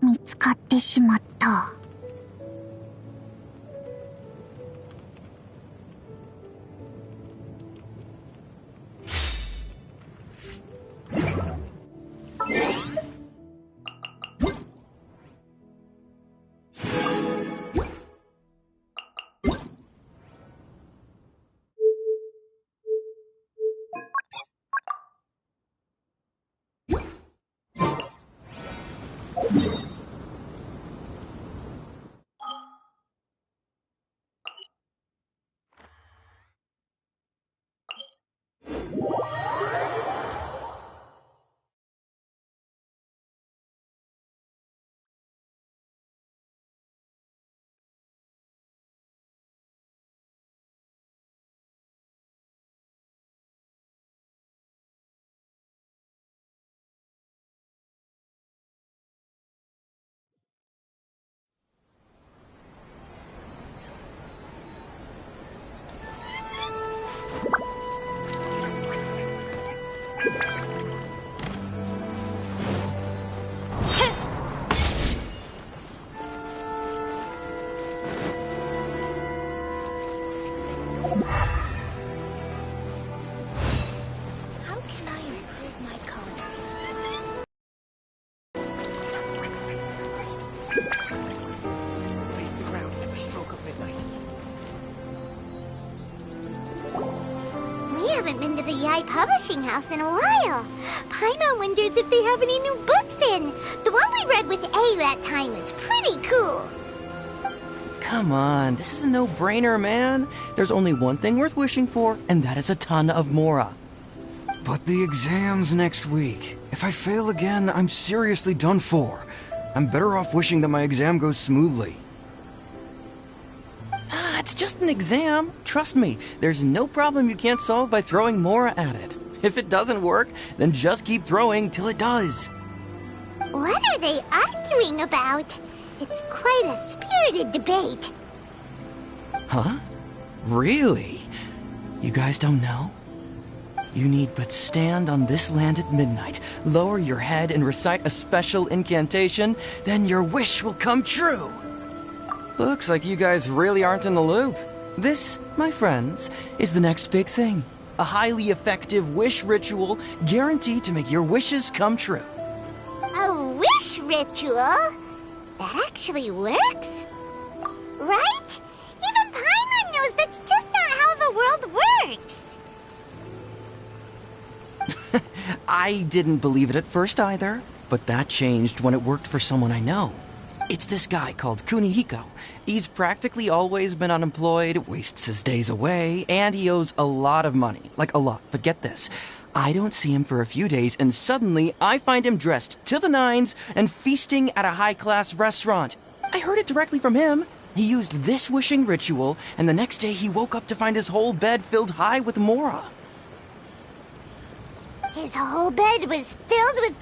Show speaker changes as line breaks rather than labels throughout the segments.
見つかってしまった。
Been to the Yai Publishing House in a while. Paimon wonders if they have any new books in. The one we read with A that time was pretty cool.
Come on, this is a no-brainer, man. There's only one thing worth wishing for, and that is a ton of Mora.
But the exam's next week. If I fail again, I'm seriously done for. I'm better off wishing that my exam goes smoothly.
It's just an exam. Trust me, there's no problem you can't solve by throwing Mora at it. If it doesn't work, then just keep throwing till it does.
What are they arguing about? It's quite a spirited debate.
Huh? Really? You guys don't know? You need but stand on this land at midnight, lower your head and recite a special incantation, then your wish will come true. Looks like you guys really aren't in the loop. This, my friends, is the next big thing. A highly effective wish ritual guaranteed to make your wishes come true.
A wish ritual? That actually works? Right? Even Paimon knows that's just not how the world works.
I didn't believe it at first either, but that changed when it worked for someone I know. It's this guy called Kunihiko. He's practically always been unemployed, wastes his days away, and he owes a lot of money. Like a lot, but get this. I don't see him for a few days, and suddenly I find him dressed to the nines and feasting at a high-class restaurant. I heard it directly from him. He used this wishing ritual, and the next day he woke up to find his whole bed filled high with Mora.
His whole bed was filled with...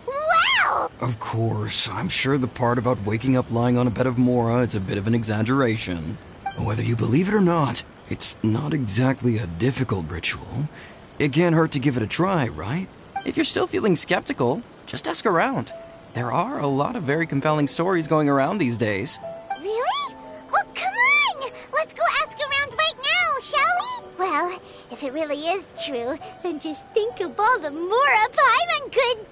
Wow!
Of course, I'm sure the part about waking up lying on a bed of Mora is a bit of an exaggeration. Whether you believe it or not, it's not exactly a difficult ritual. It can't hurt to give it a try, right?
If you're still feeling skeptical, just ask around. There are a lot of very compelling stories going around these days.
Really? Well, come on! Let's go ask around right now, shall we? Well, if it really is true, then just think of all the Mora Paimon could...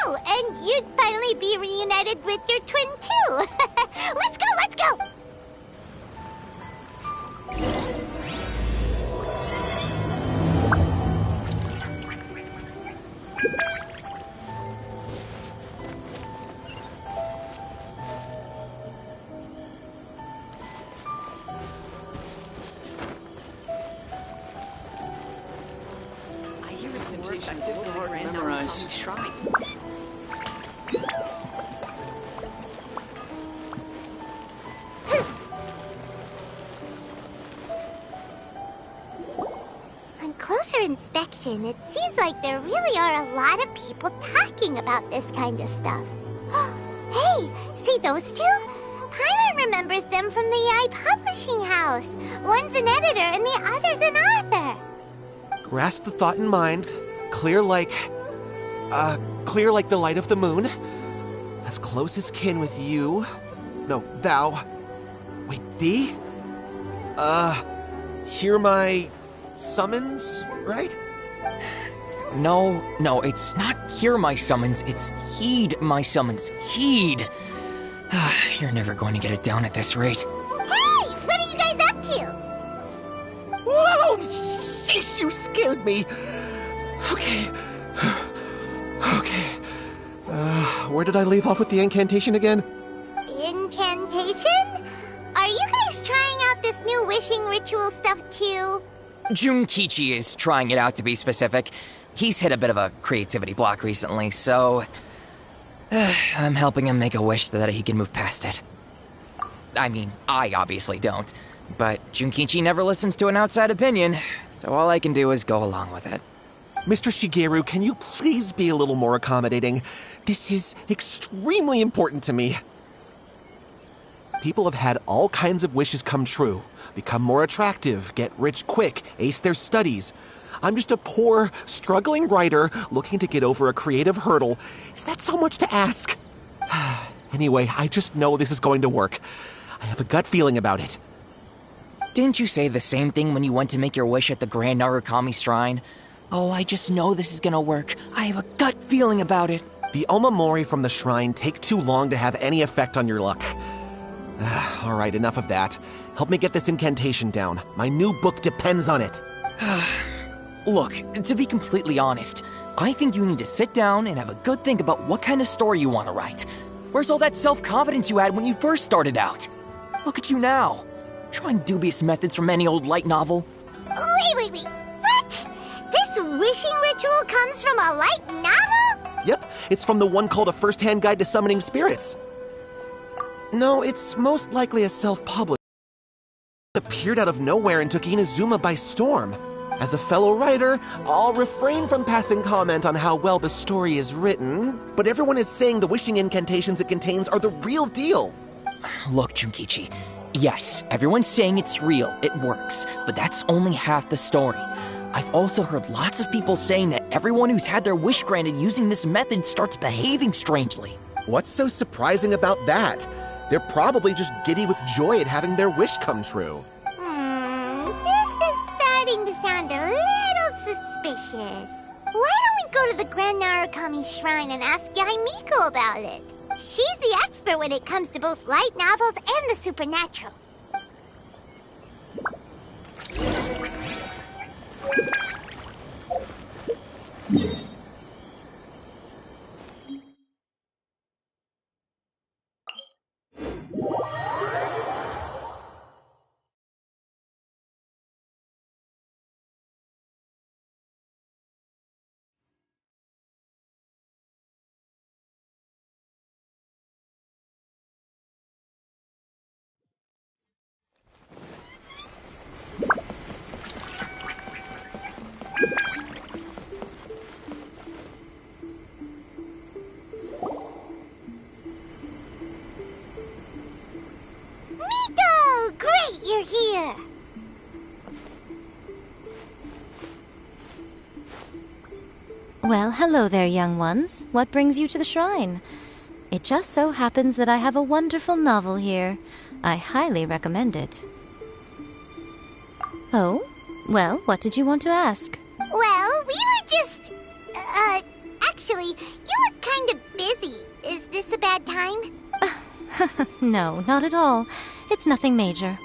Oh, and you'd finally be reunited with your twin, too. Let's go, let's go!
I hear it's more effective than a grand memorize. Shrine.
On closer inspection, it seems like there really are a lot of people talking about this kind of stuff. Hey, see those two? Paimon remembers them from the Yai Publishing House. One's an editor and the other's an author.
Grasp the thought in mind. Clear like... Clear like the light of the moon. As close as kin with you. No, thou. Wait, thee? Hear my summons, right?
No, it's not hear my summons, it's heed my summons. Heed! You're never going to get it down at this rate.
Hey! What are you guys up to?
Whoa! Sheesh, you scared me! Okay. Okay. Where did I leave off with the incantation again?
Incantation? Are you guys trying out this new wishing ritual stuff too?
Junkichi is trying it out, to be specific. He's hit a bit of a creativity block recently, so I'm helping him make a wish so that he can move past it. I mean, I obviously don't, but Junkichi never listens to an outside opinion, so all I can do is go along with it.
Mr. Shigeru, can you please be a little more accommodating? This is extremely important to me. People have had all kinds of wishes come true. Become more attractive, get rich quick, ace their studies. I'm just a poor, struggling writer looking to get over a creative hurdle. Is that so much to ask? Anyway, I just know this is going to work. I have a gut feeling about it.
Didn't you say the same thing when you went to make your wish at the Grand Narukami Shrine? Oh, I just know this is gonna work. I have a gut feeling about it.
The Omamori from the shrine take too long to have any effect on your luck. All right, enough of that. Help me get this incantation down. My new book depends on it.
Look, to be completely honest, I think you need to sit down and have a good think about what kind of story you want to write. Where's all that self-confidence you had when you first started out? Look at you now, trying dubious methods from any old light novel.
Wait. What? This wishing ritual comes from a light novel?
Yep, it's from the one called A First-Hand Guide to Summoning Spirits. No, it's most likely a self-published. It appeared out of nowhere and took Inazuma by storm. As a fellow writer, I'll refrain from passing comment on how well the story is written, but everyone is saying the wishing incantations it contains are the real deal.
Look, Junkichi, yes, everyone's saying it's real, it works, but that's only half the story. I've also heard lots of people saying that everyone who's had their wish granted using this method starts behaving strangely.
What's so surprising about that? They're probably just giddy with joy at having their wish come true.
This is starting to sound a little suspicious. Why don't we go to the Grand Narukami Shrine and ask Yae Miko about it? She's the expert when it comes to both light novels and the supernatural. Miko! Great, you're here!
Well, hello there, young ones. What brings you to the shrine? It just so happens that I have a wonderful novel here. I highly recommend it. Oh? Well, what did you want to ask?
Well, we were just... actually, you look kind of busy. Is this a bad time?
No, not at all. It's nothing major.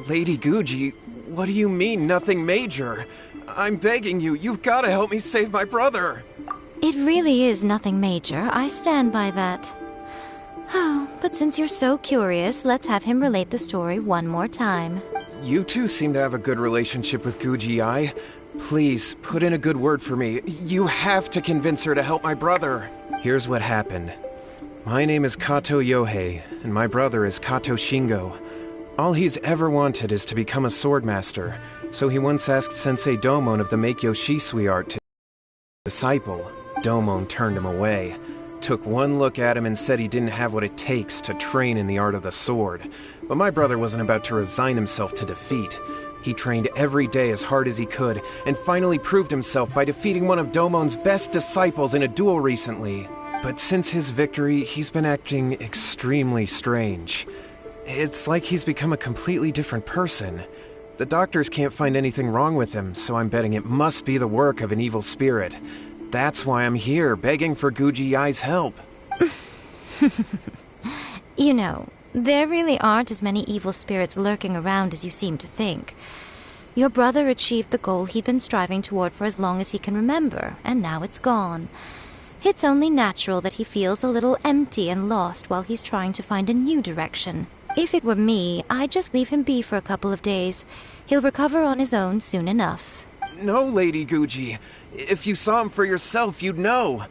Lady Guji, what do you mean, nothing major? I'm begging you, you've got to help me save my brother.
It really is nothing major. I stand by that. Oh, but since you're so curious, let's have him relate the story one more time.
You two seem to have a good relationship with Guji-ai. Please, put in a good word for me. You have to convince her to help my brother. Here's what happened. My name is Kato Yohei, and my brother is Kato Shingo. All he's ever wanted is to become a swordmaster, so he once asked Sensei Domon of the Meikyo Shisui art to disciple. Domon turned him away, took one look at him and said he didn't have what it takes to train in the art of the sword. But my brother wasn't about to resign himself to defeat. He trained every day as hard as he could, and finally proved himself by defeating one of Domon's best disciples in a duel recently. But since his victory, he's been acting extremely strange. It's like he's become a completely different person. The doctors can't find anything wrong with him, so I'm betting it must be the work of an evil spirit. That's why I'm here, begging for Guji Yai's help.
You know, there really aren't as many evil spirits lurking around as you seem to think. Your brother achieved the goal he'd been striving toward for as long as he can remember, and now it's gone. It's only natural that he feels a little empty and lost while he's trying to find a new direction. If it were me, I'd just leave him be for a couple of days. He'll recover on his own soon enough.
No, Lady Guji. If you saw him for yourself, you'd know.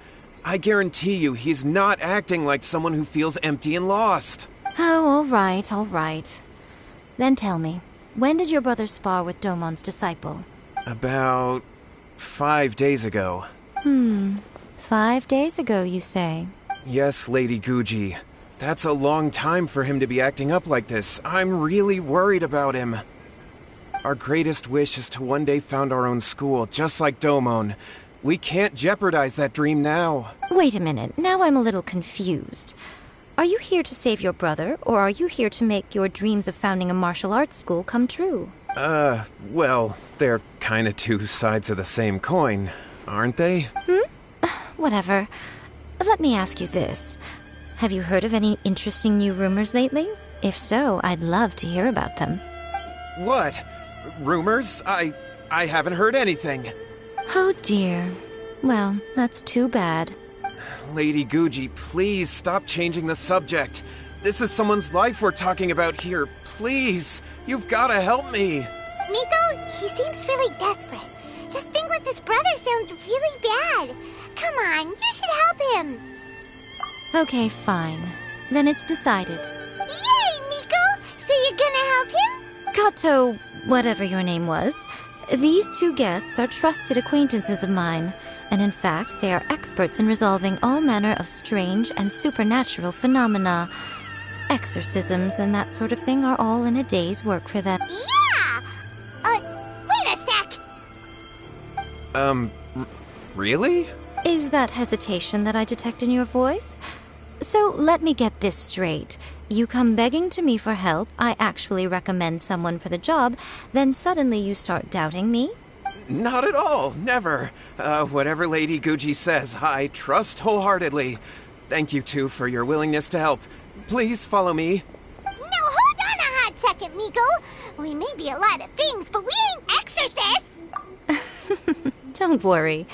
I guarantee you he's not acting like someone who feels empty and lost.
Oh, all right. Then tell me, when did your brother spar with Domon's disciple?
About 5 days ago.
5 days ago, you say?
Yes, Lady Guji. That's a long time for him to be acting up like this. I'm really worried about him. Our greatest wish is to one day found our own school, just like Domon. We can't jeopardize that dream now.
Wait a minute, now I'm a little confused. Are you here to save your brother, or are you here to make your dreams of founding a martial arts school come true?
Well, they're kinda two sides of the same coin, aren't they?
Whatever. Let me ask you this. Have you heard of any interesting new rumors lately? If so, I'd love to hear about them.
What? Rumors? I haven't heard anything.
Oh dear. Well, that's too bad.
Lady Guji, please stop changing the subject. This is someone's life we're talking about here. Please, you've gotta help me.
Miko, he seems really desperate. His thing with his brother sounds really bad. Come on, you should help him.
Okay, fine. Then it's decided.
Yay, Miko! So you're gonna help him?
Kato, whatever your name was, these two guests are trusted acquaintances of mine, and in fact, they are experts in resolving all manner of strange and supernatural phenomena. Exorcisms and that sort of thing are all in a day's work for them.
Yeah! Wait a sec!
Really?
Is that hesitation that I detect in your voice? So let me get this straight. You come begging to me for help, I actually recommend someone for the job, then suddenly you start doubting me?
Not at all, never. Whatever Lady Guji says, I trust wholeheartedly. Thank you, too, for your willingness to help. Please follow me.
No, hold on a hot second, Miko. We may be a lot of things, but we ain't exorcists!
Don't worry.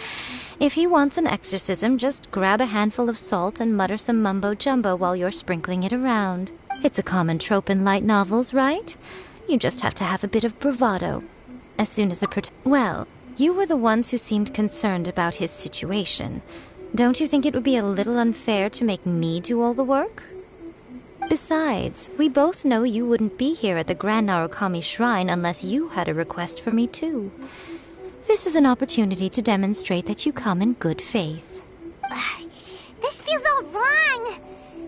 If he wants an exorcism, just grab a handful of salt and mutter some mumbo-jumbo while you're sprinkling it around. It's a common trope in light novels, right? You just have to have a bit of bravado. As soon as Well, you were the ones who seemed concerned about his situation. Don't you think it would be a little unfair to make me do all the work? Besides, we both know you wouldn't be here at the Grand Narukami Shrine unless you had a request for me too. This is an opportunity to demonstrate that you come in good faith.
This feels all wrong.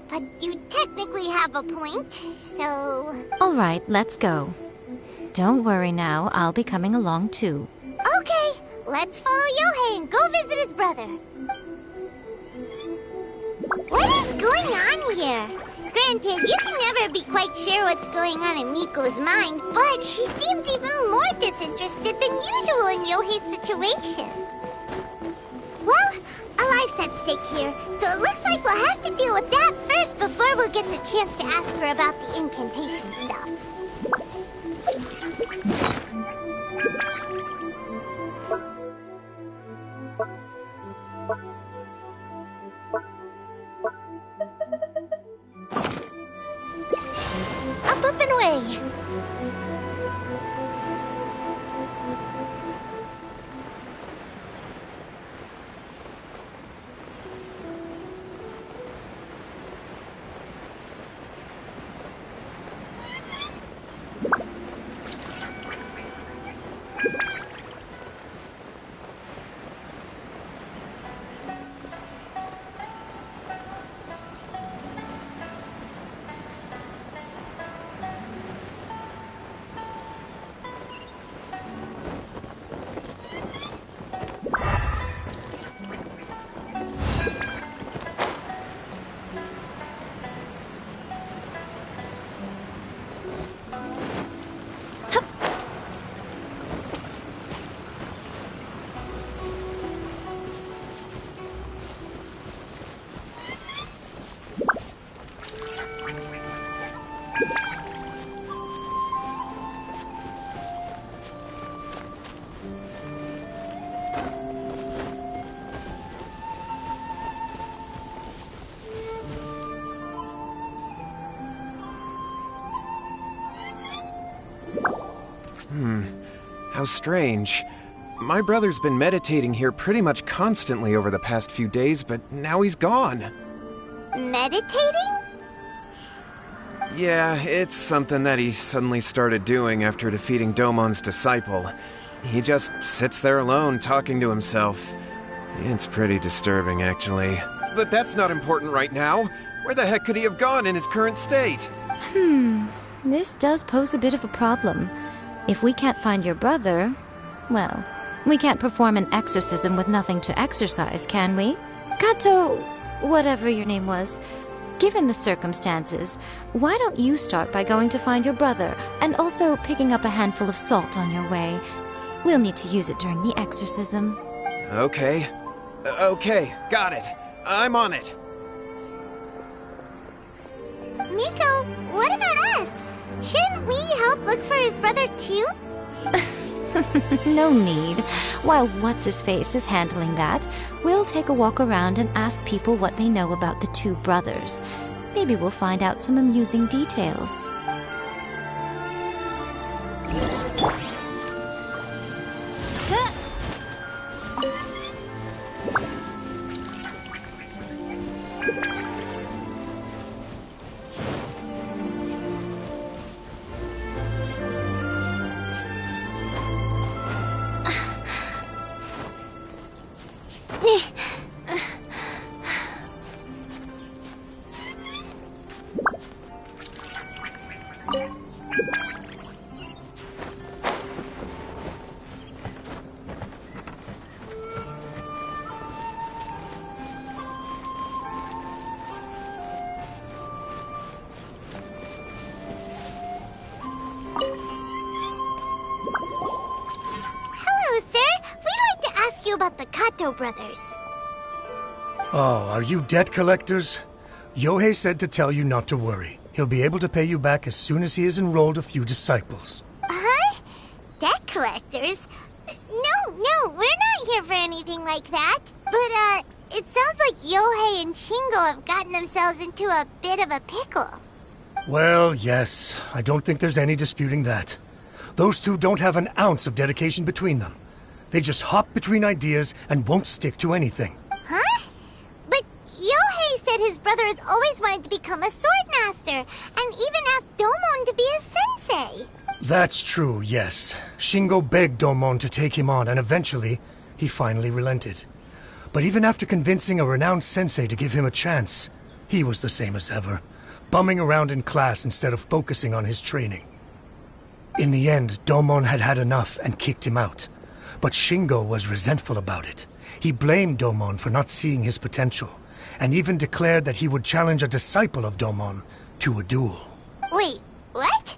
But you technically have a point, so...
All right, let's go. Don't worry now, I'll be coming along too.
Okay, let's follow Yohei and go visit his brother. What is going on here? Granted, you can never be quite sure what's going on in Miko's mind, but she seems even more disinterested than usual in Yohei's situation. Well, a life's at stake here, so it looks like we'll have to deal with that first before we'll get the chance to ask her about the incantation stuff. Up and away!
How strange. My brother's been meditating here pretty much constantly over the past few days, but now he's gone.
Meditating?
Yeah, it's something that he suddenly started doing after defeating Domon's disciple. He just sits there alone, talking to himself. It's pretty disturbing, actually. But that's not important right now. Where the heck could he have gone in his current state?
This does pose a bit of a problem. If we can't find your brother, well, we can't perform an exorcism with nothing to exorcise, can we? Kato, whatever your name was, given the circumstances, why don't you start by going to find your brother, and also picking up a handful of salt on your way? We'll need to use it during the exorcism.
Okay. Okay, got it. I'm on it.
Miko, what about us? Shouldn't we help look for his brother too?
No need. While What's-His-Face is handling that, we'll take a walk around and ask people what they know about the two brothers. Maybe we'll find out some amusing details.
About the Kato brothers.
Oh, are you debt collectors? Yohei said to tell you not to worry. He'll be able to pay you back as soon as he has enrolled a few disciples.
Huh? Debt collectors? No, we're not here for anything like that. But, it sounds like Yohei and Shingo have gotten themselves into a bit of a pickle.
Well, yes. I don't think there's any disputing that. Those two don't have an ounce of dedication between them. They just hop between ideas and won't stick to anything.
Huh? But Yohei said his brother has always wanted to become a sword master, and even asked Domon to be his sensei.
That's true, yes. Shingo begged Domon to take him on, and eventually, he finally relented. But even after convincing a renowned sensei to give him a chance, he was the same as ever, bumming around in class instead of focusing on his training. In the end, Domon had had enough and kicked him out. But Shingo was resentful about it. He blamed Domon for not seeing his potential, and even declared that he would challenge a disciple of Domon to a duel.
Wait, what?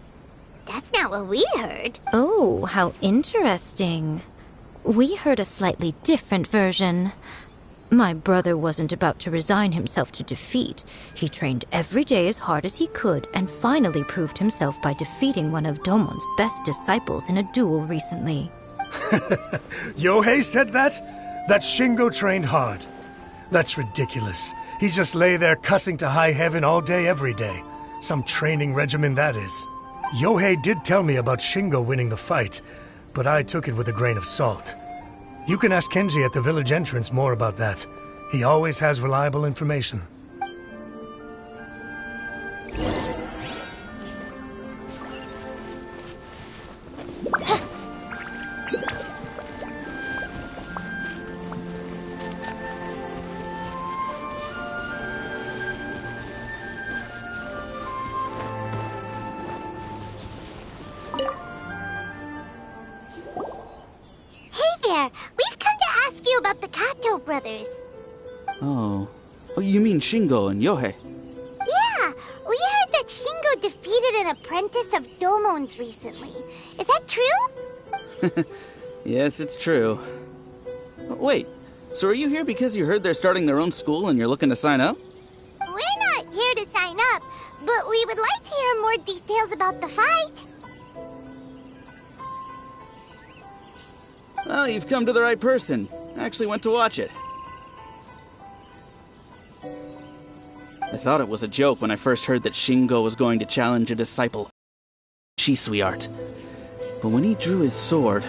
That's not what we heard.
Oh, how interesting. We heard a slightly different version. My brother wasn't about to resign himself to defeat. He trained every day as hard as he could, and finally proved himself by defeating one of Domon's best disciples in a duel recently.
Yohei said that? That Shingo trained hard. That's ridiculous. He just lay there cussing to high heaven all day, every day. Some training regimen, that is. Yohei did tell me about Shingo winning the fight, but I took it with a grain of salt. You can ask Kenji at the village entrance more about that. He always has reliable information.
We've come to ask you about the Kato brothers.
Oh, you mean Shingo and Yohei?
Yeah, we heard that Shingo defeated an apprentice of Domon's recently. Is that true?
Yes, it's true. Wait, so are you here because you heard they're starting their own school and you're looking to sign up?
We're not here to sign up, but we would like to hear more details about the fight.
Well, you've come to the right person. I actually went to watch it. I thought it was a joke when I first heard that Shingo was going to challenge a disciple. Shisui art. But when he drew his sword,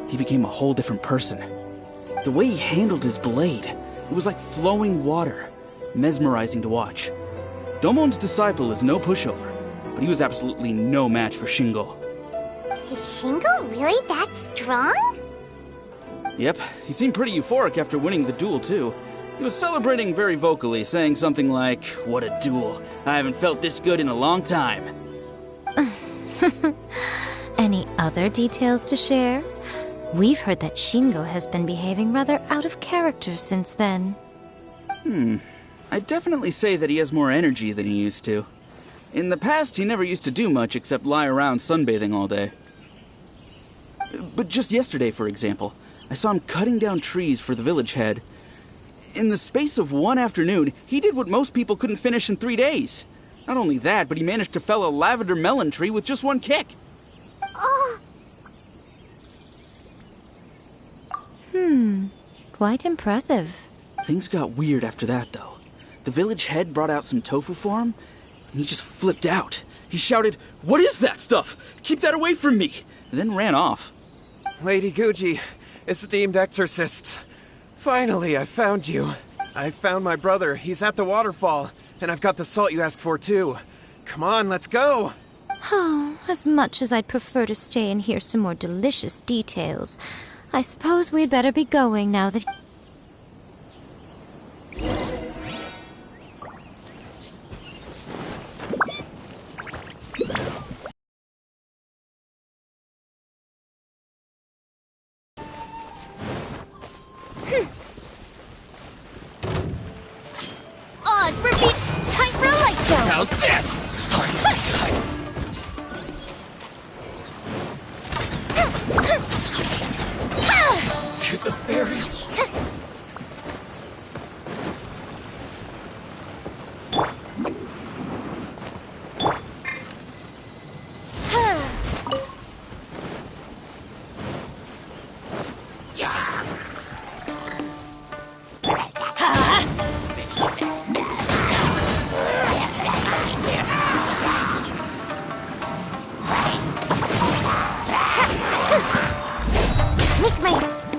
he became a whole different person. The way he handled his blade, it was like flowing water, mesmerizing to watch. Domon's disciple is no pushover, but he was absolutely no match for Shingo.
Is Shingo really that strong?
Yep, he seemed pretty euphoric after winning the duel, too. He was celebrating very vocally, saying something like, "What a duel. I haven't felt this good in a long time."
Any other details to share? We've heard that Shingo has been behaving rather out of character since then.
I'd definitely say that he has more energy than he used to. In the past, he never used to do much except lie around sunbathing all day. But just yesterday, for example, I saw him cutting down trees for the village head. In the space of one afternoon, he did what most people couldn't finish in 3 days. Not only that, but he managed to fell a lavender melon tree with just one kick.
Oh!
Quite impressive.
Things got weird after that, though. The village head brought out some tofu for him, and he just flipped out. He shouted, "What is that stuff? Keep that away from me!" and then ran off.
Lady Guji, esteemed exorcists. Finally, I found you. I found my brother. He's at the waterfall. And I've got the salt you asked for, too. Come on, let's go!
Oh, as much as I'd prefer to stay and hear some more delicious details, I suppose we'd better be going now that...
Oz, repeat! Time for a light show!
How's this? To the ferry.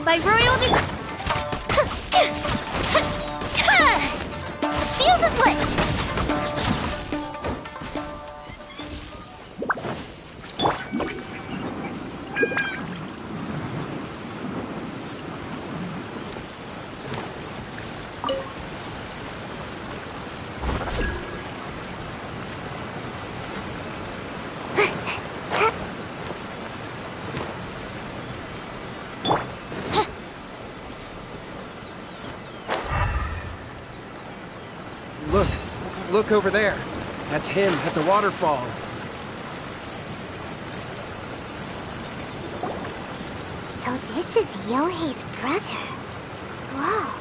By royal Fuse is lit!
Look over there. That's him at the waterfall.
So this is Yohei's brother. Whoa.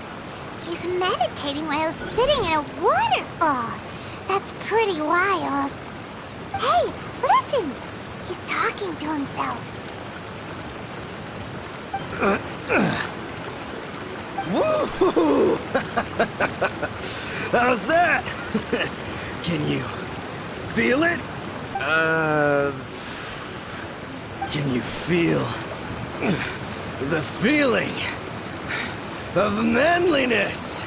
He's meditating while sitting in a waterfall. That's pretty wild. Hey, listen! He's talking to himself.
Woo! How's that? Can you feel it? Can you feel the feeling of manliness?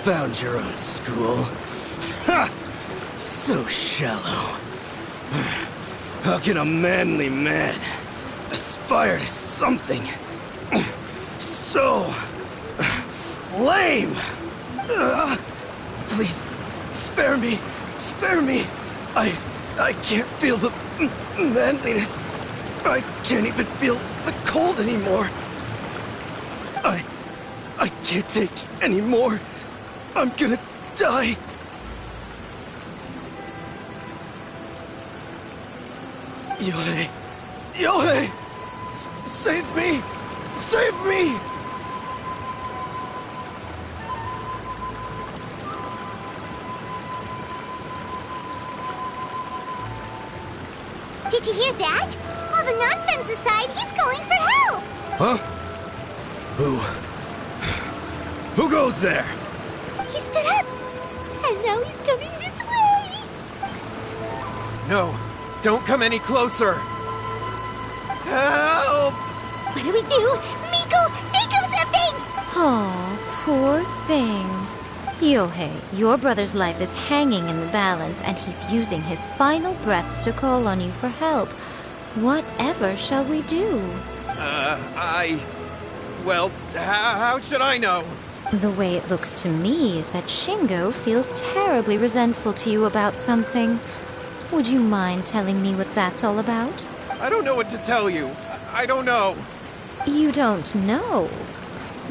Found your own school. Ha! So shallow. How can a manly man aspire to something so lame? Please, spare me. Spare me. I can't feel the manliness. I can't even feel the cold anymore. I can't take any more. I'm gonna die. Yohei! Yohei! Save me! Save me!
Did you hear that? All the nonsense aside, he's calling for help!
Huh? Who goes there?
He stood up! And now he's coming this way!
No, don't come any closer! Help!
What do we do? Miko, think of something!
Oh, poor thing. Yohei, your brother's life is hanging in the balance, and he's using his final breaths to call on you for help. Whatever shall we do?
Well, how should I know?
The way it looks to me is that Shingo feels terribly resentful to you about something. Would you mind telling me what that's all about?
I don't know what to tell you. I don't know.
You don't know?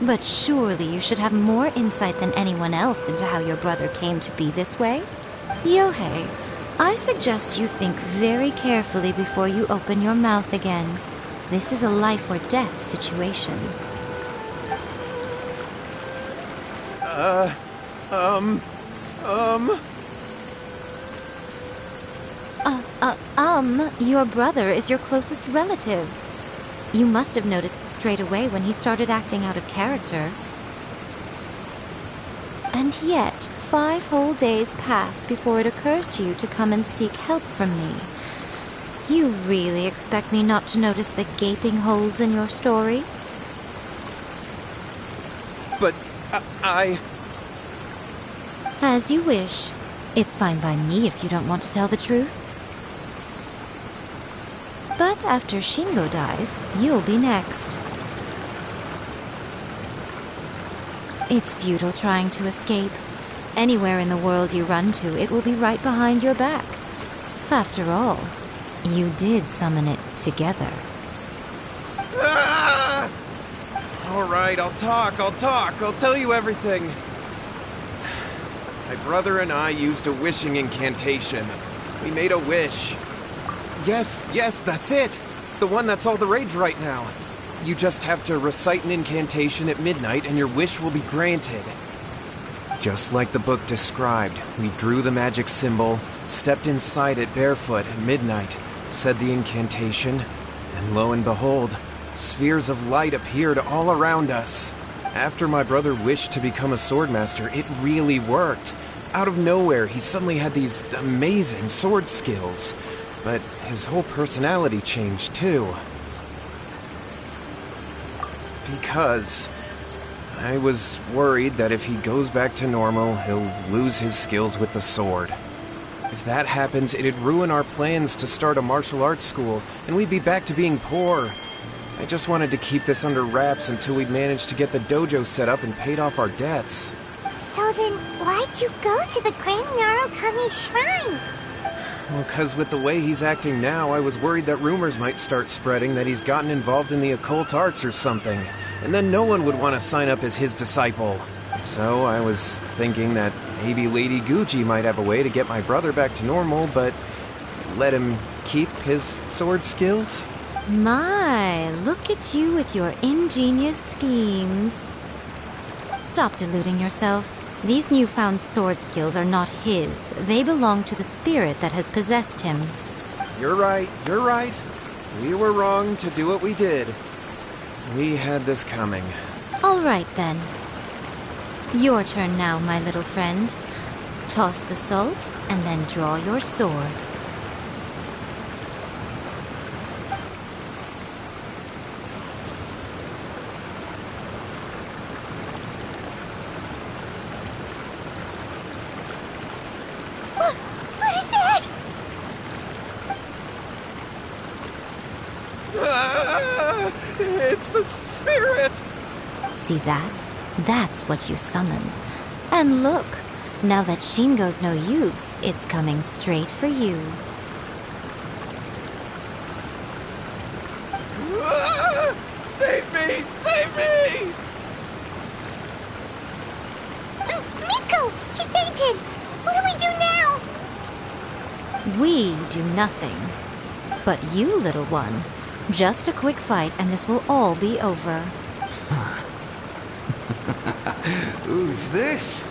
But surely you should have more insight than anyone else into how your brother came to be this way. Yohei, I suggest you think very carefully before you open your mouth again. This is a life or death situation. Your brother is your closest relative. You must have noticed straight away when he started acting out of character. And yet, 5 whole days pass before it occurs to you to come and seek help from me. You really expect me not to notice the gaping holes in your story?
But I...
As you wish. It's fine by me if you don't want to tell the truth. But after Shingo dies, you'll be next. It's futile trying to escape. Anywhere in the world you run to, it will be right behind your back. After all, you did summon it together.
Ah! All right, I'll talk. I'll tell you everything. My brother and I used a wishing incantation. We made a wish. Yes, that's it. The one that's all the rage right now. You just have to recite an incantation at midnight and your wish will be granted. Just like the book described, we drew the magic symbol, stepped inside it barefoot at midnight, said the incantation, and lo and behold, spheres of light appeared all around us. After my brother wished to become a swordmaster, it really worked. Out of nowhere, he suddenly had these amazing sword skills. But his whole personality changed too. Because I was worried that if he goes back to normal, he'll lose his skills with the sword. If that happens, it'd ruin our plans to start a martial arts school, and we'd be back to being poor. I just wanted to keep this under wraps until we'd managed to get the dojo set up and paid off our debts.
So then, why'd you go to the Grand Narukami Shrine?
Well, 'cause with the way he's acting now, I was worried that rumors might start spreading that he's gotten involved in the occult arts or something, and then no one would want to sign up as his disciple. So I was thinking that maybe Lady Guji might have a way to get my brother back to normal, but let him keep his sword skills?
My, look at you with your ingenious schemes. Stop deluding yourself. These newfound sword skills are not his. They belong to the spirit that has possessed him.
You're right. We were wrong to do what we did. We had this coming.
All right, then. Your turn now, my little friend. Toss the salt, and then draw your sword.
What is that?
It's the spirit!
See that? That's what you summoned. And look, now that Shingo's no use, it's coming straight for you.
Save me! Save me!
Miko! He fainted! What do we do now?
We do nothing. But you, little one, just a quick fight and this will all be over.
Who's this?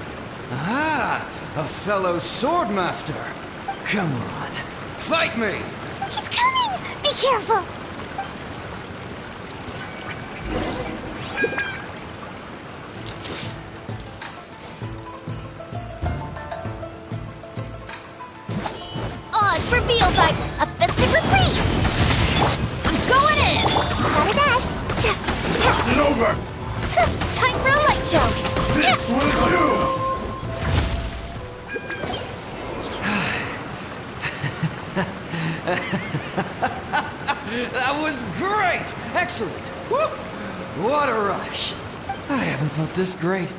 Ah, a fellow swordmaster. Come on, fight me!
He's coming! Be careful! Odds revealed by a festive reprise! I'm going in!
isn't over!
Time for a light show!
This will do!
That was great! Excellent! Whoop! What a rush! I haven't felt this great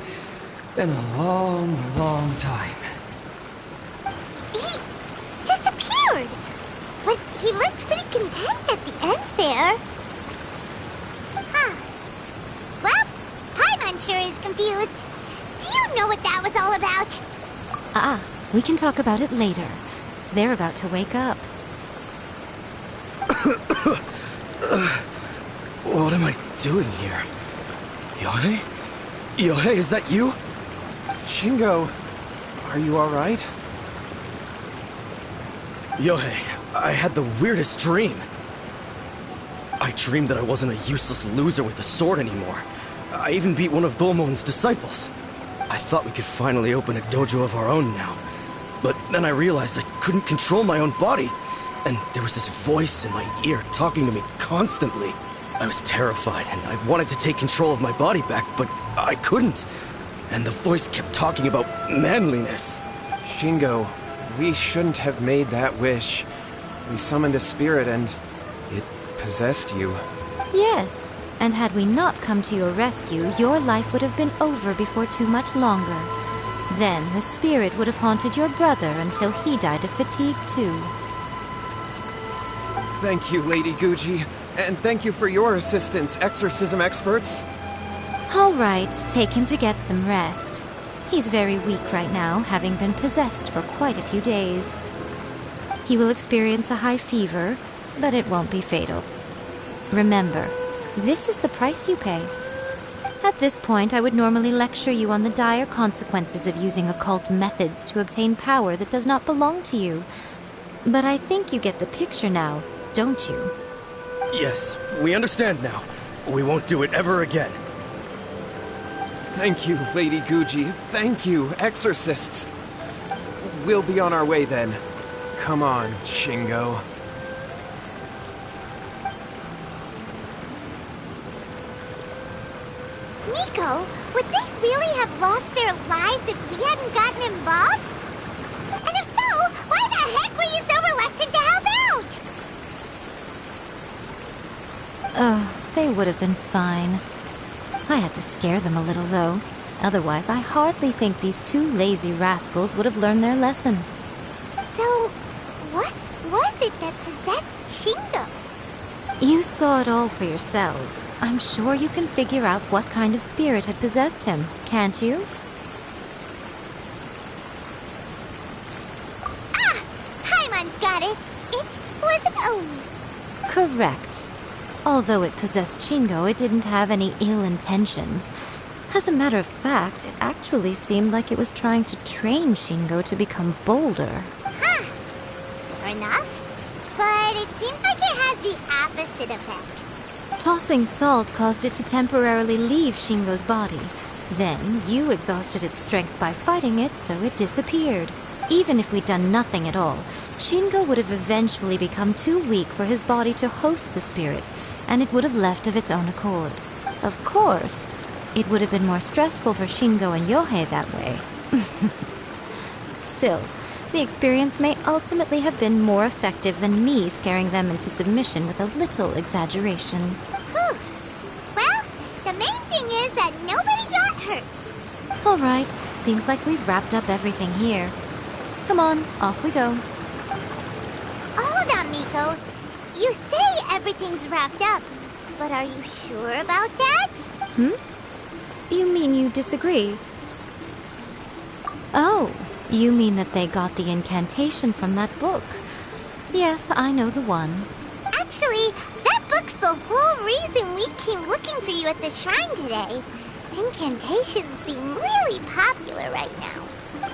in a long, long time.
He disappeared! But he looked pretty content at the end there. Huh. Well, Paimon sure is confused. Do you know what that was all about?
We can talk about it later. They're about to wake up.
What am I doing here? Yohei? Yohei, is that you?
Shingo, are you alright?
Yohei, I had the weirdest dream. I dreamed that I wasn't a useless loser with the sword anymore. I even beat one of Domon's disciples. I thought we could finally open a dojo of our own now. But then I realized I couldn't control my own body. And there was this voice in my ear talking to me constantly. I was terrified and I wanted to take control of my body back, but I couldn't. And the voice kept talking about manliness.
Shingo, we shouldn't have made that wish. We summoned a spirit and it possessed you.
Yes, and had we not come to your rescue, your life would have been over before too much longer. Then the spirit would have haunted your brother until he died of fatigue too.
Thank you, Lady Guji. And thank you for your assistance, exorcism experts.
All right, take him to get some rest. He's very weak right now, having been possessed for quite a few days. He will experience a high fever, but it won't be fatal. Remember, this is the price you pay. At this point, I would normally lecture you on the dire consequences of using occult methods to obtain power that does not belong to you. But I think you get the picture now, don't you?
Yes, we understand now. We won't do it ever again.
Thank you, Lady Guji. Thank you, exorcists. We'll be on our way then. Come on, Shingo.
Miko, would they really have lost their lives if we hadn't gotten involved? And if so, why the heck were you so reluctant to help out?
They would have been fine. I had to scare them a little, though. Otherwise, I hardly think these two lazy rascals would have learned their lesson.
So, what was it that possessed Shingo?
You saw it all for yourselves. I'm sure you can figure out what kind of spirit had possessed him, can't you?
Paimon's got it. It wasn't Oni.
Correct. Although it possessed Shingo, it didn't have any ill intentions. As a matter of fact, it actually seemed like it was trying to train Shingo to become bolder.
Huh. Fair enough. But it seemed like it had the opposite effect.
Tossing salt caused it to temporarily leave Shingo's body. Then, you exhausted its strength by fighting it, so it disappeared. Even if we'd done nothing at all, Shingo would have eventually become too weak for his body to host the spirit, and it would have left of its own accord. Of course, it would have been more stressful for Shingo and Yohei that way. Still, the experience may ultimately have been more effective than me scaring them into submission with a little exaggeration.
Whew. Well, the main thing is that nobody got hurt.
All right, seems like we've wrapped up everything here. Come on, off we go.
Hold on, Miko. You say everything's wrapped up, but are you sure about that?
You mean you disagree? Oh, you mean that they got the incantation from that book. Yes, I know the one.
Actually, that book's the whole reason we came looking for you at the shrine today. Incantations seem really popular right now.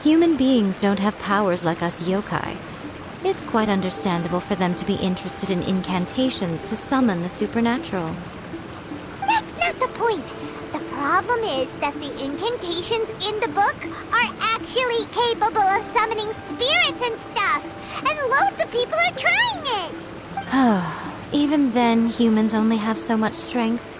Human beings don't have powers like us yokai. It's quite understandable for them to be interested in incantations to summon the supernatural.
That's not the point. The problem is that the incantations in the book are actually capable of summoning spirits and stuff, and loads of people are trying it.
Even then, humans only have so much strength.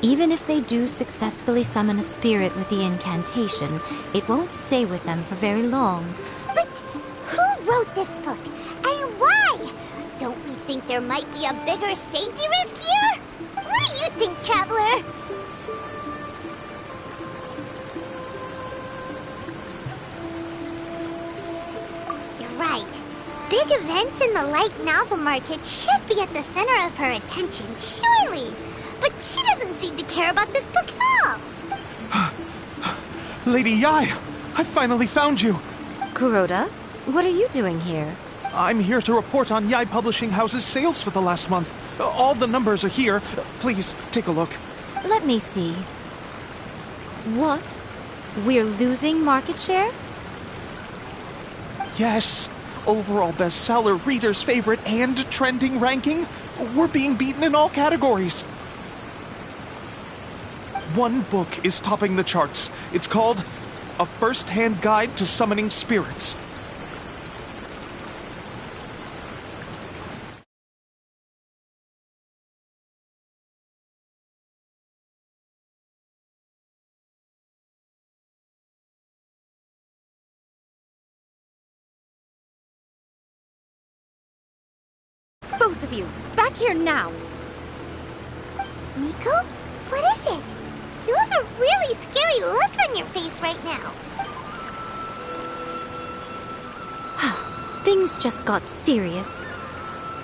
Even if they do successfully summon a spirit with the incantation, it won't stay with them for very long.
But who wrote this book? And why? Don't we think there might be a bigger safety risk here? What do you think, Traveler? You're right. Big events in the light novel market should be at the center of her attention, surely. But she doesn't seem to care about this book at all.
Lady Yai, I finally found you.
Kuroda, what are you doing here?
I'm here to report on Yai Publishing House's sales for the last month. All the numbers are here. Please, take a look.
Let me see. What? We're losing market share?
Yes. Overall bestseller, reader's favorite, and trending ranking. We're being beaten in all categories. One book is topping the charts. It's called A First-Hand Guide to Summoning Spirits.
Both of you, back here now!
Miko? What is it? You have a really scary look on your face right now.
Things just got serious.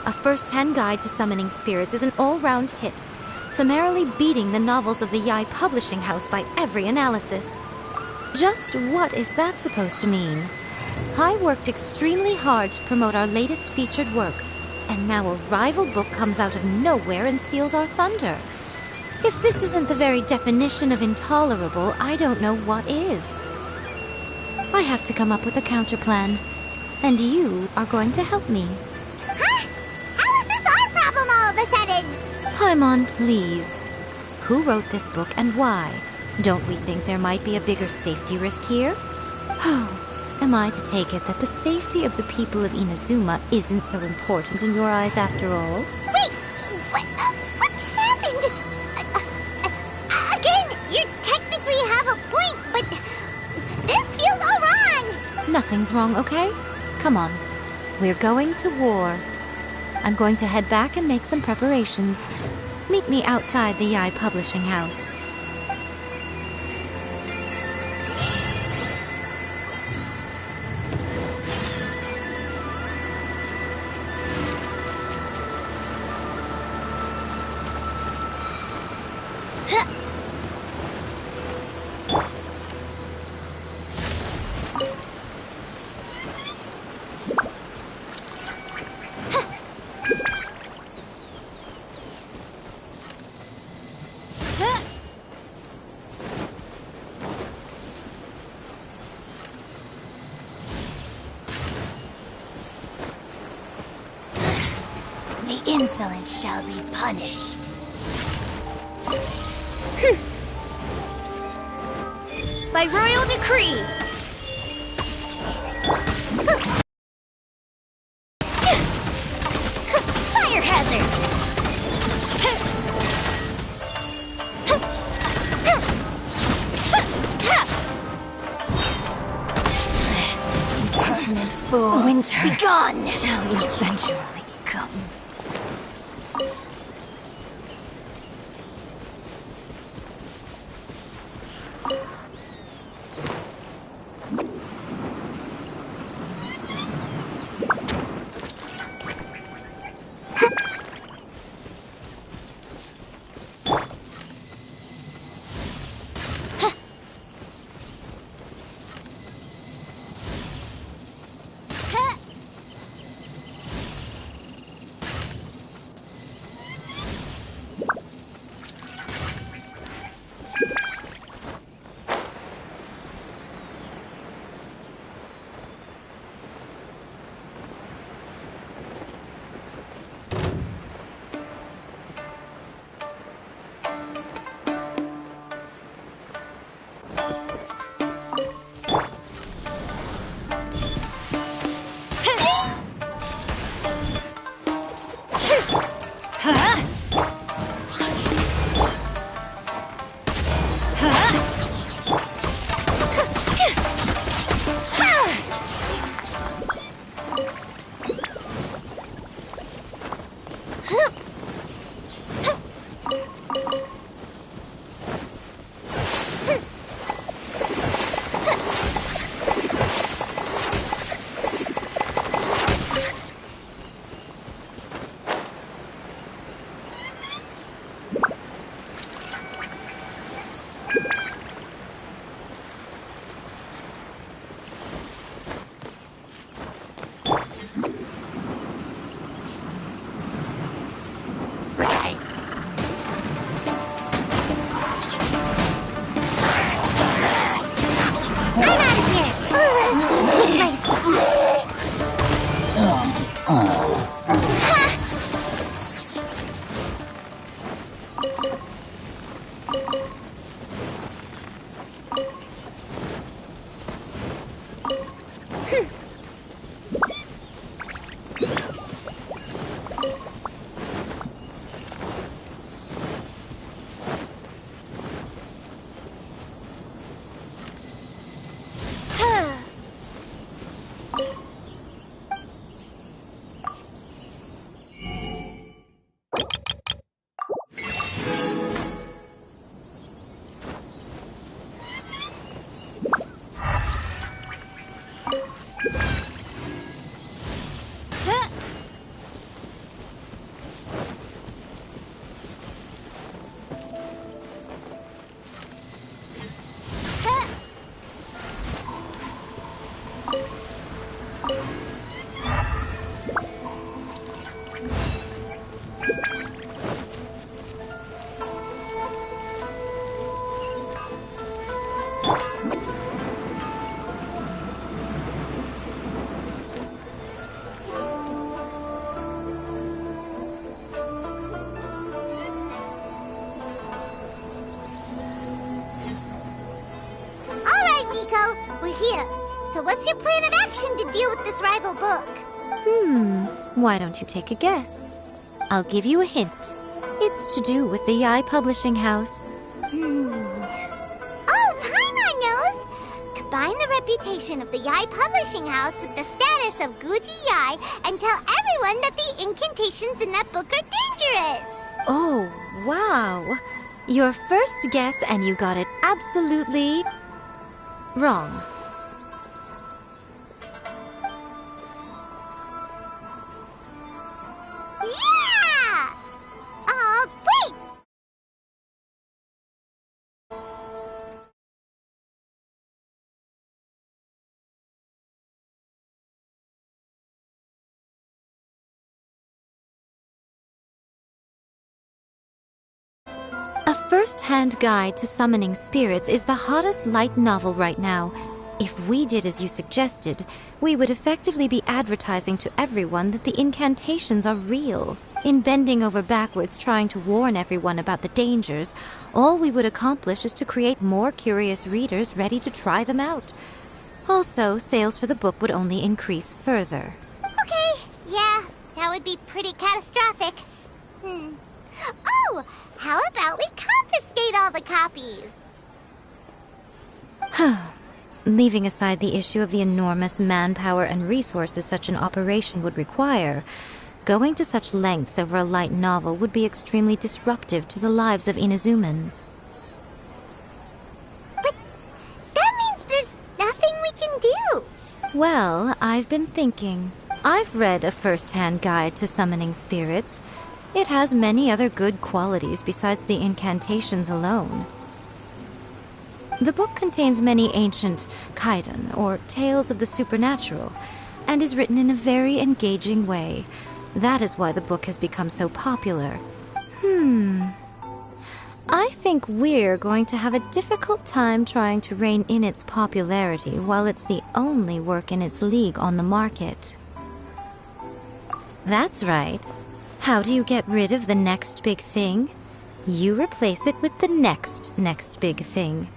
A First-Hand Guide to Summoning Spirits is an all-round hit, summarily beating the novels of the Yai Publishing House by every analysis. Just what is that supposed to mean? I worked extremely hard to promote our latest featured work, and now a rival book comes out of nowhere and steals our thunder. If this isn't the very definition of intolerable, I don't know what is. I have to come up with a counterplan, and you are going to help me.
Huh? How is this our problem all of a sudden?
Paimon, please. Who wrote this book and why? Don't we think there might be a bigger safety risk here? Am I to take it that the safety of the people of Inazuma isn't so important in your eyes after all?
Wait, what just happened? Again, you technically have a point, but this feels all wrong.
Nothing's wrong, okay? Come on. We're going to war. I'm going to head back and make some preparations. Meet me outside the Yai Publishing House.
The insolent shall be punished.
By royal decree!
Fire hazard! Impertinent fool!
Winter
Be gone!
shall eventually come.
here. So what's your plan of action to deal with this rival book?
Why don't you take a guess? I'll give you a hint. It's to do with the Yae Publishing House.
Oh, Paimon knows! Combine the reputation of the Yae Publishing House with the status of Guji Yae and tell everyone that the incantations in that book are dangerous!
Oh, wow. Your first guess and you got it absolutely wrong.
Yeah! Wait!
A first-hand guide to summoning spirits is the hottest light novel right now. If we did as you suggested, we would effectively be advertising to everyone that the incantations are real. In bending over backwards trying to warn everyone about the dangers, all we would accomplish is to create more curious readers ready to try them out. Also, sales for the book would only increase further.
Okay, yeah, that would be pretty catastrophic. Oh, how about we confiscate all the copies?
Leaving aside the issue of the enormous manpower and resources such an operation would require, going to such lengths over a light novel would be extremely disruptive to the lives of Inazumans.
But that means there's nothing we can do.
Well, I've been thinking. I've read a first-hand guide to summoning spirits. It has many other good qualities besides the incantations alone. The book contains many ancient kaiden, or tales of the supernatural, and is written in a very engaging way. That is why the book has become so popular. I think we're going to have a difficult time trying to rein in its popularity while it's the only work in its league on the market. That's right. How do you get rid of the next big thing? You replace it with the next big thing.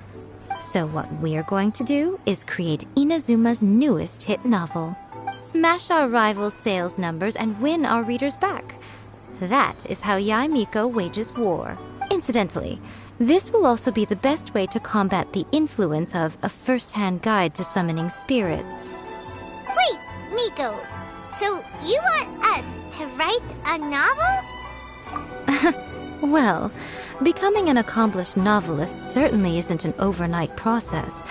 So what we're going to do is create Inazuma's newest hit novel. Smash our rivals' sales numbers and win our readers back. That is how Yae Miko wages war. Incidentally, this will also be the best way to combat the influence of a first-hand guide to summoning spirits.
Wait, Miko, so you want us to write a novel?
Well, becoming an accomplished novelist certainly isn't an overnight process.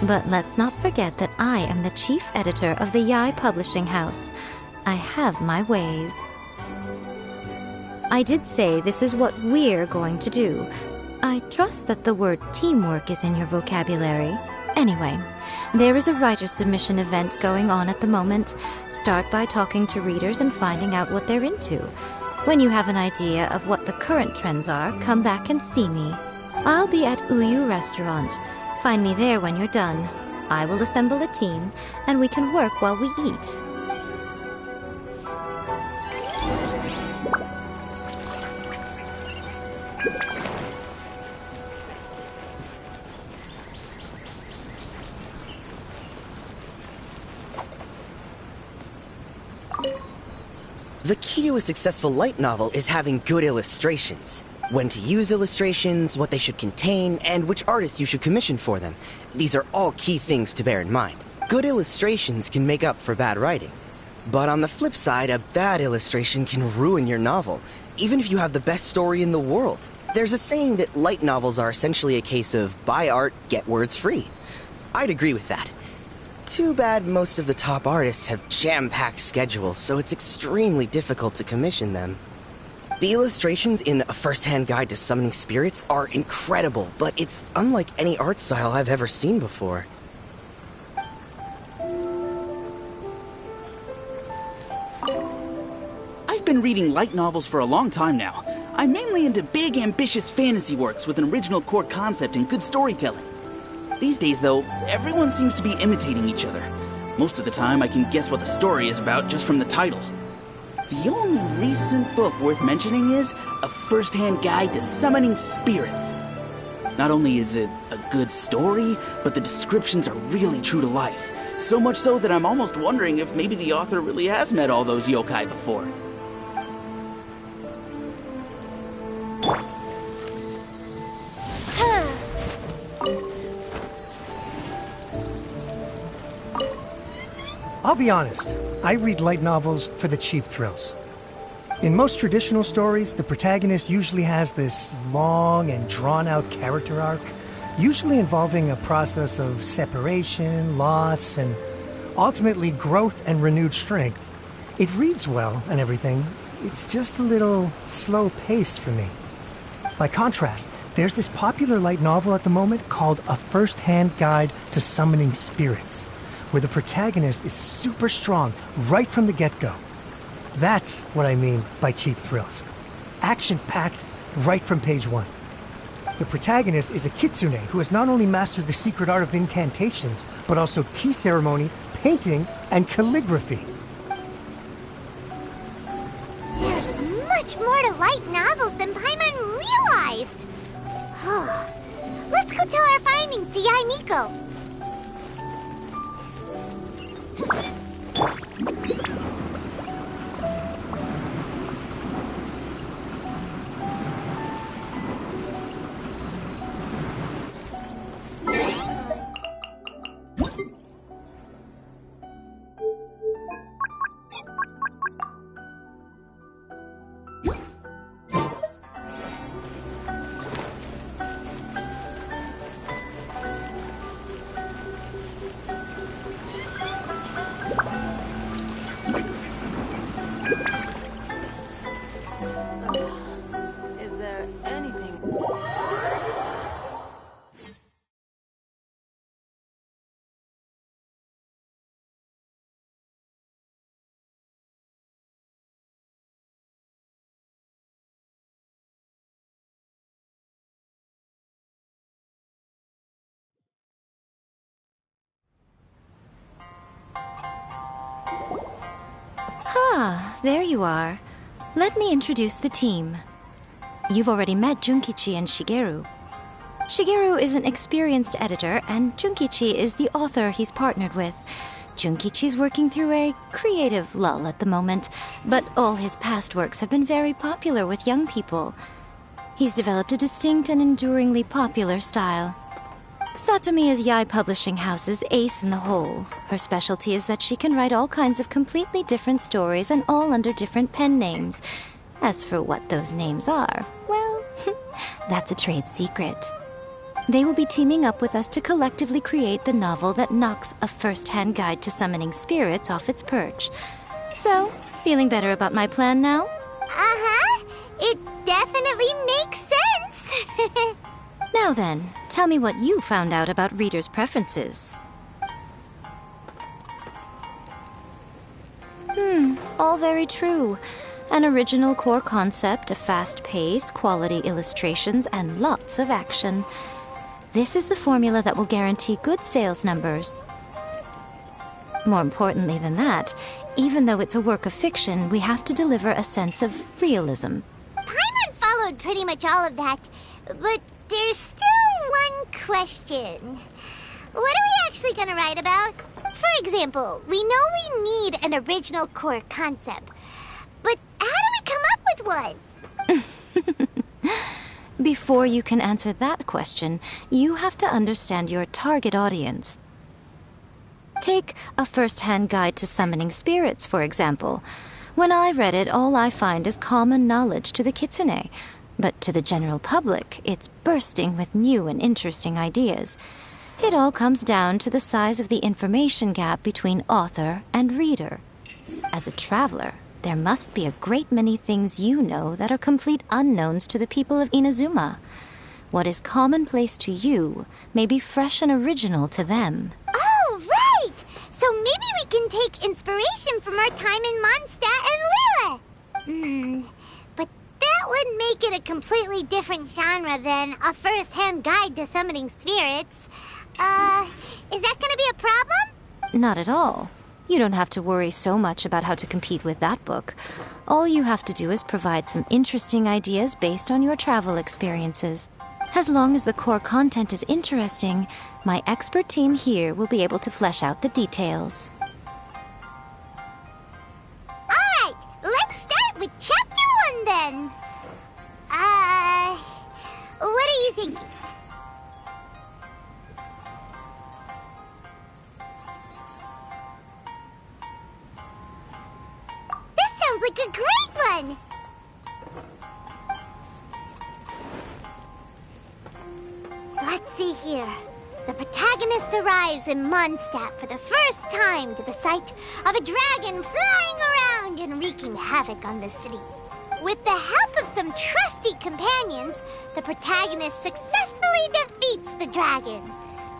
But let's not forget that I am the chief editor of the Yae Publishing House. I have my ways. I did say this is what we're going to do. I trust that the word teamwork is in your vocabulary. Anyway, there is a writer submission event going on at the moment. Start by talking to readers and finding out what they're into. When you have an idea of what the current trends are, come back and see me. I'll be at Uyu Restaurant. Find me there when you're done. I will assemble a team, and we can work while we eat.
The key to a successful light novel is having good illustrations. When to use illustrations, what they should contain, and which artist you should commission for them. These are all key things to bear in mind. Good illustrations can make up for bad writing. But on the flip side, a bad illustration can ruin your novel, even if you have the best story in the world. There's a saying that light novels are essentially a case of buy art, get words free. I'd agree with that. Too bad most of the top artists have jam-packed schedules, so it's extremely difficult to commission them. The illustrations in A First-Hand Guide to Summoning Spirits are incredible, but it's unlike any art style I've ever seen before.
I've been reading light novels for a long time now. I'm mainly into big, ambitious fantasy works with an original core concept and good storytelling. These days, though, everyone seems to be imitating each other. Most of the time, I can guess what the story is about just from the title. The only recent book worth mentioning is A First-Hand Guide to Summoning Spirits. Not only is it a good story, but the descriptions are really true to life. So much so that I'm almost wondering if maybe the author really has met all those yokai before.
I'll be honest, I read light novels for the cheap thrills. In most traditional stories, the protagonist usually has this long and drawn-out character arc, usually involving a process of separation, loss, and ultimately growth and renewed strength. It reads well and everything, it's just a little slow-paced for me. By contrast, there's this popular light novel at the moment called A First-Hand Guide to Summoning Spirits, where the protagonist is super strong right from the get-go. That's what I mean by cheap thrills. Action-packed right from page 1. The protagonist is a Kitsune who has not only mastered the secret art of incantations, but also tea ceremony, painting, and calligraphy.
There's much more to light novels than Paimon realized. Let's go tell our findings to Yae Miko.
Is there anything...
Ah, there you are. Let me introduce the team. You've already met Junkichi and Shigeru. Shigeru is an experienced editor, and Junkichi is the author he's partnered with. Junkichi's working through a creative lull at the moment, but all his past works have been very popular with young people. He's developed a distinct and enduringly popular style. Satomi is Yae Publishing House's ace in the hole. Her specialty is that she can write all kinds of completely different stories and all under different pen names. As for what those names are, well, that's a trade secret. They will be teaming up with us to collectively create the novel that knocks A First-Hand Guide to Summoning Spirits off its perch. So, feeling better about my plan now?
Uh-huh. It definitely makes sense.
Now then, tell me what you found out about readers' preferences. All very true. An original core concept, a fast pace, quality illustrations, and lots of action. This is the formula that will guarantee good sales numbers. More importantly than that, even though it's a work of fiction, we have to deliver a sense of realism.
Paimon followed pretty much all of that, but there's still one question. What are we actually going to write about? For example, we know we need an original core concept, but how do we come up with one?
Before you can answer that question, you have to understand your target audience. Take A First-Hand Guide to Summoning Spirits, for example. When I read it, all I find is common knowledge to the Kitsune. But to the general public, it's bursting with new and interesting ideas. It all comes down to the size of the information gap between author and reader. As a traveler, there must be a great many things you know that are complete unknowns to the people of Inazuma. What is commonplace to you may be fresh and original to them.
Oh, right! So maybe we can take inspiration from our time in Mondstadt and Liyue. But that would make it a completely different genre than A First-Hand Guide to Summoning Spirits. Is that gonna be a problem?
Not at all. You don't have to worry so much about how to compete with that book. All you have to do is provide some interesting ideas based on your travel experiences. As long as the core content is interesting, my expert team here will be able to flesh out the details.
Alright, let's start with Chapter 1 then. What are you thinking? This sounds like a great one! Let's see here. The protagonist arrives in Mondstadt for the first time to the sight of a dragon flying around and wreaking havoc on the city. With the help of some trusty companions, the protagonist successfully defeats the dragon.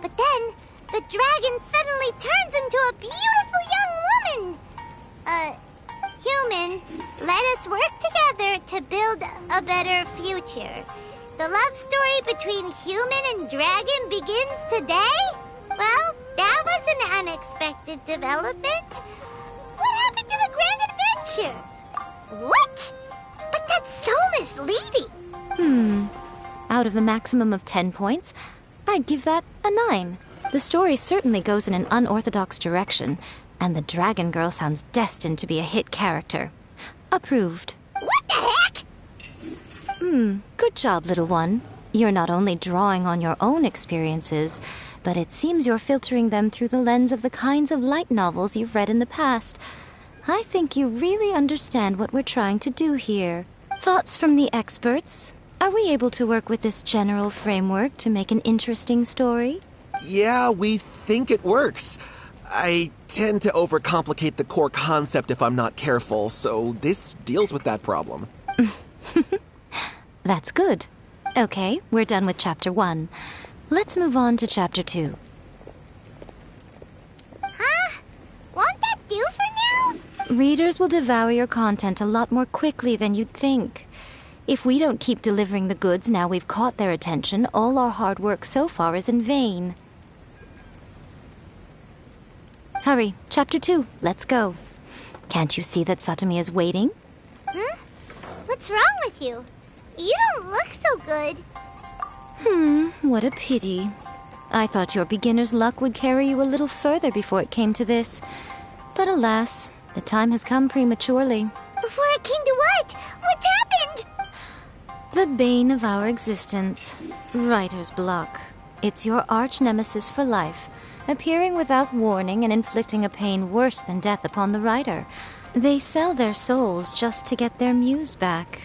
But then, the dragon suddenly turns into a beautiful young woman. Human, let us work together to build a better future. The love story between human and dragon begins today? Well, that was an unexpected development. What happened to the grand adventure? What? But that's so misleading.
Out of a maximum of 10 points, I'd give that a 9. The story certainly goes in an unorthodox direction, and the Dragon Girl sounds destined to be a hit character. Approved.
What the heck?
Good job, little one. You're not only drawing on your own experiences, but it seems you're filtering them through the lens of the kinds of light novels you've read in the past. I think you really understand what we're trying to do here. Thoughts from the experts? Are we able to work with this general framework to make an interesting story?
Yeah, we think it works. I tend to overcomplicate the core concept if I'm not careful, so this deals with that problem.
That's good. Okay, we're done with Chapter 1. Let's move on to Chapter 2.
Huh? Won't that do for now?
Readers will devour your content a lot more quickly than you'd think. If we don't keep delivering the goods now we've caught their attention, all our hard work so far is in vain. Hurry, Chapter 2, let's go. Can't you see that Satomi is waiting?
What's wrong with you? You don't look so good.
What a pity. I thought your beginner's luck would carry you a little further before it came to this. But alas, the time has come prematurely.
Before it came to what? What's happened?
The bane of our existence. Writer's block. It's your arch nemesis for life, appearing without warning and inflicting a pain worse than death upon the writer. They sell their souls just to get their muse back.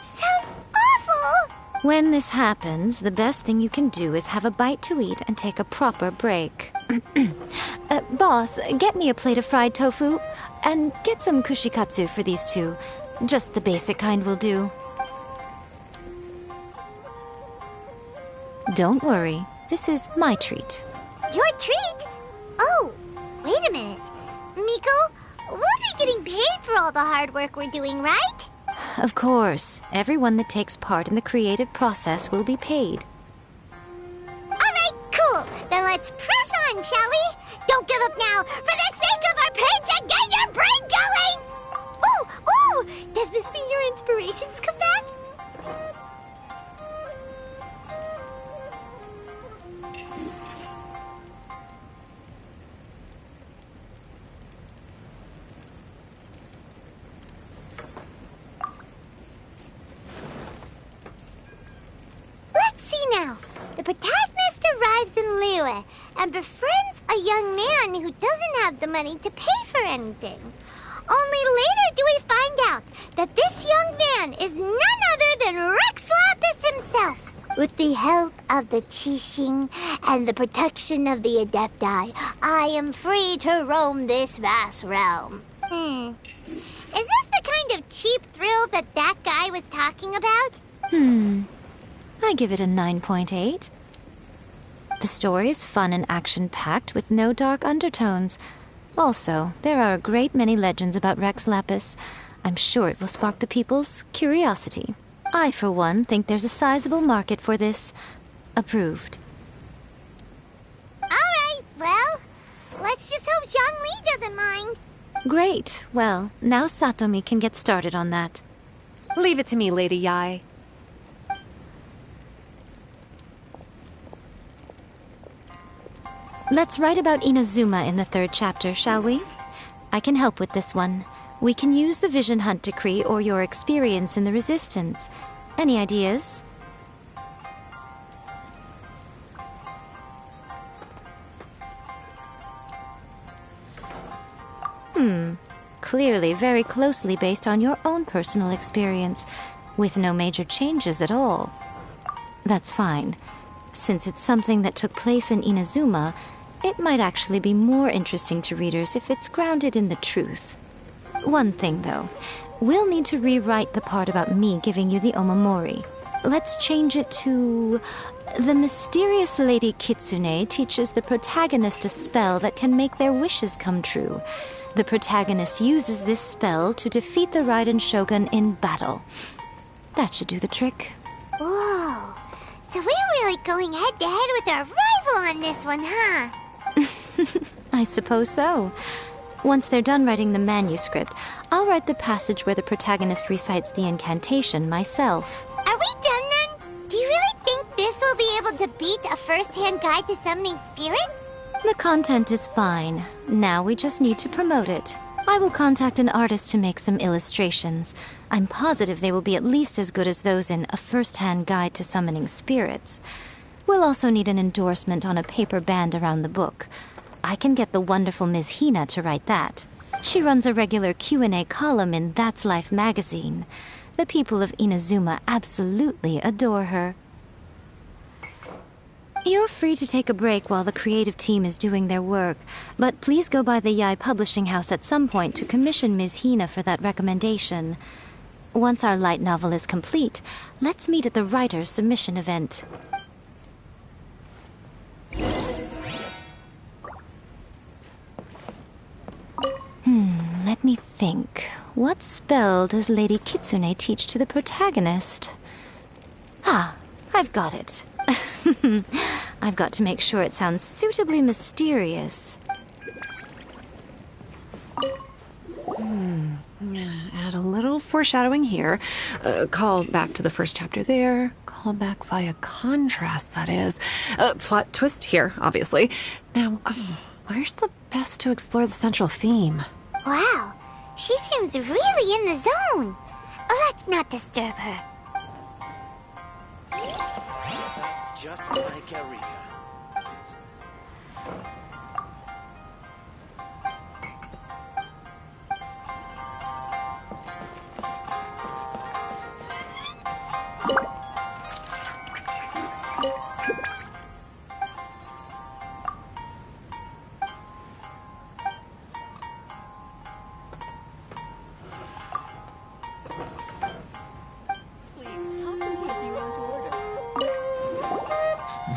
Sounds awful!
When this happens, the best thing you can do is have a bite to eat and take a proper break. Boss, get me a plate of fried tofu, and get some kushikatsu for these two. Just the basic kind will do. Don't worry, this is my treat.
Your treat? Oh, wait a minute. Miko, we'll be getting paid for all the hard work we're doing, right?
Of course, everyone that takes part in the creative process will be paid.
Alright, cool. Then let's press on, shall we? Don't give up now. For the sake of our paycheck, get your brain going! Ooh! Does this mean your inspirations come back? Now, the protagonist arrives in Liyue and befriends a young man who doesn't have the money to pay for anything. Only later do we find out that this young man is none other than Rex Lapis himself. With the help of the Qixing and the protection of the Adepti, I am free to roam this vast realm. Is this the kind of cheap thrill that guy was talking about?
I give it a 9.8. The story is fun and action-packed with no dark undertones. Also, there are a great many legends about Rex Lapis. I'm sure it will spark the people's curiosity. I, for one, think there's a sizable market for this. Approved.
Alright, well, let's just hope Zhongli doesn't mind.
Great. Well, now Satomi can get started on that.
Leave it to me, Lady Yae.
Let's write about Inazuma in the 3rd chapter, shall we? I can help with this one. We can use the Vision Hunt Decree or your experience in the Resistance. Any ideas? Clearly very closely based on your own personal experience, with no major changes at all. That's fine. Since it's something that took place in Inazuma, it might actually be more interesting to readers if it's grounded in the truth. One thing, though. We'll need to rewrite the part about me giving you the Omamori. Let's change it to... The mysterious Lady Kitsune teaches the protagonist a spell that can make their wishes come true. The protagonist uses this spell to defeat the Raiden Shogun in battle. That should do the trick.
Whoa. So we're really going head-to-head with our rival on this one, huh?
I suppose so. Once they're done writing the manuscript, I'll write the passage where the protagonist recites the incantation myself.
Are we done then? Do you really think this will be able to beat a first-hand guide to summoning spirits?
The content is fine. Now we just need to promote it. I will contact an artist to make some illustrations. I'm positive they will be at least as good as those in A First-Hand Guide to Summoning Spirits. We'll also need an endorsement on a paper band around the book. I can get the wonderful Ms. Hina to write that. She runs a regular Q&A column in That's Life magazine. The people of Inazuma absolutely adore her. You're free to take a break while the creative team is doing their work, but please go by the Yai Publishing House at some point to commission Ms. Hina for that recommendation. Once our light novel is complete, let's meet at the writer's submission event. Let me think. What spell does Lady Kitsune teach to the protagonist? Ah, I've got it. I've got to make sure it sounds suitably mysterious.
Add a little foreshadowing here. Call back to the 1st chapter there. Call back via contrast, that is. Plot twist here, obviously. Now, where's the best to explore the central theme?
Wow, she seems really in the zone. Let's not disturb her.
That's just like Eureka.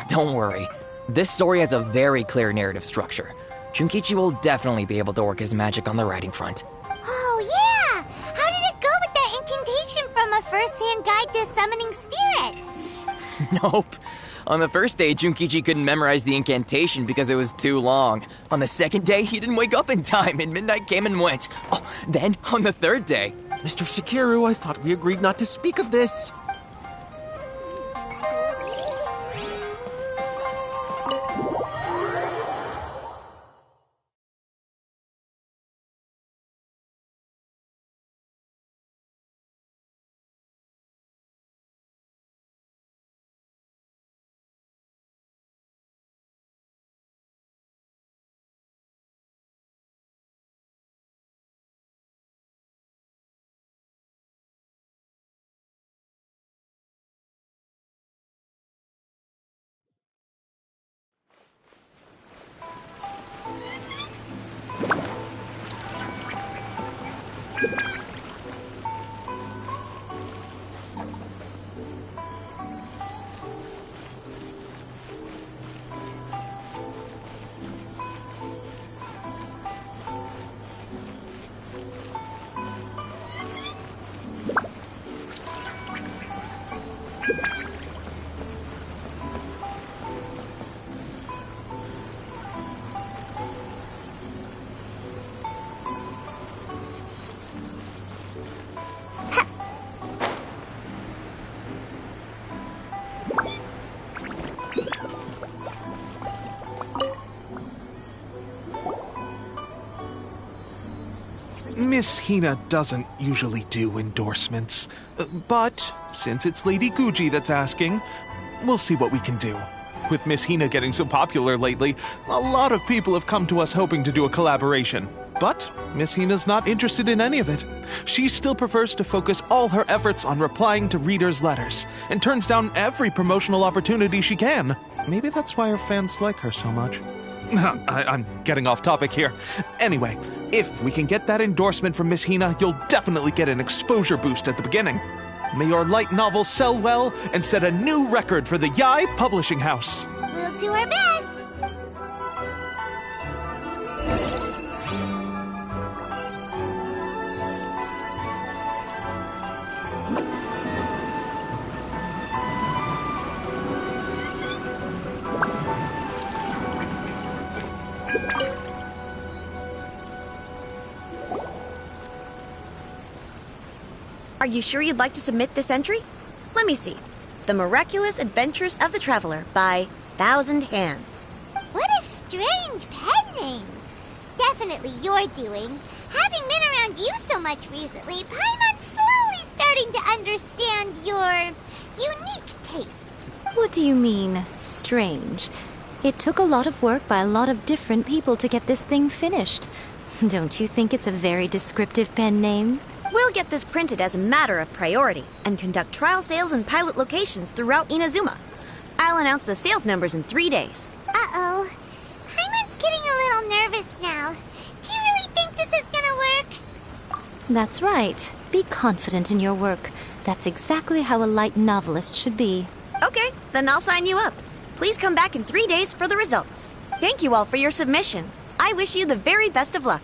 Don't worry. This story has a very clear narrative structure. Junkichi will definitely be able to work his magic on the writing front.
Oh, yeah! How did it go with that incantation from A First-Hand Guide to Summoning Spirits?
Nope. On the first day, Junkichi couldn't memorize the incantation because it was too long. On the second day, he didn't wake up in time, and midnight came and went. Oh, then, on the third day...
Mr. Shikiru, I thought we agreed not to speak of this.
Miss Hina doesn't usually do endorsements. But since it's Lady Guji that's asking, we'll see what we can do. With Miss Hina getting so popular lately, a lot of people have come to us hoping to do a collaboration. But Miss Hina's not interested in any of it. She still prefers to focus all her efforts on replying to readers' letters, and turns down every promotional opportunity she can. Maybe that's why her fans like her so much. I'm getting off topic here. Anyway, if we can get that endorsement from Miss Hina, you'll definitely get an exposure boost at the beginning. May your light novel sell well and set a new record for the Yae Publishing House.
We'll do our best.
Are you sure you'd like to submit this entry? Let me see. The Miraculous Adventures of the Traveler by Thousand Hands.
What a strange pen name. Definitely your doing. Having been around you so much recently, Paimon's slowly starting to understand your unique tastes.
What do you mean, strange? It took a lot of work by a lot of different people to get this thing finished. Don't you think it's a very descriptive pen name?
We'll get this printed as a matter of priority and conduct trial sales in pilot locations throughout Inazuma. I'll announce the sales numbers in 3 days.
Uh-oh. Paimon's getting a little nervous now. Do you really think this is gonna work?
That's right. Be confident in your work. That's exactly how a light novelist should be.
Okay, then I'll sign you up. Please come back in 3 days for the results. Thank you all for your submission. I wish you the very best of luck.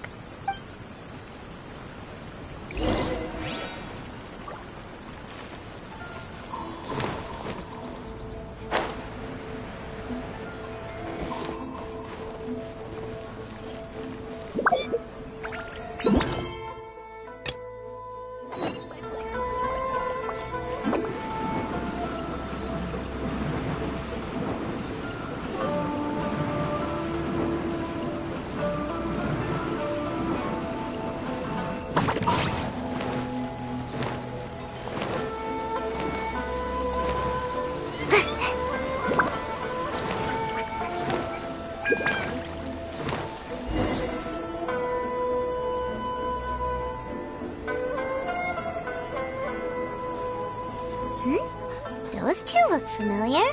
Those two look familiar.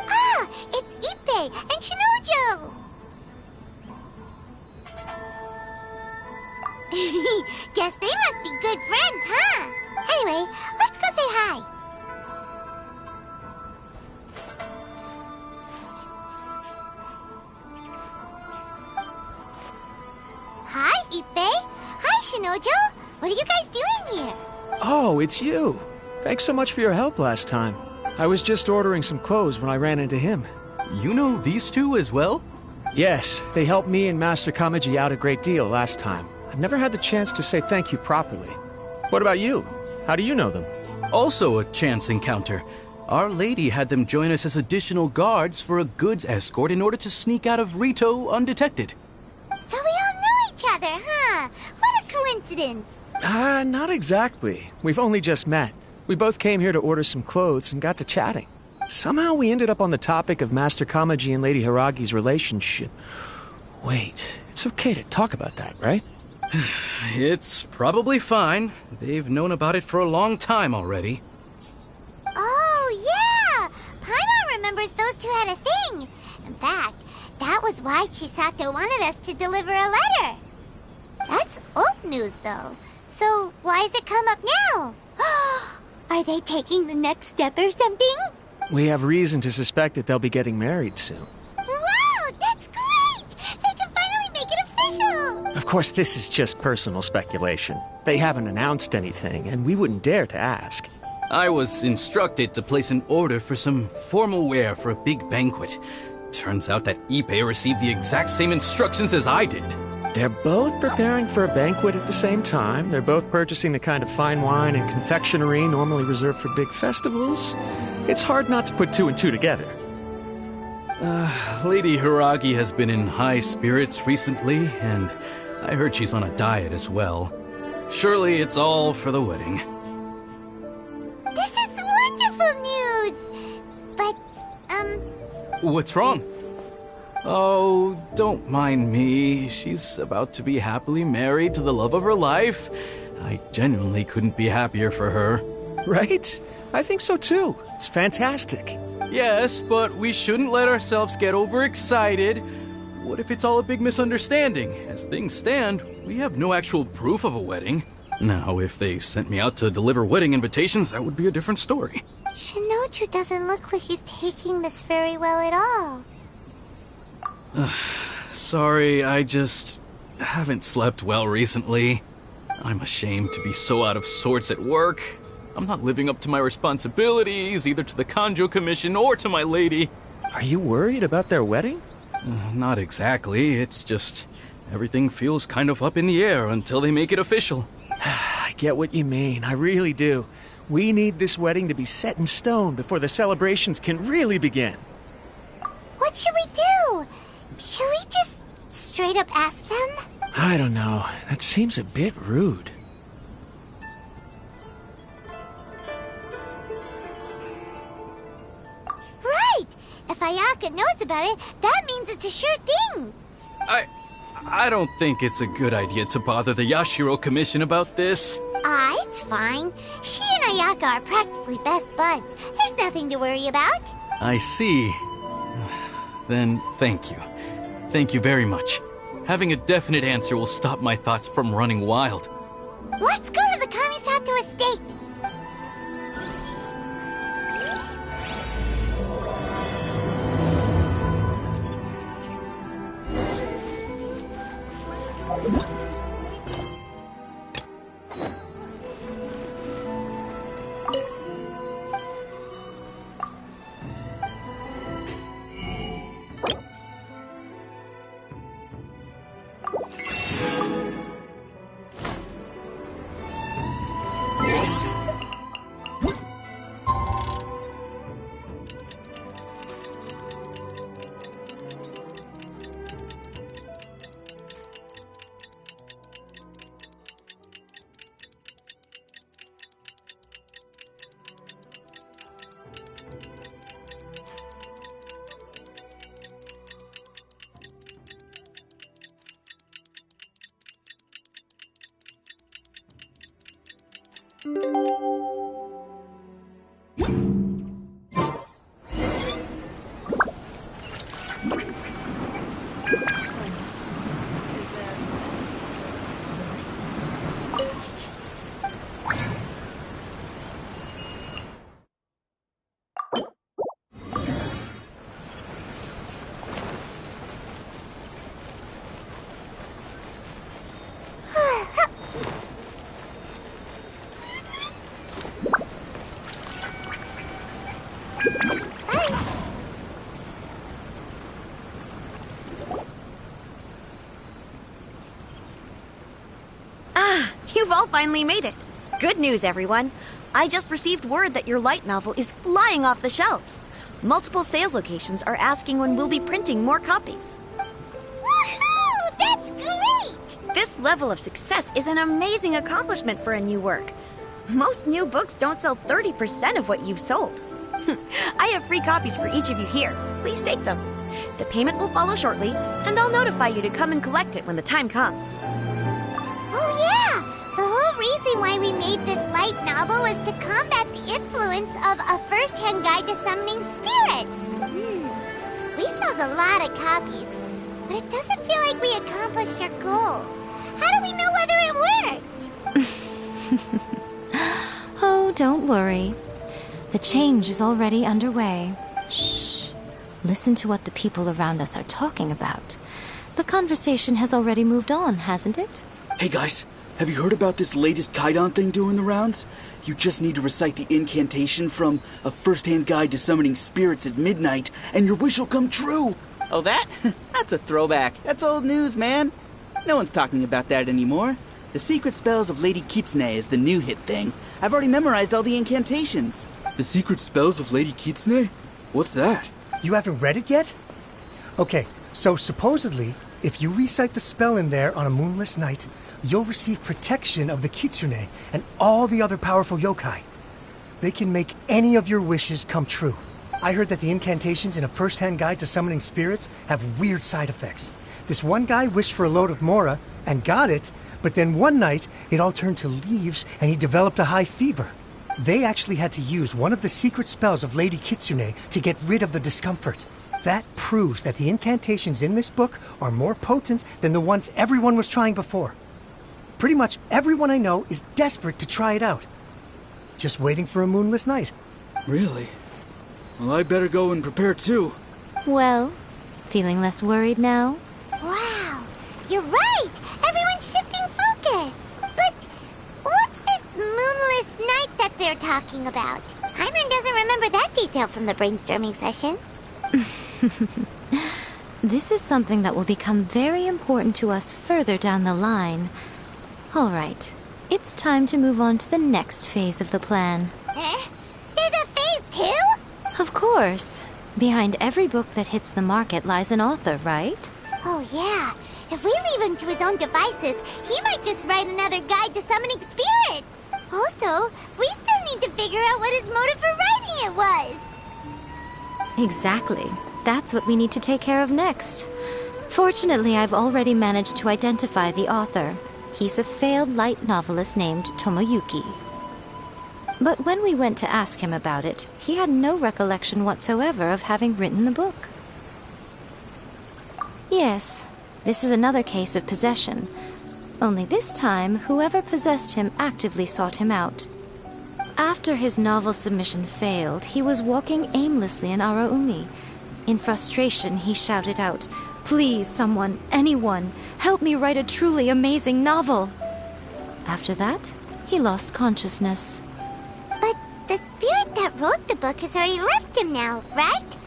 Ah, it's Ippei and Shinojo! Guess they must be good friends, huh? Anyway, let's go say hi. Hi, Ippei. Hi, Shinojo. What are you guys doing here?
Oh, it's you. Thanks so much for your help last time. I was just ordering some clothes when I ran into him.
You know these two as well?
Yes, they helped me and Master Kamaji out a great deal last time. I've never had the chance to say thank you properly. What about you? How do you know them?
Also a chance encounter. Our lady had them join us as additional guards for a goods escort in order to sneak out of Rito undetected.
So we all know each other, huh? What a coincidence.
Not exactly. We've only just met. We both came here to order some clothes and got to chatting. Somehow we ended up on the topic of Master Kamaji and Lady Hiragi's relationship. Wait, it's okay to talk about that, right?
It's probably fine. They've known about it for a long time already.
Oh, yeah! Paimon remembers those two had a thing. In fact, that was why Chisato wanted us to deliver a letter. That's old news, though. So why has it come up now? Are they taking the next step or something?
We have reason to suspect that they'll be getting married soon.
Wow, that's great! They can finally make it official!
Of course, this is just personal speculation. They haven't announced anything, and we wouldn't dare to ask.
I was instructed to place an order for some formal wear for a big banquet. Turns out that Ippei received the exact same instructions as I did.
They're both preparing for a banquet at the same time. They're both purchasing the kind of fine wine and confectionery normally reserved for big festivals. It's hard not to put two and two together.
Lady Hiragi has been in high spirits recently, and I heard she's on a diet as well.
Surely it's all for the wedding.
This is wonderful news! But,
What's wrong? Oh, don't mind me. She's about to be happily married to the love of her life. I genuinely couldn't be happier for her.
Right? I think so too. It's fantastic.
Yes, but we shouldn't let ourselves get overexcited. What if it's all a big misunderstanding? As things stand, we have no actual proof of a wedding. Now, if they sent me out to deliver wedding invitations, that would be a different story.
Shinoju doesn't look like he's taking this very well at all.
Sorry, I just haven't slept well recently. I'm ashamed to be so out of sorts at work. I'm not living up to my responsibilities, either to the Kanjo Commission or to my lady.
Are you worried about their wedding?
Not exactly. It's just everything feels kind of up in the air until they make it official.
I get what you mean. I really do. We need this wedding to be set in stone before the celebrations can really begin.
What should we do? Should we just straight up ask them?
I don't know. That seems a bit rude.
Right! If Ayaka knows about it, that means it's a sure thing!
I don't think it's a good idea to bother the Yashiro Commission about this.
It's fine. She and Ayaka are practically best buds. There's nothing to worry about.
I see. Then thank you. Thank you very much. Having a definite answer will stop my thoughts from running wild.
Let's go to the Kamisato estate!
You've all finally made it. Good news, everyone. I just received word that your light novel is flying off the shelves. Multiple sales locations are asking when we'll be printing more copies.
Woohoo! That's great!
This level of success is an amazing accomplishment for a new work. Most new books don't sell 30% of what you've sold. I have free copies for each of you here. Please take them. The payment will follow shortly, and I'll notify you to come and collect it when the time comes.
Oh yeah! The whole reason why we made this light novel was to combat the influence of a first-hand guide to summoning spirits. We sold a lot of copies, but it doesn't feel like we accomplished our goal. How do we know whether it worked?
Oh, don't worry. The change is already underway. Shh. Listen to what the people around us are talking about. The conversation has already moved on, hasn't it?
Hey guys, have you heard about this latest Kaidan thing doing the rounds? You just need to recite the incantation from A First-Hand Guide to Summoning Spirits at midnight, and your wish will come true!
Oh, that? That's a throwback. That's old news, man. No one's talking about that anymore. The Secret Spells of Lady Kitsune is the new hit thing. I've already memorized all the incantations.
The Secret Spells of Lady Kitsune? What's that?
You haven't read it yet? Okay, so supposedly, If you recite the spell in there on a moonless night, you'll receive protection of the Kitsune and all the other powerful yokai. They can make any of your wishes come true. I heard that the incantations in a first-hand guide to summoning spirits have weird side effects. This one guy wished for a load of mora and got it, but then one night it all turned to leaves and he developed a high fever. They actually had to use one of the secret spells of Lady Kitsune to get rid of the discomfort. That proves that the incantations in this book are more potent than the ones everyone was trying before. Pretty much everyone I know is desperate to try it out. Just waiting for a moonless night.
Really? Well, I better go and prepare too.
Well, feeling less worried now?
Wow, you're right! Everyone's shifting focus! But what's this moonless night that they're talking about? Paimon doesn't remember that detail from the brainstorming session.
This is something that will become very important to us further down the line. All right, it's time to move on to the next phase of the plan.
Eh? There's a phase 2?
Of course. Behind every book that hits the market lies an author, right?
Oh yeah, if we leave him to his own devices, he might just write another guide to summoning spirits. Also, we still need to figure out what his motive for writing it was.
Exactly. That's what we need to take care of next. Fortunately, I've already managed to identify the author. He's a failed light novelist named Tomoyuki. But when we went to ask him about it, he had no recollection whatsoever of having written the book. Yes, this is another case of possession. Only this time, whoever possessed him actively sought him out. After his novel submission failed, he was walking aimlessly in Araumi. In frustration, he shouted out, "Please, someone, anyone, help me write a truly amazing novel!" After that, he lost consciousness.
But the spirit that wrote the book has already left him now, right?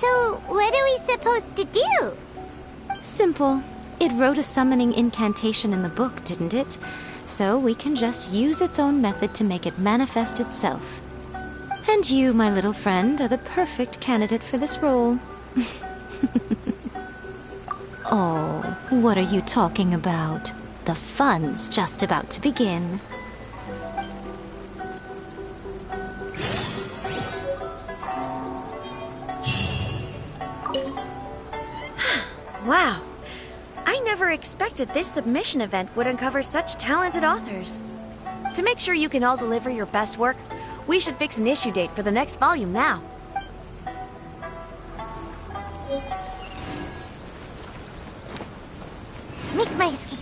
So what are we supposed to do?
Simple. It wrote a summoning incantation in the book, didn't it? So we can just use its own method to make it manifest itself. And you, my little friend, are the perfect candidate for this role. Oh, what are you talking about? The fun's just about to begin.
Wow. I never expected this submission event would uncover such talented authors. To make sure you can all deliver your best work, we should fix an issue date for the next volume now.
Make my escape.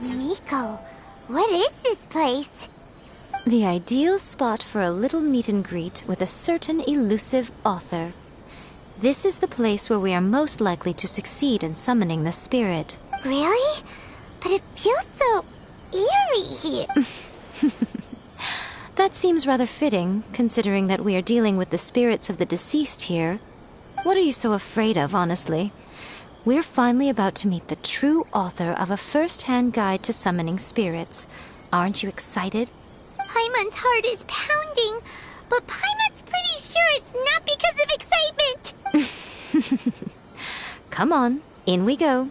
Miko, what is this place?
The ideal spot for a little meet and greet with a certain elusive author. This is the place where we are most likely to succeed in summoning the spirit.
Really? But it feels so eerie here.
That seems rather fitting, considering that we are dealing with the spirits of the deceased here. What are you so afraid of, honestly? We're finally about to meet the true author of a first-hand guide to summoning spirits. Aren't you excited?
Paimon's heart is pounding, but Paimon's pretty sure it's not because of excitement.
Come on, in we go.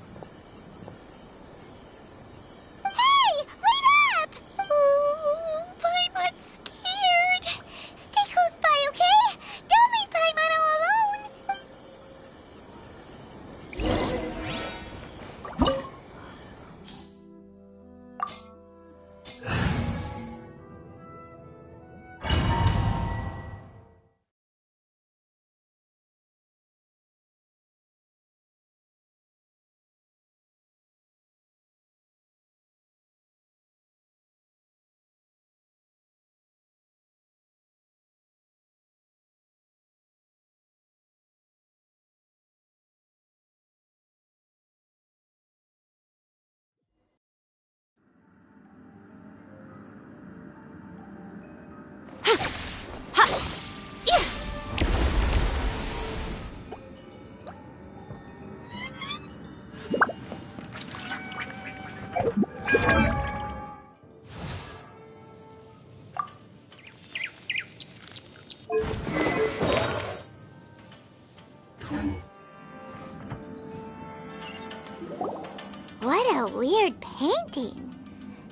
What a weird painting.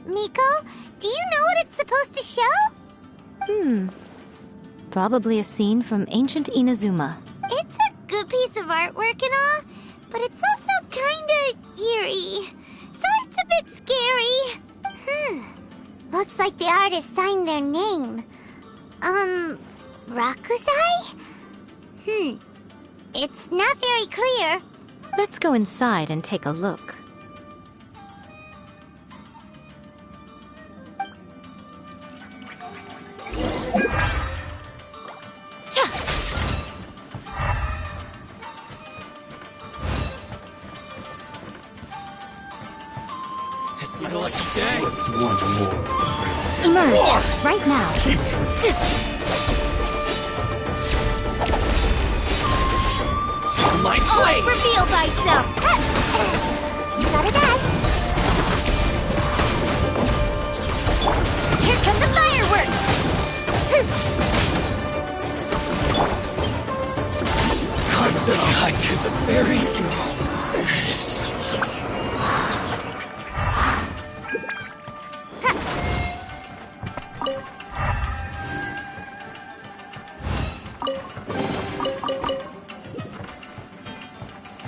Miko, do you know what it's supposed to show?
Probably a scene from ancient Inazuma.
It's a good piece of artwork and all, but it's also kinda eerie. So it's a bit scary. Looks like the artist signed their name. Rakusai? It's not very clear.
Let's go inside and take a look.
It's my lucky day.
What's one more?
Emerge, right now.
My blade!
Reveal thyself! You gotta dash! Here comes the fireworks!
Cut to the very yes.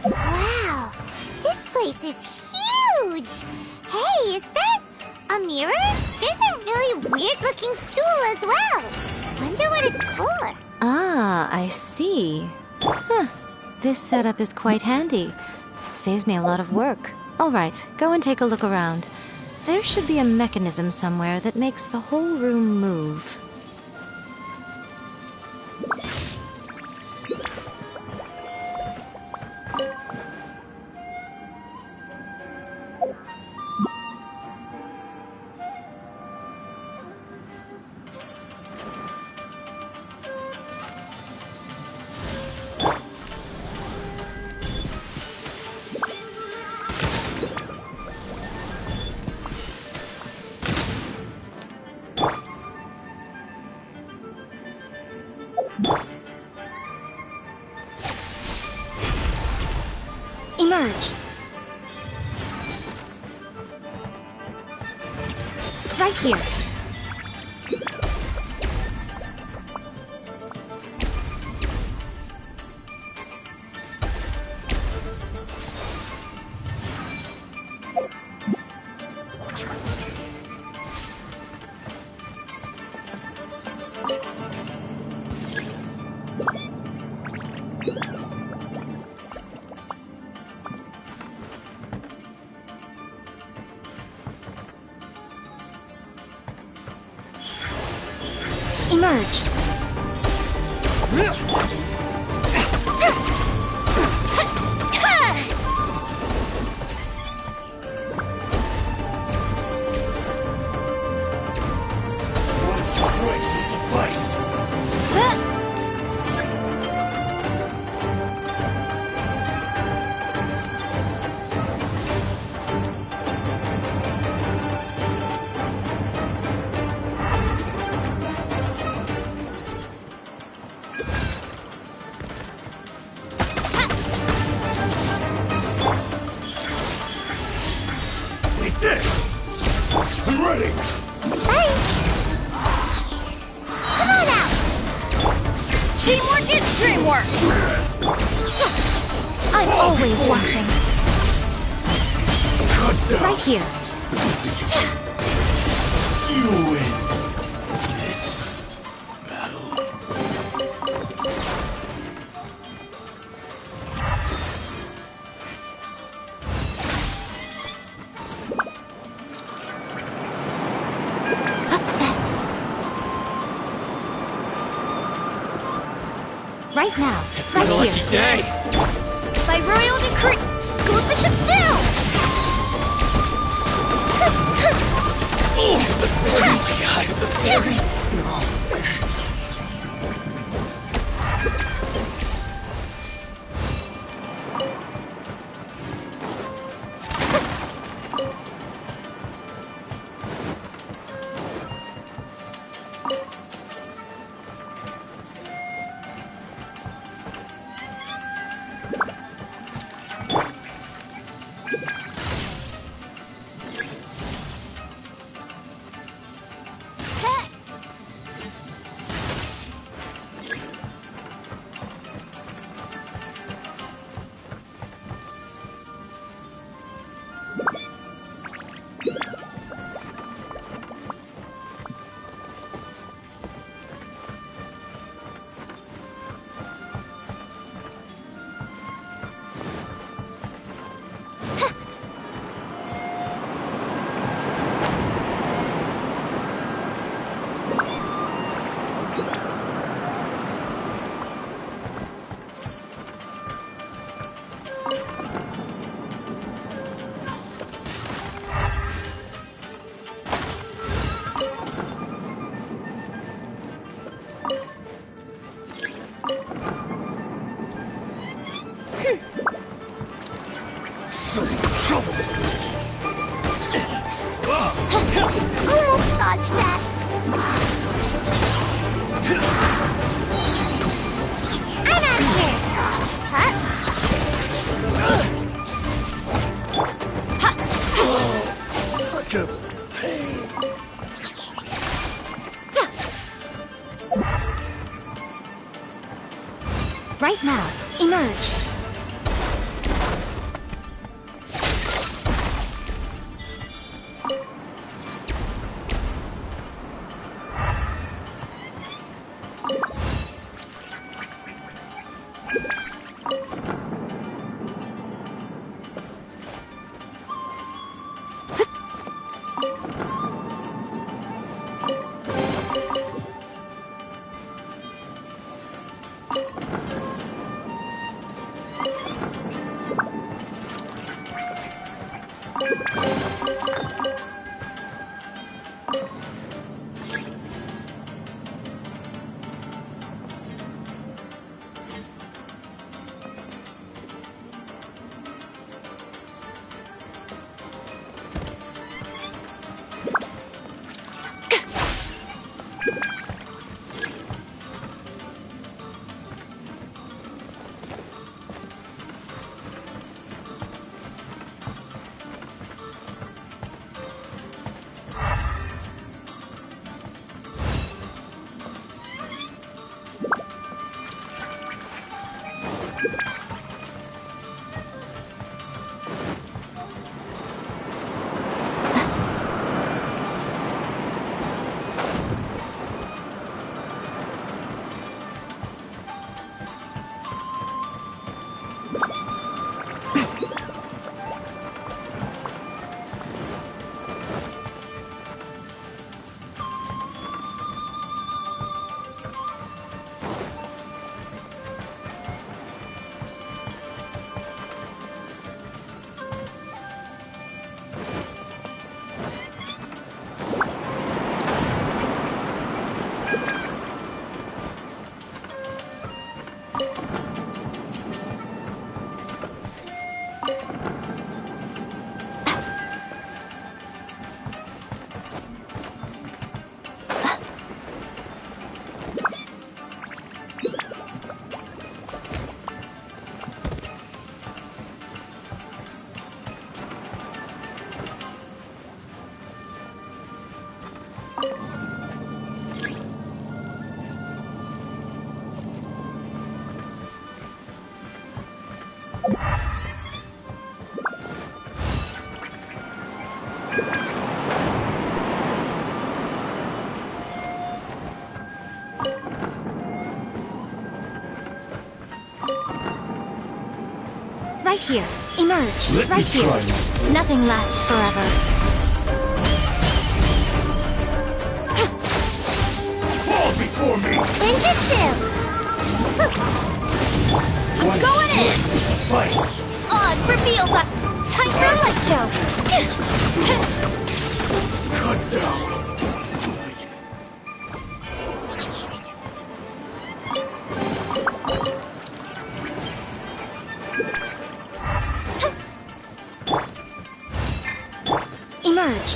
Wow, this place is huge! Hey, is that a mirror? There's a really weird-looking stool as well. Wonder what it's for.
Ah, I see. This setup is quite handy. Saves me a lot of work. All right, go and take a look around. There should be a mechanism somewhere that makes the whole room move. Emerge. Right here. Emerge.
I'm ready!
Hey! Come on out!
Teamwork is dreamwork!
I'm always watching. Right here.
You win this battle.
Right now.
It's
right
my
here.
lucky day.
By royal decree, Goldfish down!
Almost dodged that. I'm out of here.
Such a pain.
Right now, emerge. Right here. Emerge. Right here. Nothing lasts forever.
Fall before me!
Ninjutsu! I'm going in!
Suffice!
Oz reveal that. Time for a light show.
Cut down.
Emerge.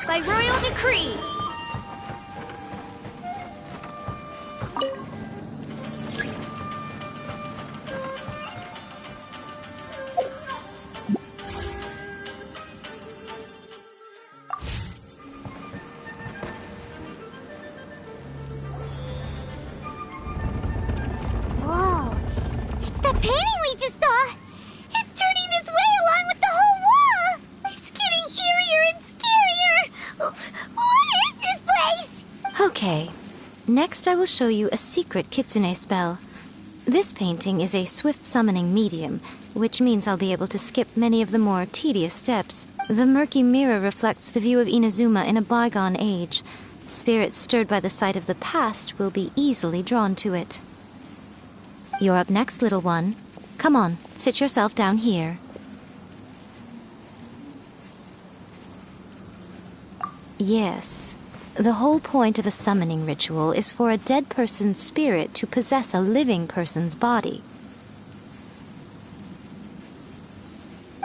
By royal decree. Whoa, it's the painting we just saw. It's turning this way along with the whole wall. It's getting eerier and scarier. What is this place?
Okay. Next, I will show you a secret Kitsune spell. This painting is a swift summoning medium, which means I'll be able to skip many of the more tedious steps. The murky mirror reflects the view of Inazuma in a bygone age. Spirits stirred by the sight of the past will be easily drawn to it. You're up next, little one. Come on, sit yourself down here. Yes. The whole point of a summoning ritual is for a dead person's spirit to possess a living person's body.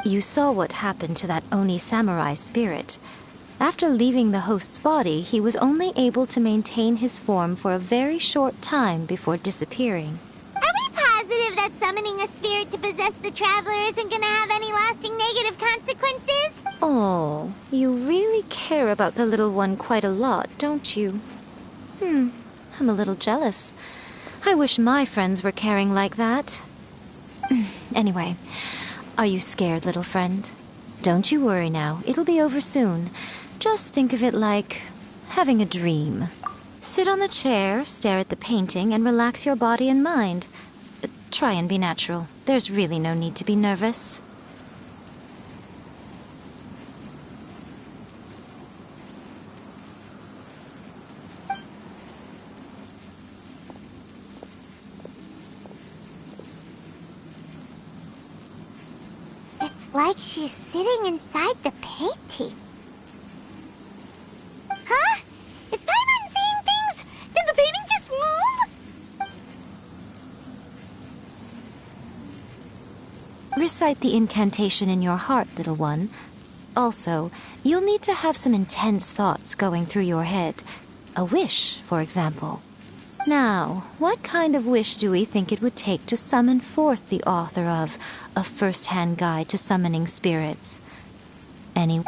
You saw what happened to that Oni samurai spirit. After leaving the host's body, he was only able to maintain his form for a very short time before disappearing.
Are we positive that summoning a spirit to possess the traveler isn't gonna have any lasting negative consequences?
Oh, you really care about the little one quite a lot, don't you? I'm a little jealous. I wish my friends were caring like that. Anyway, are you scared, little friend? Don't you worry now, it'll be over soon. Just think of it like having a dream. Sit on the chair, stare at the painting, and relax your body and mind. Try and be natural. There's really no need to be nervous.
It's like she's sitting inside the painting. Huh? Is Paimon seeing things? Did the painting just move?
Recite the incantation in your heart, little one. Also, you'll need to have some intense thoughts going through your head. A wish, for example. Now, what kind of wish do we think it would take to summon forth the author of A First-Hand Guide to Summoning Spirits? Any...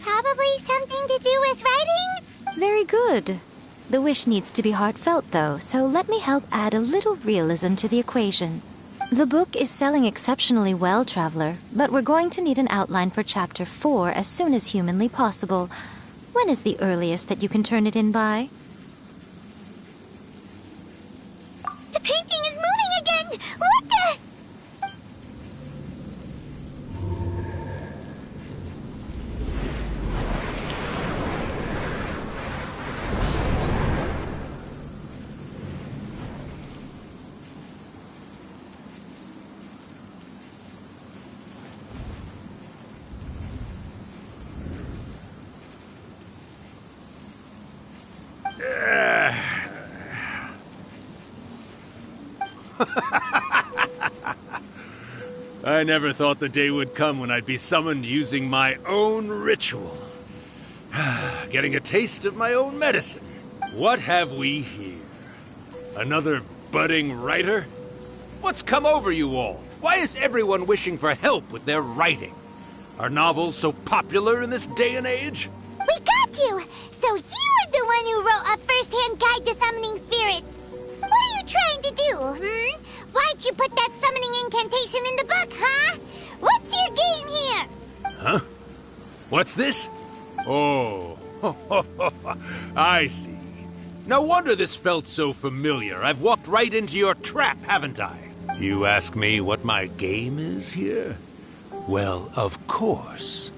Probably something to do with writing?
Very good. The wish needs to be heartfelt, though, so let me help add a little realism to the equation. The book is selling exceptionally well, Traveler, but we're going to need an outline for Chapter 4 as soon as humanly possible. When is the earliest that you can turn it in by?
The painting is moving again! What the?
I never thought the day would come when I'd be summoned using my own ritual. Getting a taste of my own medicine. What have we here? Another budding writer? What's come over you all? Why is everyone wishing for help with their writing? Are novels so popular in this day and age?
We got you! So you were the one who wrote a first-hand guide to summoning spirits. What are you trying to do, Why'd you put that summoning incantation in the book, huh? What's your game here?
Huh? What's this? Oh, I see. No wonder this felt so familiar. I've walked right into your trap, haven't I? You ask me what my game is here? Well, of course.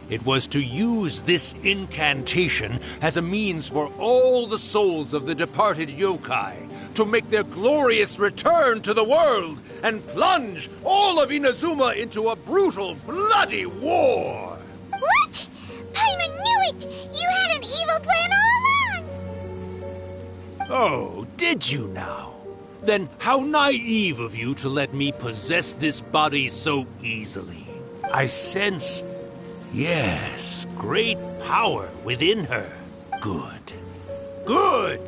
It was to use this incantation as a means for all the souls of the departed yokai to make their glorious return to the world and plunge all of Inazuma into a brutal, bloody war!
What? Paimon knew it! You had an evil plan all along!
Oh, did you now? Then how naive of you to let me possess this body so easily. I sense, yes, great power within her. Good. Good!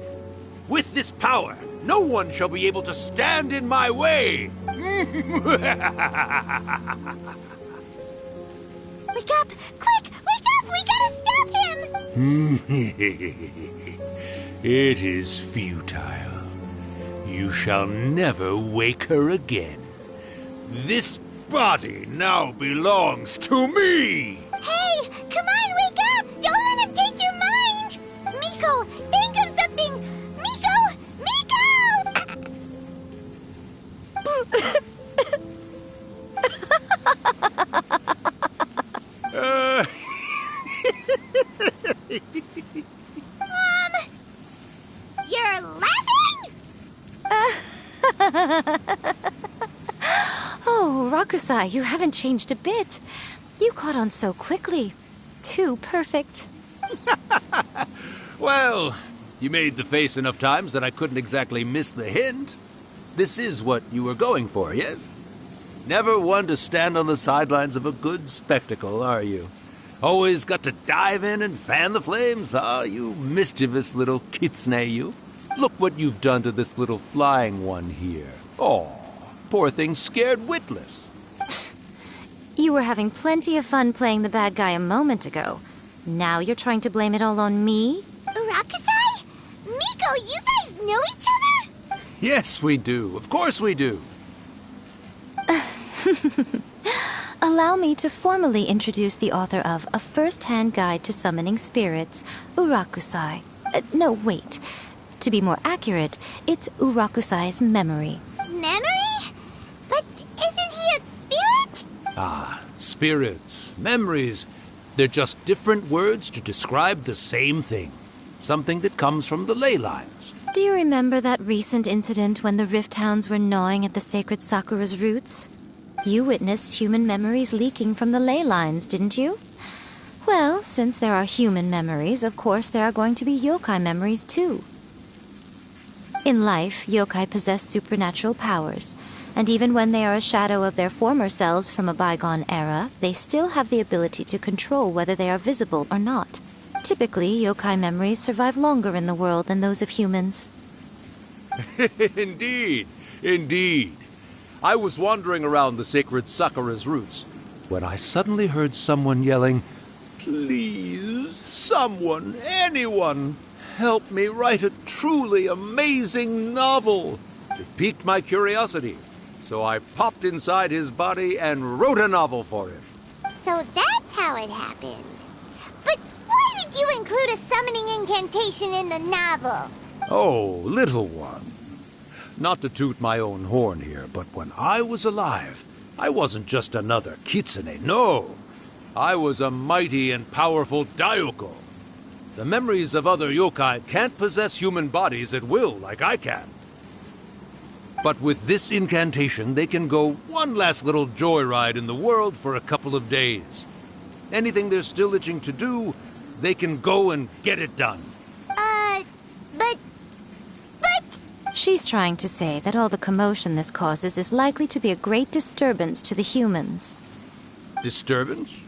With this power, no one shall be able to stand in my way!
Wake up! Quick! Wake up! We gotta stop him!
It is futile. You shall never wake her again. This body now belongs to me!
Hey! Come on, wake up! Don't let him take your mind! Miko, think of something! Miko! Miko! You're laughing?
Oh, Rakusai, you haven't changed a bit. You caught on so quickly. Too perfect.
Well, you made the face enough times that I couldn't exactly miss the hint. This is what you were going for, yes? Never one to stand on the sidelines of a good spectacle, are you? Always got to dive in and fan the flames, ah, you mischievous little Kitsune, you. Look what you've done to this little flying one here. Oh, poor thing scared witless.
You were having plenty of fun playing the bad guy a moment ago. Now you're trying to blame it all on me?
Rakusai? Miko, you guys know each other?
Yes, we do. Of course we do.
Allow me to formally introduce the author of A First-Hand Guide to Summoning Spirits, Urakusai. No, wait. To be more accurate, it's Urakusai's memory.
Memory? But isn't he a spirit?
Ah, spirits, memories. They're just different words to describe the same thing. Something that comes from the ley lines.
Do you remember that recent incident when the Rift Hounds were gnawing at the sacred Sakura's roots? You witnessed human memories leaking from the ley lines, didn't you? Well, since there are human memories, of course there are going to be yokai memories too. In life, yokai possess supernatural powers, and even when they are a shadow of their former selves from a bygone era, they still have the ability to control whether they are visible or not. Typically, yokai memories survive longer in the world than those of humans.
Indeed, indeed. I was wandering around the sacred Sakura's roots when I suddenly heard someone yelling, "Please, someone, anyone, help me write a truly amazing novel." It piqued my curiosity, so I popped inside his body and wrote a novel for him.
So that's how it happened. But why did think you include a summoning incantation in the novel?
Oh, little one. Not to toot my own horn here, but when I was alive, I wasn't just another Kitsune, no. I was a mighty and powerful Daiyoko. The memories of other yokai can't possess human bodies at will like I can. But with this incantation, they can go one last little joyride in the world for a couple of days. Anything they're still itching to do, they can go and get it done.
But...
She's trying to say that all the commotion this causes is likely to be a great disturbance to the humans.
Disturbance?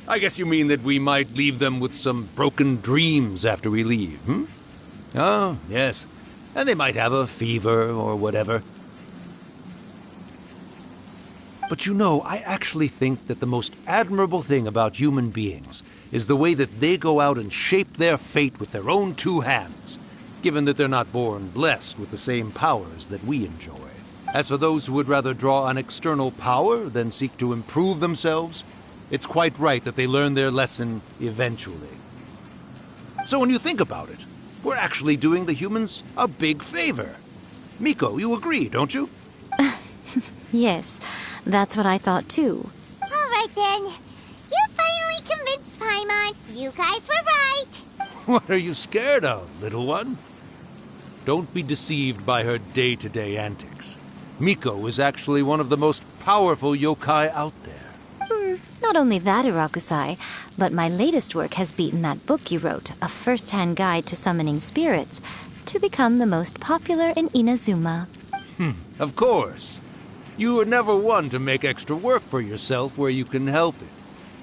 I guess you mean that we might leave them with some broken dreams after we leave, hmm? Oh, yes. And they might have a fever or whatever. But you know, I actually think that the most admirable thing about human beings is the way that they go out and shape their fate with their own two hands, given that they're not born blessed with the same powers that we enjoy. As for those who would rather draw on external power than seek to improve themselves, it's quite right that they learn their lesson eventually. So when you think about it, we're actually doing the humans a big favor. Miko, you agree, don't you?
Yes, that's what I thought too.
All right then. You finally convinced Paimon. You guys were right.
What are you scared of, little one? Don't be deceived by her day-to-day antics. Miko is actually one of the most powerful yokai out there.
Not only that, Urakusai, but my latest work has beaten that book you wrote, A First-Hand Guide to Summoning Spirits, to become the most popular in Inazuma.
Of course. You were never one to make extra work for yourself where you can help it.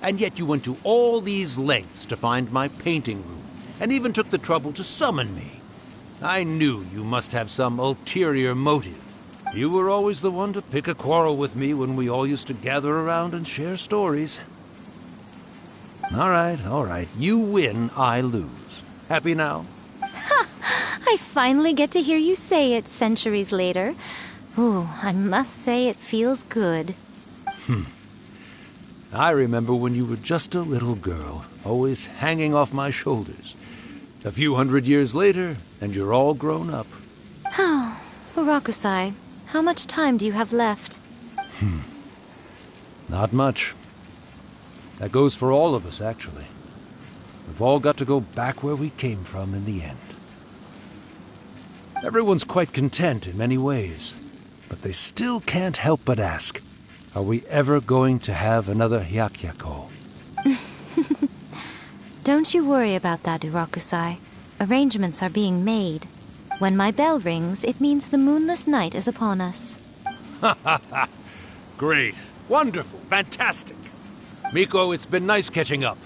And yet you went to all these lengths to find my painting room, and even took the trouble to summon me. I knew you must have some ulterior motive. You were always the one to pick a quarrel with me when we all used to gather around and share stories. All right. You win, I lose. Happy now?
I finally get to hear you say it centuries later. Ooh, I must say it feels good.
I remember when you were just a little girl, always hanging off my shoulders. A few hundred years later, and you're all grown up.
Oh, Urakusai, how much time do you have left?
Not much. That goes for all of us, actually. We've all got to go back where we came from in the end. Everyone's quite content in many ways, but they still can't help but ask, are we ever going to have another Hyakyako?
Don't you worry about that, Urakusai. Arrangements are being made. When my bell rings, it means the moonless night is upon us.
Great. Wonderful. Fantastic. Miko, it's been nice catching up,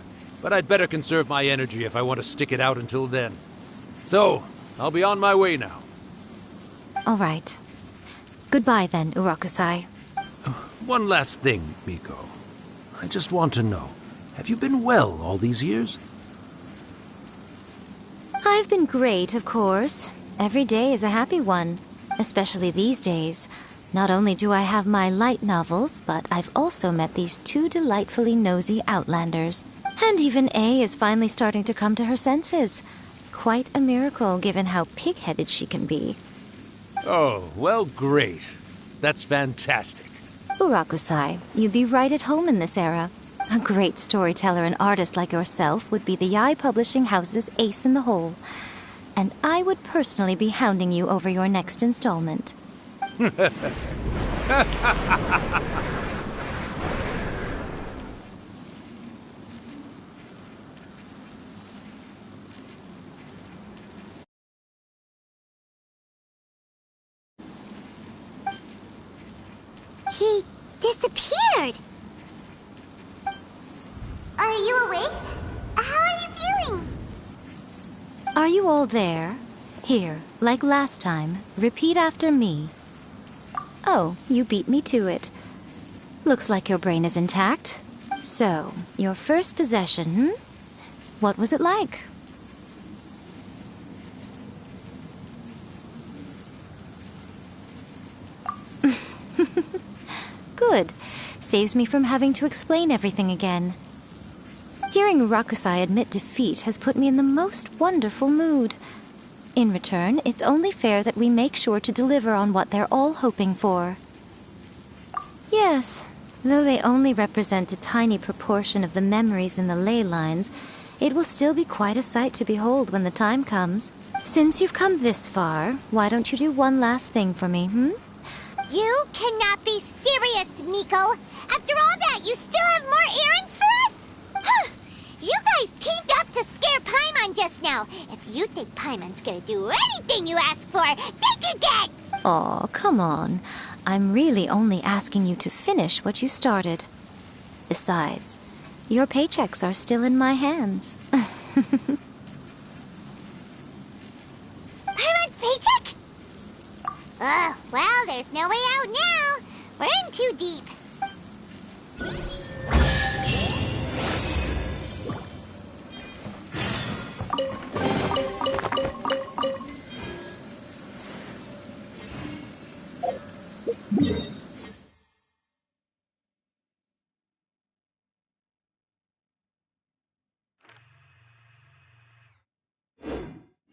but I'd better conserve my energy if I want to stick it out until then. So, I'll be on my way now.
All right. Goodbye then, Urakusai.
One last thing, Miko. I just want to know, have you been well all these years?
I've been great, of course. Every day is a happy one, especially these days. Not only do I have my light novels, but I've also met these two delightfully nosy outlanders. And even A is finally starting to come to her senses. Quite a miracle, given how pig-headed she can be.
Oh, well, great. That's fantastic.
Urakusai, you'd be right at home in this era. A great storyteller and artist like yourself would be the Yae Publishing House's ace in the hole. And I would personally be hounding you over your next installment.
He disappeared. Are you awake? How are you feeling?
Are you all there? Here, like last time, repeat after me. Oh, you beat me to it. Looks like your brain is intact. So, your first possession, What was it like? Good. Saves me from having to explain everything again. Hearing Rakusai admit defeat has put me in the most wonderful mood. In return, it's only fair that we make sure to deliver on what they're all hoping for. Yes, though they only represent a tiny proportion of the memories in the ley lines, it will still be quite a sight to behold when the time comes. Since you've come this far, why don't you do one last thing for me,
You cannot be serious, Miko. After all that, you still have more errands for us? Huh. You guys teamed up to scare Paimon just now. If you think Paimon's gonna do anything you ask for, think again!
Aw, come on. I'm really only asking you to finish what you started. Besides, your paychecks are still in my hands.
Paimon's paycheck? Well, there's no way out now. We're in too deep.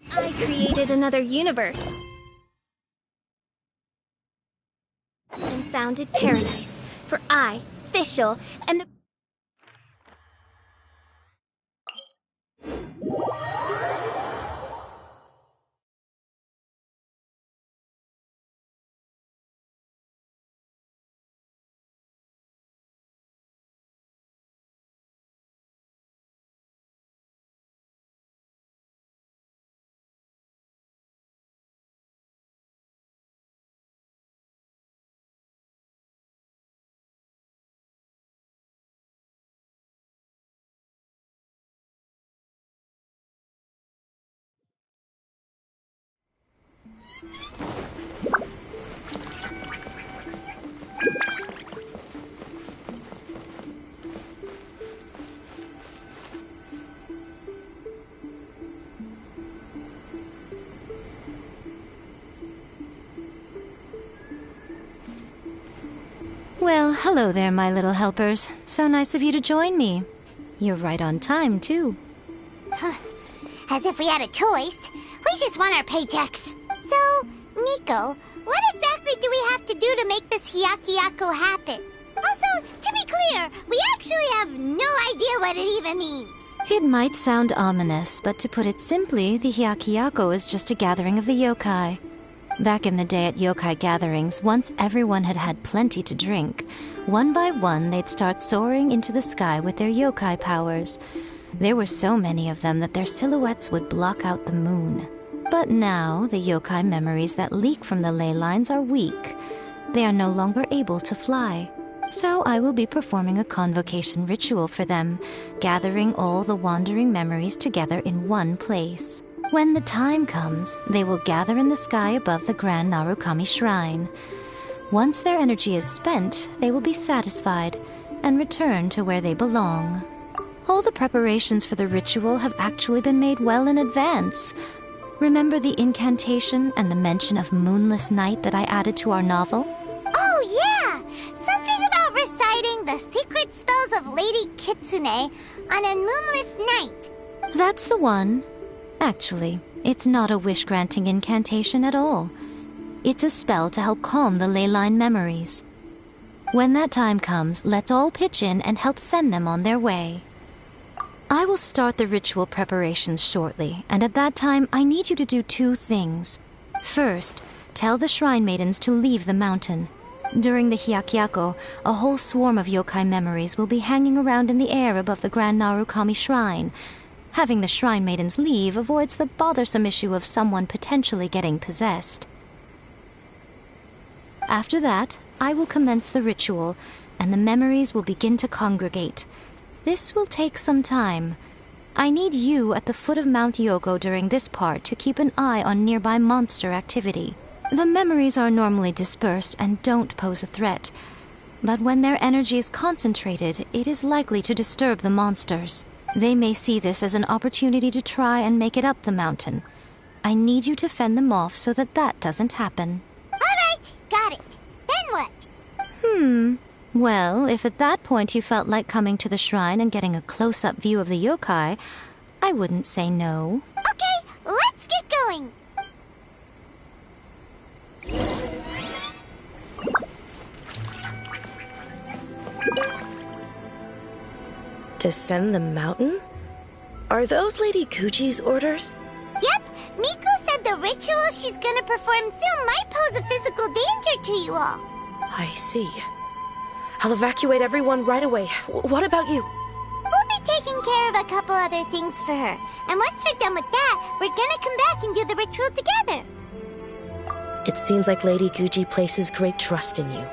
I created another universe and founded paradise for I, Fischl, and the...
Well, hello there, my little helpers. So nice of you to join me. You're right on time, too.
As if we had a choice. We just want our paychecks. So, Miko, what exactly do we have to do to make this Hyakyako happen? Also, to be clear, we actually have no idea what it even means.
It might sound ominous, but to put it simply, the Hyakyako is just a gathering of the yokai. Back in the day at yokai gatherings, once everyone had had plenty to drink, one by one they'd start soaring into the sky with their yokai powers. There were so many of them that their silhouettes would block out the moon. But now, the yokai memories that leak from the ley lines are weak. They are no longer able to fly. So I will be performing a convocation ritual for them, gathering all the wandering memories together in one place. When the time comes, they will gather in the sky above the Grand Narukami Shrine. Once their energy is spent, they will be satisfied and return to where they belong. All the preparations for the ritual have actually been made well in advance. Remember the incantation and the mention of moonless night that I added to our novel?
Oh, yeah! Something about reciting the secret spells of Lady Kitsune on a moonless night.
That's the one. Actually, it's not a wish-granting incantation at all. It's a spell to help calm the ley line memories. When that time comes, let's all pitch in and help send them on their way. I will start the ritual preparations shortly, and at that time I need you to do two things. First, tell the shrine maidens to leave the mountain. During the Hyakyako, a whole swarm of yokai memories will be hanging around in the air above the Grand Narukami Shrine. Having the shrine maidens leave avoids the bothersome issue of someone potentially getting possessed. After that, I will commence the ritual, and the memories will begin to congregate. This will take some time. I need you at the foot of Mount Yogo during this part to keep an eye on nearby monster activity. The memories are normally dispersed and don't pose a threat, but when their energy is concentrated, it is likely to disturb the monsters. They may see this as an opportunity to try and make it up the mountain. I need you to fend them off so that that doesn't happen.
All right, got it. Then what?
Well, if at that point you felt like coming to the shrine and getting a close-up view of the yokai, I wouldn't say no.
Okay, let's get going.
Descend the mountain? Are those Lady Gucci's orders?
Yep, Miko said the ritual she's gonna perform soon might pose a physical danger to you all.
I see. I'll evacuate everyone right away. What about you?
We'll be taking care of a couple other things for her. And once we're done with that, we're gonna come back and do the ritual together.
It seems like Lady Gucci places great trust in you.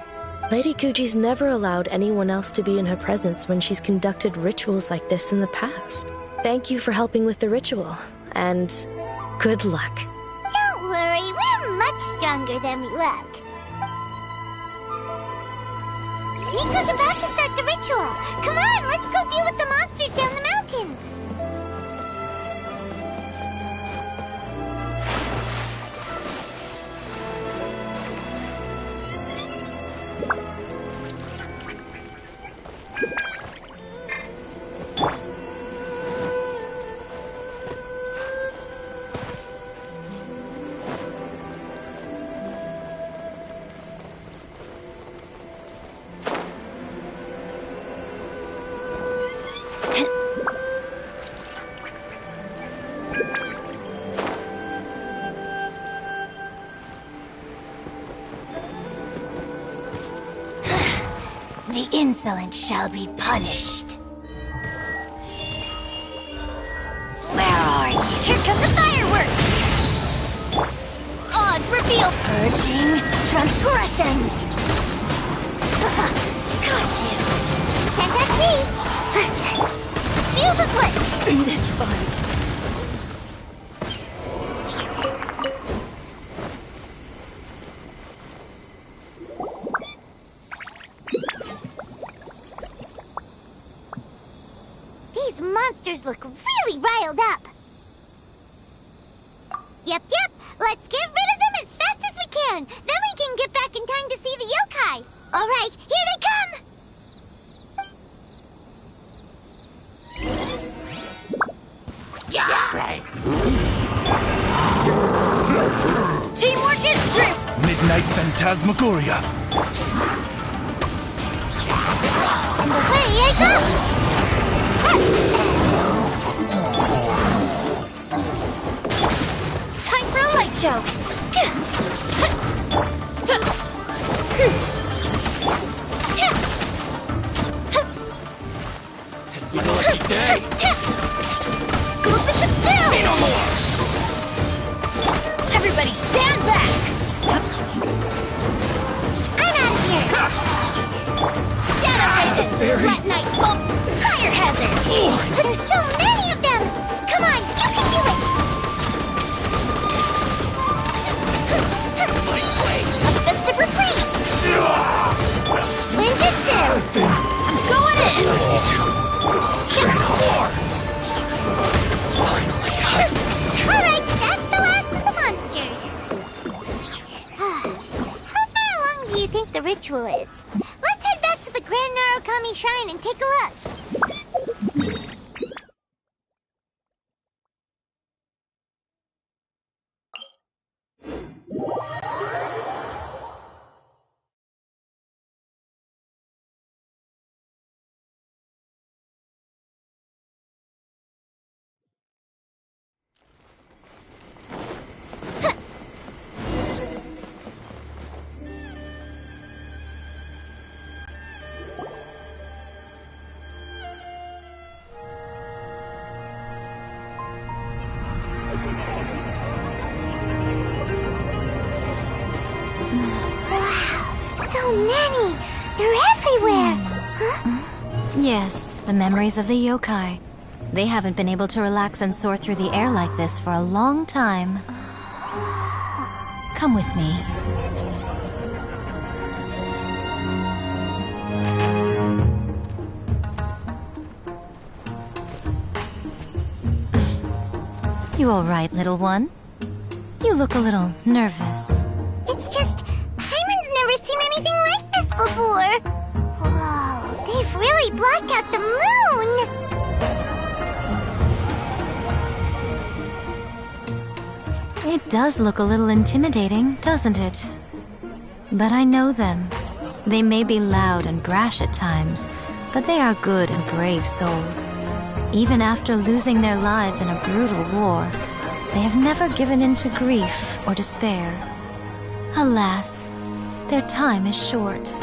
Lady Gucci's never allowed anyone else to be in her presence when she's conducted rituals like this in the past. Thank you for helping with the ritual, and good luck.
Don't worry, we're much stronger than we look. Miko's about to start the ritual. Come on, let's go deal with the monsters down the mountain. The insolent shall be punished. Where are you? Here comes the fireworks! Odds reveal! Purging transgressions! Got you! Can't touch me! Feel the sweat in this body. These monsters look really riled up. Yep. Let's get rid of them as fast as we can. Then we can get back in time to see the yokai. All right, here they come. Teamwork is true.
Midnight Phantasmagoria.
Away I go. Time for a light show.
It's my lucky day.
Goldfish up down.
Say no more.
Everybody stand back. I'm out of here. Shadow Raven, let night fall. Fire hazard. There's so many of them. Come on, you can do it. Festive freeze. Ninjutsu. I'm going in. Alright, that's the last of the monsters. How far along do you think the ritual is? Let's head back to the Grand Narukami Shrine and take a look. So many! They're everywhere! Huh?
Yes, the memories of the yokai. They haven't been able to relax and soar through the air like this for a long time. Come with me. You all right, little one? You look a little nervous.
It's just, Hyman's never seen anything like this before. Whoa, they've really blocked out the moon!
It does look a little intimidating, doesn't it? But I know them. They may be loud and brash at times, but they are good and brave souls. Even after losing their lives in a brutal war, they have never given in to grief or despair. Alas, their time is short.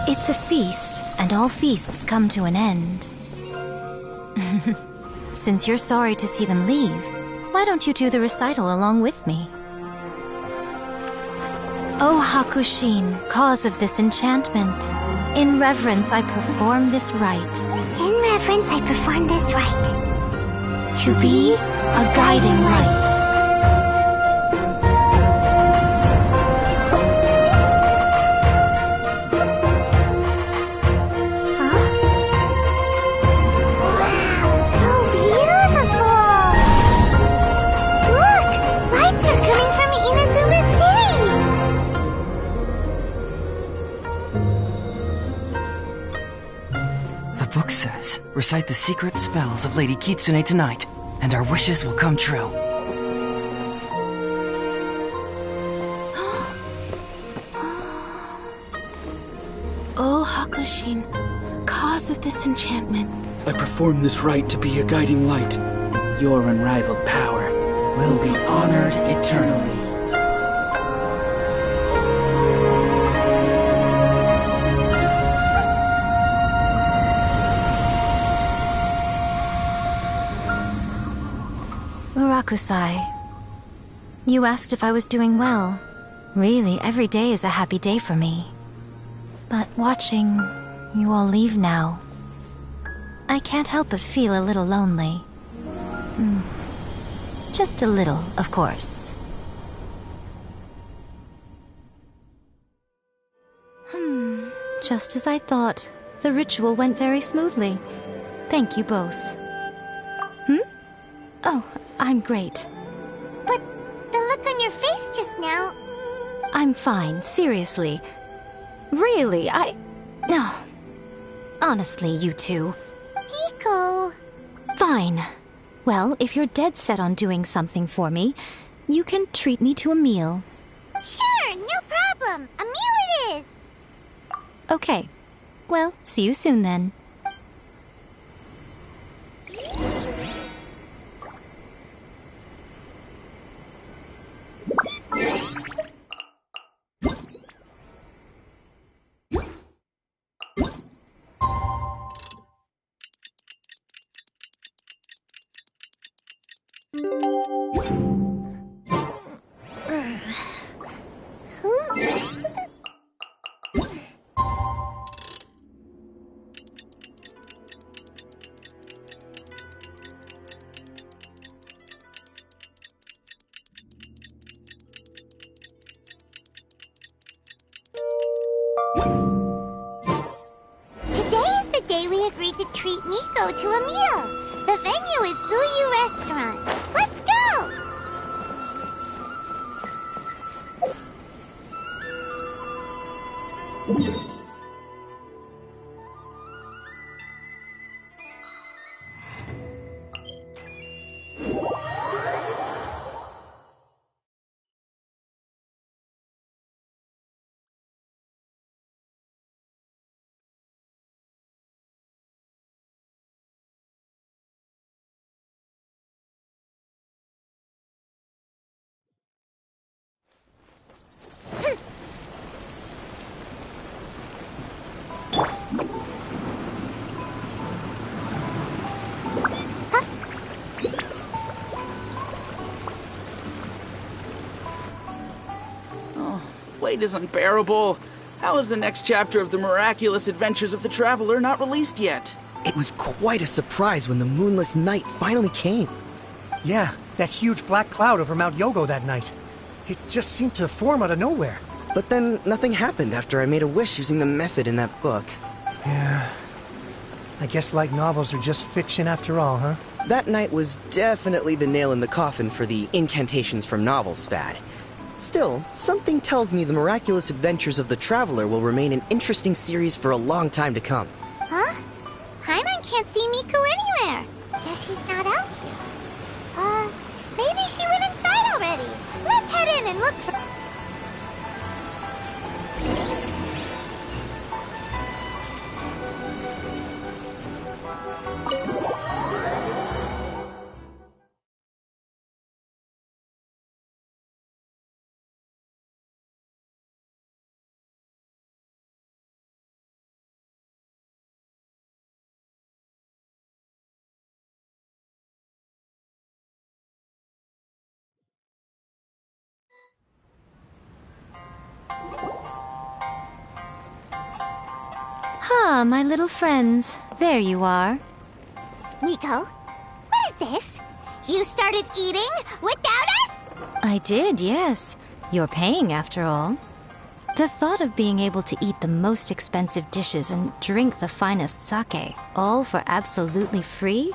It's a feast, and all feasts come to an end. Since you're sorry to see them leave, why don't you do the recital along with me? O Hakushin, cause of this enchantment, in reverence I perform this rite.
In reverence I perform this rite.
To be a guiding light.
Says, recite the secret spells of Lady Kitsune tonight, and our wishes will come true.
O Hakushin, cause of this enchantment.
I perform this rite to be a guiding light. Your unrivaled power will be honored eternally.
Rakusai, you asked if I was doing well. Really, every day is a happy day for me. But watching you all leave now, I can't help but feel a little lonely. Just a little, of course. Just as I thought, the ritual went very smoothly. Thank you both. Oh, I'm great.
But the look on your face just now...
I'm fine, seriously. Really, No. Honestly, you two.
Miko...
Fine. Well, if you're dead set on doing something for me, you can treat me to a meal.
Sure, no problem. A meal it is.
Okay. Well, see you soon then.
To treat Miko to a meal. The venue is Uyu Restaurant. Let's go!
wait is unbearable. How is the next chapter of the miraculous adventures of the Traveler not released yet?
It was quite a surprise when the moonless night finally came.
Yeah, that huge black cloud over Mount Yogo that night. It just seemed to form out of nowhere.
But then nothing happened after I made a wish using the method in that book.
Yeah. I guess light novels are just fiction after all, huh?
That night was definitely the nail in the coffin for the incantations from novels fad. Still, something tells me the miraculous adventures of the Traveler will remain an interesting series for a long time to come.
Huh? Paimon can't see Miko anywhere. Guess she's not out here. Maybe she went inside already. Let's head in and look for...
Ah, my little friends. There you are.
Miko, what is this? You started eating without us?
I did, yes. You're paying, after all. The thought of being able to eat the most expensive dishes and drink the finest sake, all for absolutely free?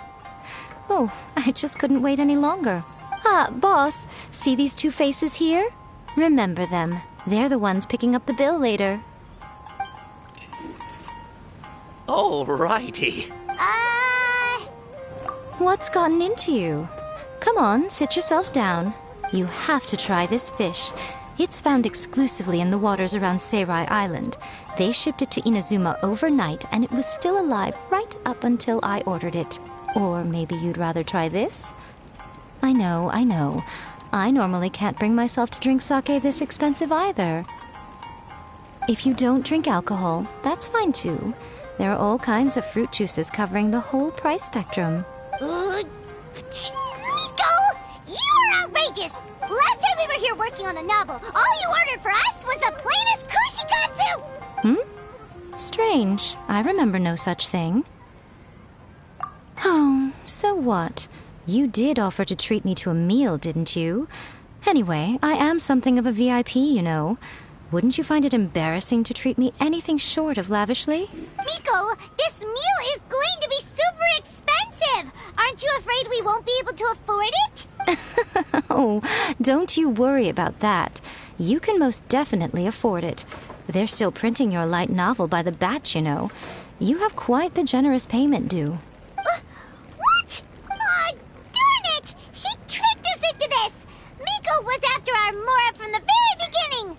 Oh, I just couldn't wait any longer. Ah, boss, see these two faces here? Remember them. They're the ones picking up the bill later.
Alrighty.
What's gotten into you? Come on, sit yourselves down. You have to try this fish. It's found exclusively in the waters around Seirai Island. They shipped it to Inazuma overnight, and it was still alive right up until I ordered it. Or maybe you'd rather try this? I know. I normally can't bring myself to drink sake this expensive either. If you don't drink alcohol, that's fine too. There are all kinds of fruit juices covering the whole price spectrum.
Miko! You are outrageous! Last time we were here working on the novel, all you ordered for us was the plainest kushikatsu!
Strange. I remember no such thing. Oh, so what? You did offer to treat me to a meal, didn't you? Anyway, I am something of a VIP, you know. Wouldn't you find it embarrassing to treat me anything short of lavishly?
Miko, this meal is going to be super expensive! Aren't you afraid we won't be able to afford it?
Oh, don't you worry about that. You can most definitely afford it. They're still printing your light novel by the batch, you know. You have quite the generous payment due.
What? Oh, darn it! She tricked us into this! Miko was after our Mora from the very beginning!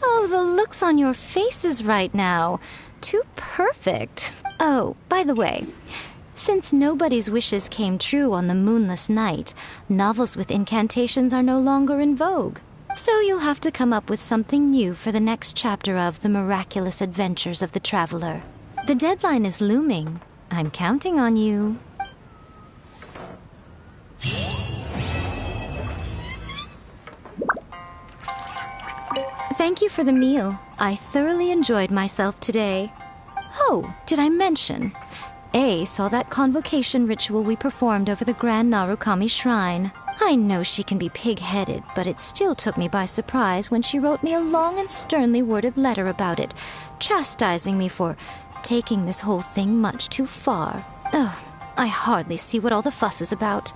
Oh, the looks on your faces right now. Too perfect. Oh, by the way, since nobody's wishes came true on the moonless night, novels with incantations are no longer in vogue. So you'll have to come up with something new for the next chapter of The Miraculous Adventures of the Traveler. The deadline is looming. I'm counting on you. Thank you for the meal. I thoroughly enjoyed myself today. Oh, did I mention? A saw that convocation ritual we performed over the Grand Narukami Shrine. I know she can be pig-headed, but it still took me by surprise when she wrote me a long and sternly worded letter about it, chastising me for taking this whole thing much too far. Ugh, I hardly see what all the fuss is about.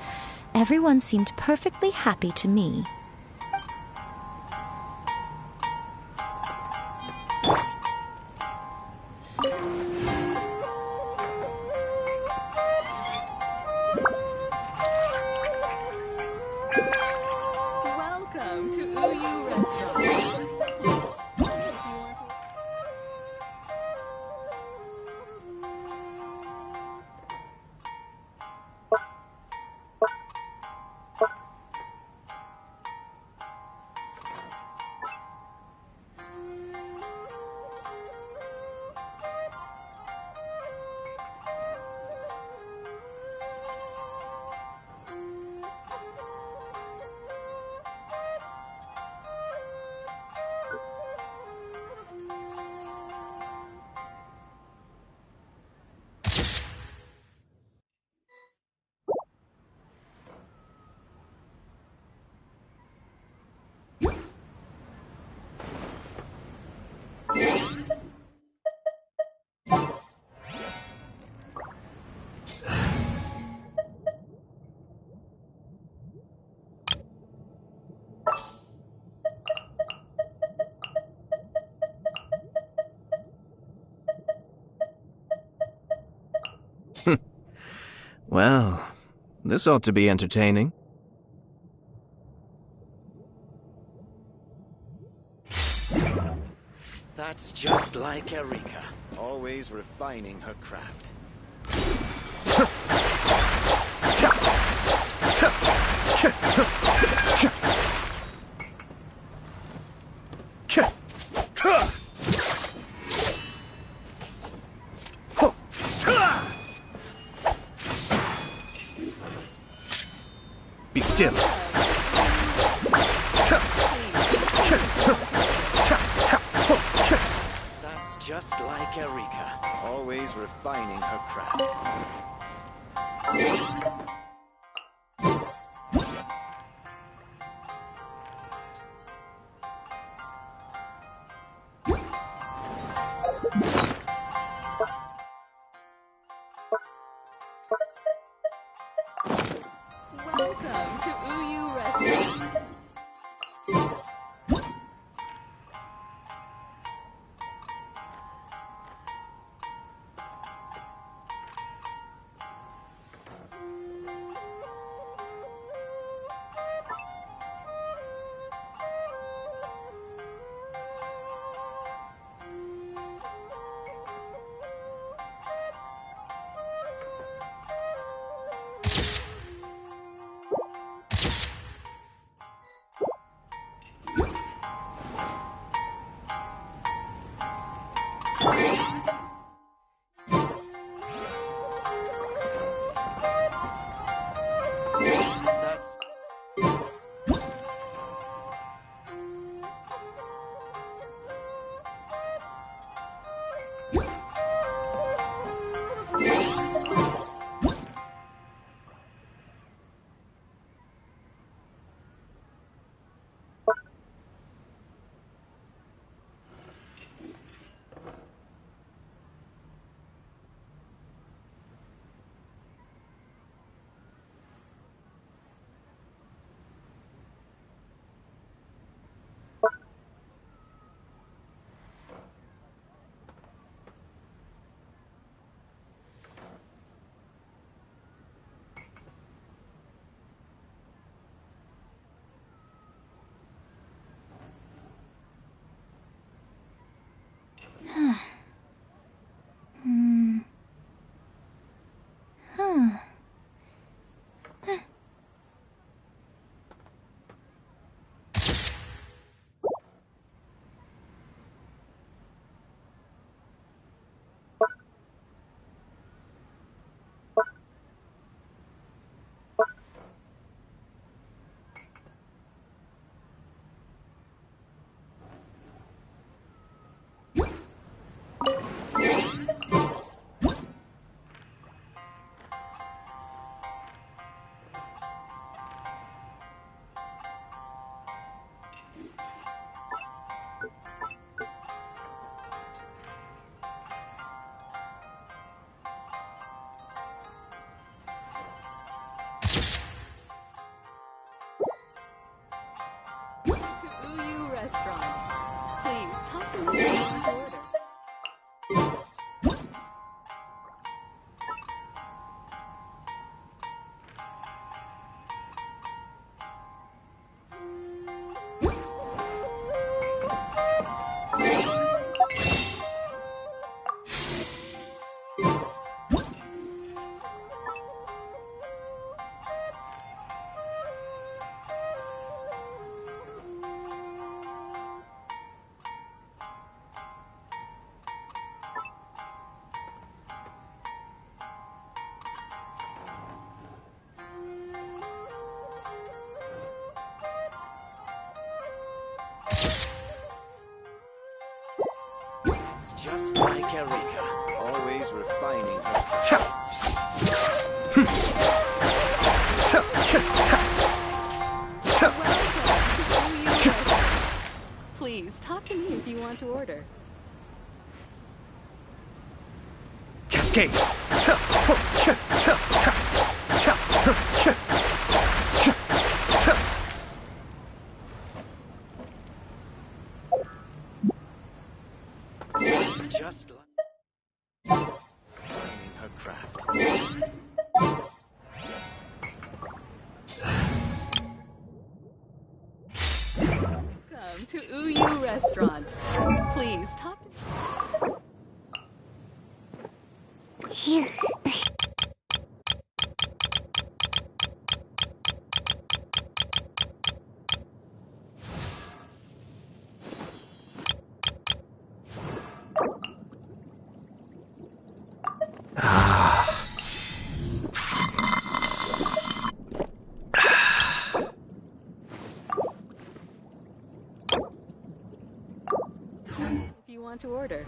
Everyone seemed perfectly happy to me.
Welcome to Uyu Restaurant.
Well, this ought to be entertaining.
That's just like Erika, always refining her craft.
Be still.
That's just like Erika, always refining her craft.
Welcome to Uyu Restaurant. To Uyu Restaurant. Please talk to me if you want to order.
It's just like Erika, always refining her craft.
Please talk to me if you want to order.
Cascade.
Just like refining her craft.
to Uyu Restaurant. Please talk to if you want to order.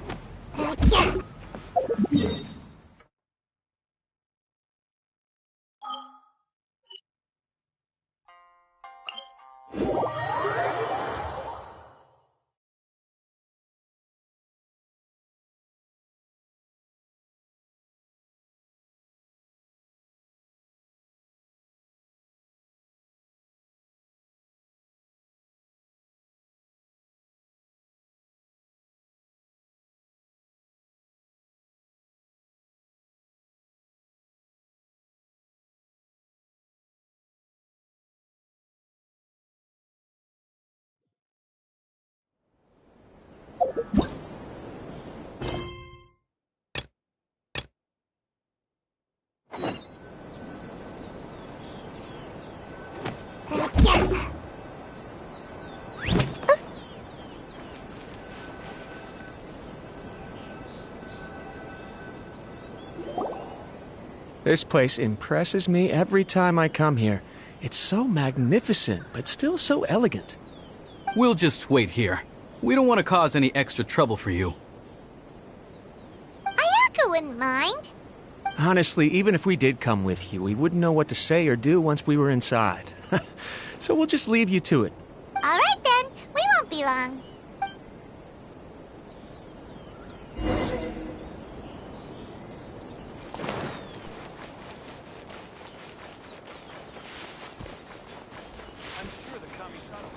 This place impresses me every time I come here. It's so magnificent, but still so elegant.
We'll just wait here. We don't want to cause any extra trouble for you.
Ayaka wouldn't mind.
Honestly, even if we did come with you, we wouldn't know what to say or do once we were inside. So we'll just leave you to it.
All right then, we won't be long.
I'm sure the Kamisato...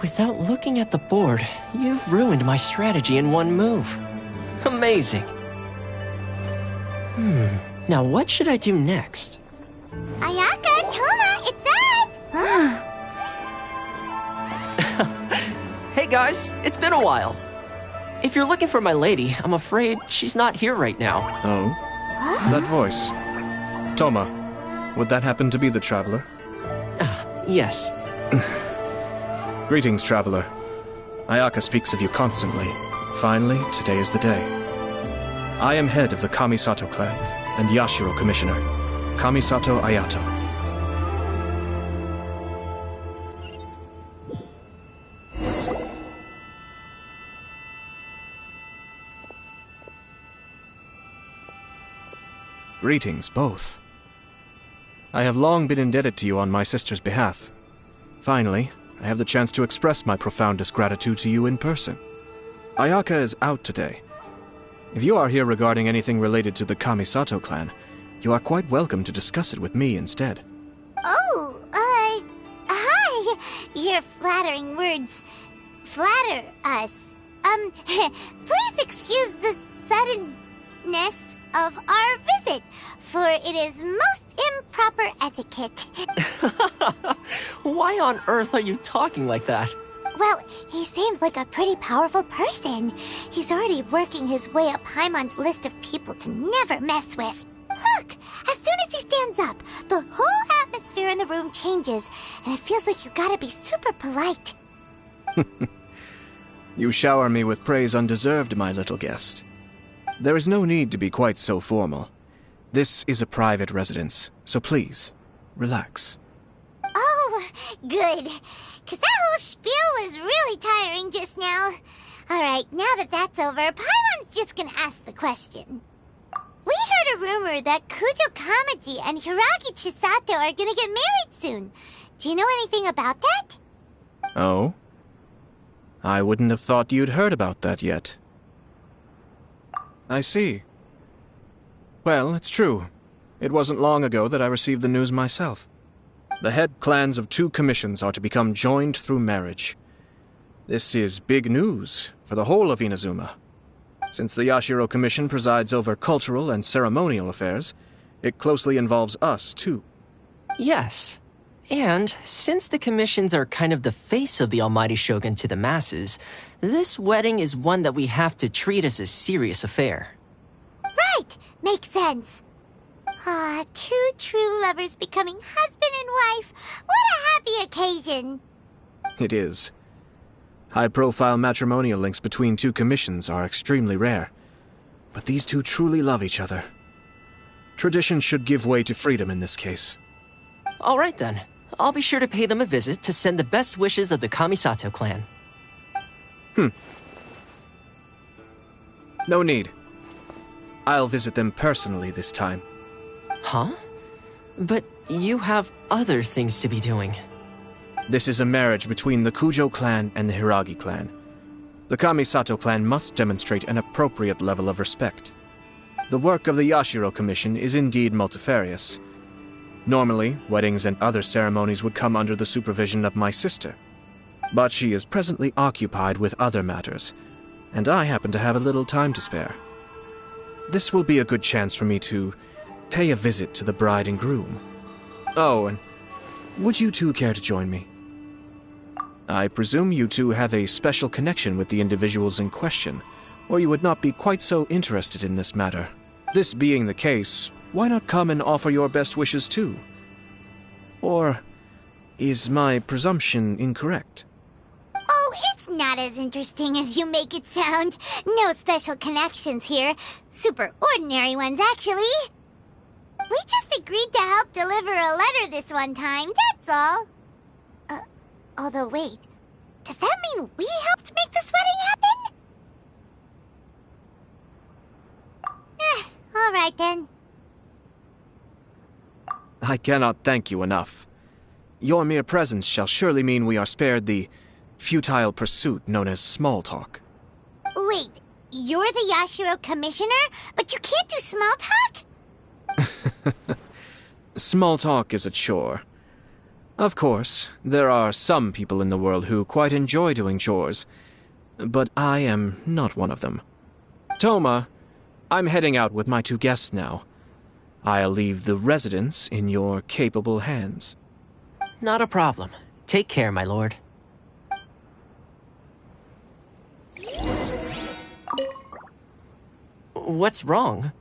Without looking at the board, you've ruined my strategy in one move. Amazing. Now what should I do next?
Ayaka, Toma, it's us!
Hey guys, it's been a while. If you're looking for my lady, I'm afraid she's not here right now.
Oh? That voice. Toma, would that happen to be the Traveler?
Yes.
Greetings, Traveler. Ayaka speaks of you constantly. Finally, today is the day. I am head of the Kamisato clan, and Yashiro Commissioner. Kamisato Ayato. Greetings, both. I have long been indebted to you on my sister's behalf. Finally, I have the chance to express my profoundest gratitude to you in person. Ayaka is out today. If you are here regarding anything related to the Kamisato clan, you are quite welcome to discuss it with me instead.
Oh, hi! Your flattering words flatter us. Please excuse the suddenness of our visit, for it is most improper etiquette.
Why on earth are you talking like that?
Well, he seems like a pretty powerful person. He's already working his way up Paimon's list of people to never mess with. Look, as soon as he stands up, the whole atmosphere in the room changes, and it feels like you gotta be super polite.
You shower me with praise undeserved, my little guest. There is no need to be quite so formal. This is a private residence, so please, relax.
Oh, good. 'Cause that whole spiel was really tiring just now. Alright, now that that's over, Paimon's just gonna ask the question. We heard a rumor that Kujo Kamaji and Hiragi Chisato are gonna get married soon. Do you know anything about that?
Oh? I wouldn't have thought you'd heard about that yet. I see. Well, it's true. It wasn't long ago that I received the news myself. The head clans of 2 commissions are to become joined through marriage. This is big news for the whole of Inazuma. Since the Yashiro Commission presides over cultural and ceremonial affairs, it closely involves us, too.
Yes. And since the commissions are kind of the face of the Almighty Shogun to the masses, this wedding is one that we have to treat as a serious affair.
Right! Makes sense. 2 true lovers becoming husband and wife. What a happy occasion.
It is. High-profile matrimonial links between 2 commissions are extremely rare. But these 2 truly love each other. Tradition should give way to freedom in this case.
All right then. I'll be sure to pay them a visit to send the best wishes of the Kamisato clan.
No need. I'll visit them personally this time.
Huh? But you have other things to be doing.
This is a marriage between the Kujo clan and the Hiragi clan. The Kamisato clan must demonstrate an appropriate level of respect. The work of the Yashiro Commission is indeed multifarious. Normally, weddings and other ceremonies would come under the supervision of my sister. But she is presently occupied with other matters, and I happen to have a little time to spare. This will be a good chance for me to pay a visit to the bride and groom. Oh, and would you 2 care to join me? I presume you 2 have a special connection with the individuals in question, or you would not be quite so interested in this matter. This being the case, why not come and offer your best wishes too? Or is my presumption incorrect?
Oh, it's not as interesting as you make it sound. No special connections here. Super ordinary ones, actually. We just agreed to help deliver a letter this one time, that's all. Although wait, does that mean we helped make this wedding happen? All right then.
I cannot thank you enough. Your mere presence shall surely mean we are spared the futile pursuit known as small talk.
Wait, you're the Yashiro Commissioner, but you can't do small talk?
Small talk is a chore. Of course, there are some people in the world who quite enjoy doing chores, but I am not one of them. Toma, I'm heading out with my 2 guests now. I'll leave the residence in your capable hands.
Not a problem. Take care, my lord. What's wrong?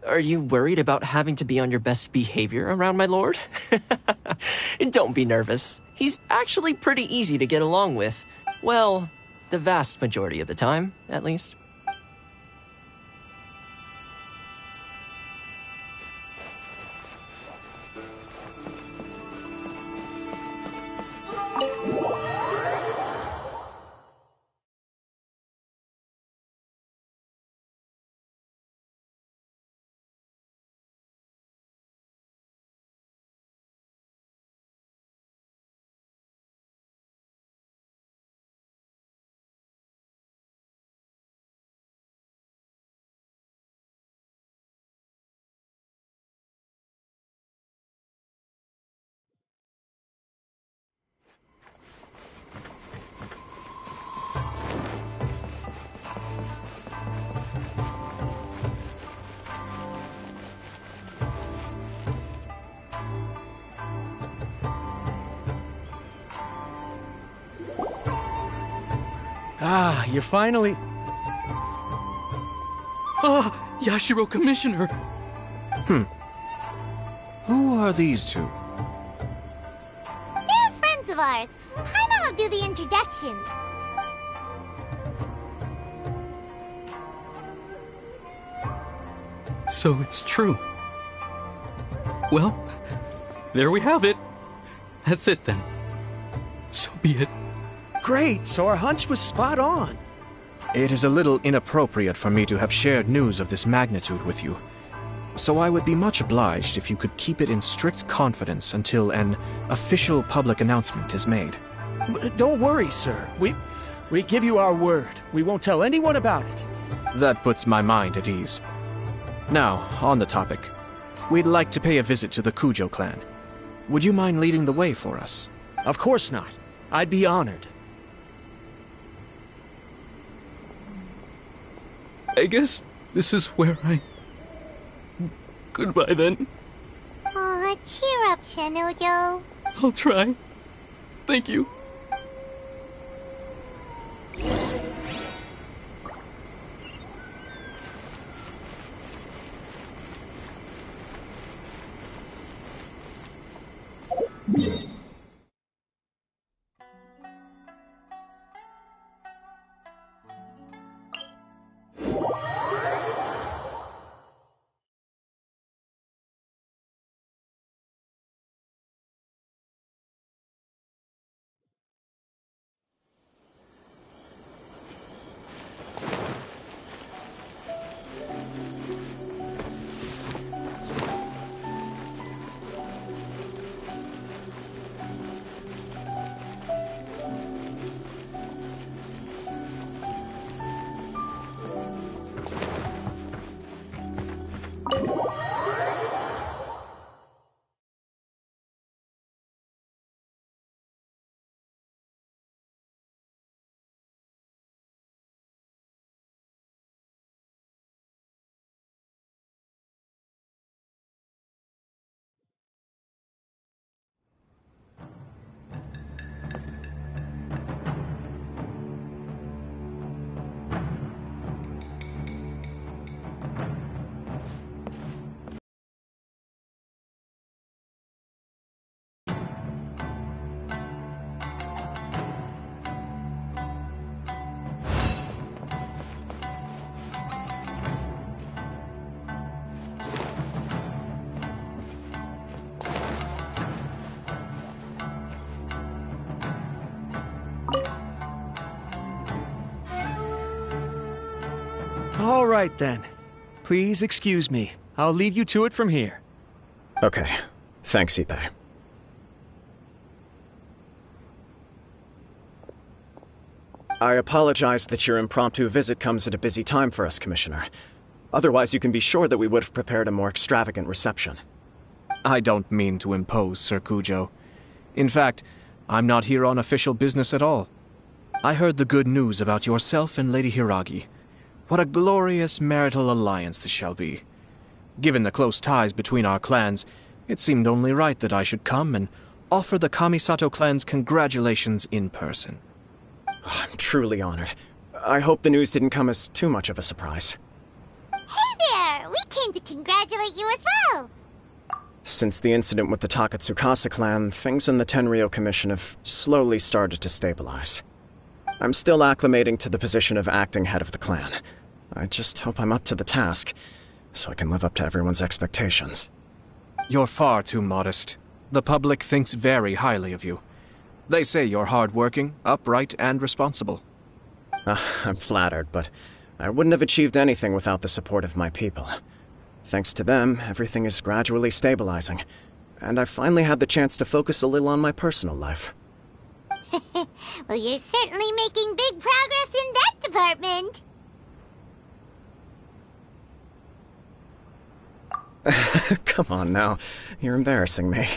Are you worried about having to be on your best behavior around my lord? Don't be nervous. He's actually pretty easy to get along with. Well, the vast majority of the time, at least.
Ah, you're finally...
Ah, Yashiro Commissioner!
Who are these 2?
They're friends of ours. Paimon will do the introductions.
So it's true. Well, there we have it. That's it then. So be it.
Great, so our hunch was spot on. It is a little inappropriate for me to have shared news of this magnitude with you. So I would be much obliged if you could keep it in strict confidence until an official public announcement is made.
Don't worry, sir.
We give you our word. We won't tell anyone about it. That puts my mind at ease. Now, on the topic. We'd like to pay a visit to the Kujo clan. Would you mind leading the way for us? Of course not. I'd be honored.
I guess this is where I... Goodbye, then.
Aw, cheer up, Shanojo.
I'll try. Thank you.
All right, then. Please excuse me. I'll leave you to it from here.
Okay. Thanks, Ippei. I apologize that your impromptu visit comes at a busy time for us, Commissioner. Otherwise, you can be sure that we would have prepared a more extravagant reception.
I don't mean to impose, Sir Kujo. In fact, I'm not here on official business at all. I heard the good news about yourself and Lady Hiragi. What a glorious marital alliance this shall be. Given the close ties between our clans, it seemed only right that I should come and offer the Kamisato clan's congratulations in person.
I'm truly honored. I hope the news didn't come as too much of a surprise.
Hey there! We came to congratulate you as well!
Since the incident with the Takatsukasa clan, things in the Tenryou Commission have slowly started to stabilize. I'm still acclimating to the position of acting head of the clan. I just hope I'm up to the task, so I can live up to everyone's expectations.
You're far too modest. The public thinks very highly of you. They say you're hardworking, upright, and responsible.
I'm flattered, but I wouldn't have achieved anything without the support of my people. Thanks to them, everything is gradually stabilizing, and I've finally had the chance to focus a little on my personal life.
Well, you're certainly making big progress in that department.
Come on now, you're embarrassing me.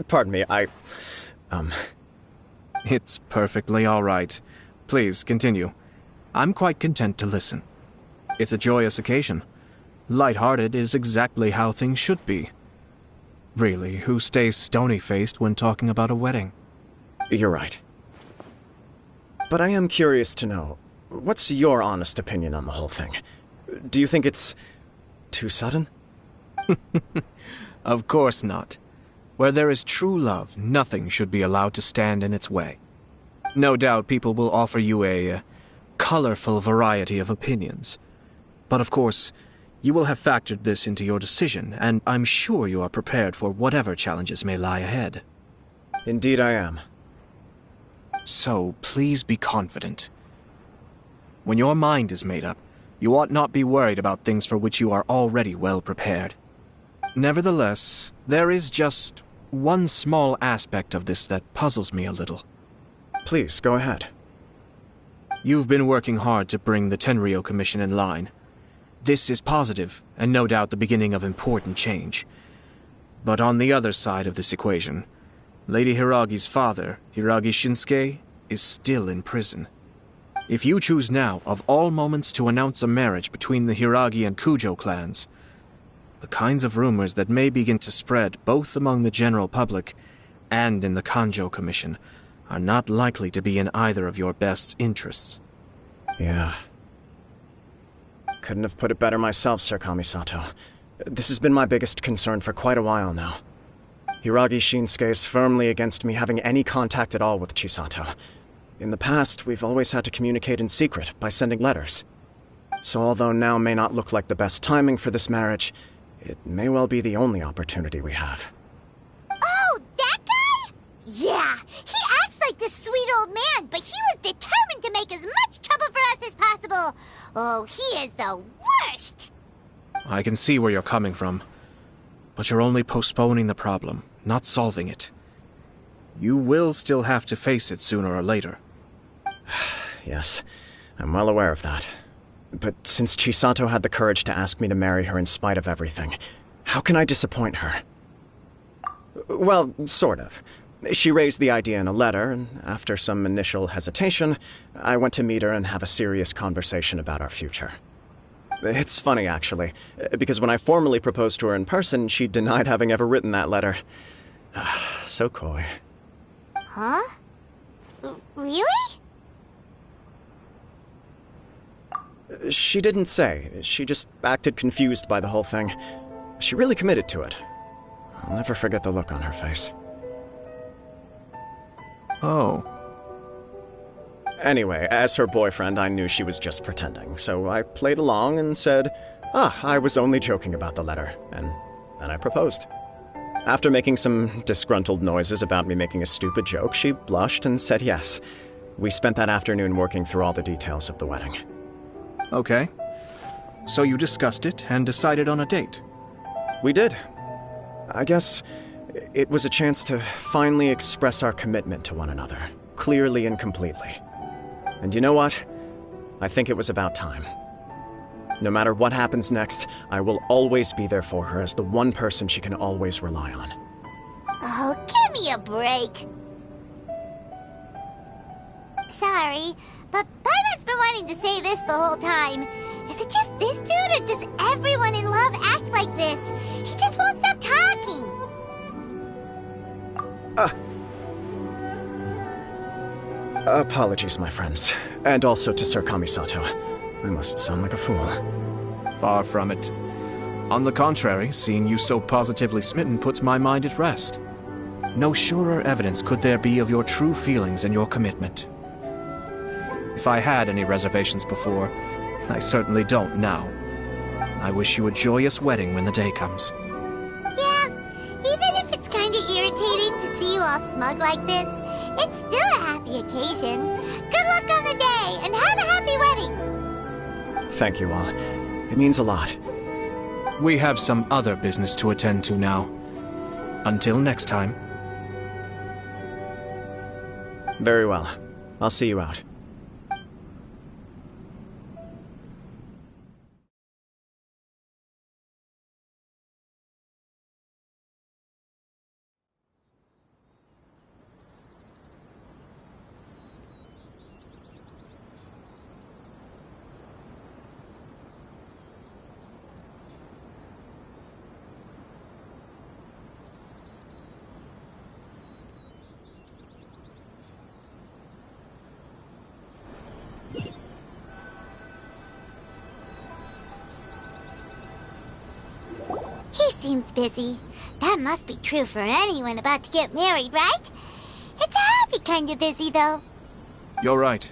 Pardon me,
It's perfectly all right. Please, continue. I'm quite content to listen. It's a joyous occasion. Light-hearted is exactly how things should be. Really, who stays stony-faced when talking about a wedding?
You're right. But I am curious to know, what's your honest opinion on the whole thing? Do you think it's too sudden?
Of course not. Where there is true love, nothing should be allowed to stand in its way. No doubt people will offer you a colorful variety of opinions. But of course, you will have factored this into your decision, and I'm sure you are prepared for whatever challenges may lie ahead.
Indeed I am.
So, please be confident. When your mind is made up, you ought not be worried about things for which you are already well prepared. Nevertheless, there is just one small aspect of this that puzzles me a little.
Please, go ahead.
You've been working hard to bring the Tenryou Commission in line. This is positive, and no doubt the beginning of important change. But on the other side of this equation, Lady Hiragi's father, Hiragi Shinsuke, is still in prison. If you choose now, of all moments, to announce a marriage between the Hiragi and Kujo clans, the kinds of rumors that may begin to spread both among the general public and in the Kanjo Commission are not likely to be in either of your best interests.
Yeah. Couldn't have put it better myself, Sir Kamisato. This has been my biggest concern for quite a while now. Hiragi Shinsuke is firmly against me having any contact at all with Chisato. In the past, we've always had to communicate in secret by sending letters. So although now may not look like the best timing for this marriage, it may well be the only opportunity we have.
Oh, that guy? Yeah, he acts like this sweet old man, but he was determined to make as much trouble for us as possible. Oh, he is the worst!
I can see where you're coming from, but you're only postponing the problem, not solving it. You will still have to face it sooner or later.
Yes, I'm well aware of that. But since Chisato had the courage to ask me to marry her in spite of everything, how can I disappoint her? Well, sort of. She raised the idea in a letter, and after some initial hesitation, I went to meet her and have a serious conversation about our future. It's funny, actually, because when I formally proposed to her in person, she denied having ever written that letter. So coy.
Huh? Really?
She didn't say. She just acted confused by the whole thing. She really committed to it. I'll never forget the look on her face.
Oh.
Anyway, as her boyfriend, I knew she was just pretending, so I played along and said, I was only joking about the letter, and then I proposed. After making some disgruntled noises about me making a stupid joke, she blushed and said yes. We spent that afternoon working through all the details of the wedding.
Okay. So you discussed it and decided on a date?
We did. I guess it was a chance to finally express our commitment to one another, clearly and completely. And you know what? I think it was about time. No matter what happens next, I will always be there for her as the one person she can always rely on.
Oh, give me a break. Sorry, but Paimon's been wanting to say this the whole time. Is it just this dude, or does everyone in love act like this? He just won't stop talking.
Apologies, my friends. And also to Sir Kamisato. I must sound like a fool.
Far from it. On the contrary, seeing you so positively smitten puts my mind at rest. No surer evidence could there be of your true feelings and your commitment. If I had any reservations before, I certainly don't now. I wish you a joyous wedding when the day comes.
Yeah, even if it's kinda irritating to see you all smug like this, it's still a happy occasion. Good luck on the day, and have a happy wedding!
Thank you all. It means a lot.
We have some other business to attend to now. Until next time.
Very well. I'll see you out.
He seems busy. That must be true for anyone about to get married, right? It's a happy kind of busy, though.
You're right.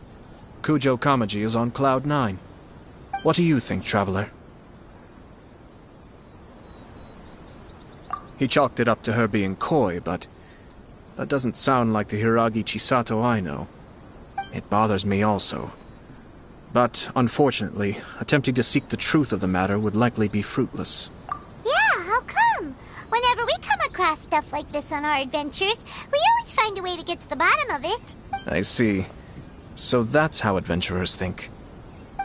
Kujo Kamaji is on Cloud 9. What do you think, Traveler? He chalked it up to her being coy, but that doesn't sound like the Hiragi Chisato I know. It bothers me also. But, unfortunately, attempting to seek the truth of the matter would likely be fruitless.
Yeah, how come? Whenever we come across stuff like this on our adventures, we always find a way to get to the bottom of it.
I see. So that's how adventurers think.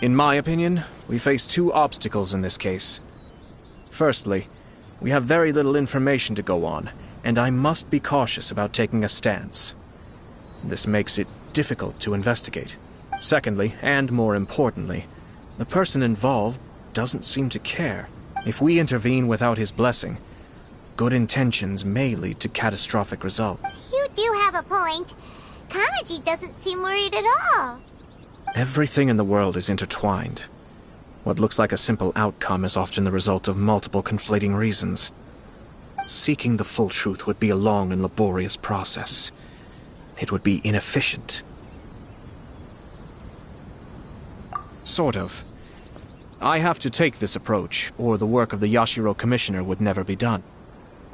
In my opinion, we face two obstacles in this case. Firstly, we have very little information to go on, and I must be cautious about taking a stance. This makes it difficult to investigate. Secondly, and more importantly, the person involved doesn't seem to care. If we intervene without his blessing, good intentions may lead to catastrophic results.
You do have a point. Kamaji doesn't seem worried at all.
Everything in the world is intertwined. What looks like a simple outcome is often the result of multiple conflating reasons. Seeking the full truth would be a long and laborious process. It would be inefficient. Sort of. I have to take this approach, or the work of the Yashiro Commissioner would never be done.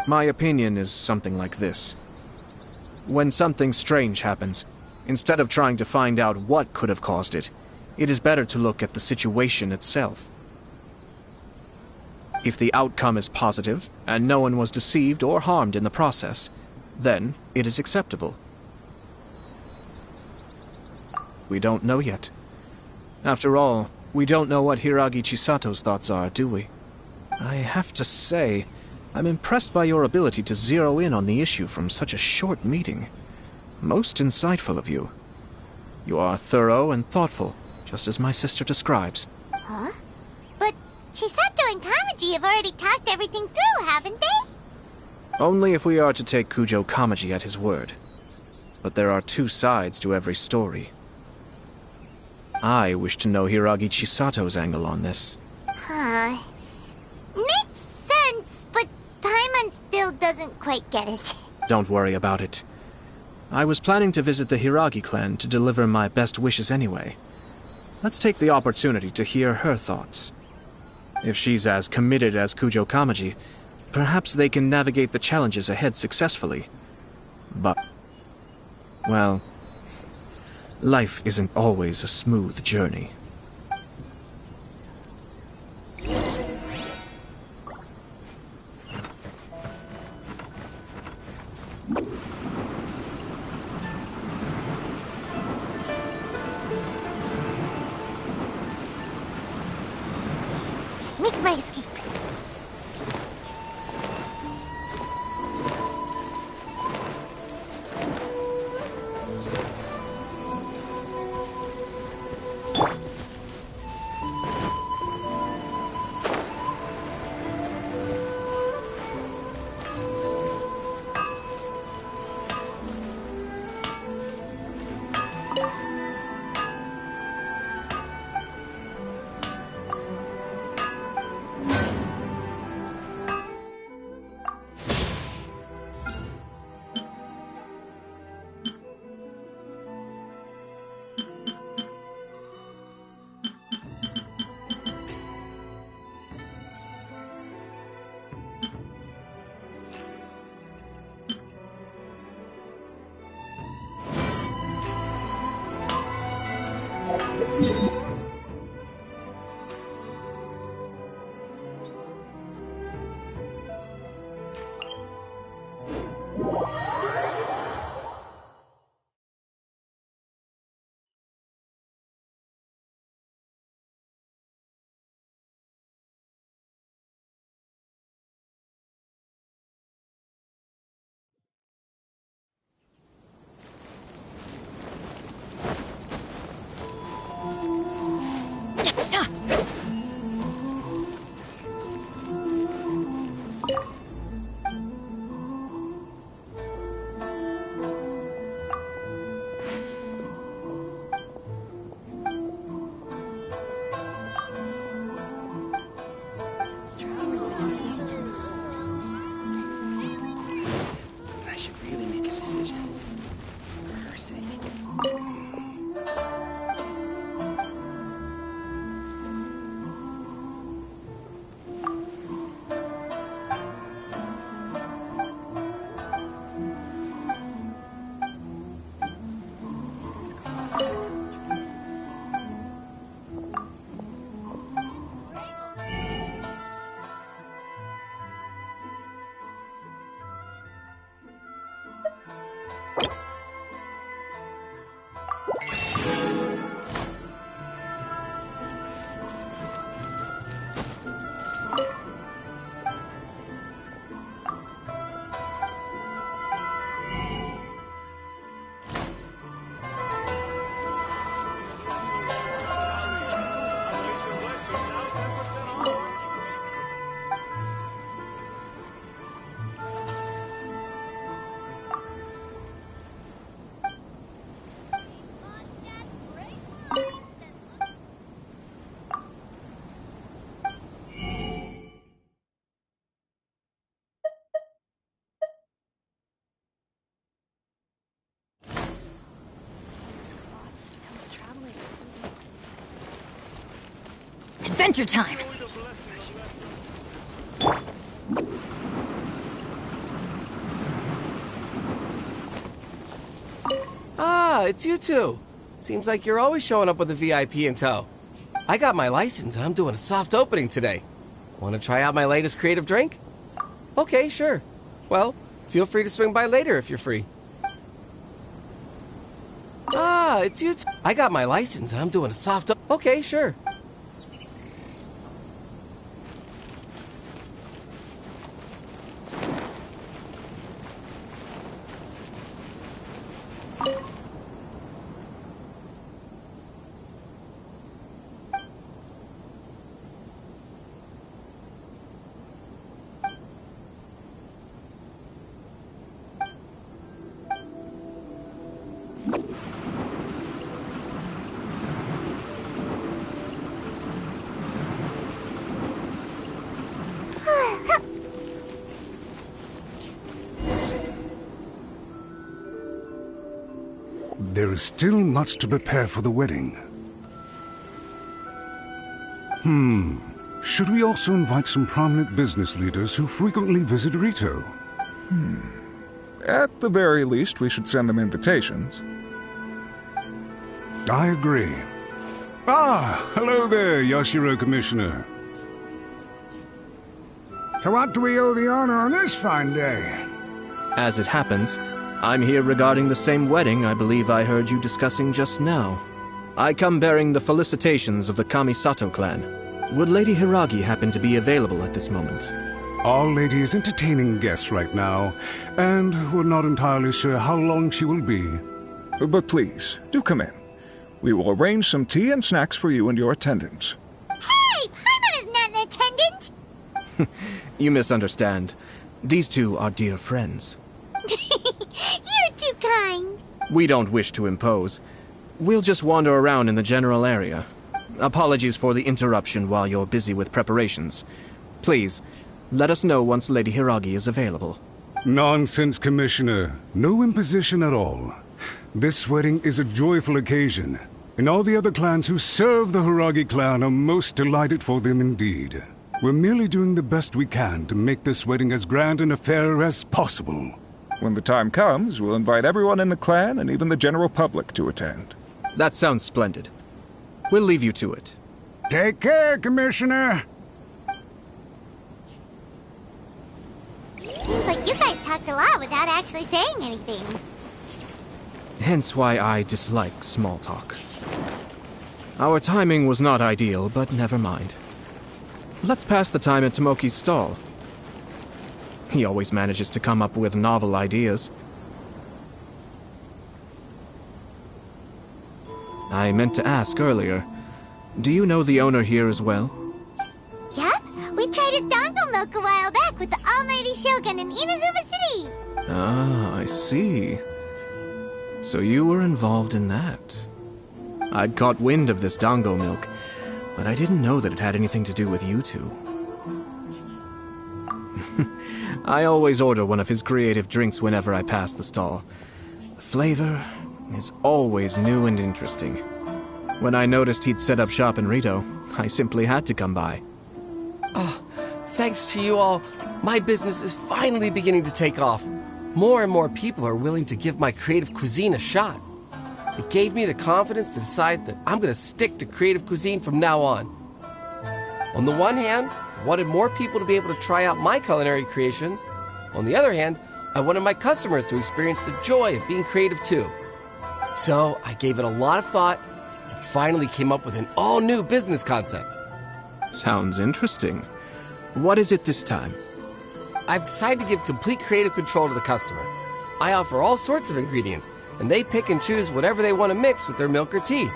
My opinion is something like this. When something strange happens, instead of trying to find out what could have caused it, it is better to look at the situation itself. If the outcome is positive, and no one was deceived or harmed in the process, then it is acceptable. We don't know yet. After all, we don't know what Hiragi Chisato's thoughts are, do we? I have to say, I'm impressed by your ability to zero in on the issue from such a short meeting. Most insightful of you. You are thorough and thoughtful, just as my sister describes.
Huh? But Chisato and Kamaji have already talked everything through, haven't they?
Only if we are to take Kujo Kamaji at his word. But there are two sides to every story. I wish to know Hiragi Chisato's angle on this.
Huh. Makes sense, but Paimon still doesn't quite get it.
Don't worry about it. I was planning to visit the Hiragi clan to deliver my best wishes anyway. Let's take the opportunity to hear her thoughts. If she's as committed as Kujo Kamaji, perhaps they can navigate the challenges ahead successfully. But, well, life isn't always a smooth journey.
Make my escape.
adventure time.
Ah, it's you two. Seems like you're always showing up with a VIP in tow. I got my license and I'm doing a soft opening today. Want to try out my latest creative drink? Okay, sure. Well, feel free to swing by later if you're free. Ah, it's you. I got my license and I'm doing a soft. Okay, sure.
There is still much to prepare for the wedding. Should we also invite some prominent business leaders who frequently visit Rito?
At the very least, we should send them invitations.
I agree. Ah, hello there, Yashiro Commissioner.
To what do we owe the honor on this fine day?
As it happens, I'm here regarding the same wedding I believe I heard you discussing just now. I come bearing the felicitations of the Kamisato clan. Would Lady Hiragi happen to be available at this moment?
Our lady is entertaining guests right now, and we're not entirely sure how long she will be.
But please, do come in. We will arrange some tea and snacks for you and your attendants.
Hey! Paimon is not an attendant!
You misunderstand. These two are dear friends.
You're too kind.
We don't wish to impose. We'll just wander around in the general area. Apologies for the interruption while you're busy with preparations. Please, let us know once Lady Hiragi is available.
Nonsense, Commissioner. No imposition at all. This wedding is a joyful occasion, and all the other clans who serve the Hiragi clan are most delighted for them indeed. We're merely doing the best we can to make this wedding as grand an affair as possible.
When the time comes, we'll invite everyone in the clan and even the general public to attend.
That sounds splendid. We'll leave you to it.
Take care, Commissioner.
Seems like you guys talked a lot without actually saying anything.
Hence why I dislike small talk. Our timing was not ideal, but never mind. Let's pass the time at Tomoki's stall. He always manages to come up with novel ideas. I meant to ask earlier, do you know the owner here as well?
Yup, we tried his dango milk a while back with the almighty Shogun in Inazuma City.
Ah, I see. So you were involved in that. I'd caught wind of this dango milk, but I didn't know that it had anything to do with you two. I always order one of his creative drinks whenever I pass the stall. The flavor is always new and interesting. When I noticed he'd set up shop in Rito, I simply had to come by.
Oh, thanks to you all, my business is finally beginning to take off. More and more people are willing to give my creative cuisine a shot. It gave me the confidence to decide that I'm going to stick to creative cuisine from now on. On the one hand, I wanted more people to be able to try out my culinary creations. On the other hand, I wanted my customers to experience the joy of being creative too. So I gave it a lot of thought and finally came up with an all-new business concept.
Sounds interesting. What is it this time?
I've decided to give complete creative control to the customer. I offer all sorts of ingredients, and they pick and choose whatever they want to mix with their milk or tea.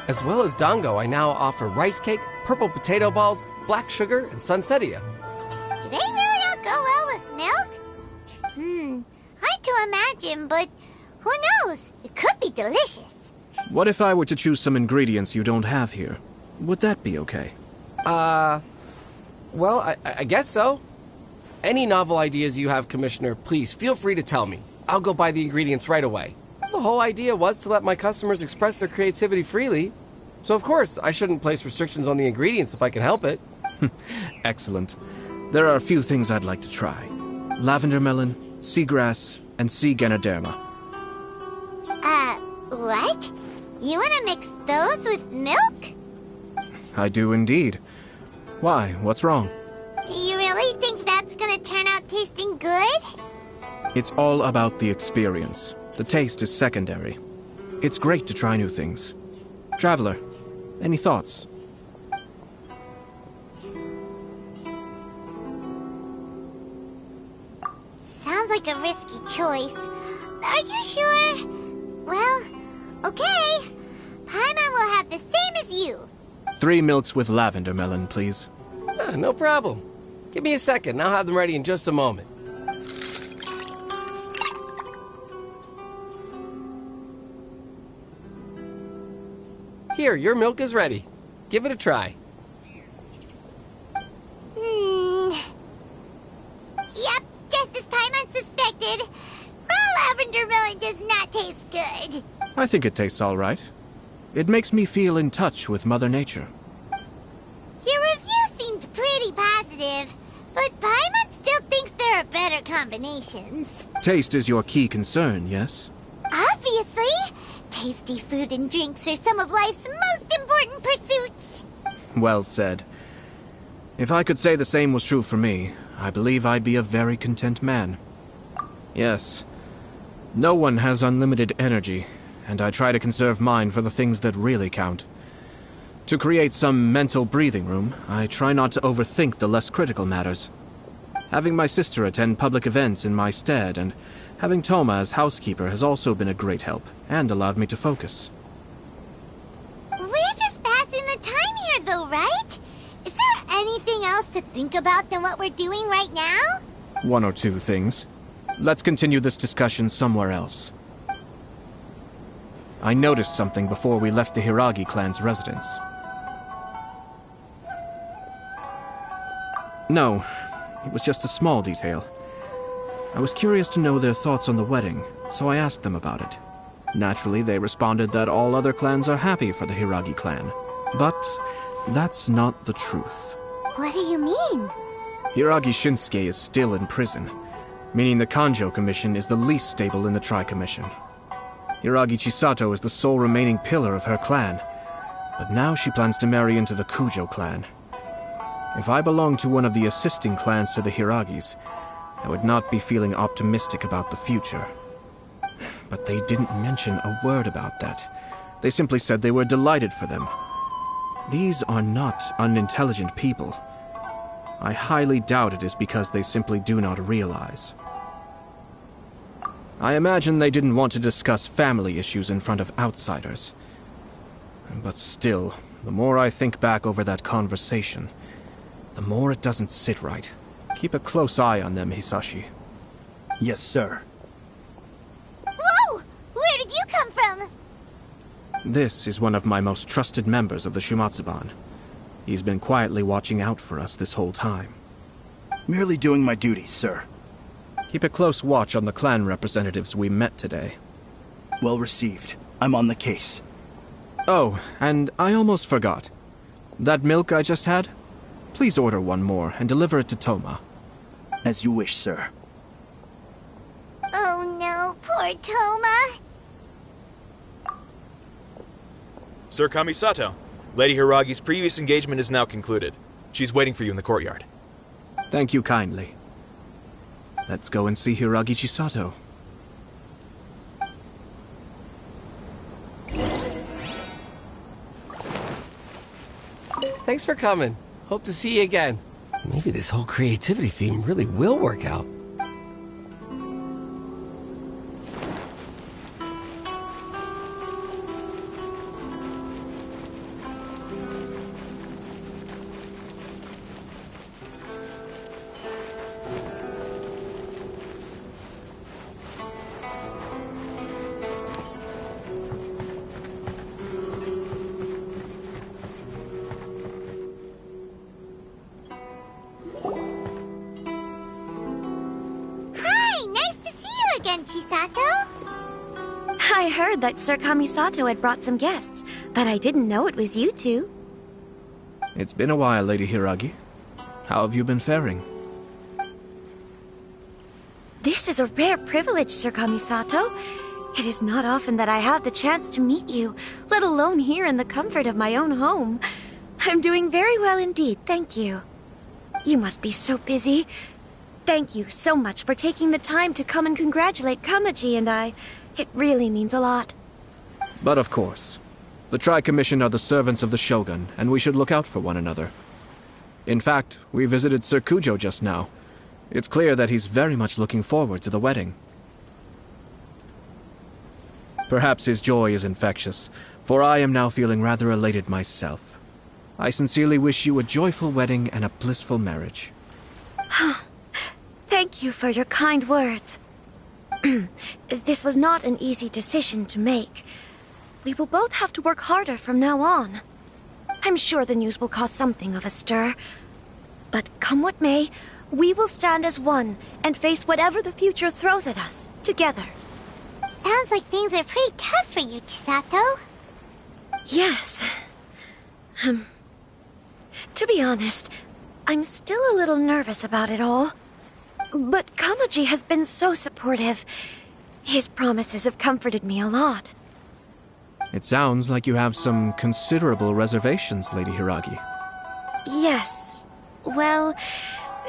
As well as dango, I now offer rice cake, purple potato balls, black sugar, and sunsettia.
Do they really all go well with milk? Hard to imagine, but who knows? It could be delicious.
What if I were to choose some ingredients you don't have here? Would that be okay?
Well, I guess so. Any novel ideas you have, Commissioner, please feel free to tell me. I'll go buy the ingredients right away. The whole idea was to let my customers express their creativity freely. So of course, I shouldn't place restrictions on the ingredients if I can help it.
Excellent. There are a few things I'd like to try. Lavender melon, seagrass, and sea ganoderma.
What? You wanna mix those with milk?
I do indeed. Why? What's wrong?
You really think that's gonna turn out tasting good?
It's all about the experience. The taste is secondary. It's great to try new things. Traveler, any thoughts?
Sounds like a risky choice. Are you sure? Well, okay. Paimon will have the same as you.
3 milks with lavender melon, please.
No problem. Give me a second, I'll have them ready in just a moment. Here, your milk is ready. Give it a try.
Yep, just as Paimon suspected. Raw lavender melon does not taste good.
I think it tastes all right. It makes me feel in touch with Mother Nature.
Your review seemed pretty positive, but Paimon still thinks there are better combinations.
Taste is your key concern, yes?
Obviously! Tasty food and drinks are some of life's most important pursuits.
Well said. If I could say the same was true for me, I believe I'd be a very content man. Yes. No one has unlimited energy, and I try to conserve mine for the things that really count. To create some mental breathing room, I try not to overthink the less critical matters. Having my sister attend public events in my stead and having Toma as housekeeper has also been a great help and allowed me to focus.
We're just passing the time here though, right? Is there anything else to think about than what we're doing right now?
1 or 2 things. Let's continue this discussion somewhere else. I noticed something before we left the Hiragi clan's residence. No, it was just a small detail. I was curious to know their thoughts on the wedding, so I asked them about it. Naturally, they responded that all other clans are happy for the Hiragi clan. But that's not the truth.
What do you mean?
Hiragi Shinsuke is still in prison, meaning the Kanjo Commission is the least stable in the Tri-Commission. Hiragi Chisato is the sole remaining pillar of her clan, but now she plans to marry into the Kujo clan. If I belonged to one of the assisting clans to the Hiragis, I would not be feeling optimistic about the future. But they didn't mention a word about that. They simply said they were delighted for them. These are not unintelligent people. I highly doubt it is because they simply do not realize. I imagine they didn't want to discuss family issues in front of outsiders. But still, the more I think back over that conversation, the more it doesn't sit right. Keep a close eye on them, Hisashi.
Yes, sir.
Whoa! Where did you come from?
This is one of my most trusted members of the Shumatsuban. He's been quietly watching out for us this whole time.
Merely doing my duty, sir.
Keep a close watch on the clan representatives we met today.
Well received. I'm on the case.
Oh, and I almost forgot. That milk I just had? Please order one more and deliver it to Toma.
As you wish, sir.
Oh no, poor Toma.
Sir Kamisato, Lady Hiragi's previous engagement is now concluded. She's waiting for you in the courtyard.
Thank you kindly. Let's go and see Hiragi Chisato.
Thanks for coming. Hope to see you again. Maybe this whole creativity theme really will work out.
I heard that Sir Kamisato had brought some guests, but I didn't know it was you two.
It's been a while, Lady Hiragi. How have you been faring?
This is a rare privilege, Sir Kamisato. It is not often that I have the chance to meet you, let alone here in the comfort of my own home. I'm doing very well indeed, thank you. You must be so busy. Thank you so much for taking the time to come and congratulate Kamaji and I. It really means a lot.
But of course. The Tri-Commission are the servants of the Shogun, and we should look out for one another. In fact, we visited Sir Kujo just now. It's clear that he's very much looking forward to the wedding. Perhaps his joy is infectious, for I am now feeling rather elated myself. I sincerely wish you a joyful wedding and a blissful marriage.
Thank you for your kind words. This was not an easy decision to make. We will both have to work harder from now on. I'm sure the news will cause something of a stir. But come what may, we will stand as one and face whatever the future throws at us, together.
Sounds like things are pretty tough for you, Chisato.
Yes. To be honest, I'm still a little nervous about it all. But Kamaji has been so supportive. His promises have comforted me a lot.
It sounds like you have some considerable reservations, Lady Hiragi.
Yes. Well,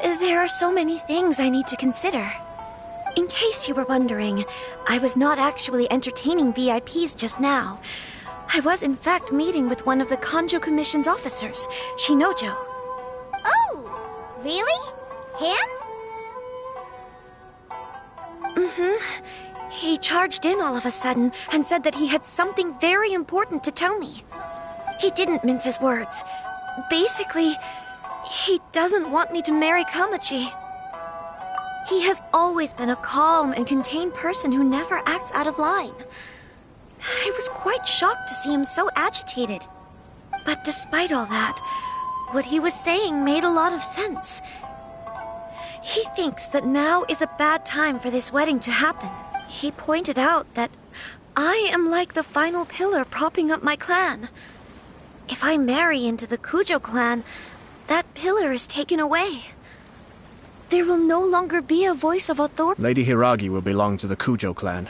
there are so many things I need to consider. In case you were wondering, I was not actually entertaining VIPs just now. I was in fact meeting with one of the Kanjo Commission's officers, Shinojo.
Oh, really? Him?
He charged in all of a sudden and said that he had something very important to tell me. He didn't mince his words. Basically, he doesn't want me to marry Kamaji. He has always been a calm and contained person who never acts out of line. I was quite shocked to see him so agitated. But despite all that, what he was saying made a lot of sense. He thinks that now is a bad time for this wedding to happen. He pointed out that I am like the final pillar propping up my clan. If I marry into the Kujo clan, that pillar is taken away. There will no longer be a voice of authority.
Lady Hiragi will belong to the Kujo clan.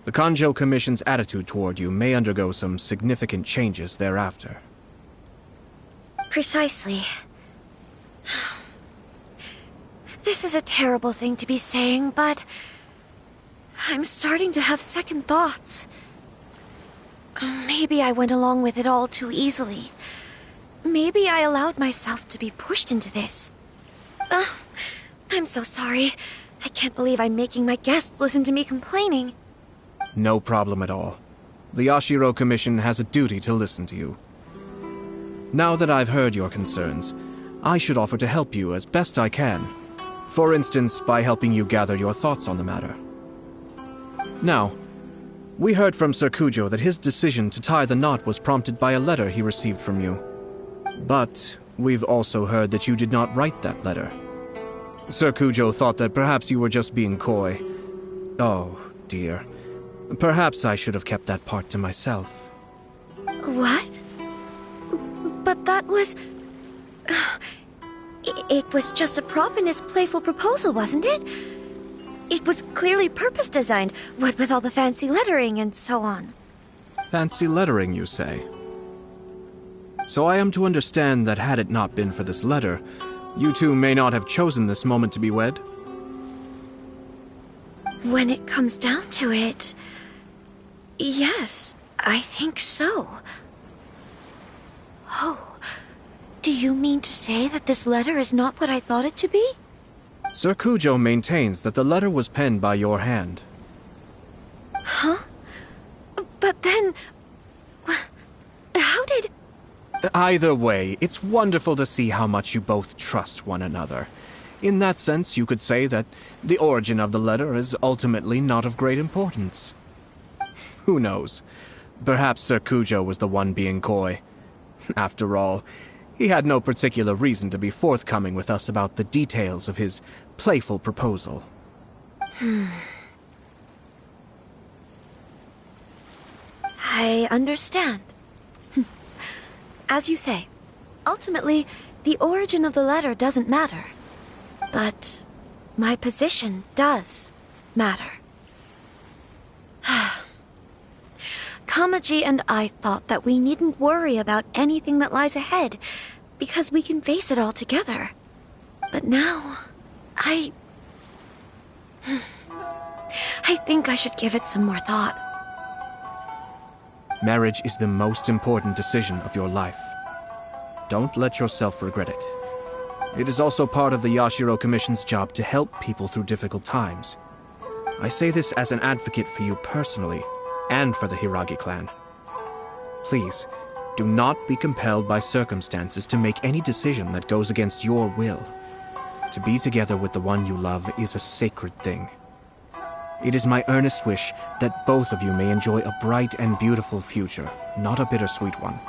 The Kanjo Commission's attitude toward you may undergo some significant changes thereafter.
Precisely. This is a terrible thing to be saying, but I'm starting to have second thoughts. Maybe I went along with it all too easily. Maybe I allowed myself to be pushed into this. I'm so sorry. I can't believe I'm making my guests listen to me complaining.
No problem at all. The Yashiro Commission has a duty to listen to you. Now that I've heard your concerns, I should offer to help you as best I can. For instance, by helping you gather your thoughts on the matter. Now, we heard from Sir Kujo that his decision to tie the knot was prompted by a letter he received from you. But we've also heard that you did not write that letter. Sir Kujo thought that perhaps you were just being coy. Oh, dear. Perhaps I should have kept that part to myself.
What? But that was... It was just a prop in his playful proposal, wasn't it? It was clearly purpose-designed, what with all the fancy lettering and so on.
Fancy lettering, you say? So I am to understand that had it not been for this letter, you two may not have chosen this moment to be wed?
When it comes down to it... yes, I think so. Oh, do you mean to say that this letter is not what I thought it to be?
Sir Kujo maintains that the letter was penned by your hand.
Huh? But then... how did...
Either way, it's wonderful to see how much you both trust one another. In that sense, you could say that the origin of the letter is ultimately not of great importance. Who knows? Perhaps Sir Kujo was the one being coy. After all, he had no particular reason to be forthcoming with us about the details of his playful proposal.
I understand. As you say, ultimately, the origin of the letter doesn't matter. But my position does matter. Kamaji and I thought that we needn't worry about anything that lies ahead, because we can face it all together. But now, I think I should give it some more thought.
Marriage is the most important decision of your life. Don't let yourself regret it. It is also part of the Yashiro Commission's job to help people through difficult times. I say this as an advocate for you personally, and for the Hiragi clan. Please, do not be compelled by circumstances to make any decision that goes against your will. To be together with the one you love is a sacred thing. It is my earnest wish that both of you may enjoy a bright and beautiful future, not a bittersweet one.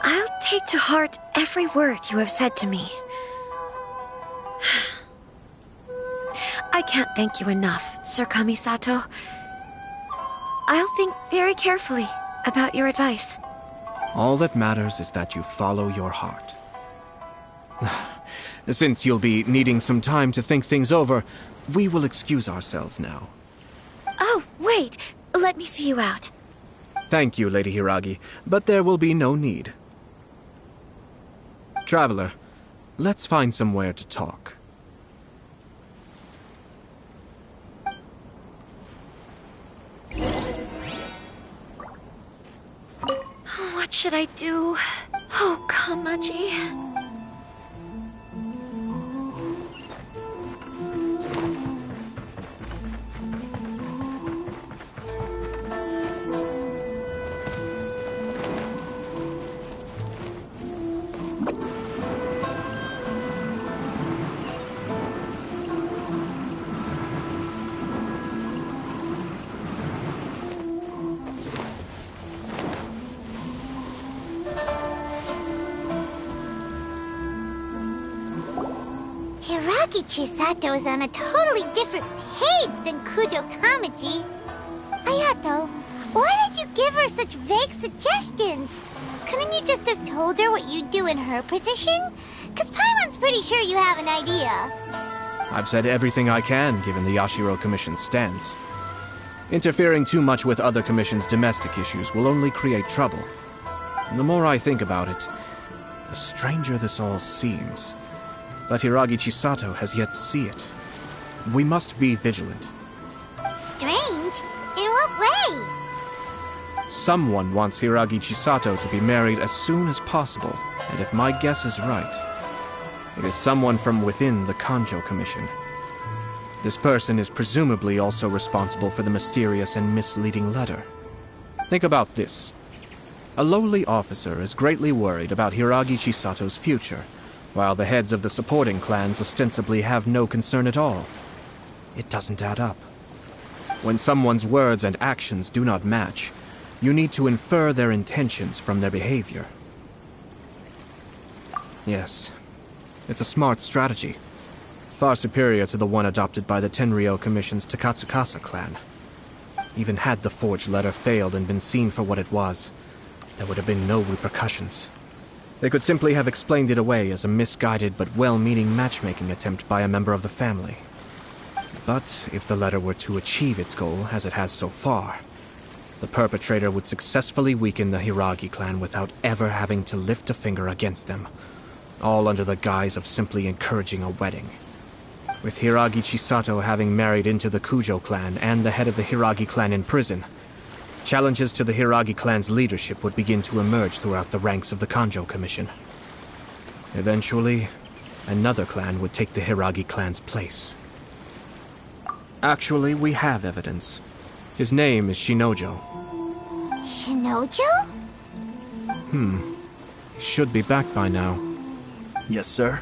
I'll take to heart every word you have said to me. I can't thank you enough, Sir Kamisato. I'll think very carefully about your advice.
All that matters is that you follow your heart. Since you'll be needing some time to think things over, we will excuse ourselves now.
Oh, wait! Let me see you out.
Thank you, Lady Hiragi, but there will be no need. Traveler, let's find somewhere to talk.
What should I do? Oh, Kamaji.
Chisato is on a totally different page than Kujo Kamaji. Ayato, why did you give her such vague suggestions? Couldn't you just have told her what you'd do in her position? Because Paimon's pretty sure you have an idea.
I've said everything I can, given the Yashiro Commission's stance. Interfering too much with other commission's domestic issues will only create trouble. And the more I think about it, the stranger this all seems. But Hiragi Chisato has yet to see it. We must be vigilant.
Strange? In what way?
Someone wants Hiragi Chisato to be married as soon as possible, and if my guess is right, it is someone from within the Kanjo Commission. This person is presumably also responsible for the mysterious and misleading letter. Think about this. A lowly officer is greatly worried about Hiragi Chisato's future, while the heads of the supporting clans ostensibly have no concern at all. It doesn't add up. When someone's words and actions do not match, you need to infer their intentions from their behavior. Yes, it's a smart strategy. Far superior to the one adopted by the Tenryou Commission's Takatsukasa clan. Even had the forged letter failed and been seen for what it was, there would have been no repercussions. They could simply have explained it away as a misguided but well-meaning matchmaking attempt by a member of the family. But if the letter were to achieve its goal, as it has so far, the perpetrator would successfully weaken the Hiragi clan without ever having to lift a finger against them, all under the guise of simply encouraging a wedding. With Hiragi Chisato having married into the Kujo clan and the head of the Hiragi clan in prison, challenges to the Hiragi clan's leadership would begin to emerge throughout the ranks of the Kanjo Commission. Eventually, another clan would take the Hiragi clan's place. Actually, we have evidence. His name is Shinojo.
Shinojo?
He should be back by now.
Yes, sir.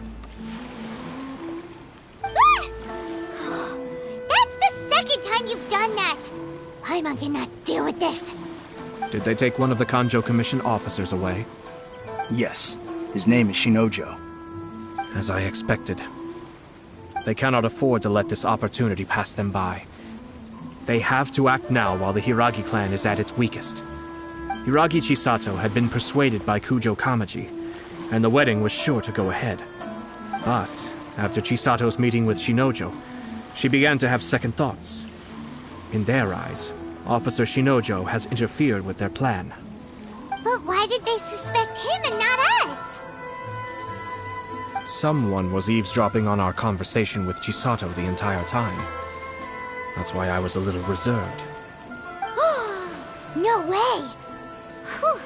That's the second time you've done that! Paimon cannot deal with this.
Did they take one of the Kanjo Commission officers away?
Yes. His name is Shinojo.
As I expected. They cannot afford to let this opportunity pass them by. They have to act now while the Hiragi clan is at its weakest. Hiragi Chisato had been persuaded by Kujo Kamaji, and the wedding was sure to go ahead. But after Chisato's meeting with Shinojo, she began to have second thoughts. In their eyes, Officer Shinojo has interfered with their plan.
But why did they suspect him and not us?
Someone was eavesdropping on our conversation with Chisato the entire time. That's why I was a little reserved.
No way! Whew.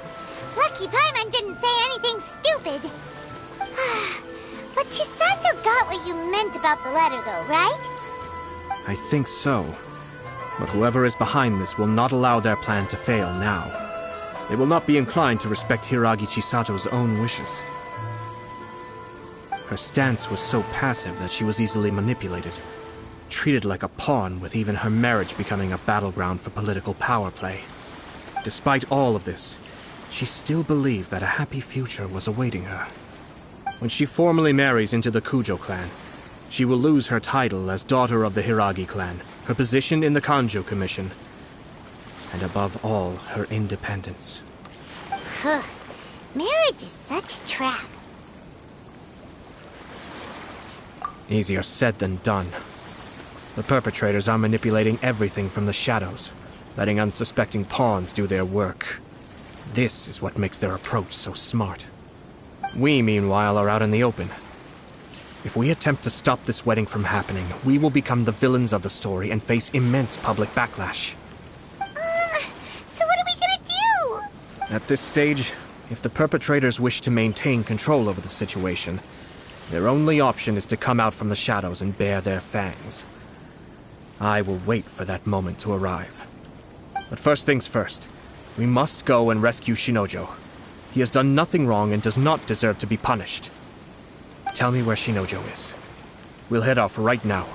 Lucky Paimon didn't say anything stupid. But Chisato got what you meant about the letter though, right?
I think so. But whoever is behind this will not allow their plan to fail now. They will not be inclined to respect Hiragi Chisato's own wishes. Her stance was so passive that she was easily manipulated, treated like a pawn, with even her marriage becoming a battleground for political power play. Despite all of this, she still believed that a happy future was awaiting her. When she formally marries into the Kujo clan, she will lose her title as daughter of the Hiragi clan, her position in the Kanjo Commission, and above all, her independence.
Marriage is such a trap.
Easier said than done. The perpetrators are manipulating everything from the shadows, letting unsuspecting pawns do their work. This is what makes their approach so smart. We, meanwhile, are out in the open. If we attempt to stop this wedding from happening, we will become the villains of the story and face immense public backlash.
So what are we gonna do?
At this stage, if the perpetrators wish to maintain control over the situation, their only option is to come out from the shadows and bare their fangs. I will wait for that moment to arrive. But first things first, we must go and rescue Shinojo. He has done nothing wrong and does not deserve to be punished. Tell me where Shinojo is. We'll head off right now.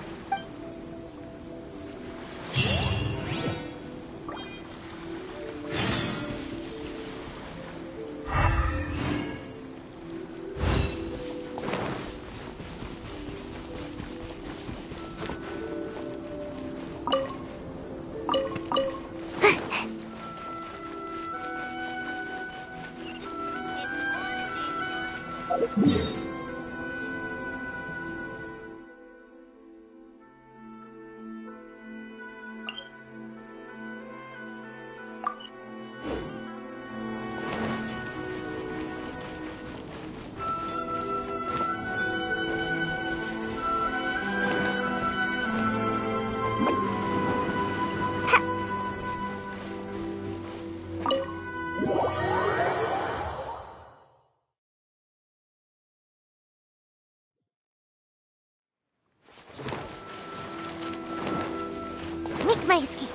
Make my escape.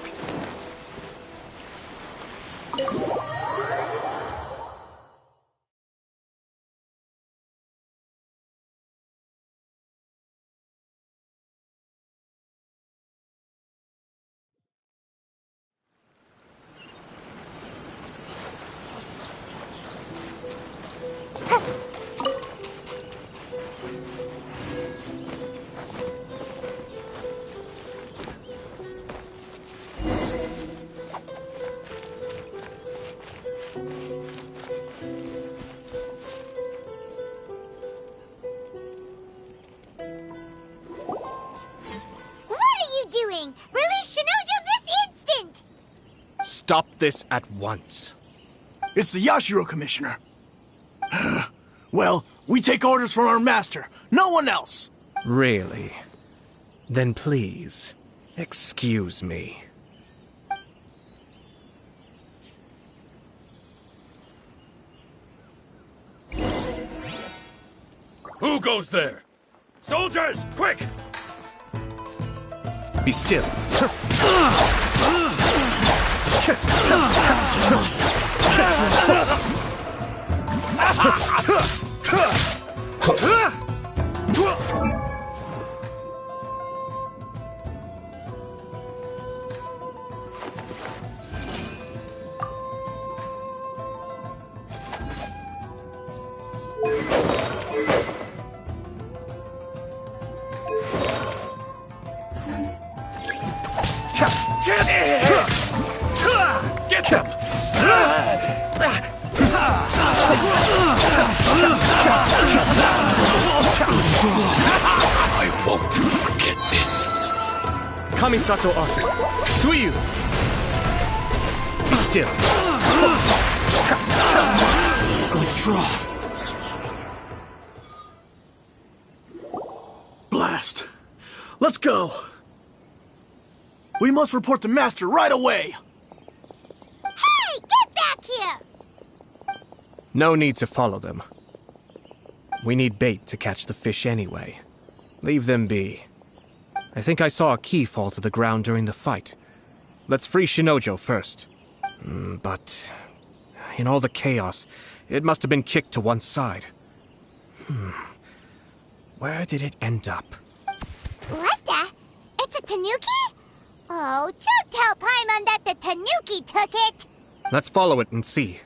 Release Shinojo this instant!
Stop this at once.
It's the Yashiro Commissioner. Well, we take orders from our master. No one else.
Really? Then please, excuse me.
Who goes there? Soldiers, quick!
Be still.
Get them!
Kamisato Aki. Suiyu! Be still.
Withdraw. Blast. Let's go. We must report to Master right away.
Hey, get back here!
No need to follow them. We need bait to catch the fish anyway. Leave them be. I think I saw a key fall to the ground during the fight. Let's free Shinojo first. But in all the chaos, it must have been kicked to one side. Where did it end up?
What the? It's a tanuki? Oh, don't tell Paimon that the tanuki took it!
Let's follow it and see.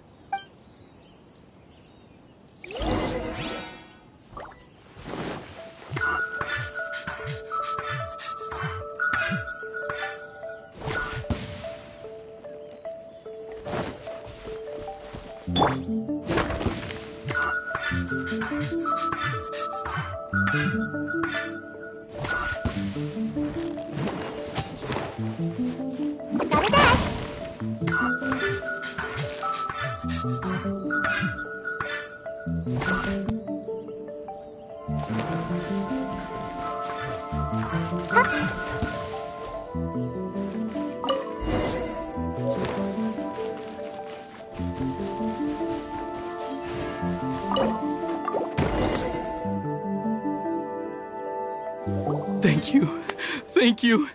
Gotta dash!
Thank you. Thank you.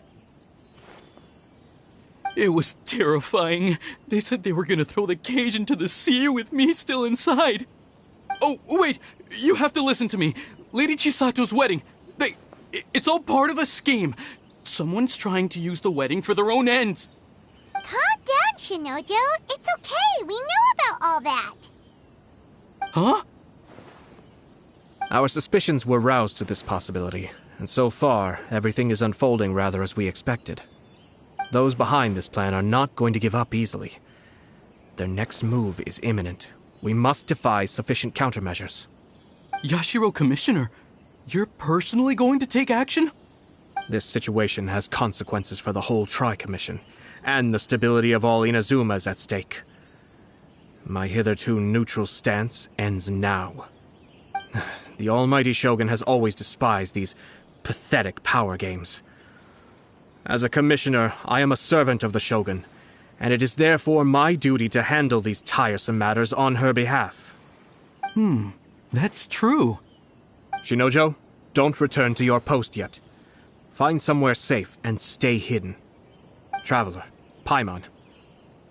It was terrifying. They said they were gonna throw the cage into the sea with me still inside. Oh, wait! You have to listen to me. Lady Chisato's wedding. It's all part of a scheme. Someone's trying to use the wedding for their own ends.
Calm down, Shinojo. It's okay. We know about all that.
Huh?
Our suspicions were roused to this possibility, and so far, everything is unfolding rather as we expected. Those behind this plan are not going to give up easily. Their next move is imminent. We must devise sufficient countermeasures.
Yashiro Commissioner, you're personally going to take action?
This situation has consequences for the whole Tri-Commission, and the stability of all Inazuma is at stake. My hitherto neutral stance ends now. The almighty Shogun has always despised these pathetic power games. As a commissioner, I am a servant of the Shogun, and it is therefore my duty to handle these tiresome matters on her behalf.
That's true.
Shinojo, don't return to your post yet. Find somewhere safe and stay hidden. Traveler, Paimon,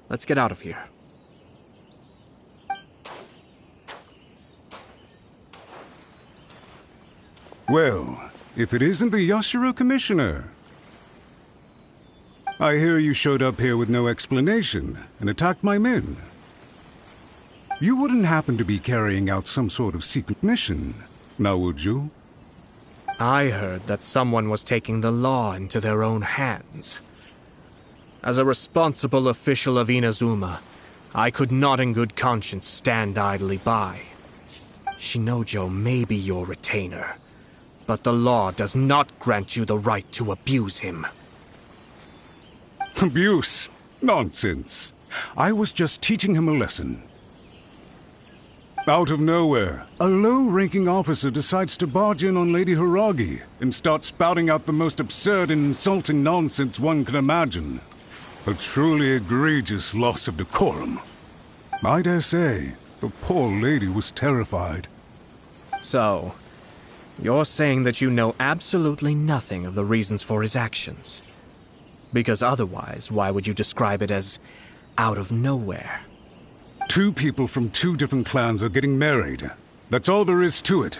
let's get out of here.
Well, if it isn't the Yashiro Commissioner. I hear you showed up here with no explanation and attacked my men. You wouldn't happen to be carrying out some sort of secret mission, now would you?
I heard that someone was taking the law into their own hands. As a responsible official of Inazuma, I could not in good conscience stand idly by. Shinojo may be your retainer, but the law does not grant you the right to abuse him.
Abuse? Nonsense. I was just teaching him a lesson. Out of nowhere, a low-ranking officer decides to barge in on Lady Hiragi and start spouting out the most absurd and insulting nonsense one can imagine. A truly egregious loss of decorum. I dare say, the poor lady was terrified.
So, you're saying that you know absolutely nothing of the reasons for his actions? Because otherwise, why would you describe it as out of nowhere?
Two people from two different clans are getting married. That's all there is to it.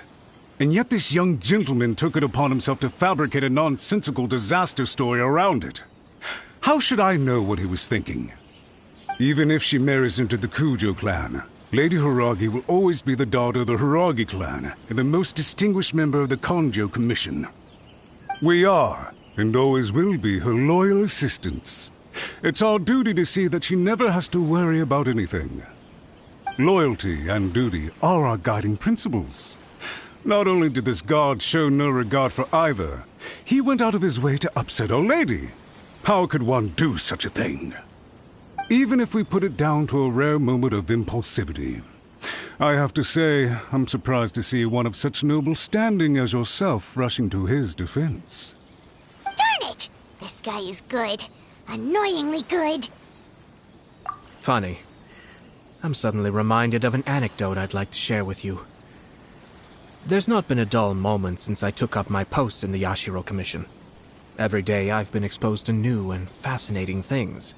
And yet this young gentleman took it upon himself to fabricate a nonsensical disaster story around it. How should I know what he was thinking? Even if she marries into the Kujo clan, Lady Hiragi will always be the daughter of the Hiragi clan and the most distinguished member of the Konjo Commission. We are, and always will be, her loyal assistants. It's our duty to see that she never has to worry about anything. Loyalty and duty are our guiding principles. Not only did this guard show no regard for either, he went out of his way to upset our lady, How could one do such a thing? Even if we put it down to a rare moment of impulsivity. I have to say, I'm surprised to see one of such noble standing as yourself rushing to his defense.
Darn it! This guy is good. Annoyingly good.
Funny. I'm suddenly reminded of an anecdote I'd like to share with you. There's not been a dull moment since I took up my post in the Yashiro Commission. Every day I've been exposed to new and fascinating things.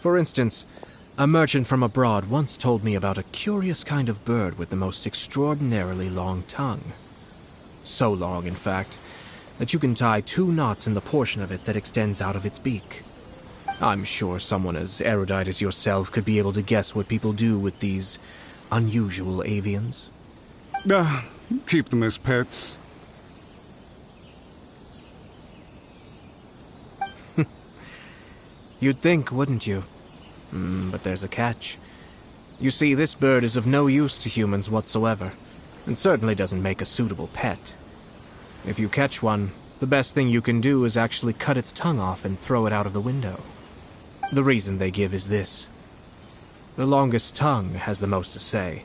For instance, a merchant from abroad once told me about a curious kind of bird with the most extraordinarily long tongue. So long, in fact, that you can tie 2 knots in the portion of it that extends out of its beak. I'm sure someone as erudite as yourself could be able to guess what people do with these unusual avians.
Keep them as pets.
You'd think, wouldn't you? But there's a catch. You see, this bird is of no use to humans whatsoever, and certainly doesn't make a suitable pet. If you catch one, the best thing you can do is actually cut its tongue off and throw it out of the window. The reason they give is this. The longest tongue has the most to say,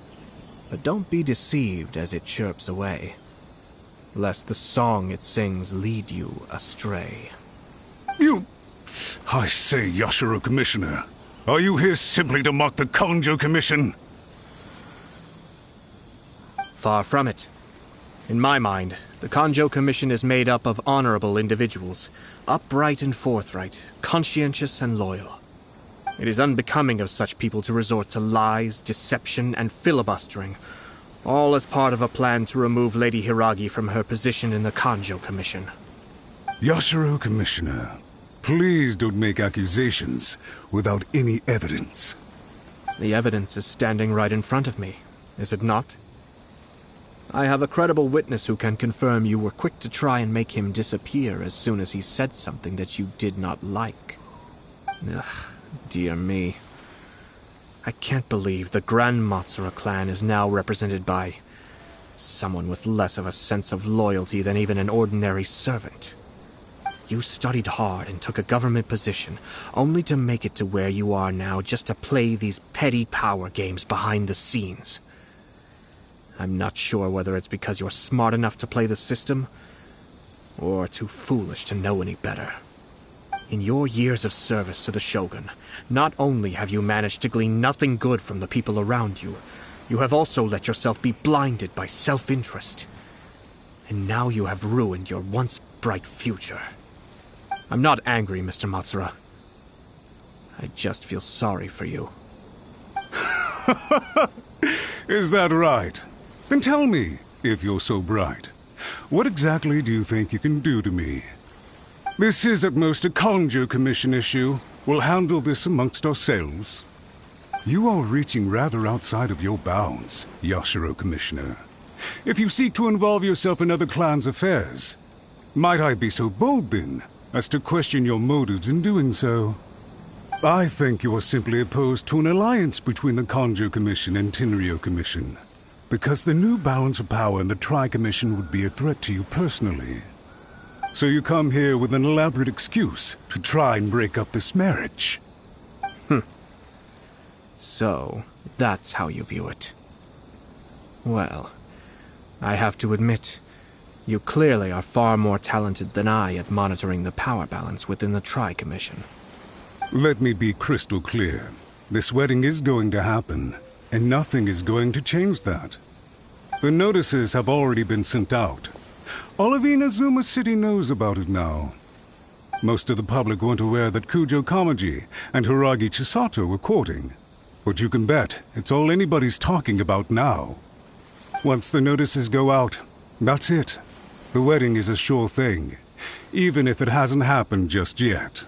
but don't be deceived as it chirps away, lest the song it sings lead you astray.
I say, Yashiro Commissioner, are you here simply to mock the Kanjo Commission?
Far from it. In my mind, the Kanjo Commission is made up of honorable individuals, upright and forthright, conscientious and loyal. It is unbecoming of such people to resort to lies, deception, and filibustering, all as part of a plan to remove Lady Hiragi from her position in the Kanjo Commission.
Yashiro Commissioner, please don't make accusations without any evidence.
The evidence is standing right in front of me, is it not? I have a credible witness who can confirm you were quick to try and make him disappear as soon as he said something that you did not like. Ugh, dear me. I can't believe the Grand Matsura clan is now represented by someone with less of a sense of loyalty than even an ordinary servant. You studied hard and took a government position, only to make it to where you are now just to play these petty power games behind the scenes. I'm not sure whether it's because you're smart enough to play the system, or too foolish to know any better. In your years of service to the Shogun, not only have you managed to glean nothing good from the people around you, you have also let yourself be blinded by self-interest. And now you have ruined your once bright future. I'm not angry, Mr. Matsura. I just feel sorry for you.
Is that right? Then tell me, if you're so bright, what exactly do you think you can do to me? This is at most a Kanjo Commission issue. We'll handle this amongst ourselves. You are reaching rather outside of your bounds, Yashiro Commissioner. If you seek to involve yourself in other clans' affairs, might I be so bold then, as to question your motives in doing so? I think you are simply opposed to an alliance between the Kanjo Commission and Tenryou Commission, because the new balance of power in the Tri-Commission would be a threat to you personally. So you come here with an elaborate excuse to try and break up this marriage.
So, that's how you view it. Well, I have to admit, you clearly are far more talented than I at monitoring the power balance within the Tri-Commission.
Let me be crystal clear. This wedding is going to happen, and nothing is going to change that. The notices have already been sent out. All of Inazuma City knows about it now. Most of the public weren't aware that Kujo Kamaji and Hiragi Chisato were courting. But you can bet it's all anybody's talking about now. Once the notices go out, that's it. The wedding is a sure thing, even if it hasn't happened just yet.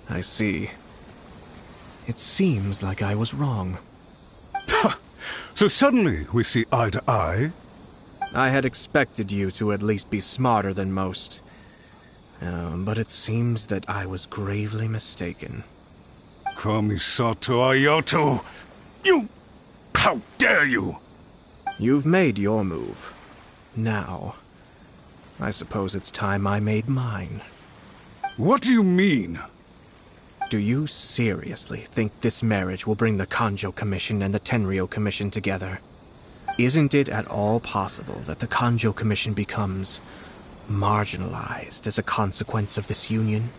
I see. It seems like I was wrong.
So suddenly we see eye to eye?
I had expected you to at least be smarter than most. But it seems that I was gravely mistaken.
Kamisato Ayato! You! How dare you!
You've made your move. Now, I suppose it's time I made mine.
What do you mean?
Do you seriously think this marriage will bring the Kanjo Commission and the Tenryou Commission together? Isn't it at all possible that the Kanjo Commission becomes marginalized as a consequence of this union?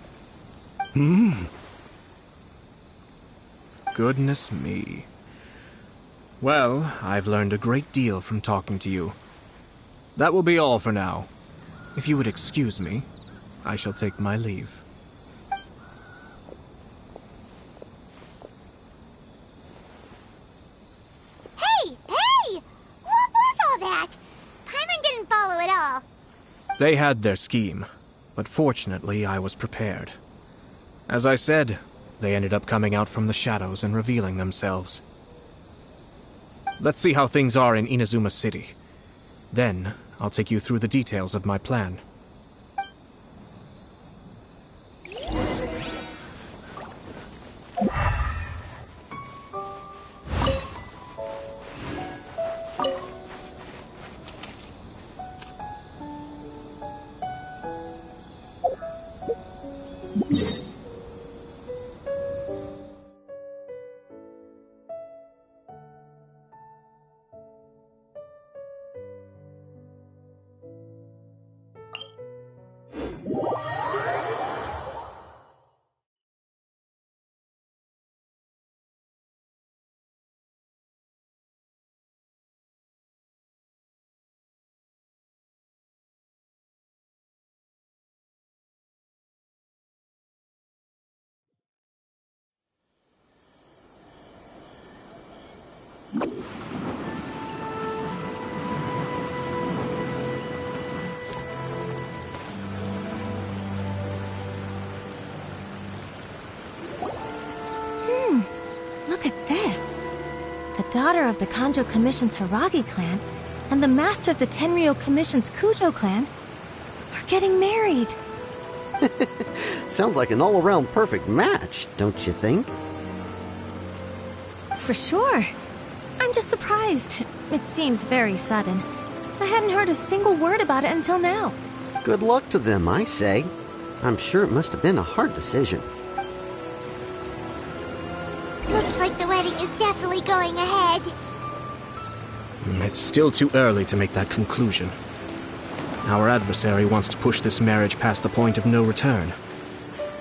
Goodness me. Well, I've learned a great deal from talking to you. That will be all for now. If you would excuse me, I shall take my leave.
Hey! What was all that? Paimon didn't follow at all.
They had their scheme, but fortunately I was prepared. As I said, they ended up coming out from the shadows and revealing themselves. Let's see how things are in Inazuma City. Then, I'll take you through the details of my plan.
Look at this. The daughter of the Kanjo Commission's Hiragi clan and the master of the Tenryou Commission's Kujo clan are getting married.
Sounds like an all-around perfect match, don't you think?
For sure. I'm just surprised. It seems very sudden. I hadn't heard a single word about it until now.
Good luck to them, I say. I'm sure it must have been a hard decision.
Looks like the wedding is definitely going ahead.
It's still too early to make that conclusion. Our adversary wants to push this marriage past the point of no return.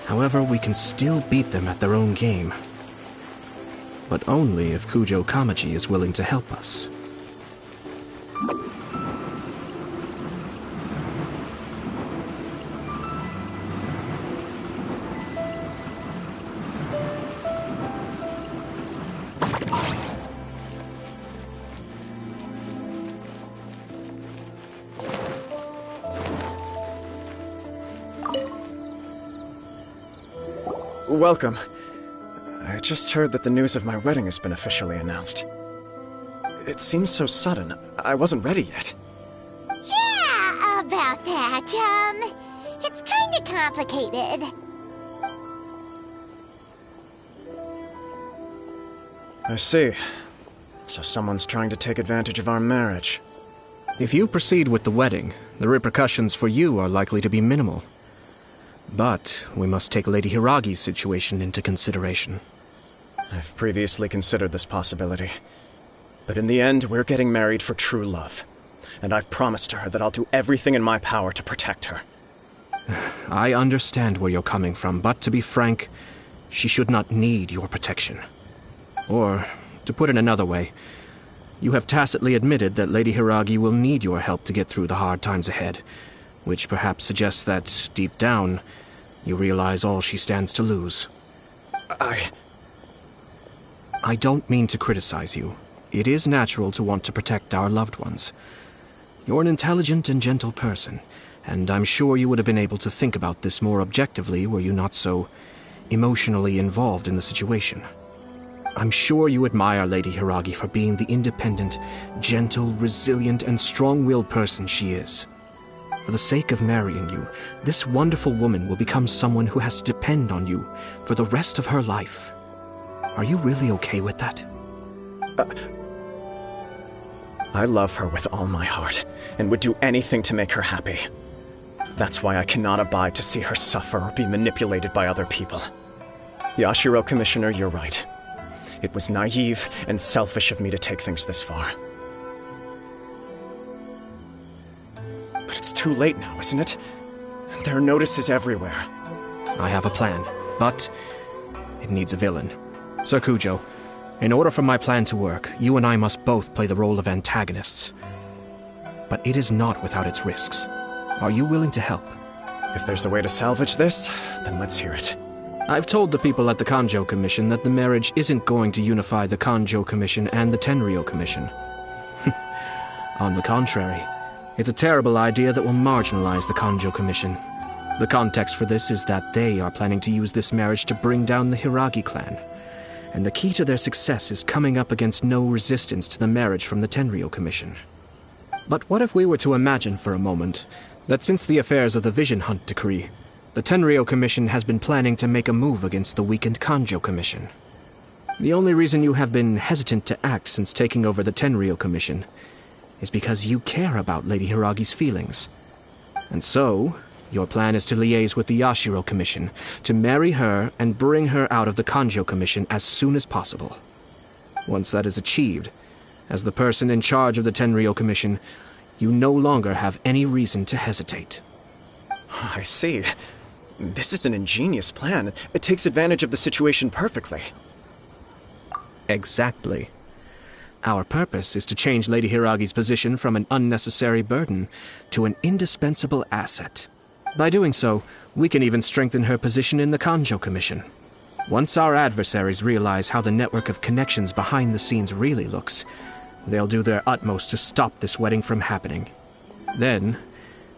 However, we can still beat them at their own game. But only if Kujo Kamaji is willing to help us.
Welcome. I just heard that the news of my wedding has been officially announced. It seems so sudden. I wasn't ready yet.
Yeah, about that. It's kinda complicated.
I see. So someone's trying to take advantage of our marriage.
If you proceed with the wedding, the repercussions for you are likely to be minimal. But we must take Lady Hiragi's situation into consideration.
I've previously considered this possibility. But in the end, we're getting married for true love. And I've promised her that I'll do everything in my power to protect her.
I understand where you're coming from, but to be frank, she should not need your protection. Or, to put it another way, you have tacitly admitted that Lady Hiragi will need your help to get through the hard times ahead, which perhaps suggests that, deep down, you realize all she stands to lose. I don't mean to criticize you. It is natural to want to protect our loved ones. You're an intelligent and gentle person, and I'm sure you would have been able to think about this more objectively were you not so emotionally involved in the situation. I'm sure you admire Lady Hiragi for being the independent, gentle, resilient, and strong-willed person she is. For the sake of marrying you, this wonderful woman will become someone who has to depend on you for the rest of her life. Are you really okay with that?
I love her with all my heart, and would do anything to make her happy. That's why I cannot abide to see her suffer or be manipulated by other people. Yashiro, Commissioner, you're right. It was naive and selfish of me to take things this far. But it's too late now, isn't it? There are notices everywhere.
I have a plan, but it needs a villain. Sir Kujo, in order for my plan to work, you and I must both play the role of antagonists. But it is not without its risks. Are you willing to help?
If there's a way to salvage this, then let's hear it.
I've told the people at the Kanjo Commission that the marriage isn't going to unify the Kanjo Commission and the Tenryou Commission. On the contrary, it's a terrible idea that will marginalize the Kanjo Commission. The context for this is that they are planning to use this marriage to bring down the Hiragi clan. And the key to their success is coming up against no resistance to the marriage from the Tenryou Commission. But what if we were to imagine for a moment that since the affairs of the Vision Hunt Decree, the Tenryou Commission has been planning to make a move against the weakened Kanjo Commission? The only reason you have been hesitant to act since taking over the Tenryou Commission is because you care about Lady Hiragi's feelings. And so, your plan is to liaise with the Yashiro Commission, to marry her and bring her out of the Kanjo Commission as soon as possible. Once that is achieved, as the person in charge of the Tenryou Commission, you no longer have any reason to hesitate.
I see. This is an ingenious plan. It takes advantage of the situation perfectly.
Exactly. Our purpose is to change Lady Hiragi's position from an unnecessary burden to an indispensable asset. By doing so, we can even strengthen her position in the Kanjo Commission. Once our adversaries realize how the network of connections behind the scenes really looks, they'll do their utmost to stop this wedding from happening. Then,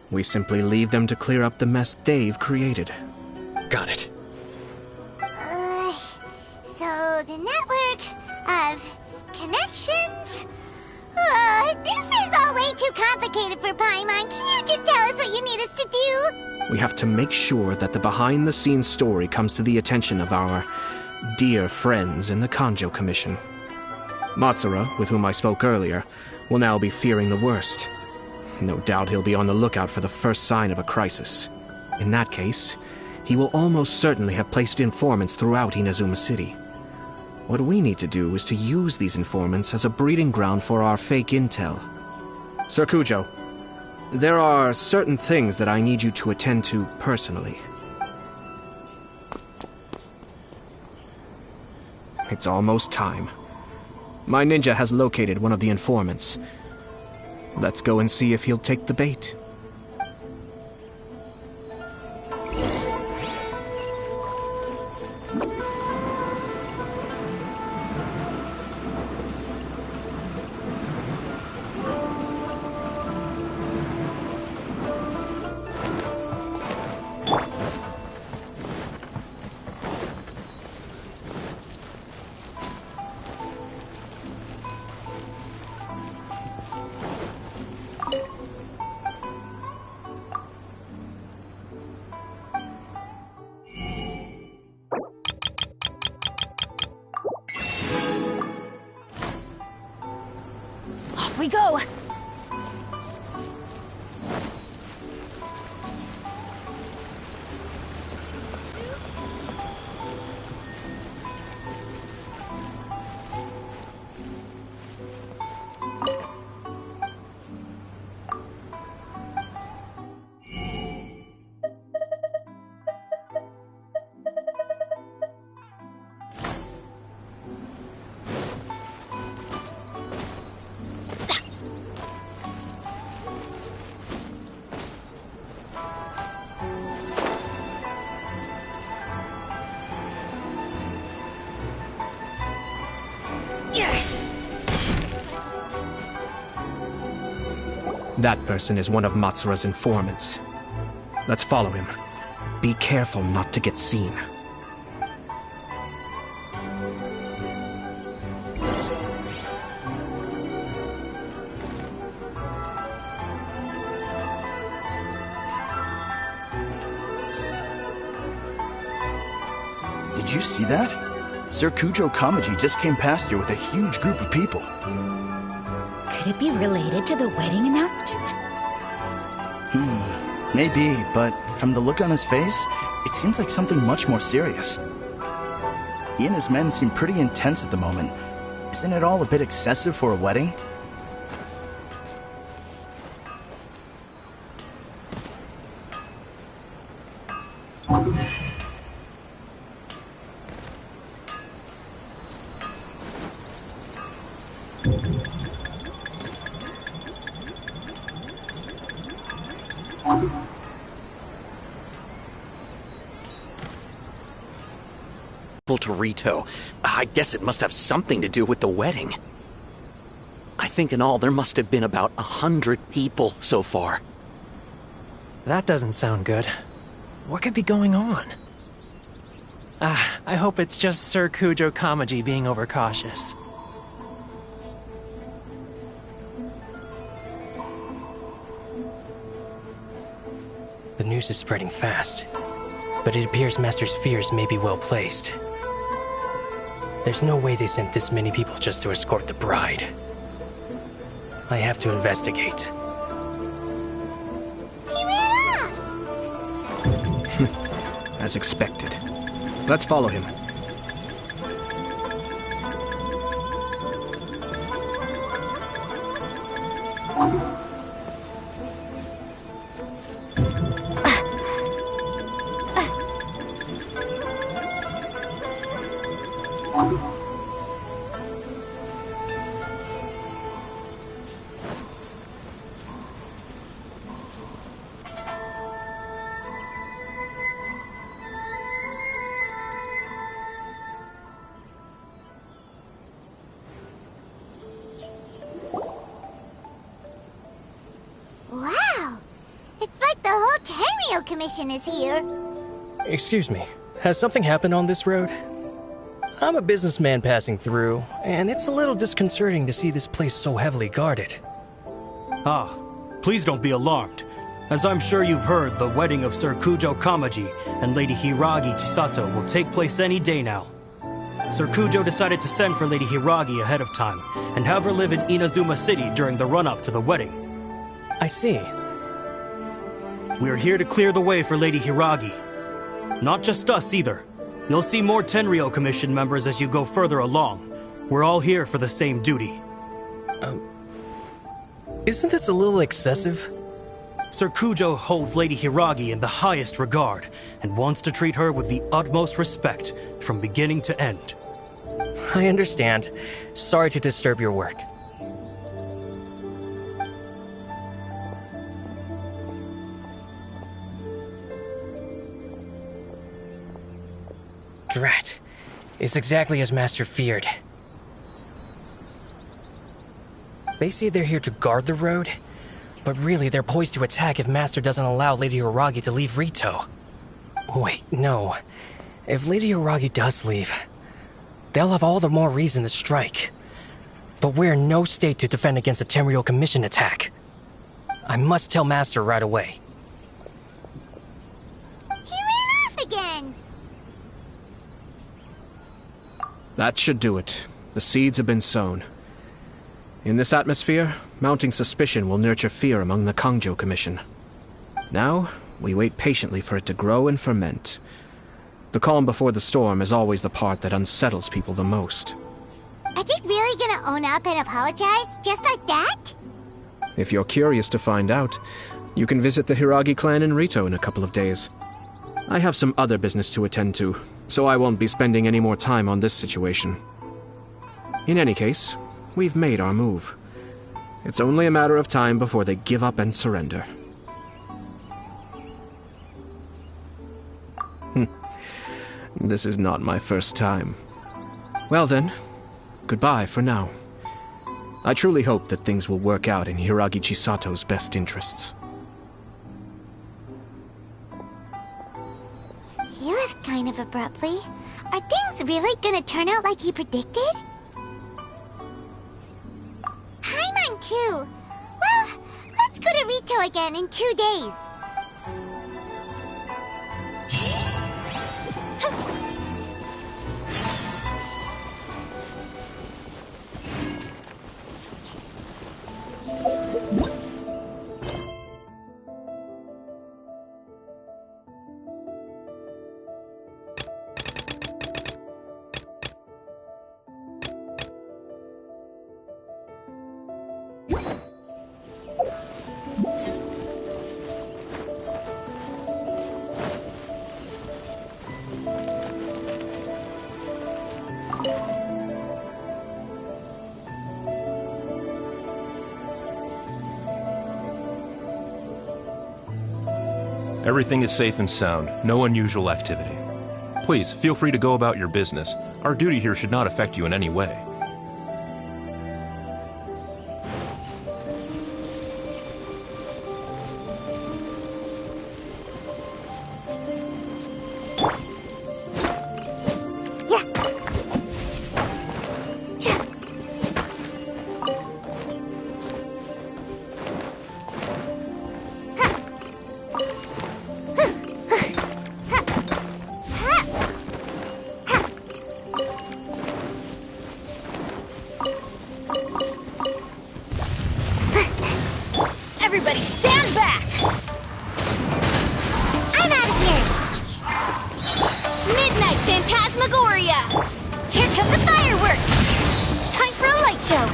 we simply leave them to clear up the mess they've created.
Got it.
So the network of connections? This is all way too complicated for Paimon. Can you just tell us what you need us to do?
We have to make sure that the behind-the-scenes story comes to the attention of our dear friends in the Kanjo Commission. Matsura, with whom I spoke earlier, will now be fearing the worst. No doubt he'll be on the lookout for the first sign of a crisis. In that case, he will almost certainly have placed informants throughout Inazuma City. What we need to do is to use these informants as a breeding ground for our fake intel. Sir Kujo, there are certain things that I need you to attend to personally. It's almost time. My ninja has located one of the informants. Let's go and see if he'll take the bait.
Off we go!
That person is one of Matsura's informants. Let's follow him. Be careful not to get seen.
Did you see that? Sir Kujo Kamaji just came past here with a huge group of people.
Could it be related to the wedding announcement?
Maybe, but from the look on his face, it seems like something much more serious. He and his men seem pretty intense at the moment. Isn't it all a bit excessive for a wedding?
To Rito. I guess it must have something to do with the wedding. I think in all there must have been about 100 people so far.
That doesn't sound good. What could be going on? I hope it's just Sir Kujo Kamaji being overcautious.
The news is spreading fast, but it appears Master's fears may be well placed. There's no way they sent this many people just to escort the bride. I have to investigate.
He ran off!
As expected. Let's follow him.
Wow! It's like the whole Tenryou Commission is here.
Excuse me, has something happened on this road? I'm a businessman passing through, and it's a little disconcerting to see this place so heavily guarded.
Ah, please don't be alarmed. As I'm sure you've heard, the wedding of Sir Kujo Kamaji and Lady Hiragi Chisato will take place any day now. Sir Kujo decided to send for Lady Hiragi ahead of time, and have her live in Inazuma City during the run-up to the wedding.
I see.
We are here to clear the way for Lady Hiragi. Not just us, either. You'll see more Tenryou Commission members as you go further along. We're all here for the same duty.
Isn't this a little excessive?
Sir Kujo holds Lady Hiragi in the highest regard, and wants to treat her with the utmost respect, from beginning to end.
I understand. Sorry to disturb your work. Drat. It's exactly as Master feared. They say they're here to guard the road, but really they're poised to attack if Master doesn't allow Lady Hiragi to leave Rito. Wait, no. If Lady Hiragi does leave, they'll have all the more reason to strike. But we're in no state to defend against a Tenryou Commission attack. I must tell Master right away.
He ran off again!
That should do it. The seeds have been sown. In this atmosphere, mounting suspicion will nurture fear among the Kangjo Commission. Now, we wait patiently for it to grow and ferment. The calm before the storm is always the part that unsettles people the most.
Are they really gonna own up and apologize, just like that?
If you're curious to find out, you can visit the Hiragi clan in Rito in a couple of days. I have some other business to attend to, so I won't be spending any more time on this situation. In any case, we've made our move. It's only a matter of time before they give up and surrender. This is not my first time. Well then, goodbye for now. I truly hope that things will work out in Hiragi Chisato's best interests.
He left kind of abruptly. Are things really gonna turn out like he predicted? Paimon too. Well, let's go to Rito again in 2 days.
Everything is safe and sound. No unusual activity. Please, feel free to go about your business. Our duty here should not affect you in any way.
Everybody stand back! I'm out of here! Midnight Phantasmagoria! Here come the fireworks! Time for a light show!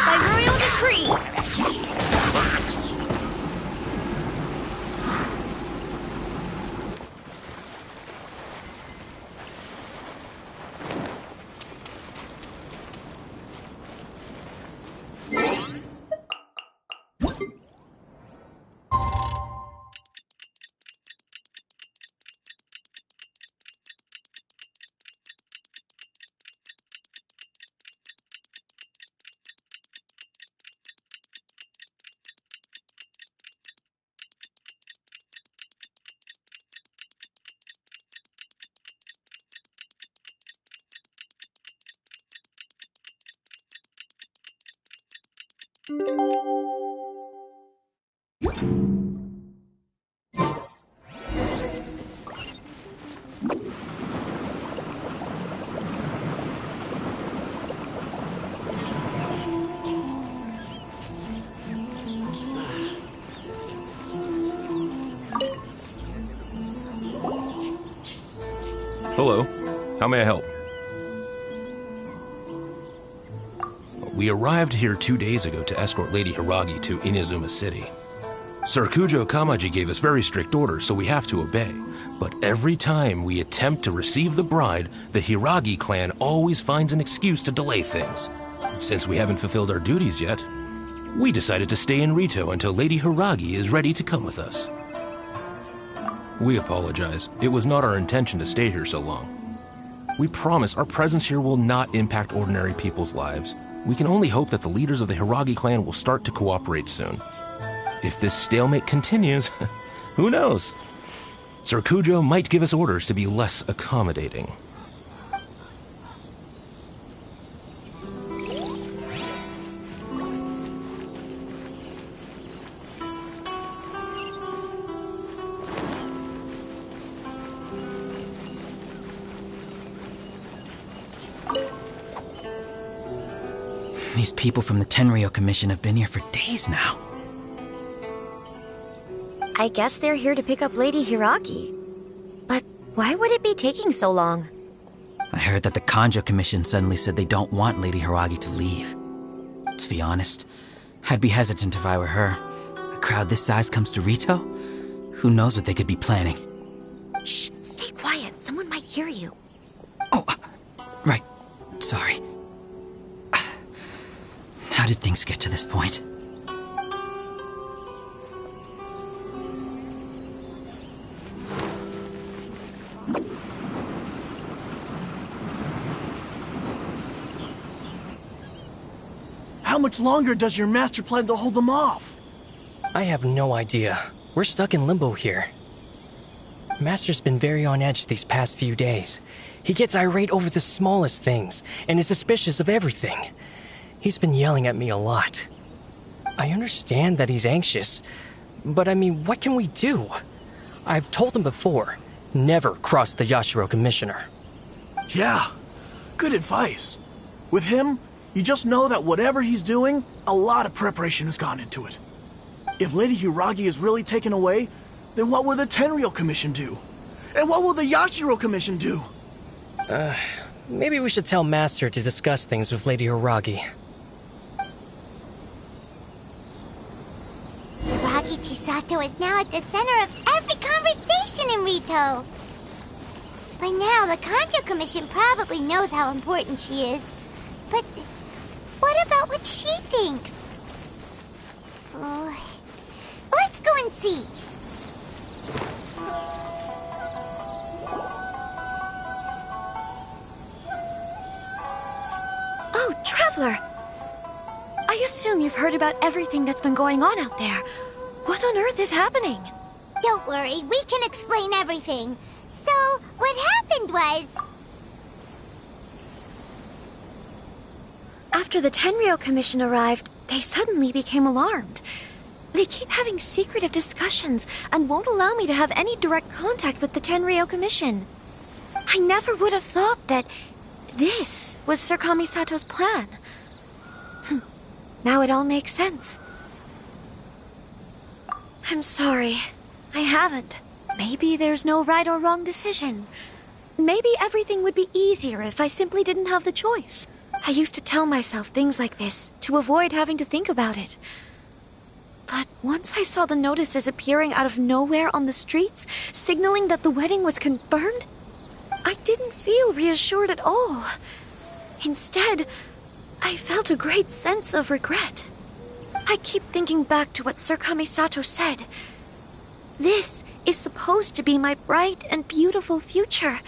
By royal decree!
Hello. How may I help? We arrived here 2 days ago to escort Lady Hiragi to Inazuma City. Sir Kujo Kamaji gave us very strict orders, so we have to obey. But every time we attempt to receive the bride, the Hiragi clan always finds an excuse to delay things. Since we haven't fulfilled our duties yet, we decided to stay in Rito until Lady Hiragi is ready to come with us. We apologize. It was not our intention to stay here so long. We promise our presence here will not impact ordinary people's lives. We can only hope that the leaders of the Hiragi clan will start to cooperate soon. If this stalemate continues, who knows? Sir Kujo might give us orders to be less accommodating.
These people from the Tenryou Commission have been here for days now.
I guess they're here to pick up Lady Hiragi. But why would it be taking so long?
I heard that the Kanjo Commission suddenly said they don't want Lady Hiragi to leave. to be honest. I'd be hesitant if I were her. A crowd this size comes to Rito? Who knows what they could be planning?
Shh, stay quiet. Someone might hear you.
Right. Sorry. How did things get to this point?
How much longer does your master plan to hold them off?
I have no idea. We're stuck in limbo here. Master's been very on edge these past few days. He gets irate over the smallest things, and is suspicious of everything. He's been yelling at me a lot. I understand that he's anxious, but I mean, what can we do? I've told him before, never cross the Yashiro Commissioner.
Yeah, good advice. With him, you just know that whatever he's doing, a lot of preparation has gone into it. If Lady Hiragi is really taken away, then what will the Tenryou Commission do? And what will the Yashiro Commission do?
Maybe we should tell Master to discuss things with Lady Hiragi.
Hiragi Chisato is now at the center of every conversation in Rito. By now, the Kanjo Commission probably knows how important she is. But what about what she thinks? Oh, let's go and see.
Oh, Traveler! I assume you've heard about everything that's been going on out there. What on earth is happening?
Don't worry, we can explain everything. So, what happened was...
After the Tenryou Commission arrived, they suddenly became alarmed. They keep having secretive discussions and won't allow me to have any direct contact with the Tenryou Commission. I never would have thought that this was Sir Kamisato's plan. Now it all makes sense. I'm sorry. I haven't. Maybe there's no right or wrong decision. Maybe everything would be easier if I simply didn't have the choice. I used to tell myself things like this to avoid having to think about it. But once I saw the notices appearing out of nowhere on the streets, signaling that the wedding was confirmed, I didn't feel reassured at all. Instead, I felt a great sense of regret. I keep thinking back to what Sir Kamisato said. This is supposed to be my bright and beautiful future.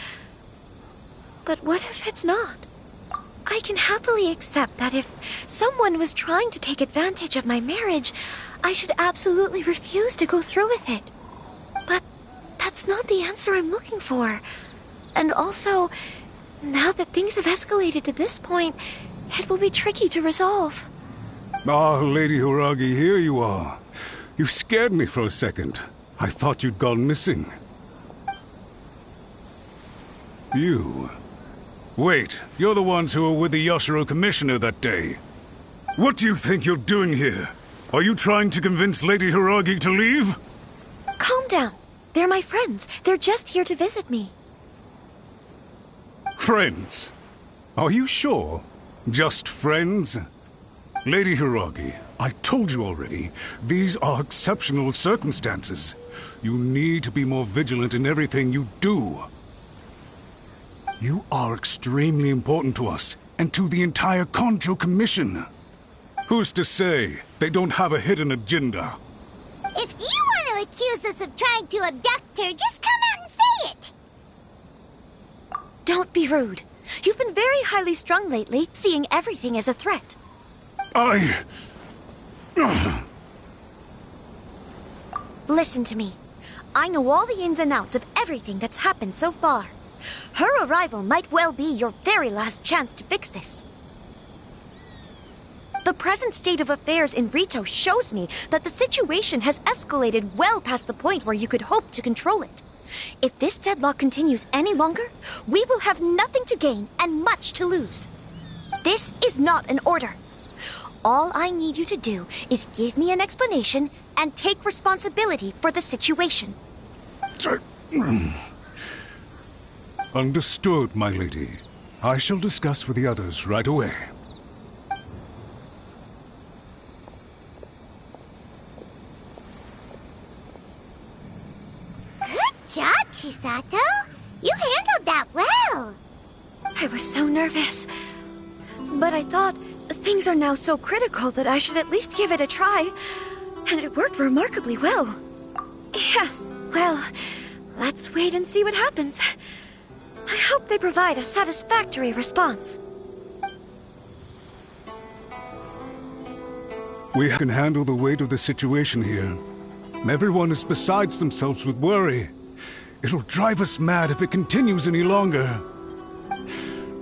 But what if it's not? I can happily accept that if someone was trying to take advantage of my marriage, I should absolutely refuse to go through with it. But that's not the answer I'm looking for. And also, now that things have escalated to this point, it will be tricky to resolve.
Ah, Lady Hiragi, here you are. You scared me for a second. I thought you'd gone missing. You... Wait, you're the ones who were with the Yashiro Commissioner that day. What do you think you're doing here? Are you trying to convince Lady Hiragi to leave?
Calm down. They're my friends. They're just here to visit me.
Friends? Are you sure? Just friends? Lady Hiragi, I told you already, these are exceptional circumstances. You need to be more vigilant in everything you do. You are extremely important to us, and to the entire Kanjo Commission. Who's to say they don't have a hidden agenda?
If you want to accuse us of trying to abduct her, just come out and say it!
Don't be rude. You've been very highly strung lately, seeing everything as a threat. Listen to me. I know all the ins and outs of everything that's happened so far. Her arrival might well be your very last chance to fix this. The present state of affairs in Rito shows me that the situation has escalated well past the point where you could hope to control it. If this deadlock continues any longer, we will have nothing to gain and much to lose. This is not an order. All I need you to do is give me an explanation and take responsibility for the situation.
Understood, my lady. I shall discuss with the others right away.
but I thought things are now so critical that I should at least give it a try. And it worked remarkably well. Yes, well, let's wait and see what happens. I hope they provide a satisfactory response.
We can handle the weight of the situation here. Everyone is besides themselves with worry. It'll drive us mad if it continues any longer.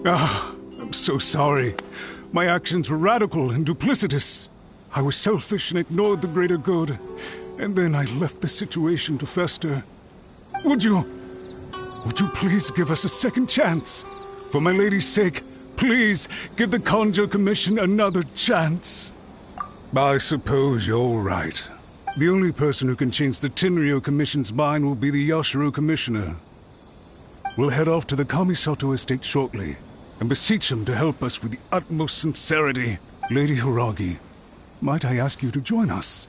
I'm so sorry. My actions were radical and duplicitous. I was selfish and ignored the greater good. And then I left the situation to fester. Would you please give us a second chance? For my lady's sake, please give the Kanjo Commission another chance. I suppose you're right. The only person who can change the Tenryou Commission's mind will be the Yashiro Commissioner. We'll head off to the Kamisato estate shortly, and beseech him to help us with the utmost sincerity. Lady Hiragi, might I ask you to join us?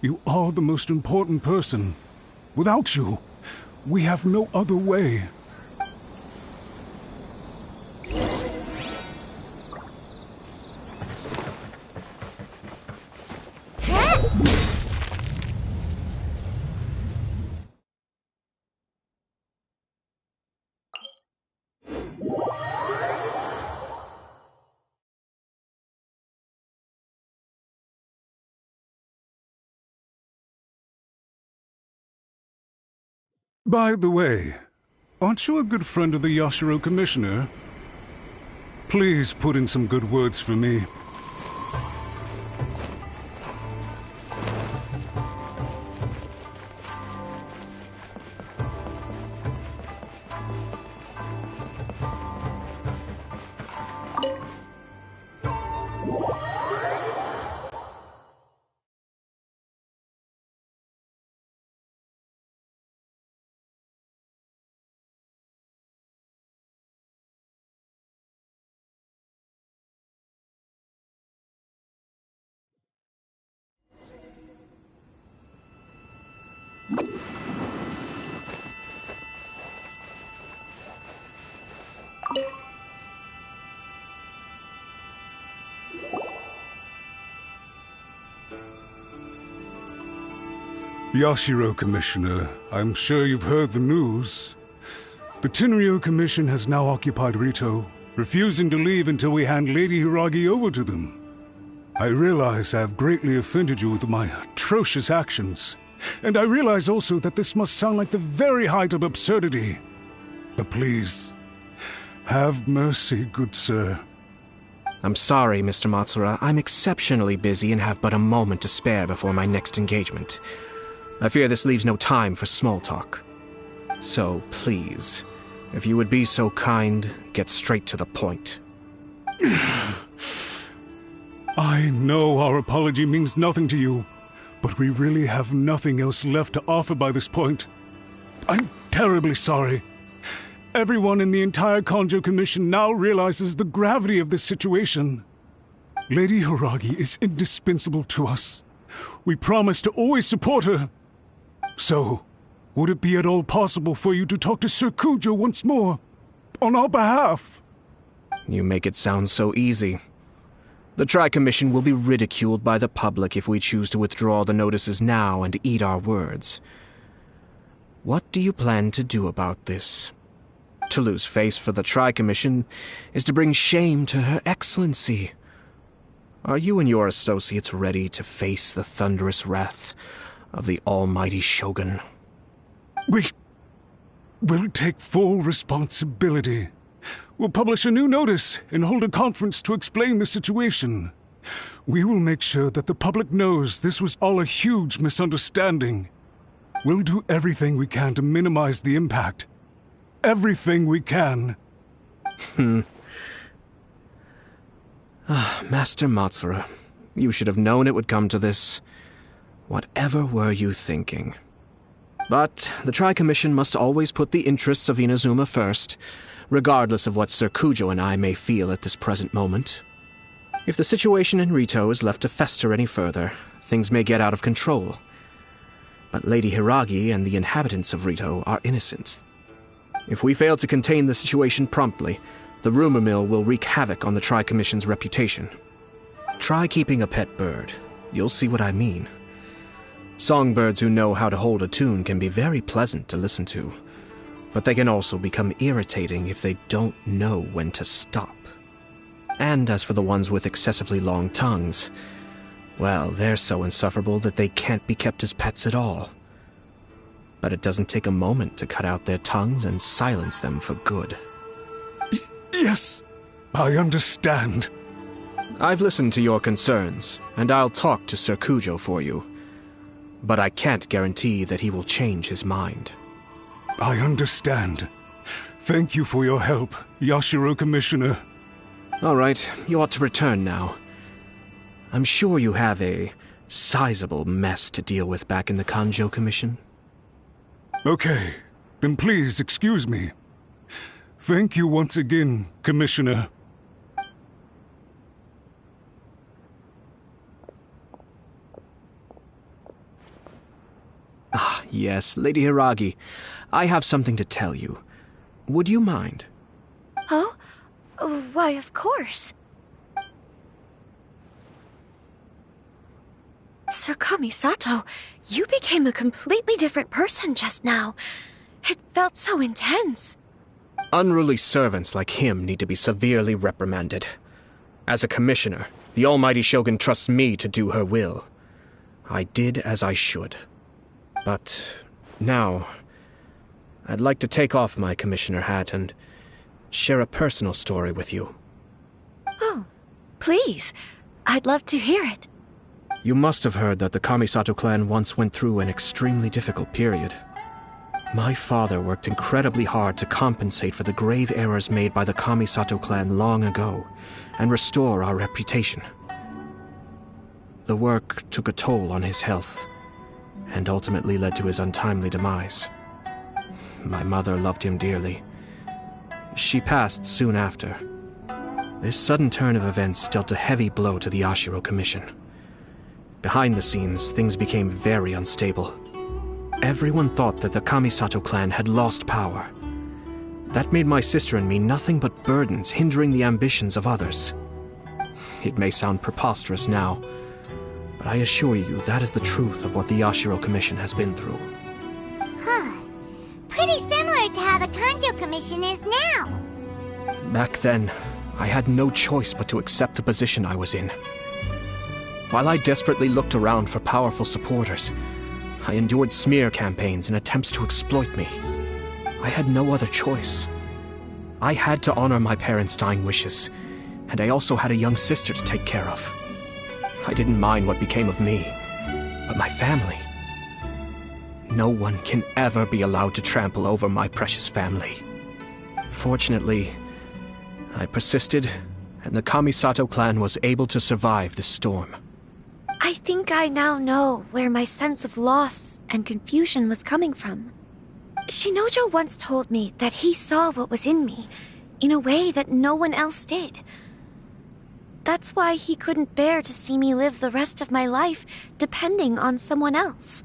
You are the most important person. Without you, we have no other way. By the way, aren't you a good friend of the Yashiro Commissioner? Please put in some good words for me. Yashiro Commissioner, I'm sure you've heard the news. The Tenryou Commission has now occupied Rito, refusing to leave until we hand Lady Hiragi over to them. I realize I have greatly offended you with my atrocious actions, and I realize also that this must sound like the very height of absurdity. But please, have mercy, good sir.
I'm sorry, Mr. Matsura. I'm exceptionally busy and have but a moment to spare before my next engagement. I fear this leaves no time for small talk. So, please, if you would be so kind, get straight to the point.
I know our apology means nothing to you, but we really have nothing else left to offer by this point. I'm terribly sorry. Everyone in the entire Kanjo Commission now realizes the gravity of this situation. Lady Hiragi is indispensable to us. We promise to always support her. So, would it be at all possible for you to talk to Sir Kujo once more, on our behalf?
You make it sound so easy. The Tri-Commission will be ridiculed by the public if we choose to withdraw the notices now and eat our words. What do you plan to do about this? To lose face for the Tri-Commission is to bring shame to Her Excellency. Are you and your associates ready to face the thunderous wrath of the almighty Shogun?
We'll take full responsibility. We'll publish a new notice and hold a conference to explain the situation. We will make sure that the public knows this was all a huge misunderstanding. We'll do everything we can to minimize the impact. Everything we can.
Master Matsura, you should have known it would come to this. Whatever were you thinking? But the Tri-Commission must always put the interests of Inazuma first, regardless of what Sir Kujo and I may feel at this present moment. If the situation in Rito is left to fester any further, things may get out of control. But Lady Hiragi and the inhabitants of Rito are innocent. If we fail to contain the situation promptly, The rumor mill will wreak havoc on the Tri-Commission's reputation. Try keeping a pet bird. You'll see what I mean. Songbirds who know how to hold a tune can be very pleasant to listen to, but they can also become irritating if they don't know when to stop. And as for the ones with excessively long tongues, well, they're so insufferable that they can't be kept as pets at all. But it doesn't take a moment to cut out their tongues and silence them for good.
Yes, I understand.
I've listened to your concerns, and I'll talk to Sir Kujo for you. But I can't guarantee that he will change his mind.
I understand. Thank you for your help, Yashiro Commissioner.
All right, you ought to return now. I'm sure you have a sizable mess to deal with back in the Kanjo Commission.
Okay, then please excuse me. Thank you once again, Commissioner.
Ah, yes, Lady Hiragi. I have something to tell you. Would you mind?
Oh? Why, of course. Sir Kamisato, you became a completely different person just now. It felt so intense.
Unruly servants like him need to be severely reprimanded. As a commissioner, the almighty Shogun trusts me to do her will. I did as I should. But now, I'd like to take off my commissioner hat and share a personal story with you.
Oh, please. I'd love to hear it.
You must have heard that the Kamisato clan once went through an extremely difficult period. My father worked incredibly hard to compensate for the grave errors made by the Kamisato clan long ago and restore our reputation. The work took a toll on his health and ultimately led to his untimely demise. My mother loved him dearly. She passed soon after. This sudden turn of events dealt a heavy blow to the Yashiro Commission. Behind the scenes, things became very unstable. Everyone thought that the Kamisato clan had lost power. That made my sister and me nothing but burdens, hindering the ambitions of others. It may sound preposterous now, but I assure you that is the truth of what the Yashiro Commission has been through.
Huh. Pretty similar to how the Kanjo Commission is now.
Back then, I had no choice but to accept the position I was in. While I desperately looked around for powerful supporters, I endured smear campaigns and attempts to exploit me. I had no other choice. I had to honor my parents' dying wishes, and I also had a young sister to take care of. I didn't mind what became of me, but my family. No one can ever be allowed to trample over my precious family. Fortunately, I persisted, and the Kamisato clan was able to survive this storm.
I think I now know where my sense of loss and confusion was coming from. Shinojo once told me that he saw what was in me, in a way that no one else did. That's why he couldn't bear to see me live the rest of my life depending on someone else.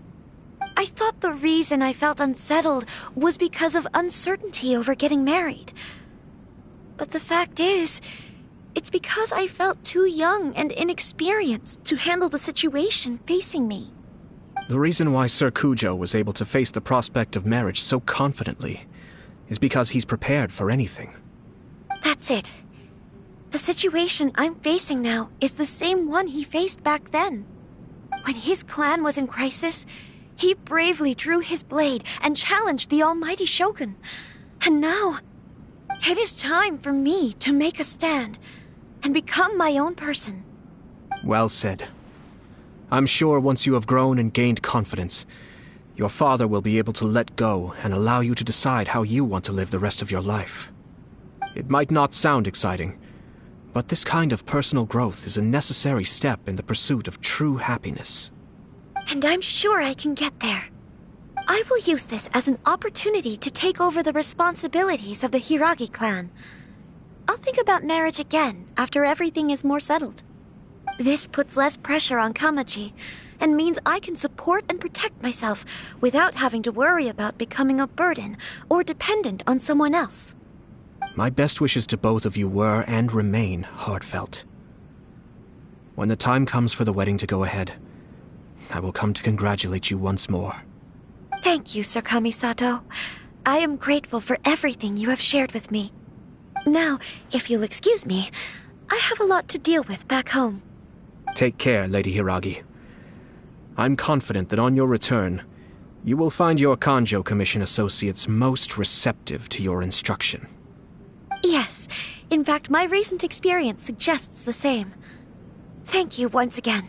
I thought the reason I felt unsettled was because of uncertainty over getting married. But the fact is, it's because I felt too young and inexperienced to handle the situation facing me.
The reason why Sir Kujo was able to face the prospect of marriage so confidently is because he's prepared for anything.
That's it. The situation I'm facing now is the same one he faced back then. When his clan was in crisis, he bravely drew his blade and challenged the almighty Shogun. And now, it is time for me to make a stand and become my own person.
Well said. I'm sure once you have grown and gained confidence, your father will be able to let go and allow you to decide how you want to live the rest of your life. It might not sound exciting, but this kind of personal growth is a necessary step in the pursuit of true happiness.
And I'm sure I can get there. I will use this as an opportunity to take over the responsibilities of the Hiragi clan. I'll think about marriage again after everything is more settled. This puts less pressure on Kamaji, and means I can support and protect myself without having to worry about becoming a burden or dependent on someone else.
My best wishes to both of you were and remain heartfelt. When the time comes for the wedding to go ahead, I will come to congratulate you once more.
Thank you, Sir Kamisato. I am grateful for everything you have shared with me. Now, if you'll excuse me, I have a lot to deal with back home.
Take care, Lady Hiragi. I'm confident that on your return, you will find your Kanjo Commission associates most receptive to your instruction.
Yes, in fact, my recent experience suggests the same. Thank you once again.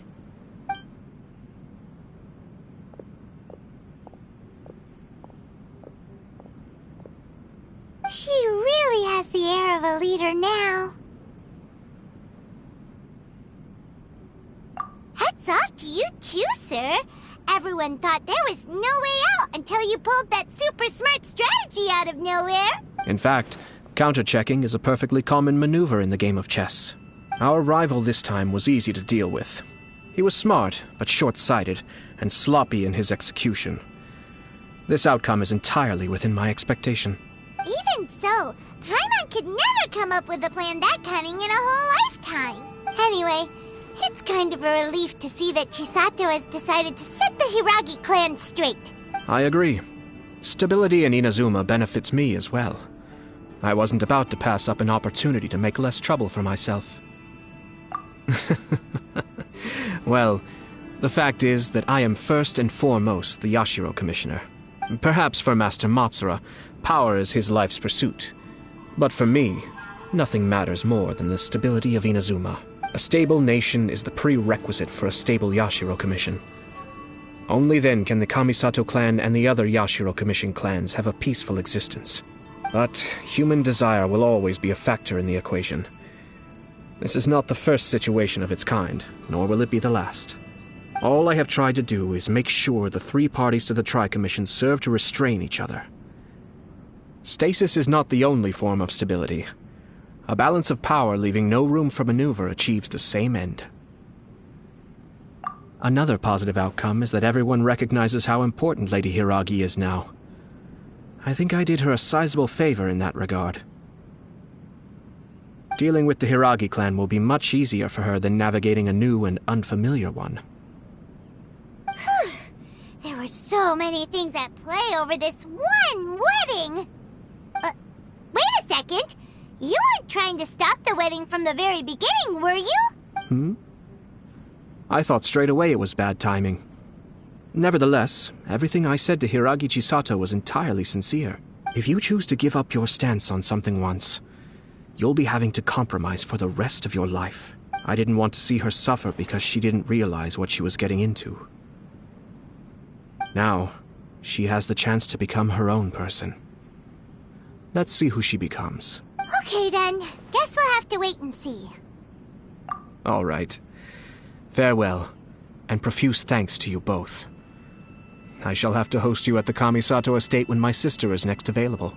She really has the air of a leader now. Hats off to you too, sir. Everyone thought there was no way out until you pulled that super smart strategy out of nowhere.
In fact, counter-checking is a perfectly common maneuver in the game of chess. Our rival this time was easy to deal with. He was smart, but short-sighted, and sloppy in his execution. This outcome is entirely within my expectation.
Even so, Paimon could never come up with a plan that cunning in a whole lifetime. Anyway, it's kind of a relief to see that Chisato has decided to set the Hiragi clan straight.
I agree. Stability in Inazuma benefits me as well. I wasn't about to pass up an opportunity to make less trouble for myself. Well, the fact is that I am first and foremost the Yashiro Commissioner. Perhaps for Master Matsura, power is his life's pursuit. But for me, nothing matters more than the stability of Inazuma. A stable nation is the prerequisite for a stable Yashiro Commission. Only then can the Kamisato clan and the other Yashiro Commission clans have a peaceful existence. But human desire will always be a factor in the equation. This is not the first situation of its kind, nor will it be the last. All I have tried to do is make sure the three parties to the Tri-Commission serve to restrain each other. Stasis is not the only form of stability. A balance of power leaving no room for maneuver achieves the same end. Another positive outcome is that everyone recognizes how important Lady Hiragi is now. I think I did her a sizable favor in that regard. Dealing with the Hiragi clan will be much easier for her than navigating a new and unfamiliar one.
There were so many things at play over this one wedding! Wait a second! You weren't trying to stop the wedding from the very beginning, were you?
I thought straight away it was bad timing. Nevertheless, everything I said to Hiragi Chisato was entirely sincere. If you choose to give up your stance on something once, you'll be having to compromise for the rest of your life. I didn't want to see her suffer because she didn't realize what she was getting into. Now, she has the chance to become her own person. Let's see who she becomes.
Okay then, guess we'll have to wait and see.
All right. Farewell, and profuse thanks to you both. I shall have to host you at the Kamisato estate when my sister is next available.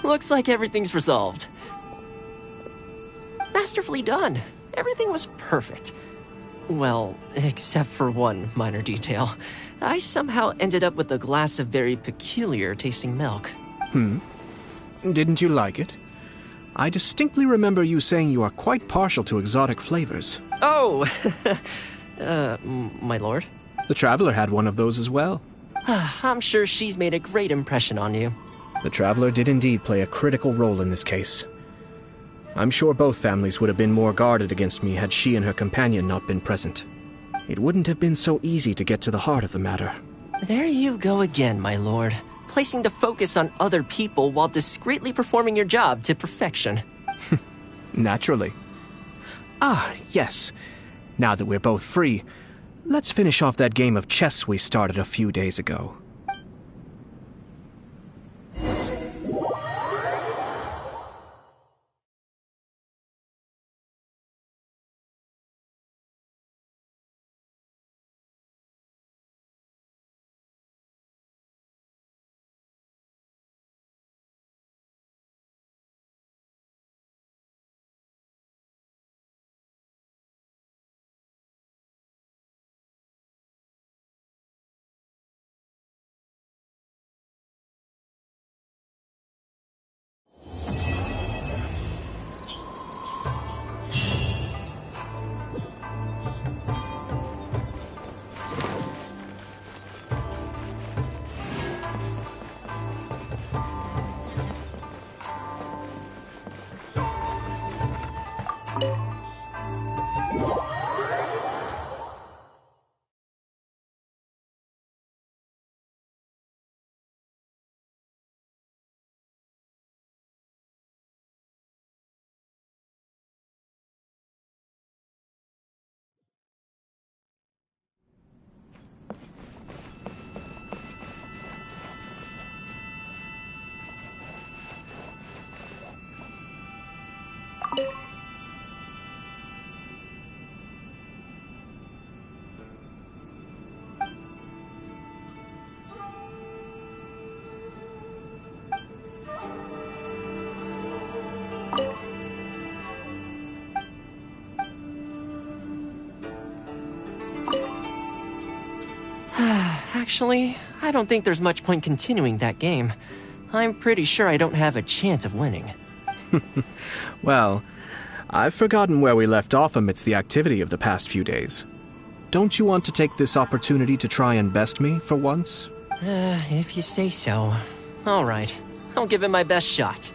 Looks like everything's resolved. Masterfully done. Everything was perfect. Well, except for one minor detail. I somehow ended up with a glass of very peculiar tasting milk.
Didn't you like it? I distinctly remember you saying you are quite partial to exotic flavors.
Oh, my lord?
The Traveler had one of those as well.
I'm sure she's made a great impression on you.
The Traveler did indeed play a critical role in this case. I'm sure both families would have been more guarded against me had she and her companion not been present. It wouldn't have been so easy to get to the heart of the matter.
There you go again, my lord. Placing the focus on other people while discreetly performing your job to perfection.
Naturally. Ah, yes. Now that we're both free, let's finish off that game of chess we started a few days ago.
Actually, I don't think there's much point continuing that game. I'm pretty sure I don't have a chance of winning.
Well, I've forgotten where we left off amidst the activity of the past few days. Don't you want to take this opportunity to try and best me for once?
If you say so. All right, I'll give it my best shot.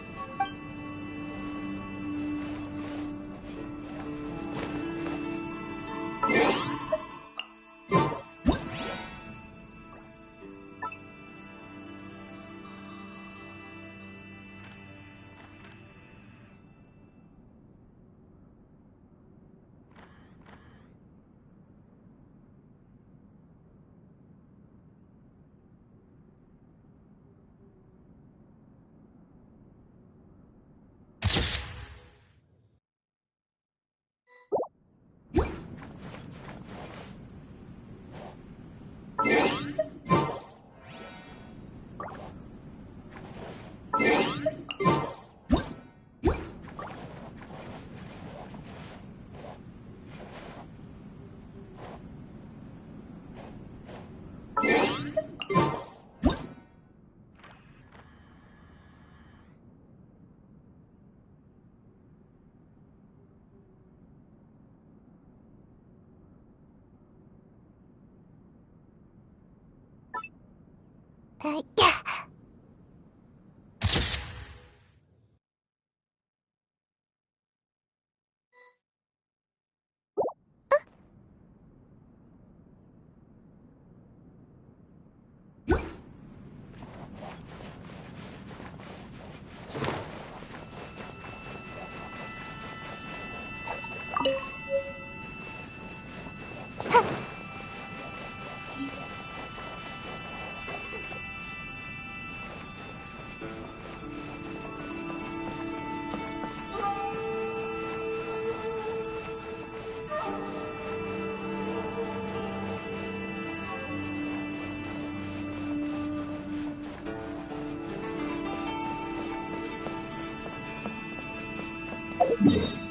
Yeah.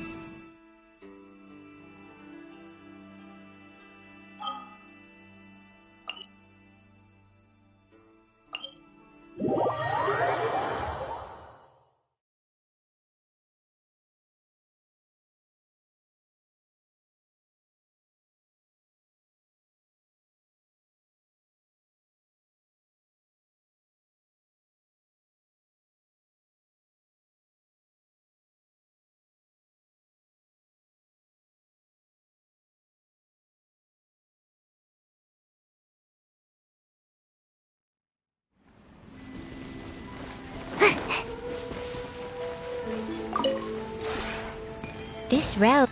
This realm.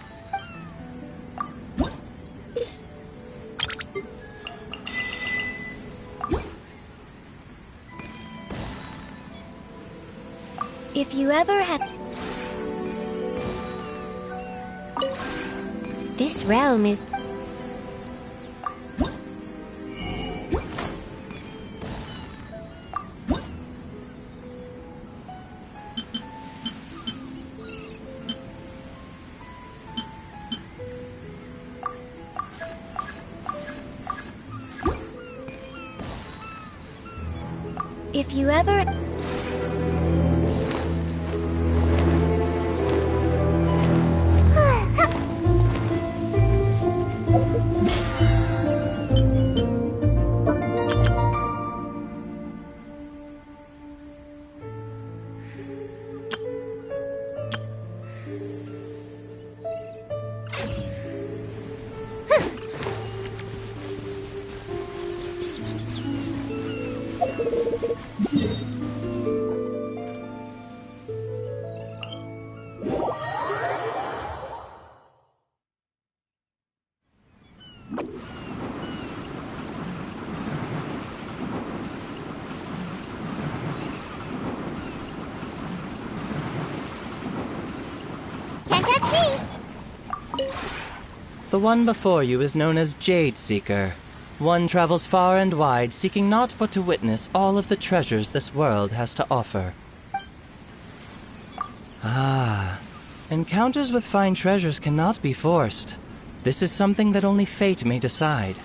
If you ever have... This realm is... If you ever...
The one before you is known as Jade Seeker. One travels far and wide, seeking naught but to witness all of the treasures this world has to offer. Ah, encounters with fine treasures cannot be forced. This is something that only fate may decide.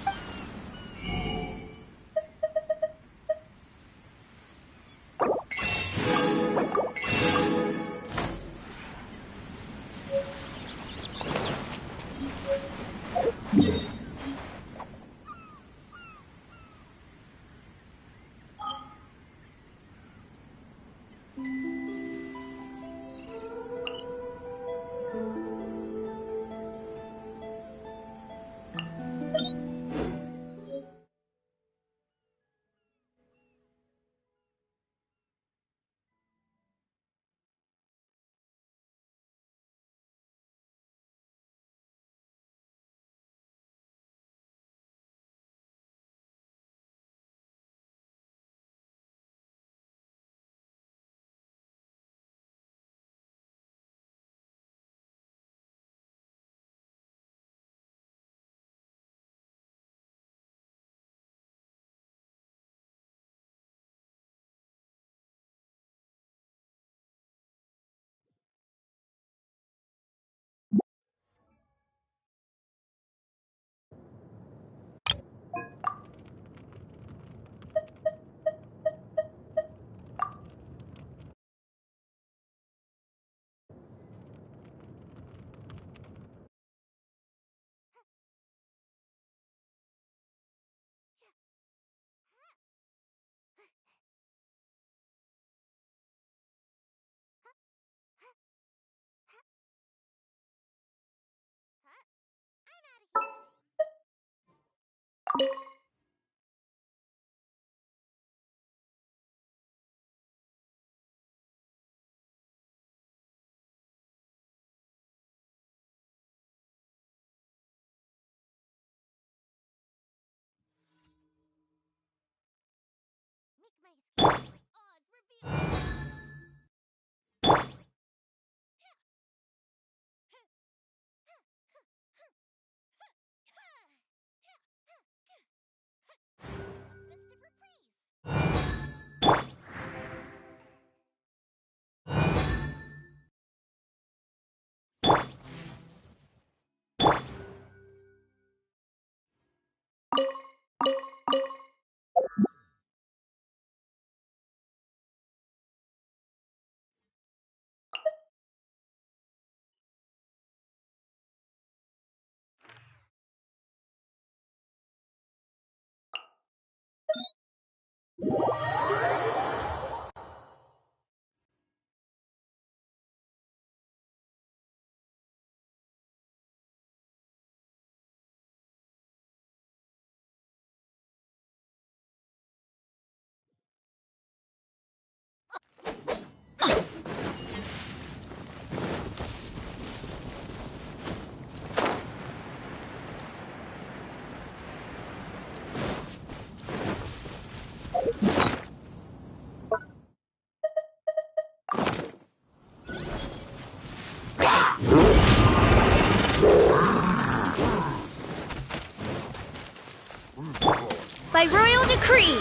By royal decree!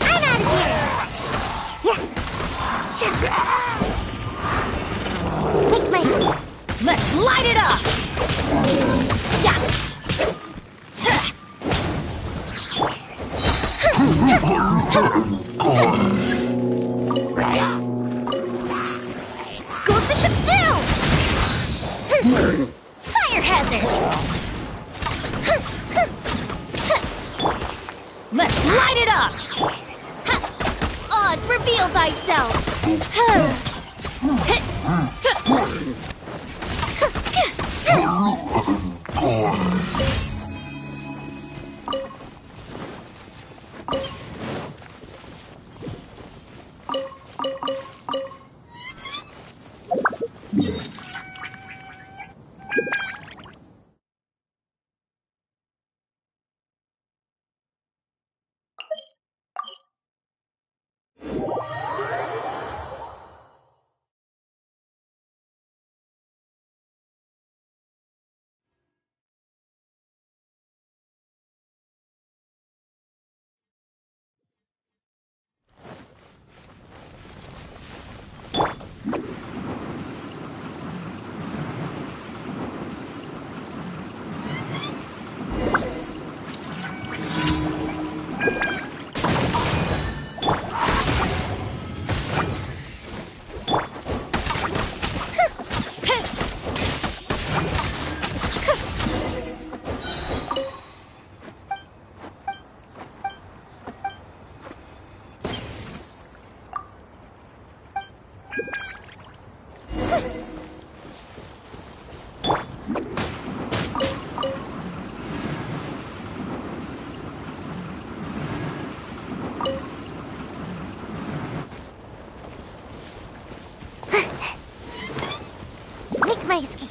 I'm out of here! Make my... Let's light it up! Go to ship down! Fire hazard! Let's light it up! Oz, reveal thyself!
Make my escape.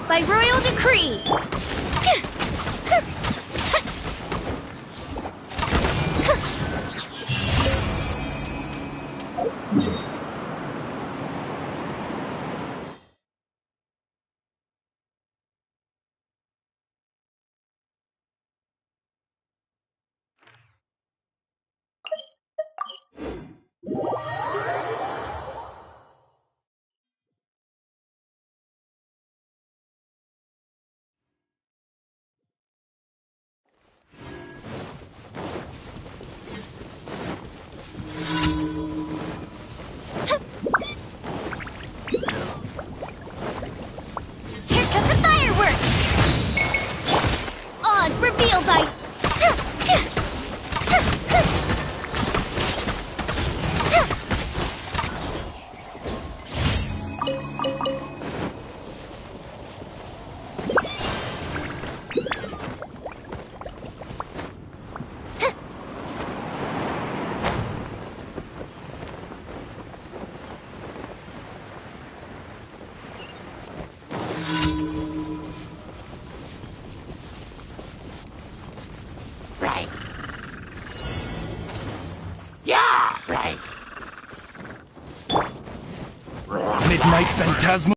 By royal decree!
Revealed by...
Right. Yeah, right.
Midnight Phantasma.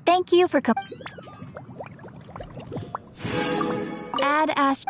Thank you for Ad Ast.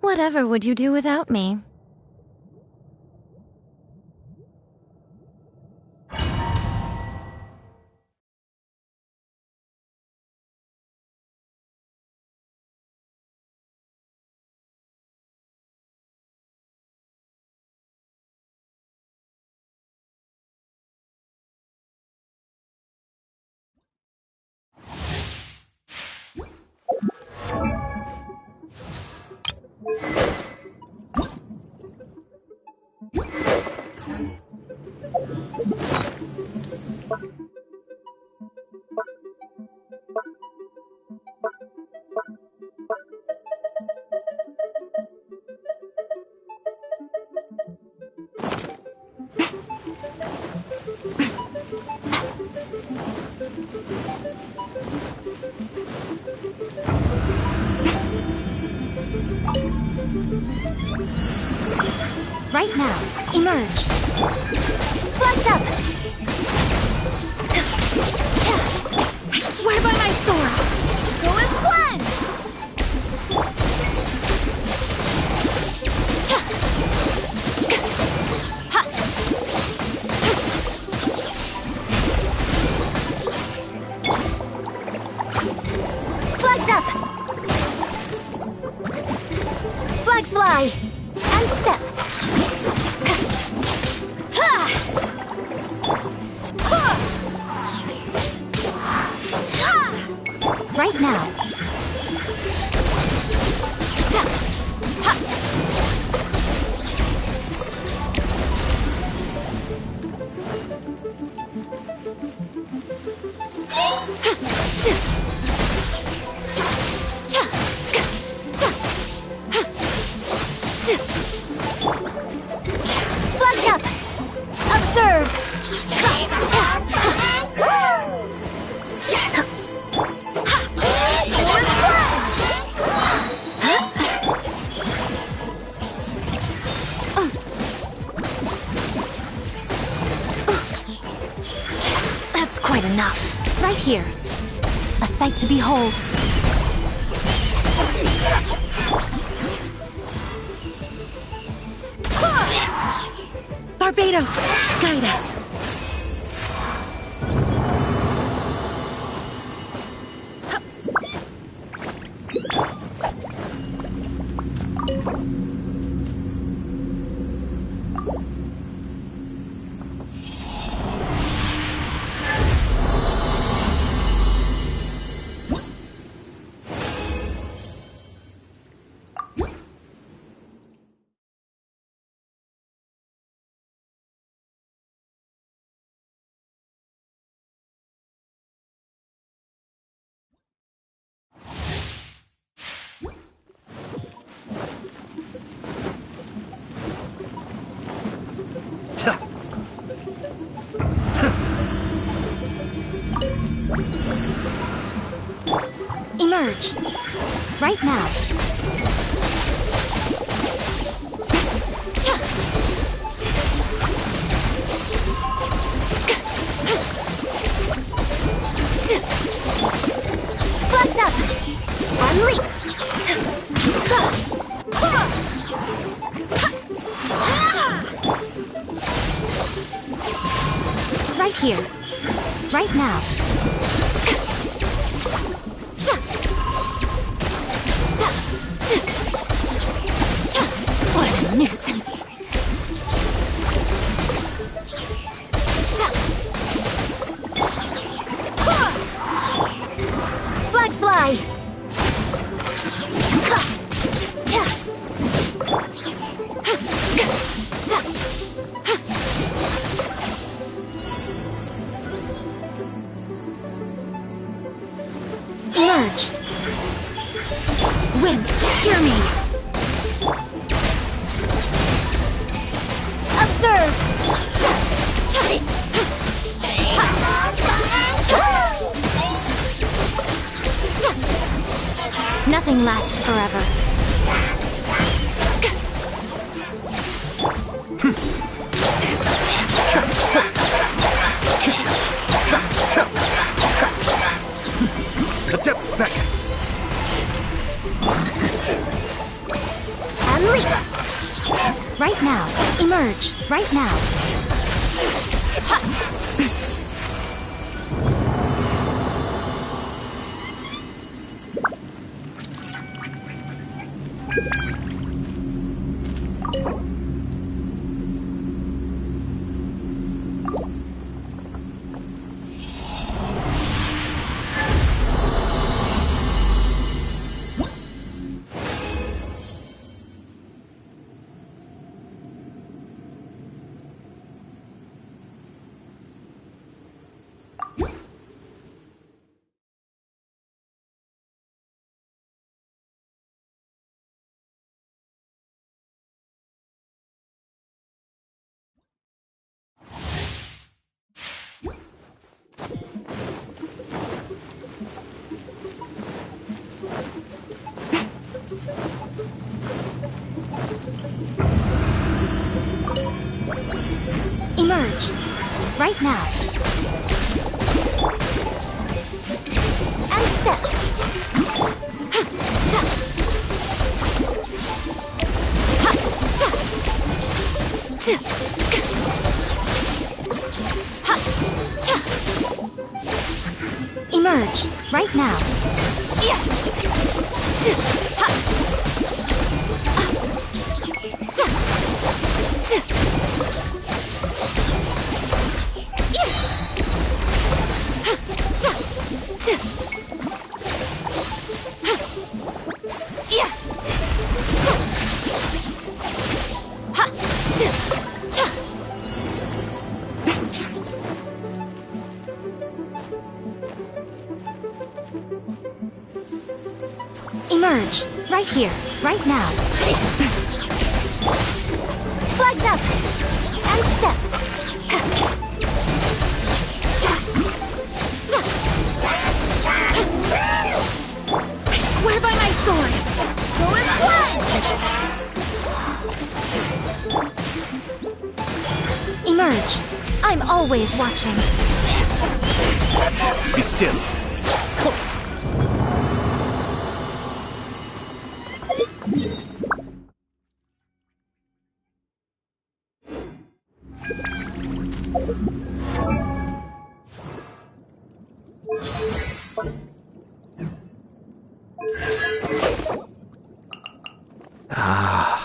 Whatever would you do without me? Right now, emerge. Flex up! I swear by my sword! Go as planned! Flex up! Flex fly! And step! Right now. Flex up! Observe! That's quite enough. Right here. A sight to behold. Barbados, guide us. Emerge. Right now. Flex up. And leap. Right here. Right now. What a nuisance. Flag fly. Emerge. Wind, hear me. Observe. Nothing lasts forever.
A depth back.
And leap. Right now. Emerge. Right now. Emerge. Right now. And step. Emerge. Right now. Emerge. Right here. Right now. Flags up. And step. I swear by my sword. Go and flank! Emerge. I'm always watching.
Be still.
Ah.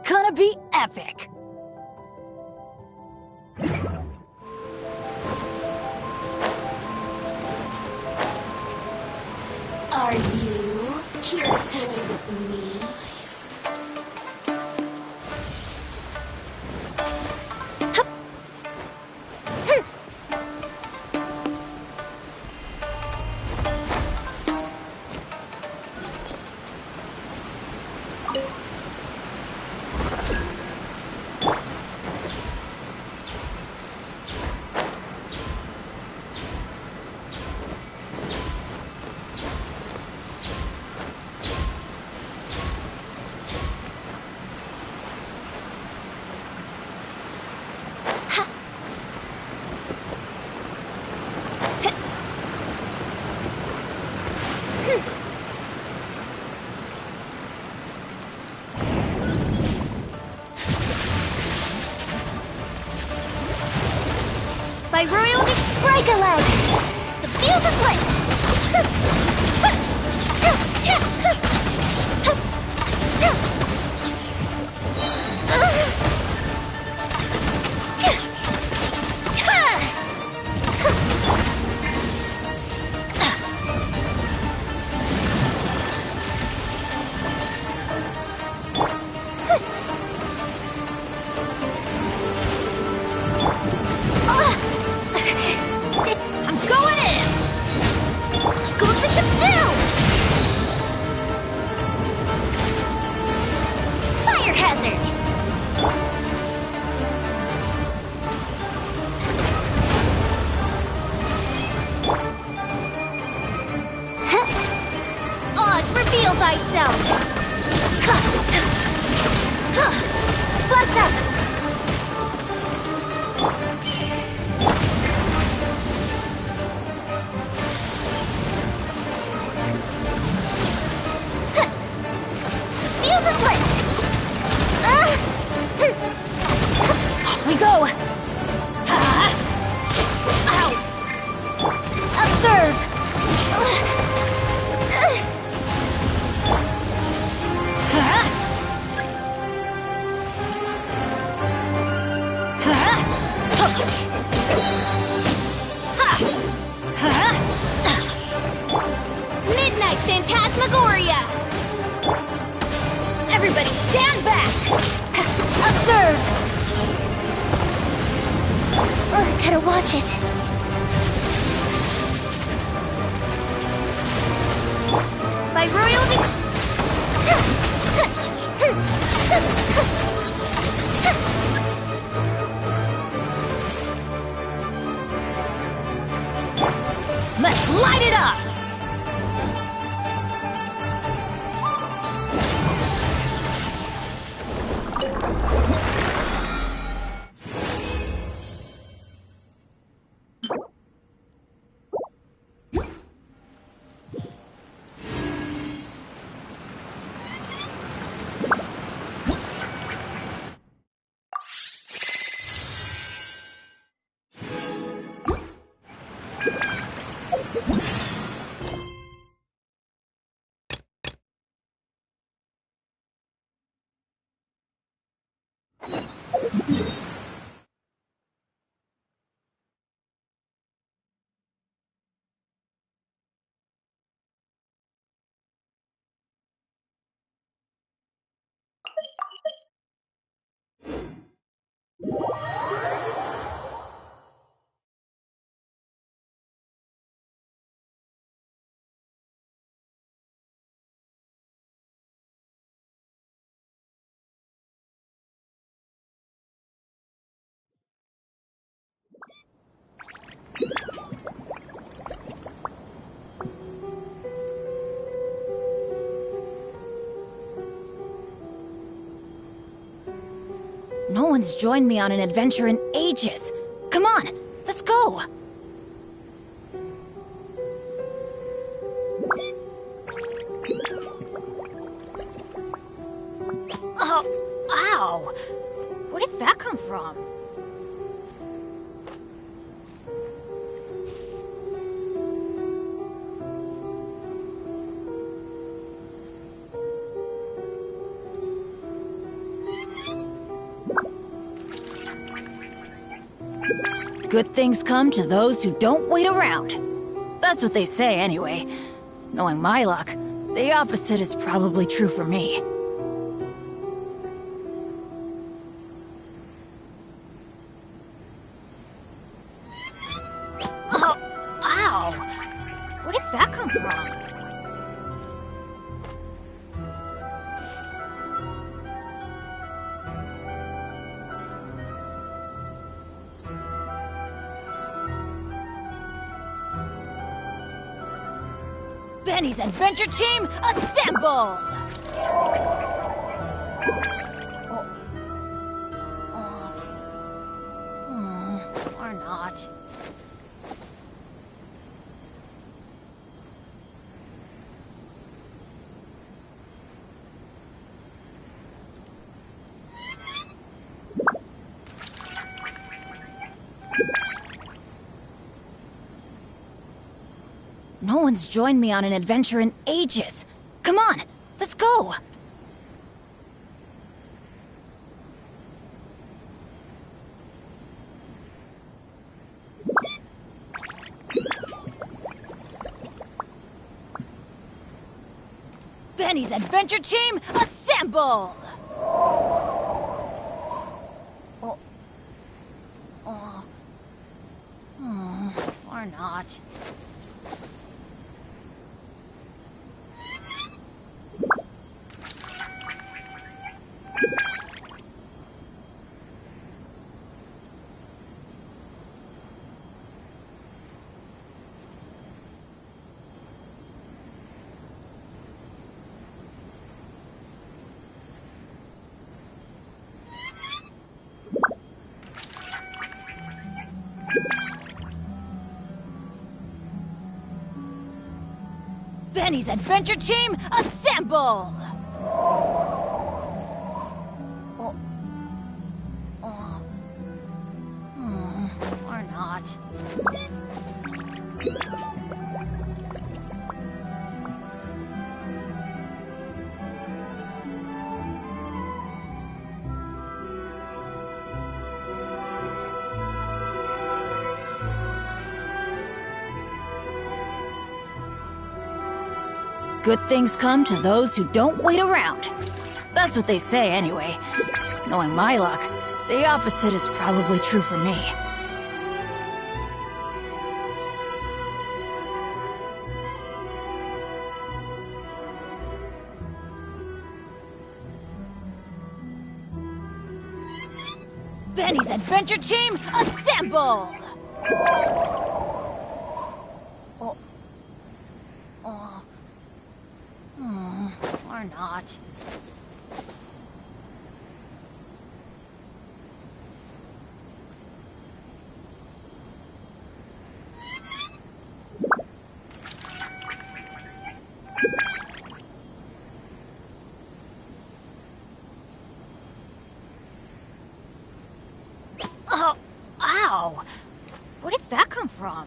Gonna be epic!
Are you here to play with me?
By royal break a leg! The fuse is lit! I'm going in! Go to ship down! Fire hazard! Oz, reveal thyself! Flex out! Off we go! Ow! Observe! serve! Gotta watch it. By royal
Let's light it up! No one's joined me on an adventure in ages. Come on, let's go! Oh, ow! Where did that come from? Good things come to those who don't wait around. That's what they say anyway. Knowing my luck, the opposite is probably true for me. Oh, ow! Where did that come from? Benny's Adventure Team, assemble! Or not. No one's joined me on an adventure in ages. Come on, let's go! Benny's Adventure Team, assemble! Or not. Benny's Adventure Team, assemble! Or not. Good things come to those who don't wait around.
That's what they say anyway. Knowing my luck, the opposite is probably true for me. Benny's adventure team, assemble! Or not. Oh, ow! Where did that come from?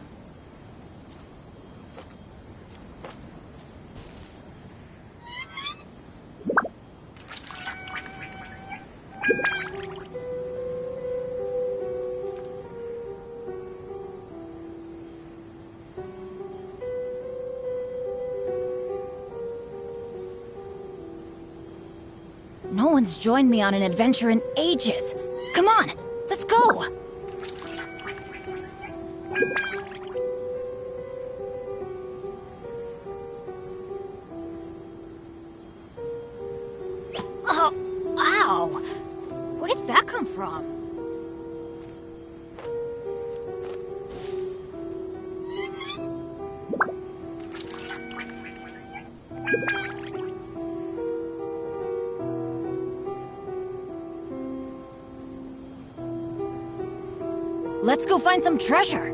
No one's joined me on an adventure in ages. Come on, let's go! Oh, ow! Where did that come from? Let's go find some treasure!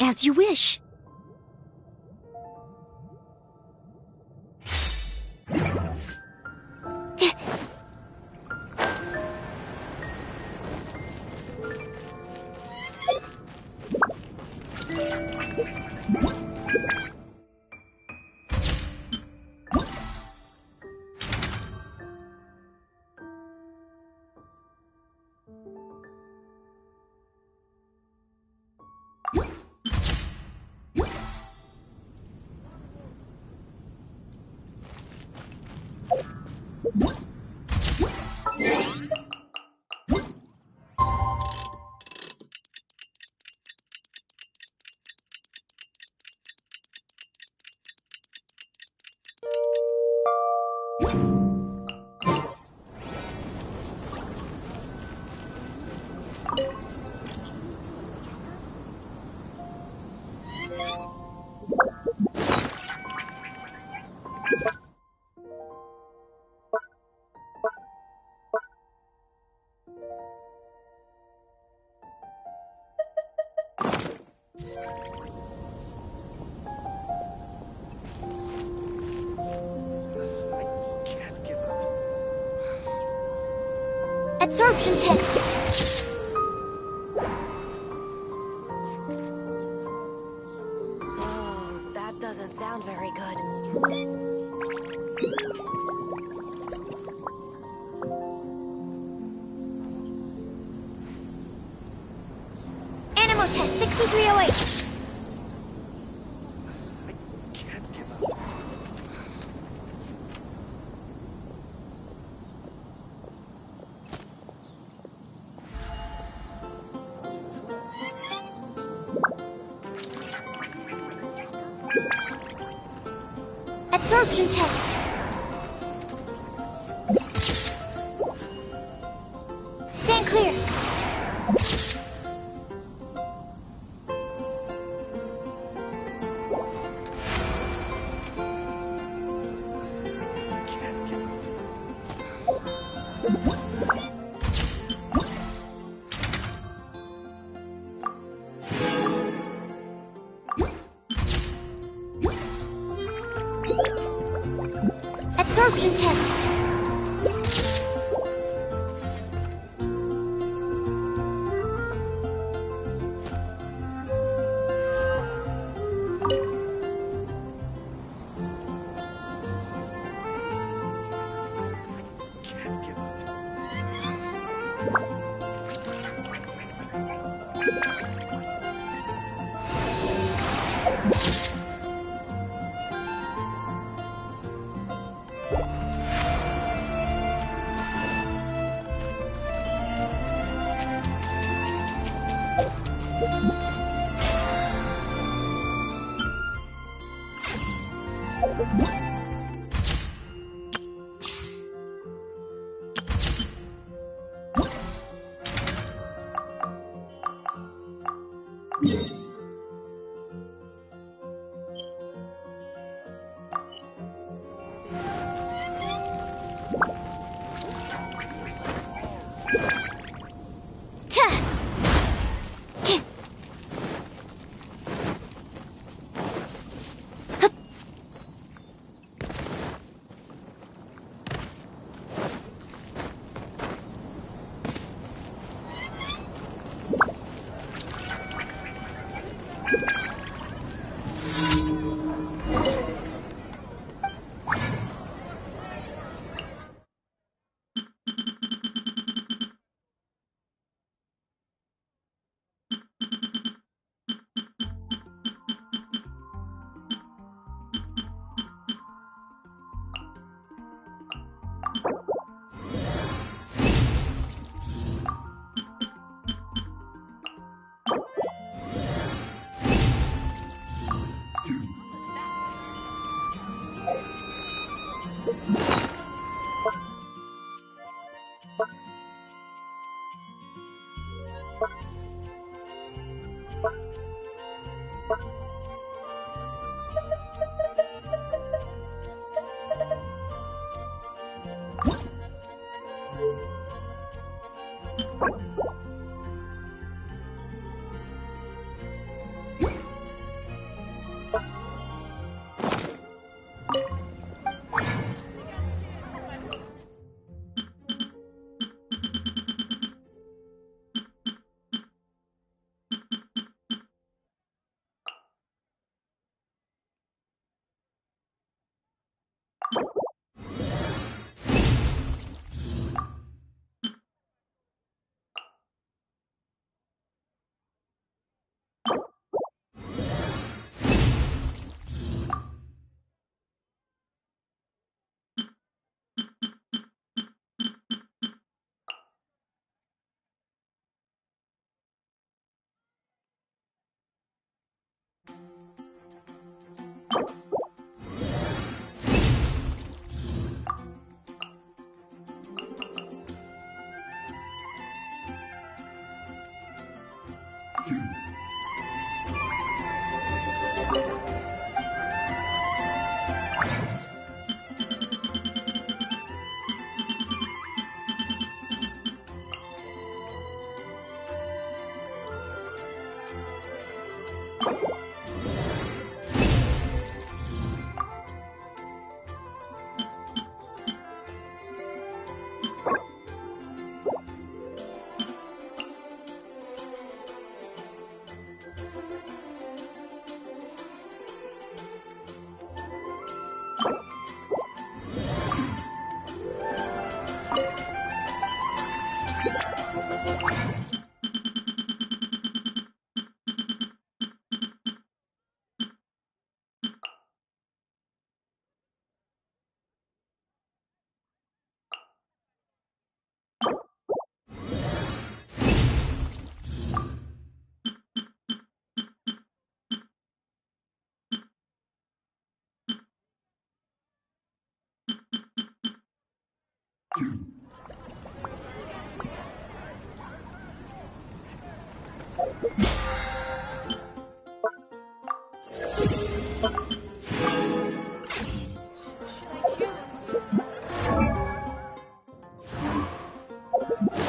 As you wish.
Absorption test.
Oh, that doesn't sound very good.
Animal test 6308. Absorption test. Stand clear. Absorption test.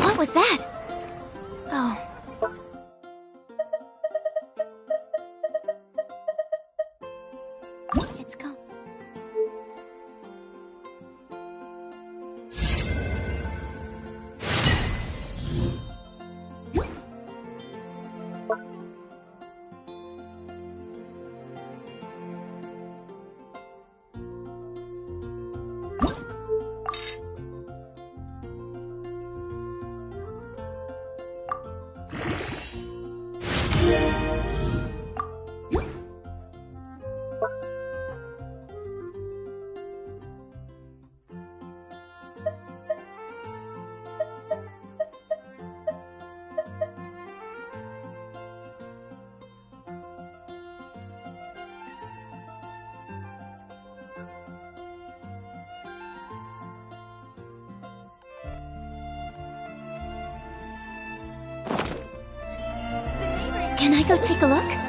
What was that? Oh. It's gone. Can I go take a look?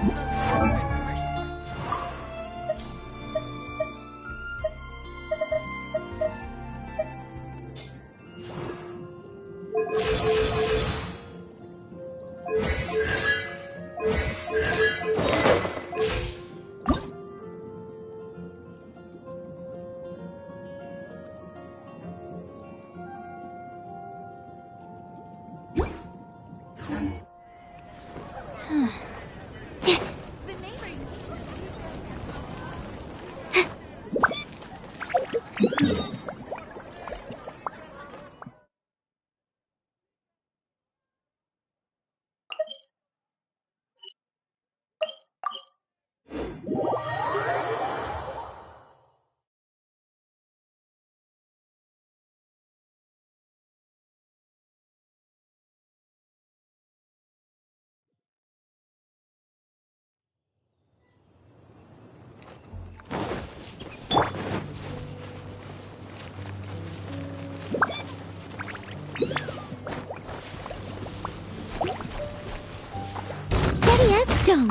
stone.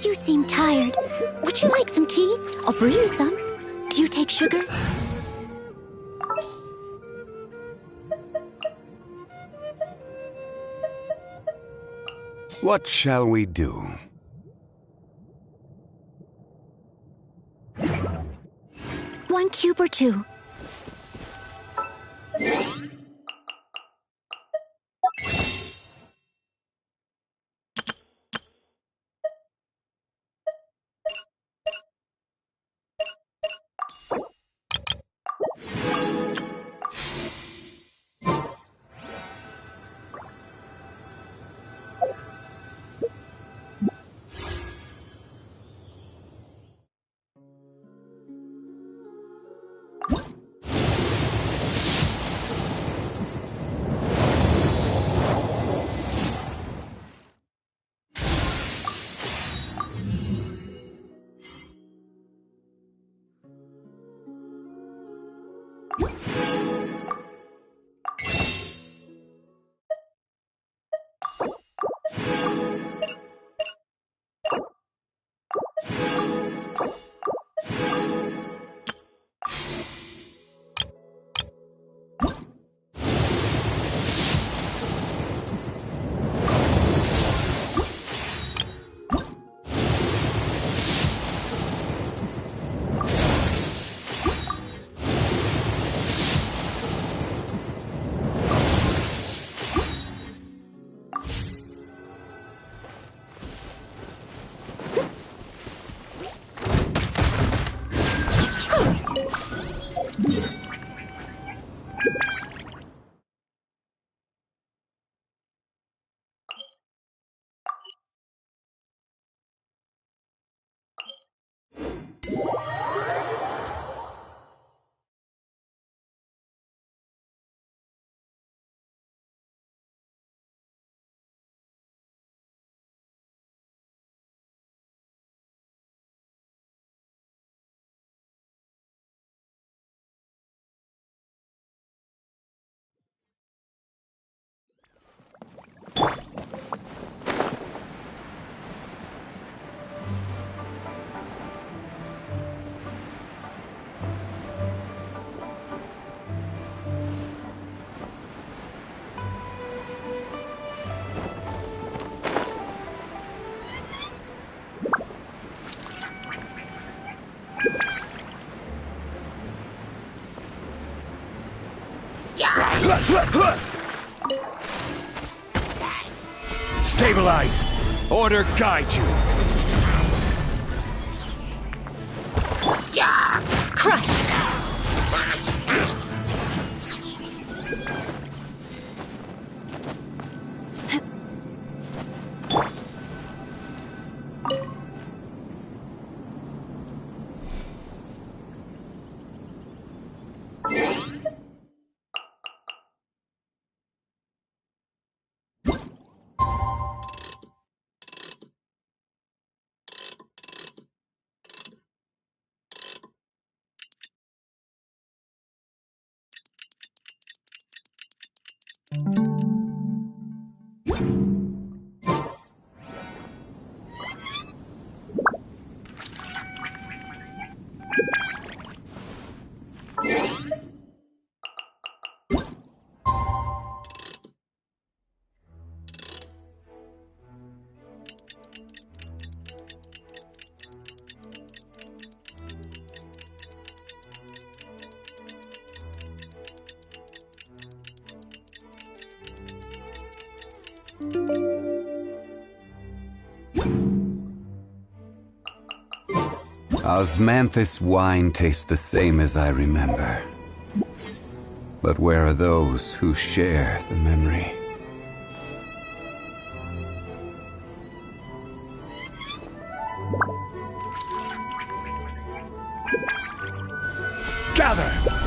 You seem tired. Would you like some tea? I'll brew you some. Do you take sugar?
What shall we do?
1 cube or 2?
Stabilize! Order guide you!
Crush!
Osmanthus wine tastes the same as I remember. But where are those who share the memory?
Gather!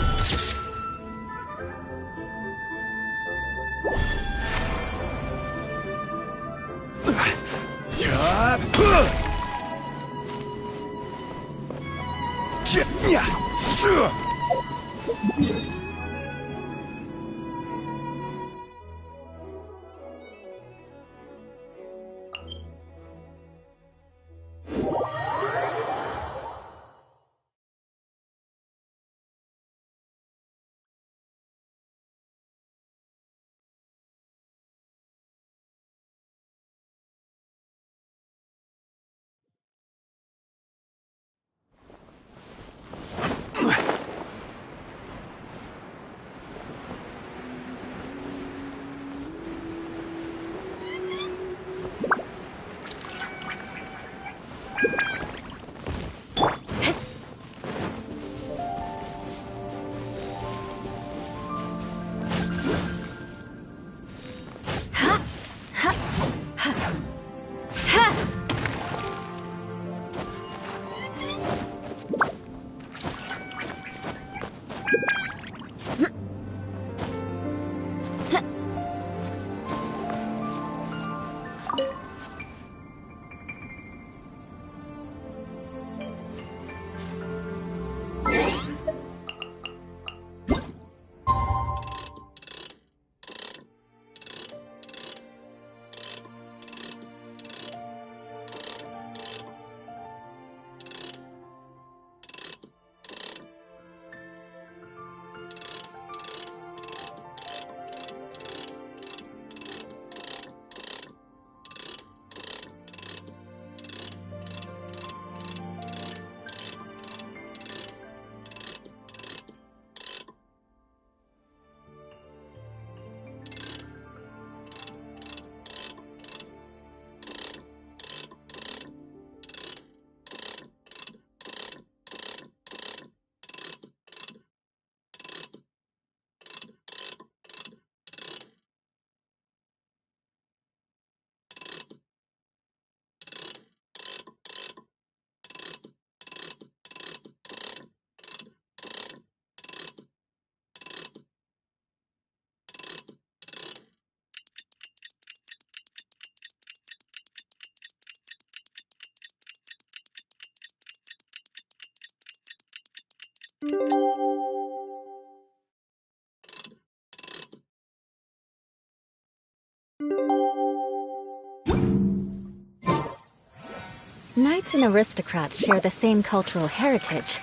Knights and aristocrats share the same cultural heritage,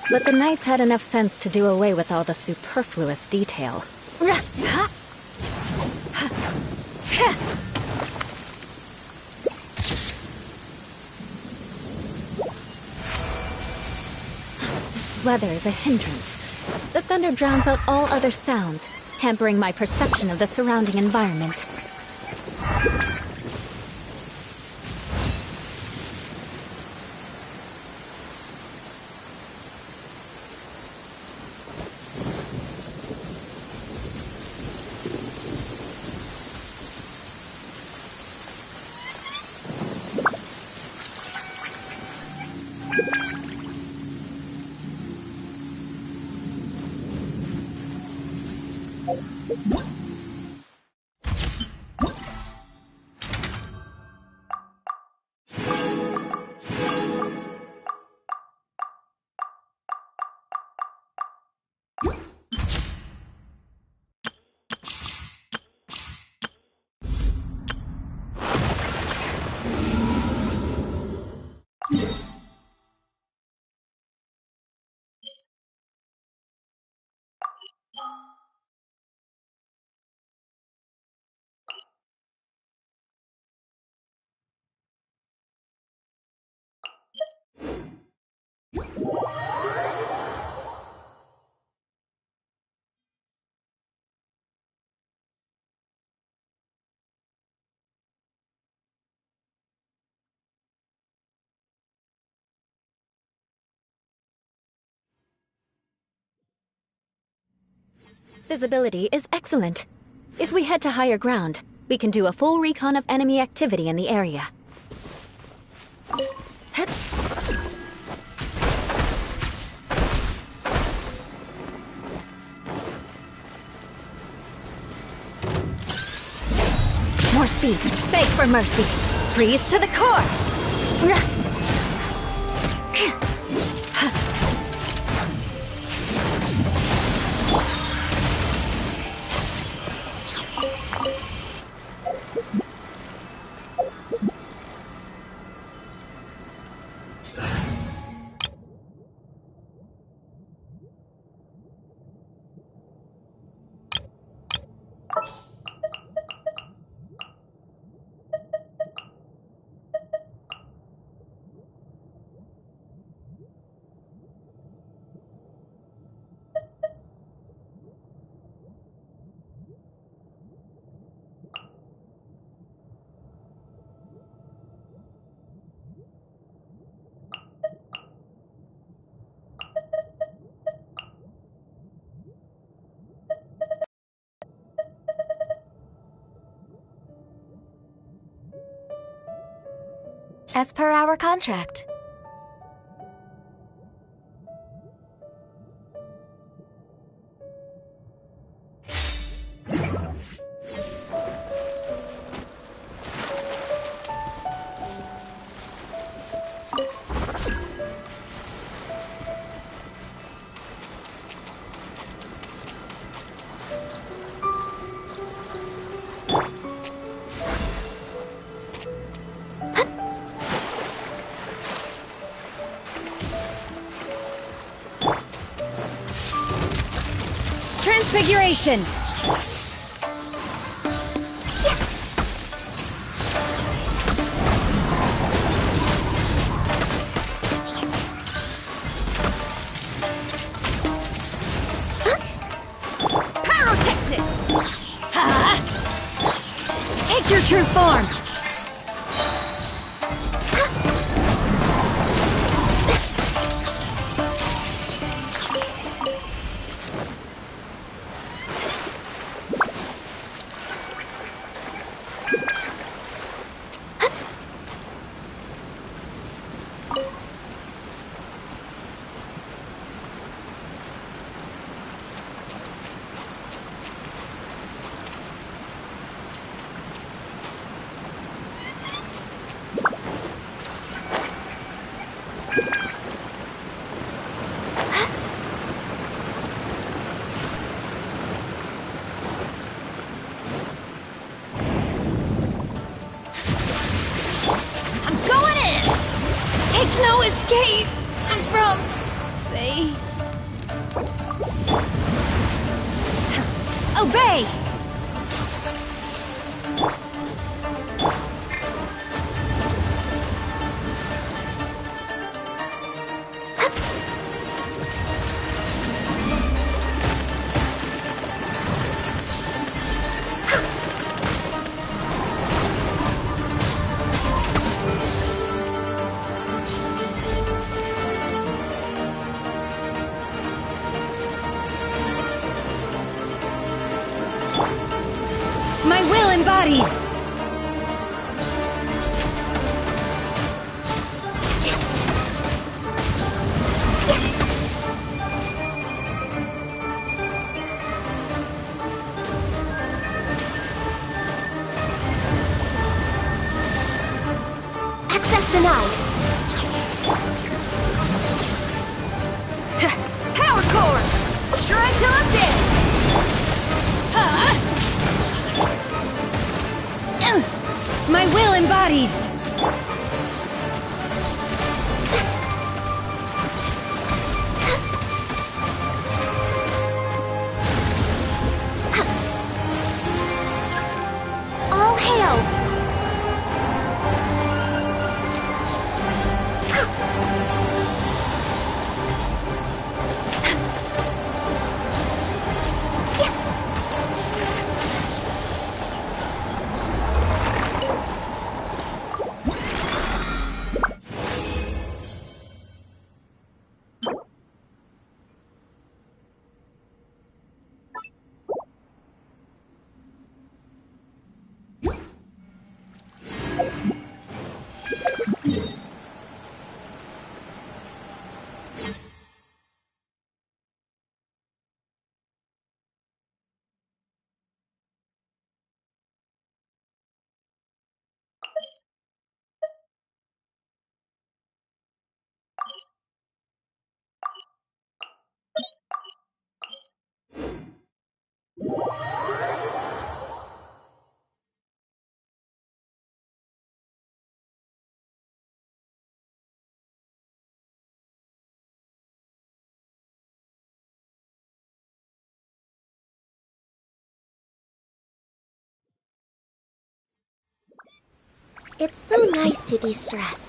but the knights had enough sense to do away with all the superfluous detail. This weather is a hindrance. The thunder drowns out all other sounds, hampering my perception of the surrounding environment. visibility is excellent. If we head to higher ground, we can do a full recon of enemy activity in the area. More speed. Beg for mercy. Freeze to the core. As per our contract. Transfiguration! Pyrotechnics! Ha! Take your true form! No escape from fate. Obey! My will embodied! Access denied! Power core! Try till I'm dead! My will embodied! All hail!
It's so nice to de-stress.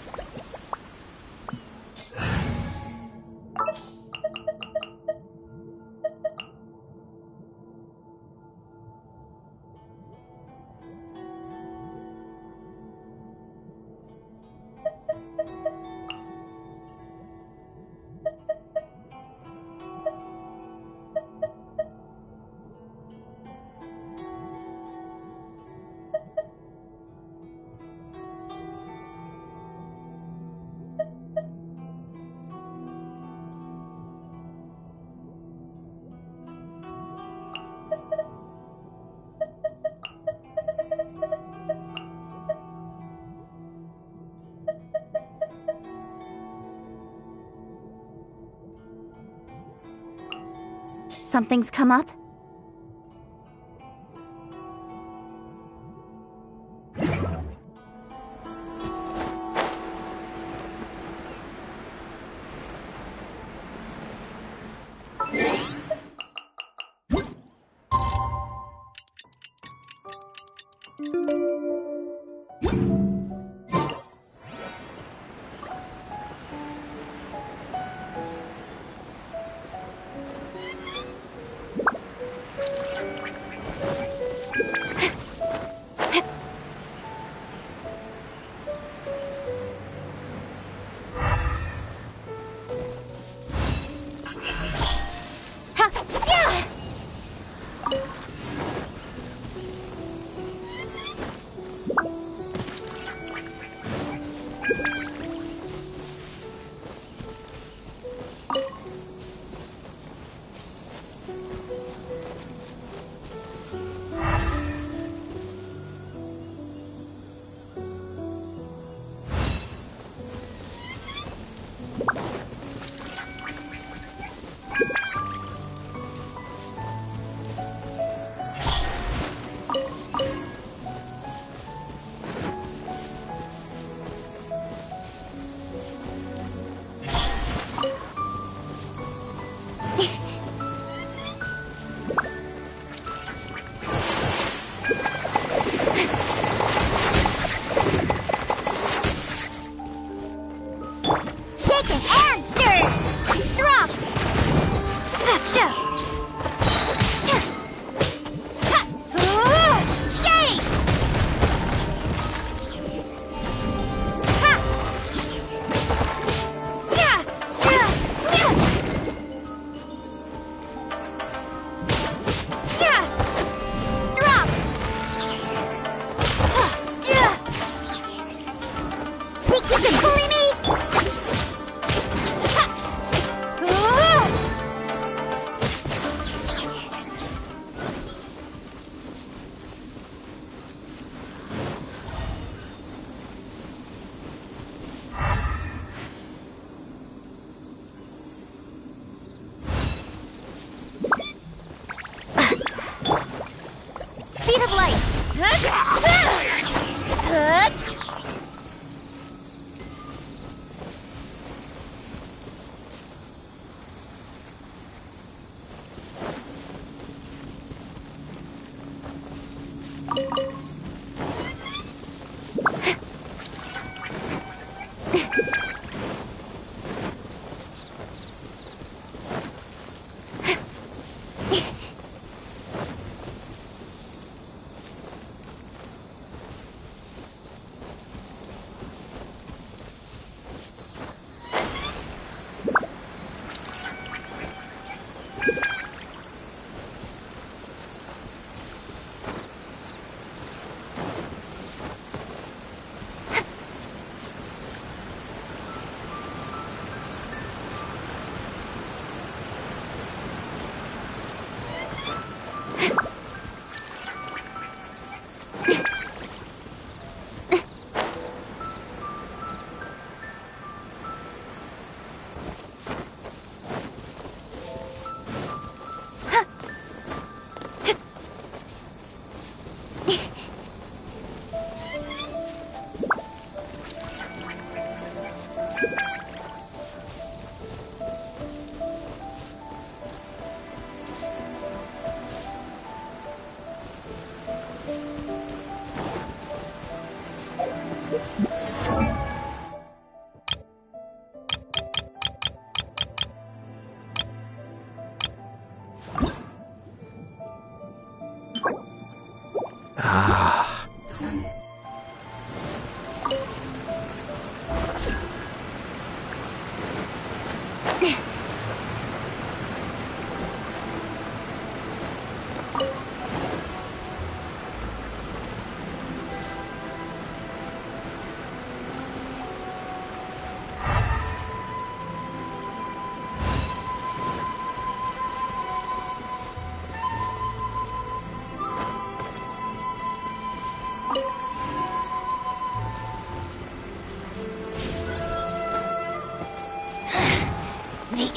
Something's come up?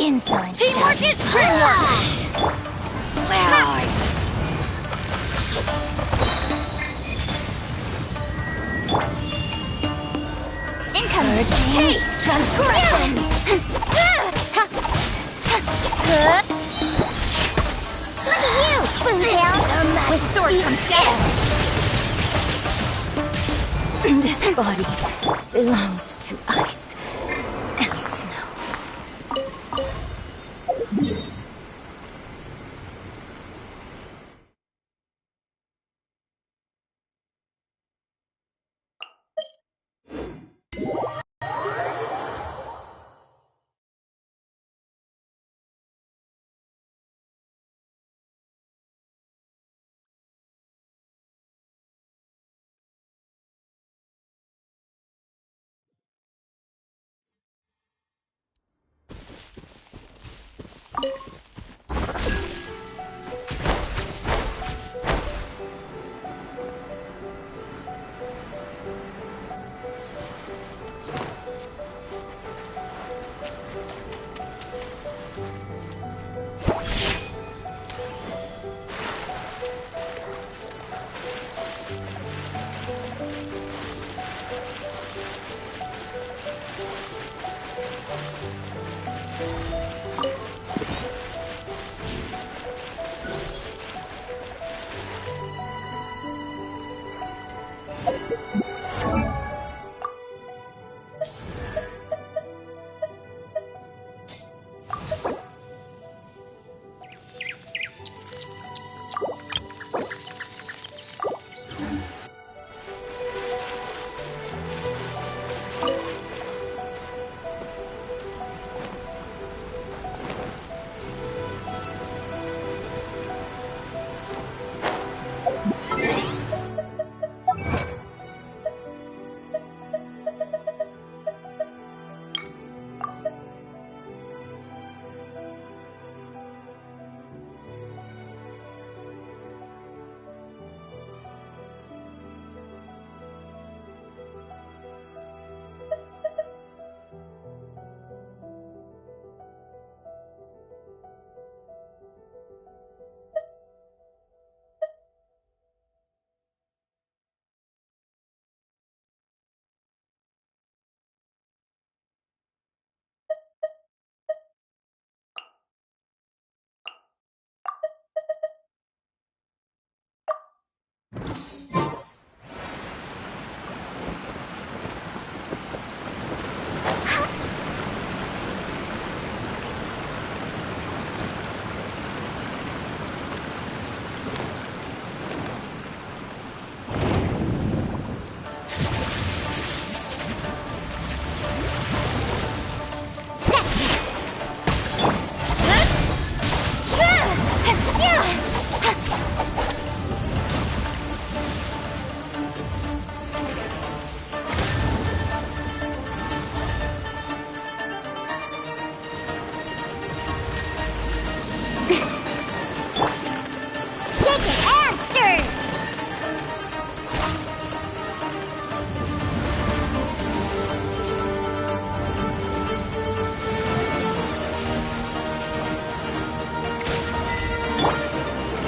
Insolent
Teamwork is teamwork!
Where are you? Encouraging transgressions!
Look at you, Boomtail!
With sword comes shadow! This body belongs to ice and snow.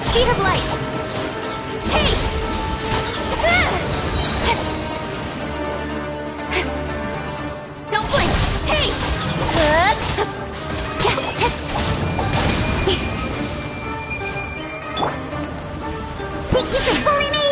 Speed of light! Hey! Don't blink! Hey! Think you can bully me?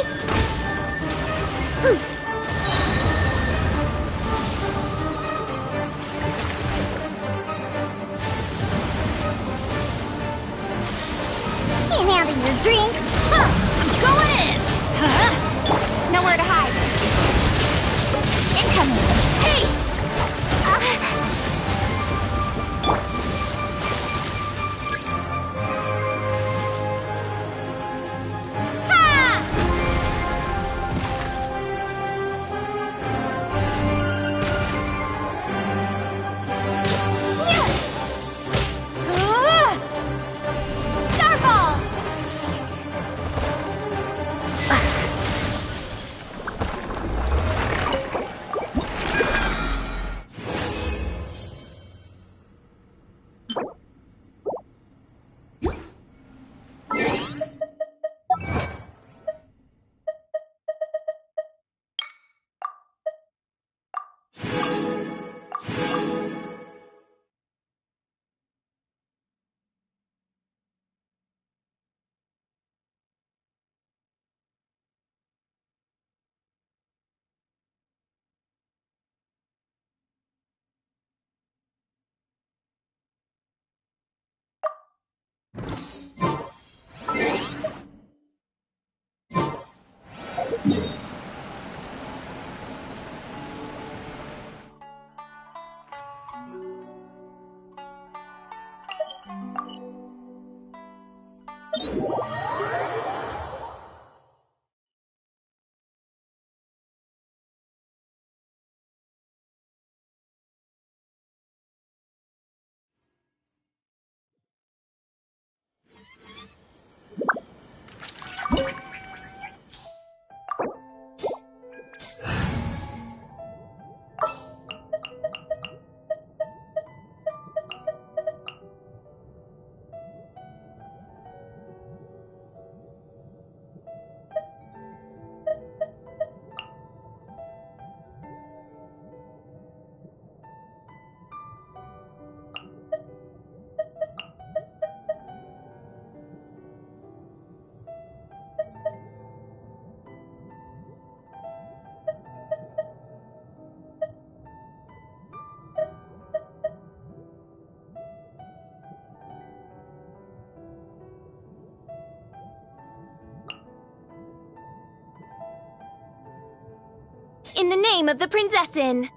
In the name of the Prinzessin!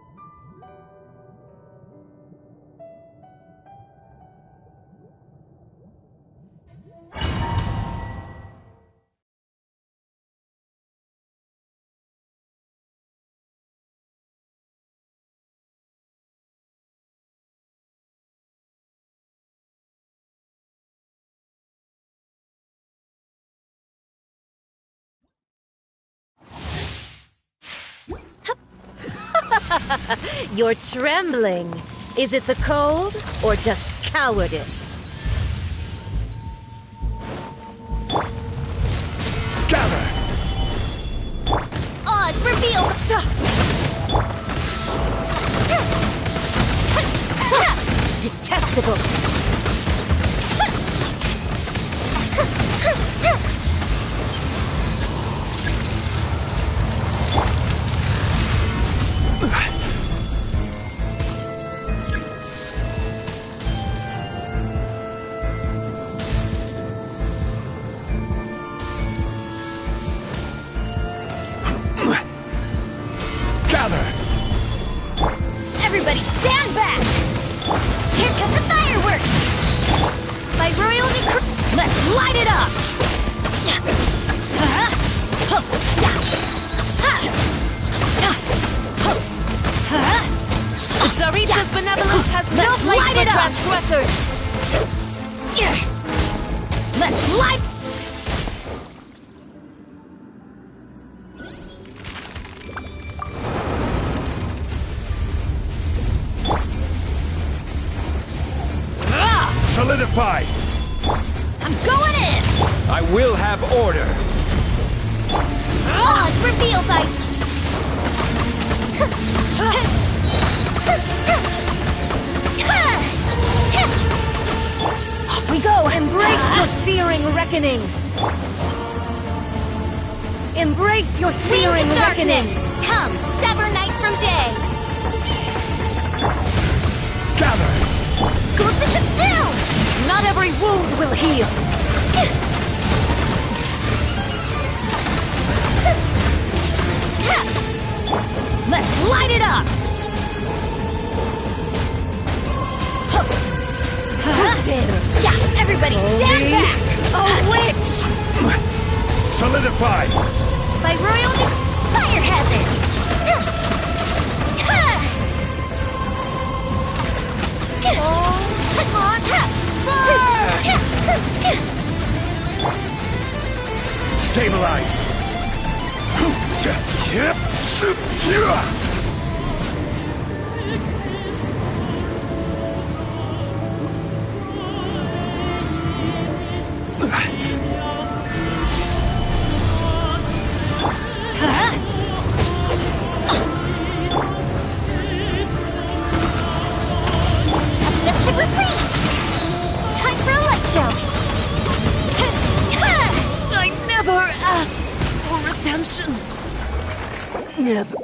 You're trembling. Is it the cold or just cowardice?
Gather!
Oz, reveal!
Detestable!
Everybody stand back! Here comes the fireworks! By royal decree...
Let's light it up! Zarita's benevolence has no place for transgressors! Let's light...
Solidify!
I'm going in!
I will have order!
Oz, reveal by...
Off we go! Embrace your searing reckoning! Embrace your searing reckoning!
Come, sever night from day!
Gather!
Close the ship down!
Not every wound will heal! Let's light it up! Who dares?
Yeah, everybody stand back!
A witch!
Solidify!
By royal fire hazard!
Stabilize!
Time for a light show!
I never asked for redemption. Never.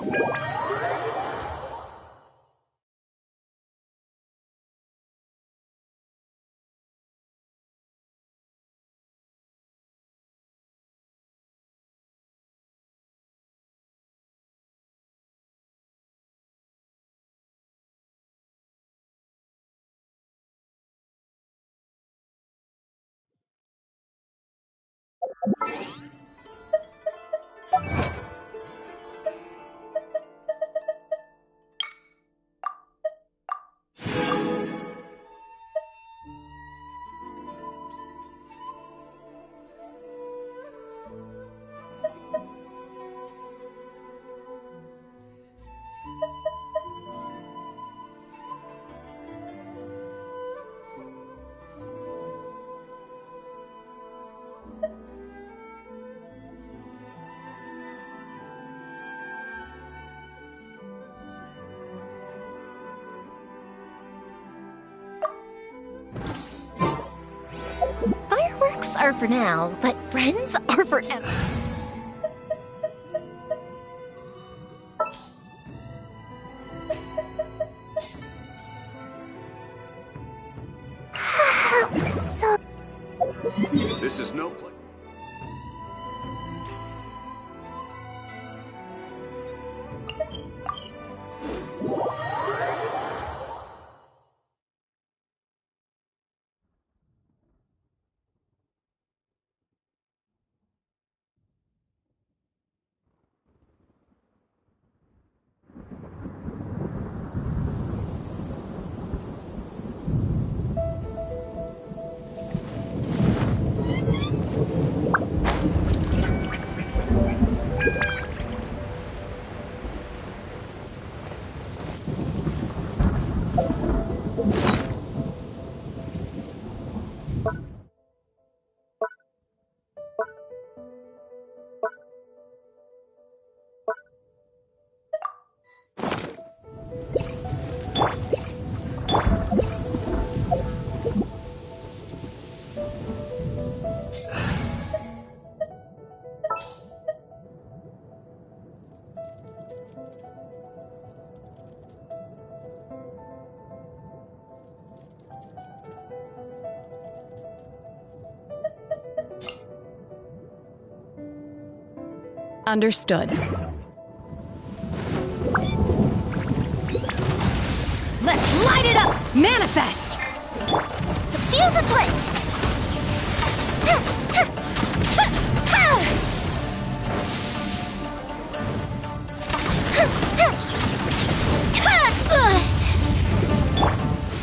Fireworks are for now, but friends are forever.
This is no place.
Understood.
Let's light it up!
Manifest!
The fuse is lit!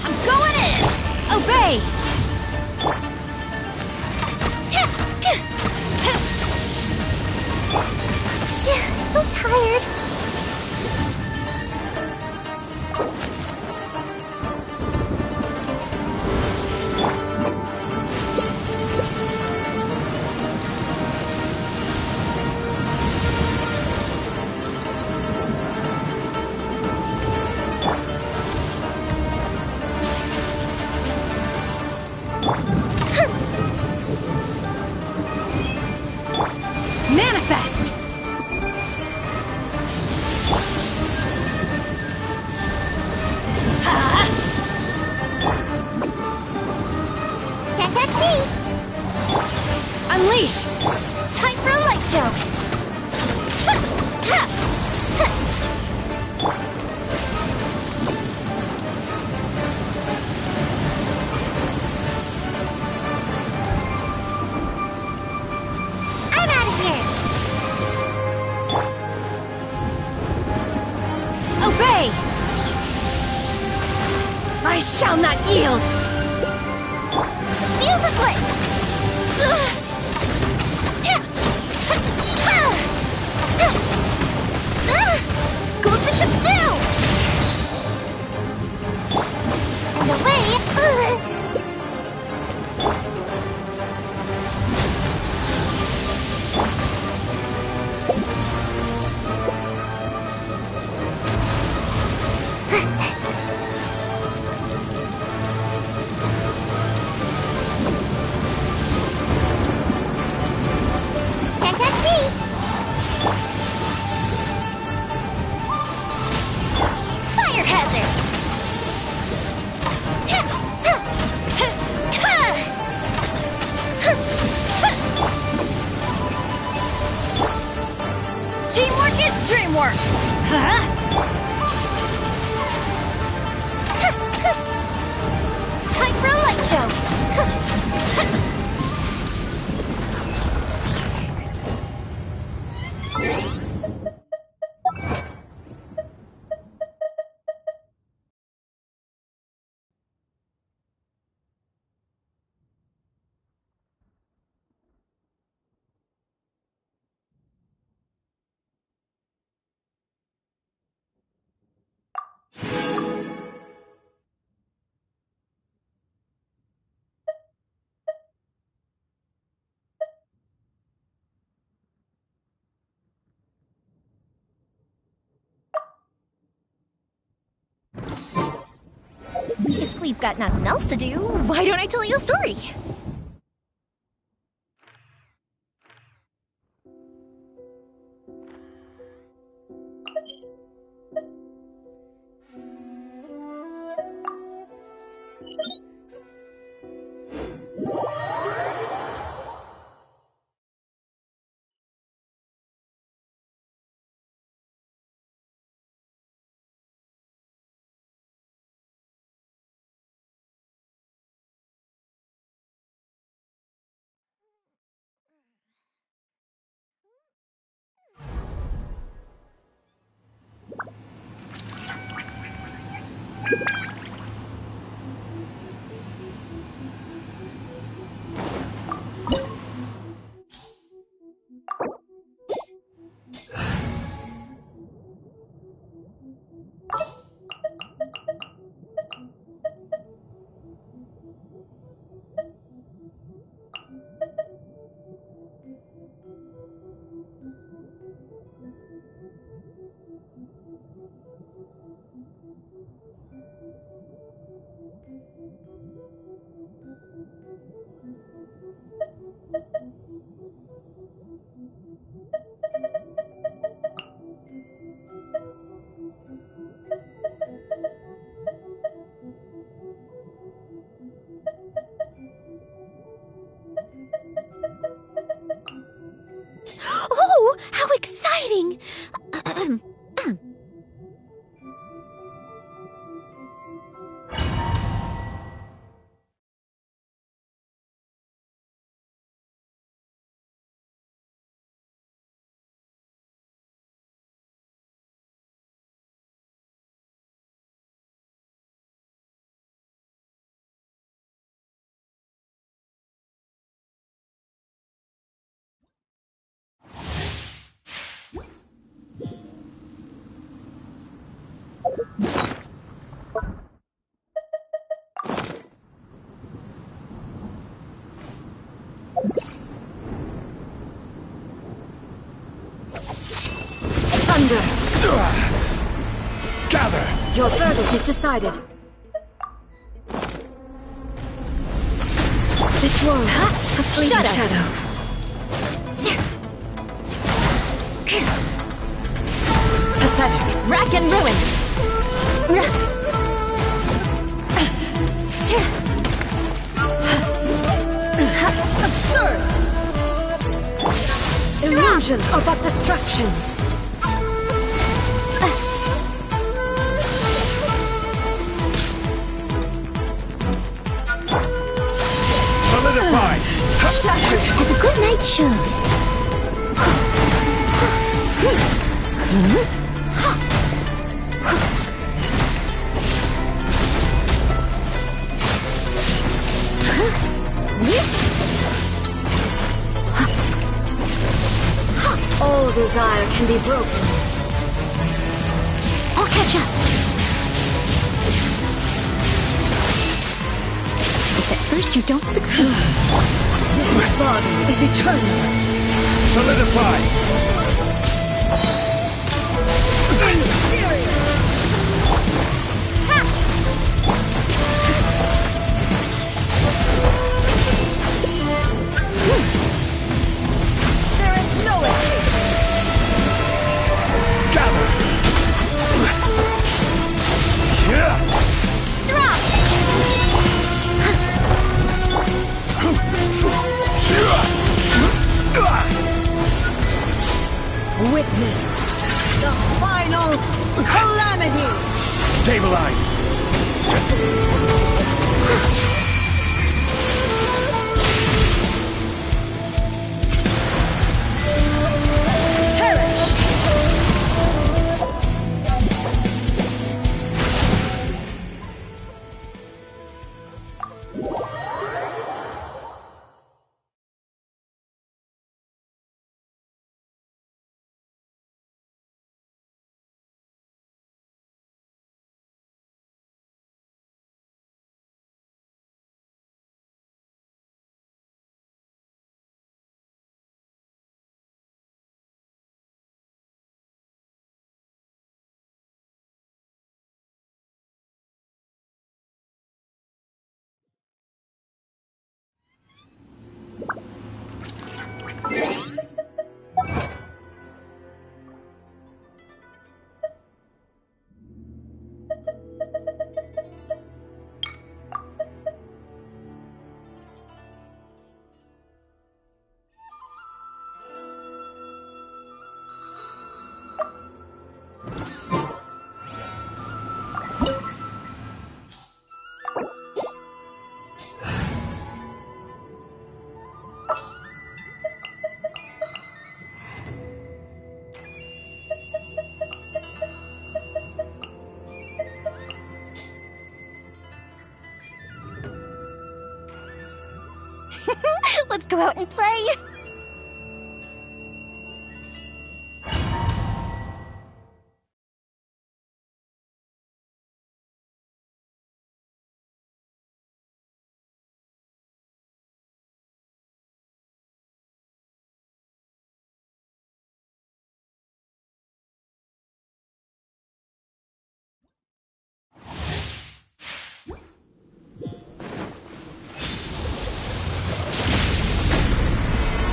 I'm going in!
Obey!
So tired.
Manifest!
Can't catch me.
Unleash!
Time for a light show!
I'm out of here.
Obey! I shall not yield!
Fuse is lit! Go with the ship too!
And away. Can't catch me.
Fire hazard! Teamwork is dreamwork! Time for a light show!
If we've got nothing else to do, why don't I tell you a story?
Oh, how exciting!
Thunder!
Gather!
Your verdict is decided. This world, a fleeting shadow. Pathetic.
Rack and ruin!
Absurd! Illusions are but distractions.
Solidify!
Shattered.
It's a good night show.
All desire can be broken.
I'll catch up. If at first you don't succeed.
This body is eternal.
Solidify!
Inferior! There is no escape.
Gather!
Drop!
Witness the final calamity.
Stabilize!
Let's go out and play!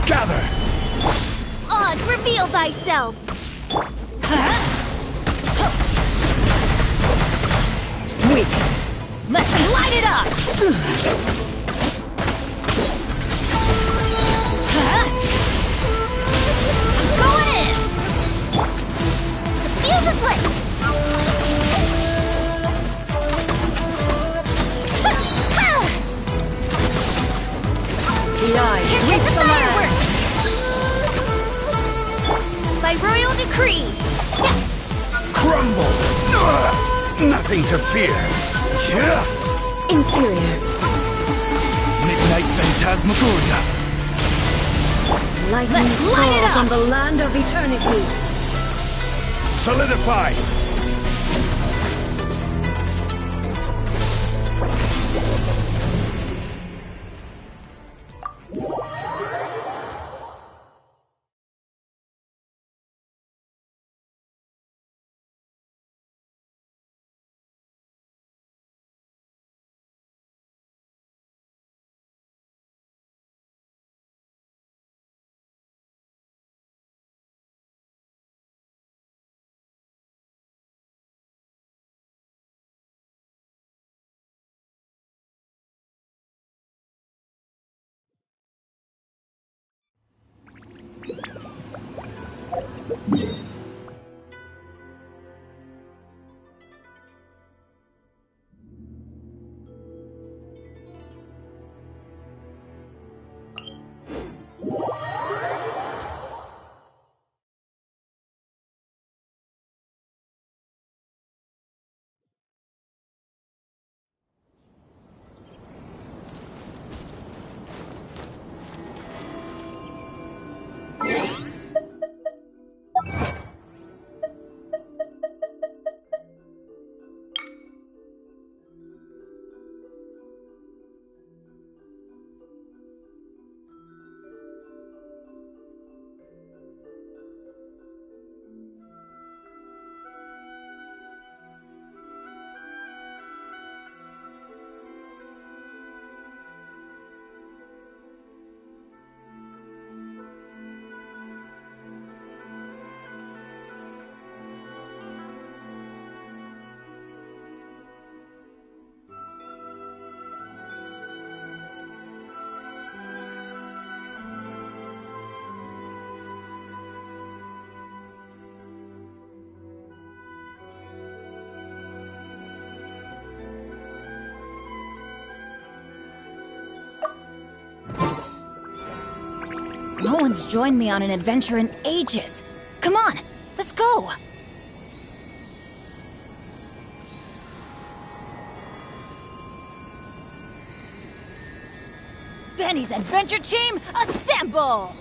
Gather!
Oz, reveal thyself!
Weak. Let's light it up!
Go in! The fuse is lit!
The eye
Here
sweeps
comes
the land!
By royal decree!
Crumble! Nothing to fear! Yeah!
Inferior.
Midnight Phantasmagoria!
Lightning
Let's light it
falls
up!
on the land of eternity.
Solidify!
No one's joined me on an adventure in ages. Come on, let's go! Benny's adventure team, assemble!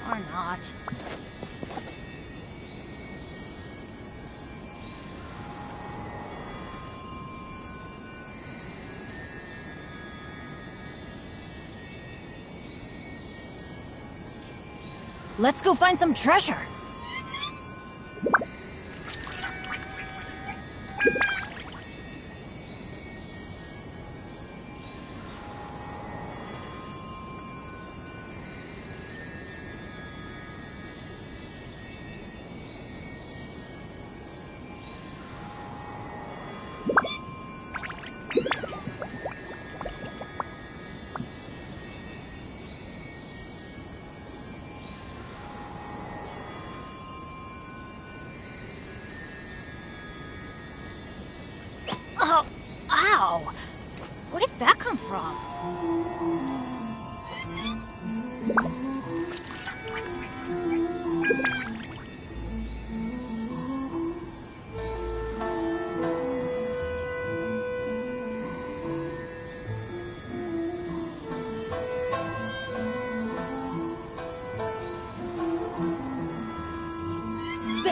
Or not. Let's go find some treasure. Oh, ow! Where did that come from?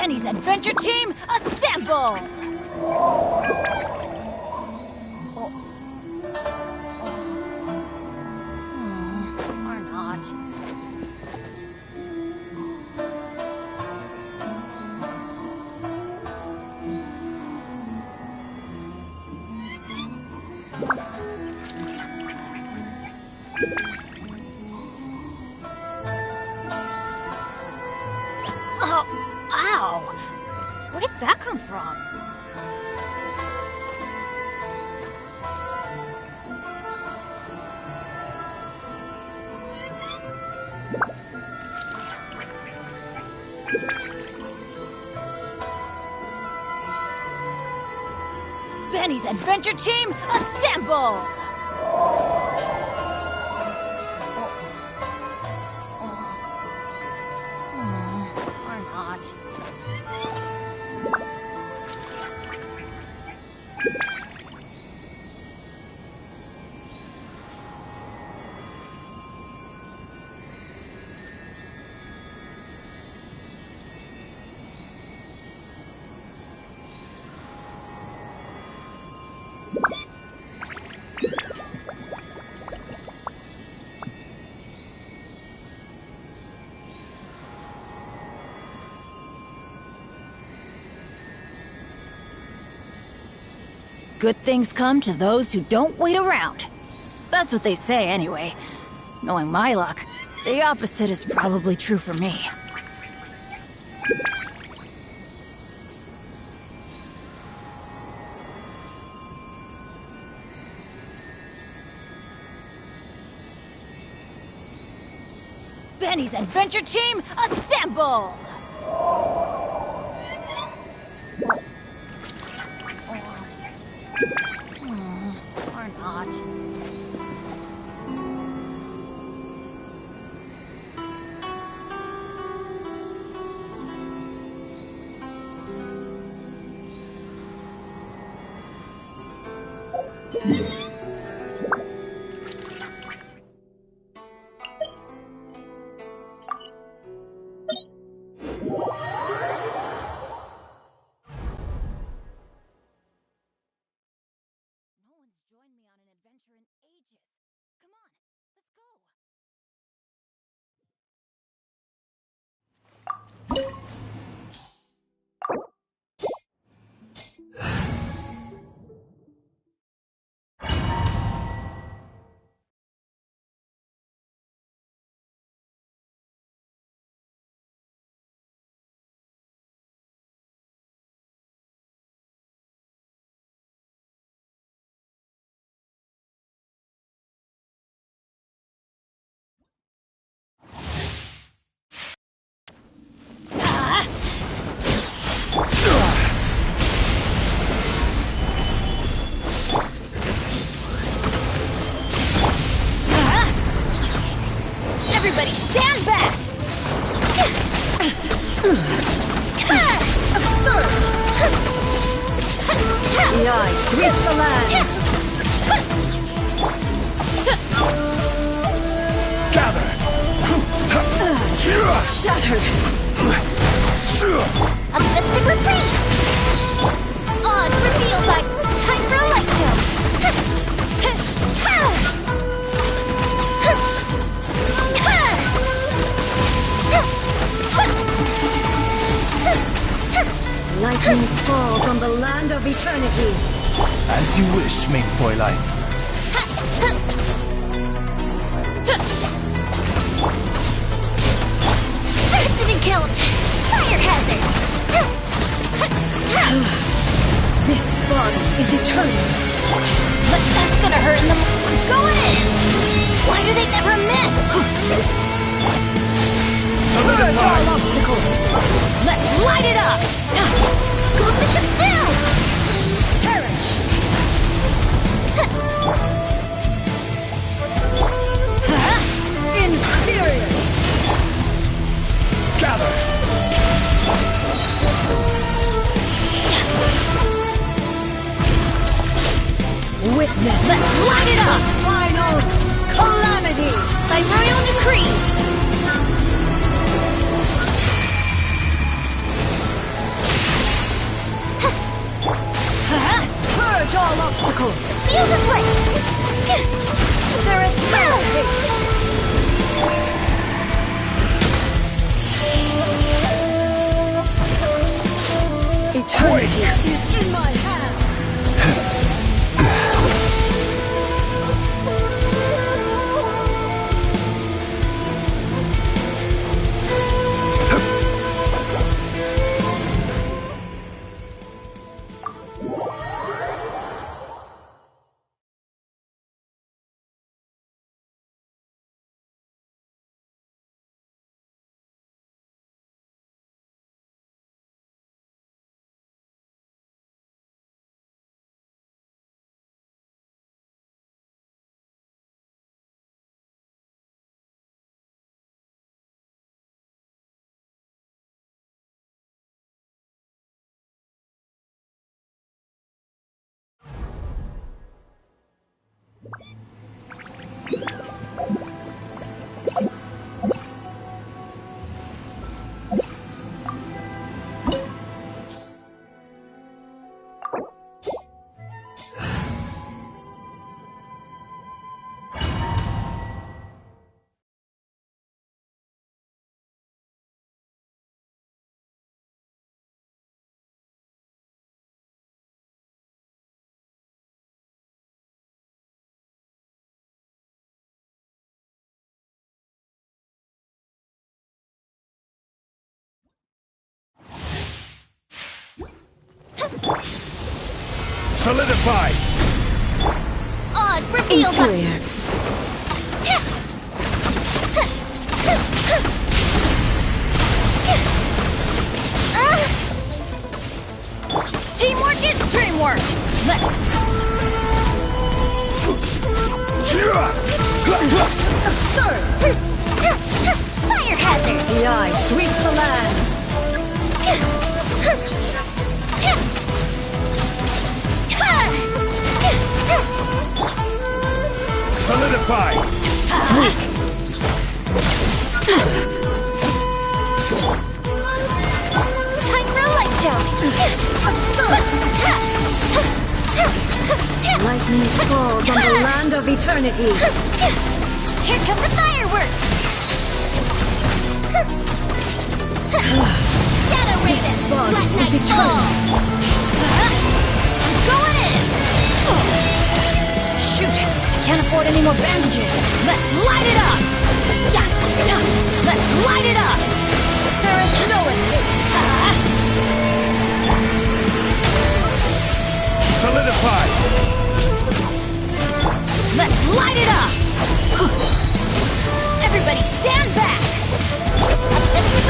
Benny's adventure team, assemble! Or not. Oh, ow! Where did that come from? Benny's adventure team, assemble! Or not. Good things come to those who don't wait around. That's what they say anyway. Knowing my luck, the opposite is probably true for me. Benny's adventure team, assemble! Or not. Everybody stand back! Absurd!
The eye sweeps the land!
Gather!
Shattered!
A mystic retreat! Odds revealed by time for a light show!
Lightning falls on the land of eternity!
As you wish, main Fräulein.
That didn't count! Fire hazard!
This body is eternal!
But that's gonna hurt in the... I'm going in! Why do they never miss?
Purge all obstacles!
Let's light it up! Go Bishop down!
Perish! Inferior!
Gather!
Witness!
Let's light it up!
Final calamity!
By royal decree!
is in my hand.
Solidify!
Odds reveal button! Teamwork is dreamwork! Let's...
Absurd!
Fire hazard!
The eye sweeps the lands.
Solidify!
Time for a light show!
Lightning falls on the land of eternity.
Here come the fireworks! Shadow Raven!
bond
Black
is
Knight
eternal.
fall! Going in! Shoot! I can't afford any more bandages! Let's light it up! Yeah, yeah. Let's light it up! There is no escape!
Solidify!
Let's light it up! Everybody stand back!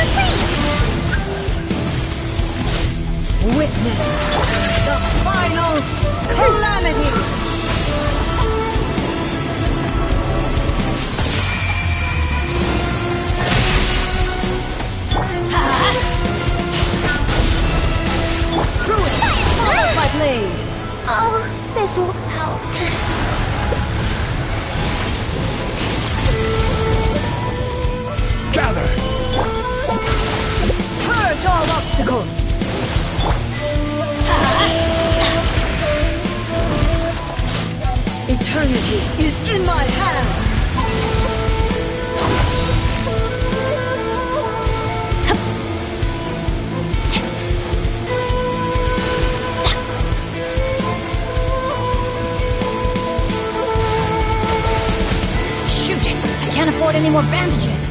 Retreat!
Witness the final calamity! Follow my blade!
I'll fizzle out.
Gather!
Purge all obstacles! Eternity is in my hand!
Shoot! I can't afford any more bandages.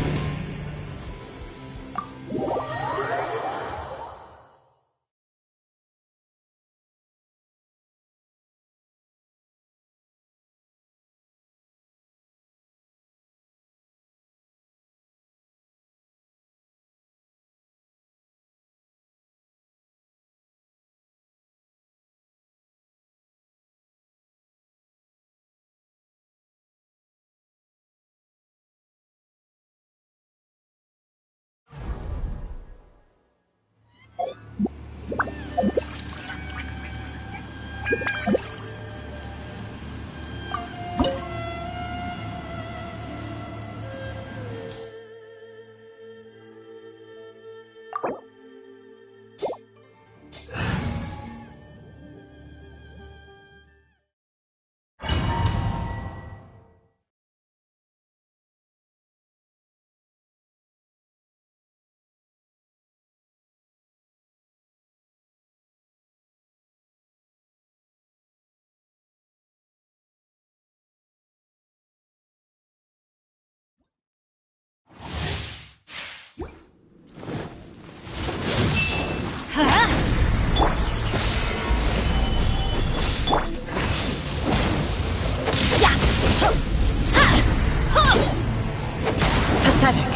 Pathetic.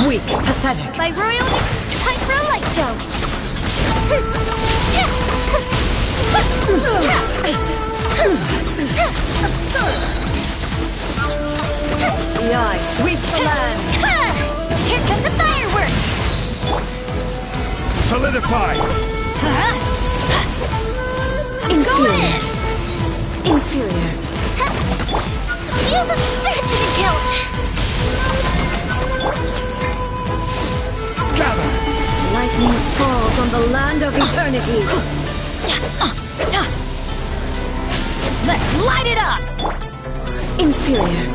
Weak. Pathetic.
By royalty, time for a light show.
Absurd. The eye sweeps the land.
Here come the fireworks.
Solidify!
Inferior. Inferior.
Feel the spirit of the guilt.
Gather!
Lightning falls on the land of eternity.
Let's light it up!
Inferior.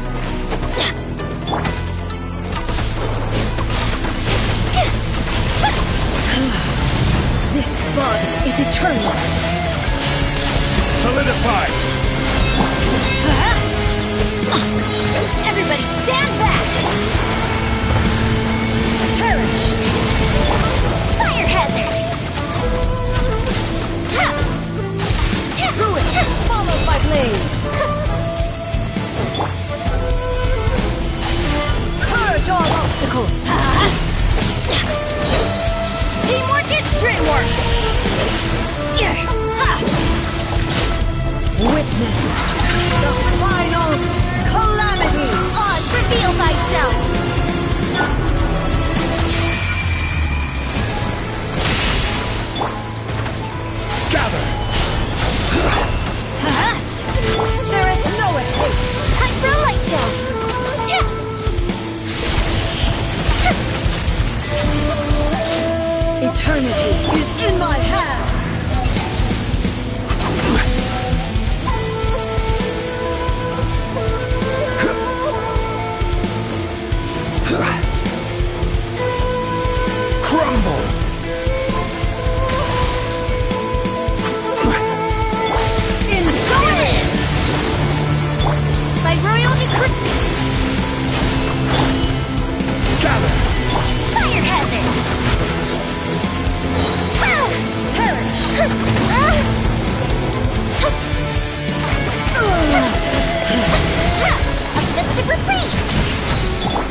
This body is eternal.
Solidify!
Everybody stand back!
Perish.
Fire hazard.
Ruin. Followed by blade. Purge all obstacles.
Teamwork is dreamwork!
Witness the final calamity.
Oz, reveal thyself.
Gather!
There is no escape.
Time for a light show.
Eternity is in my hands.
Crumble!
By royal decree.
Gather!
Fire hazard.
Perish.
Objective reprieve.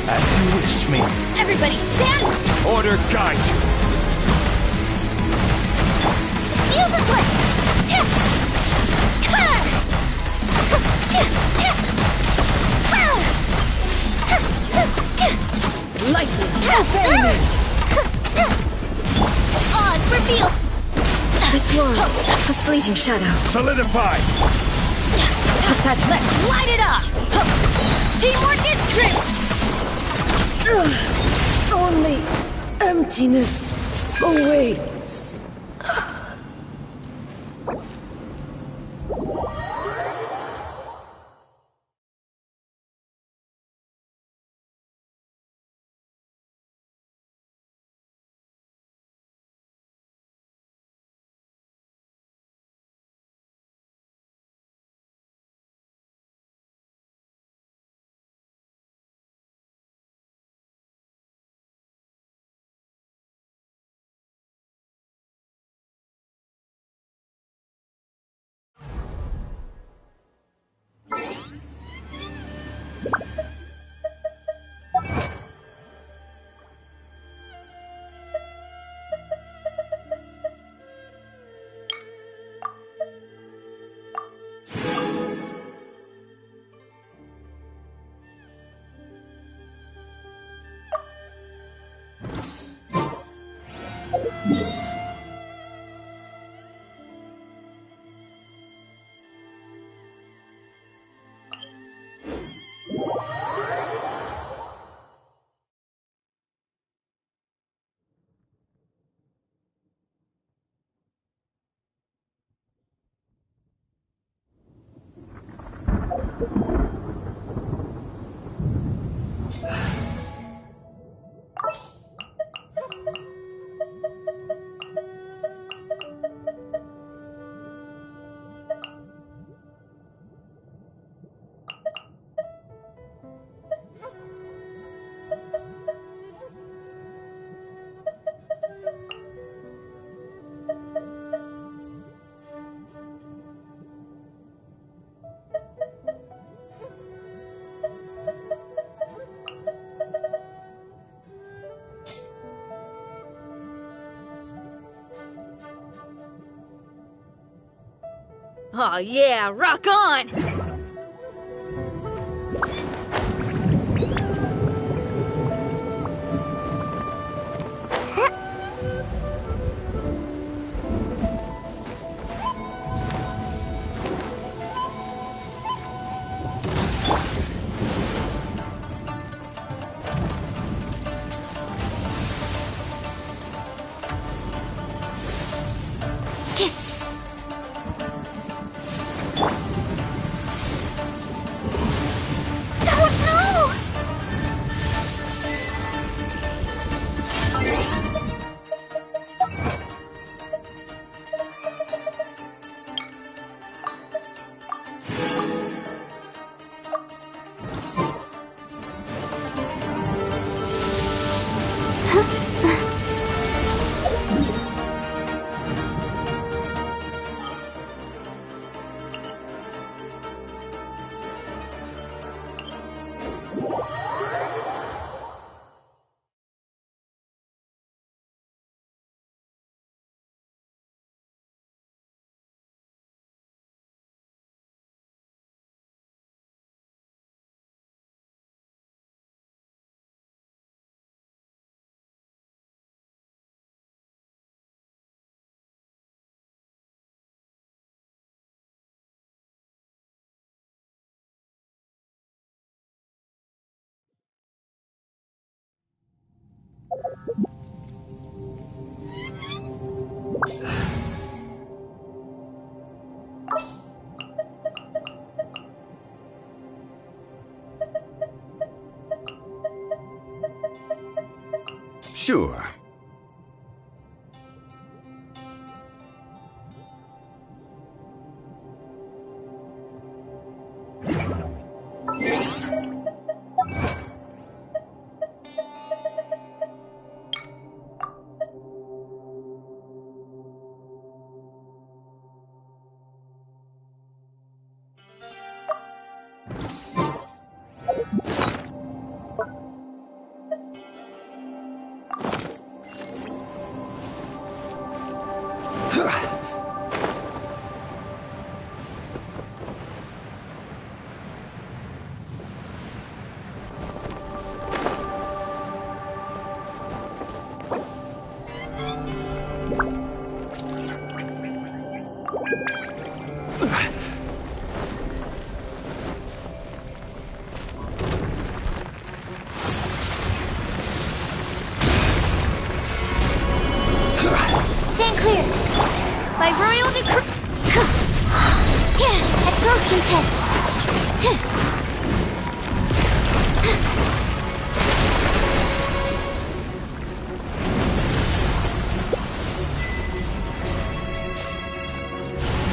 As you wish, me.
Everybody stand.
Order guide you.
Feel the light.
Lightning, obey me.
Oz, reveal.
This world, a fleeting shadow.
Solidify!
Let's light it up! Teamwork is dreamwork!
Only emptiness awaits. Aw, yeah, rock on!
Sure.
Stand clear. By royal decree. Yeah, absorption test.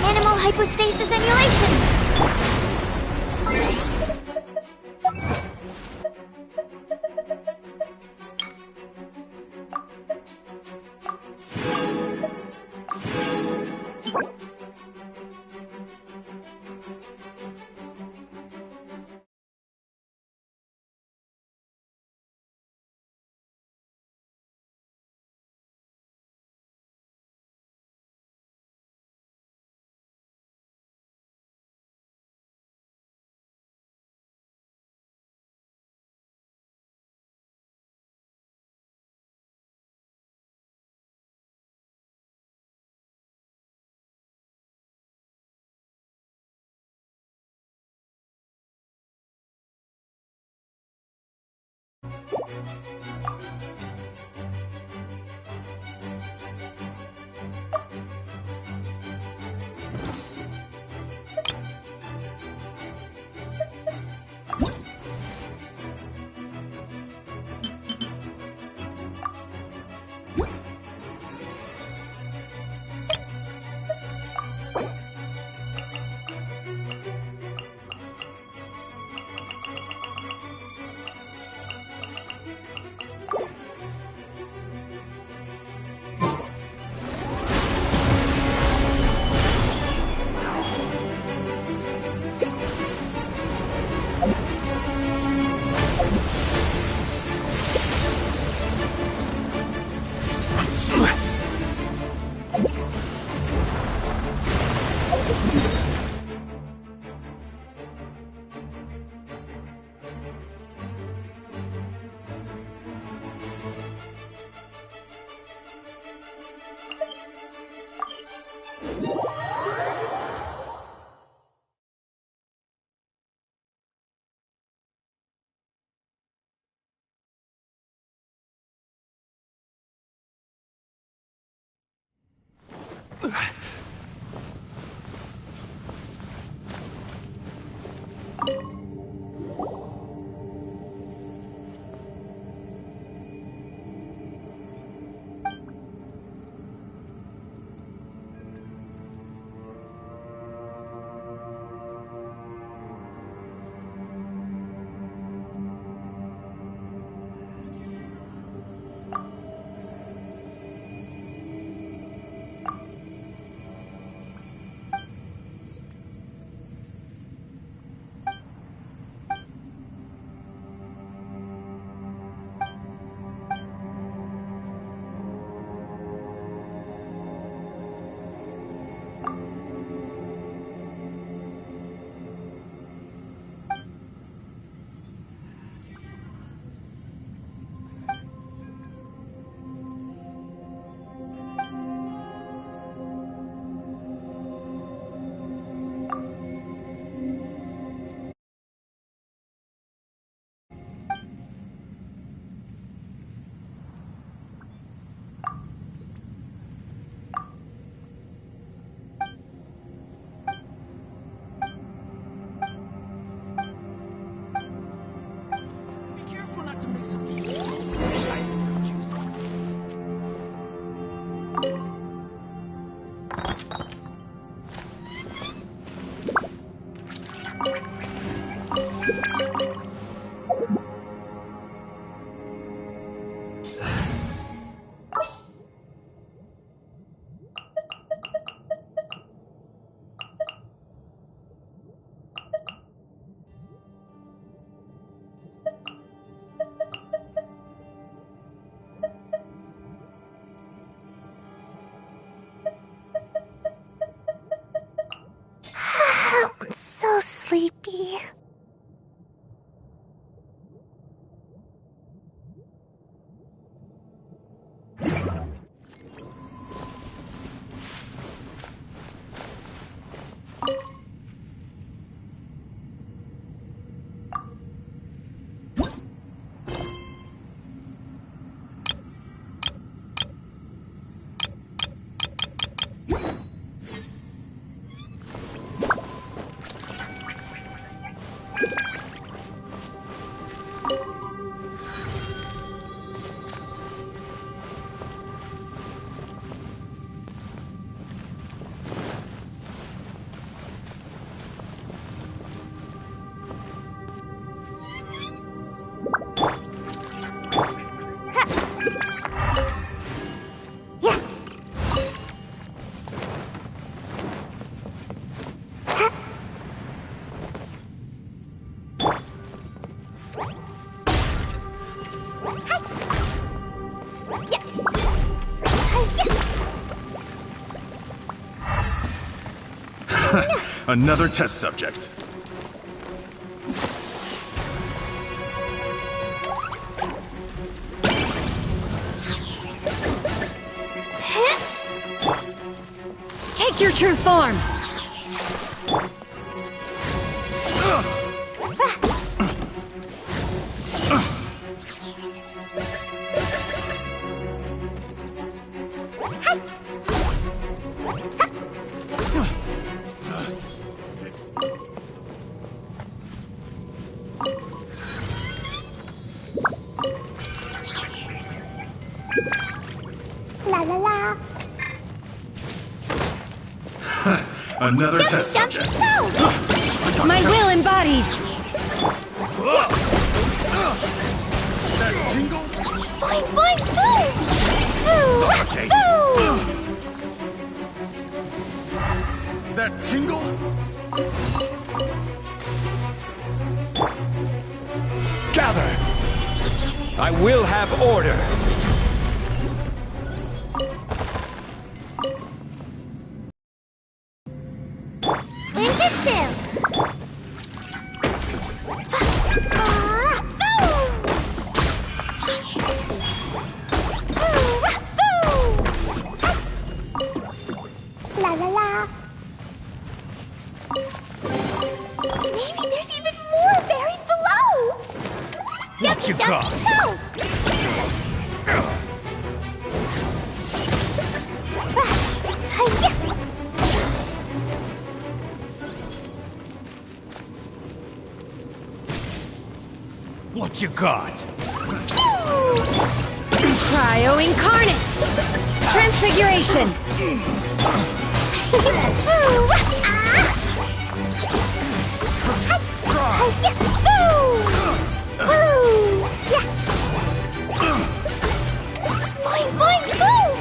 Animal hypostasis emulation.
Another test subject.
Take your true form!
La la la.
Another test subject.
My will embodied!
That tingle?
Boing, boing, boing!
Suffocate.
Ooh.
That tingle?
Gather! I will have order!
Ninjutsu! La la la. Maybe there's even more buried below.
What you got? What you got?
Cryo Incarnate! Transfiguration!
Boing, boing, boing!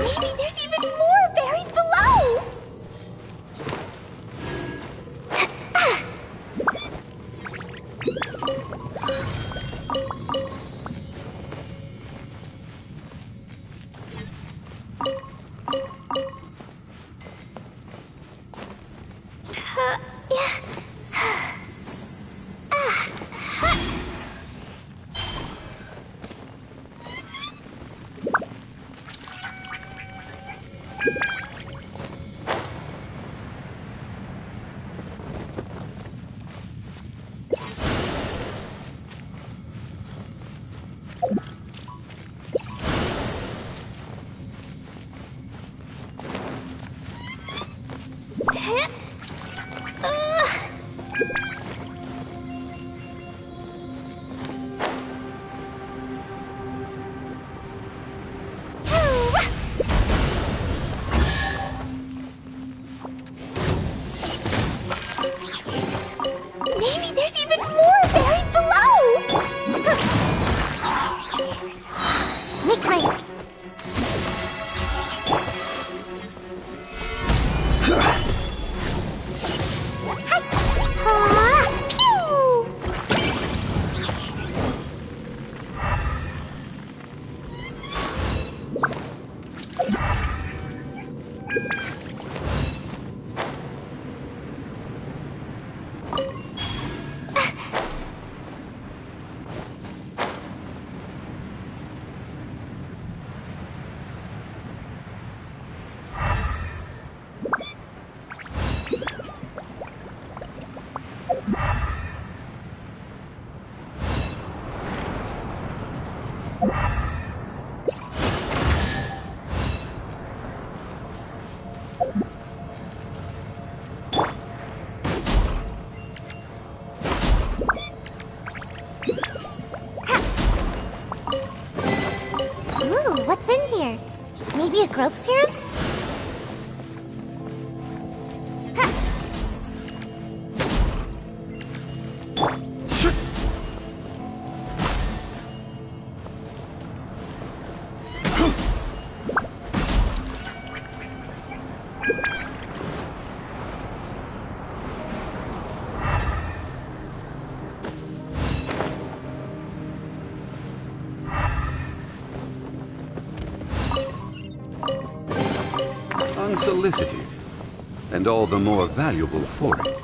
Maybe there's even more buried below. Maybe there's even more buried below. Make my what's in here? Maybe a growth serum?
unsolicited, and all the more valuable for it.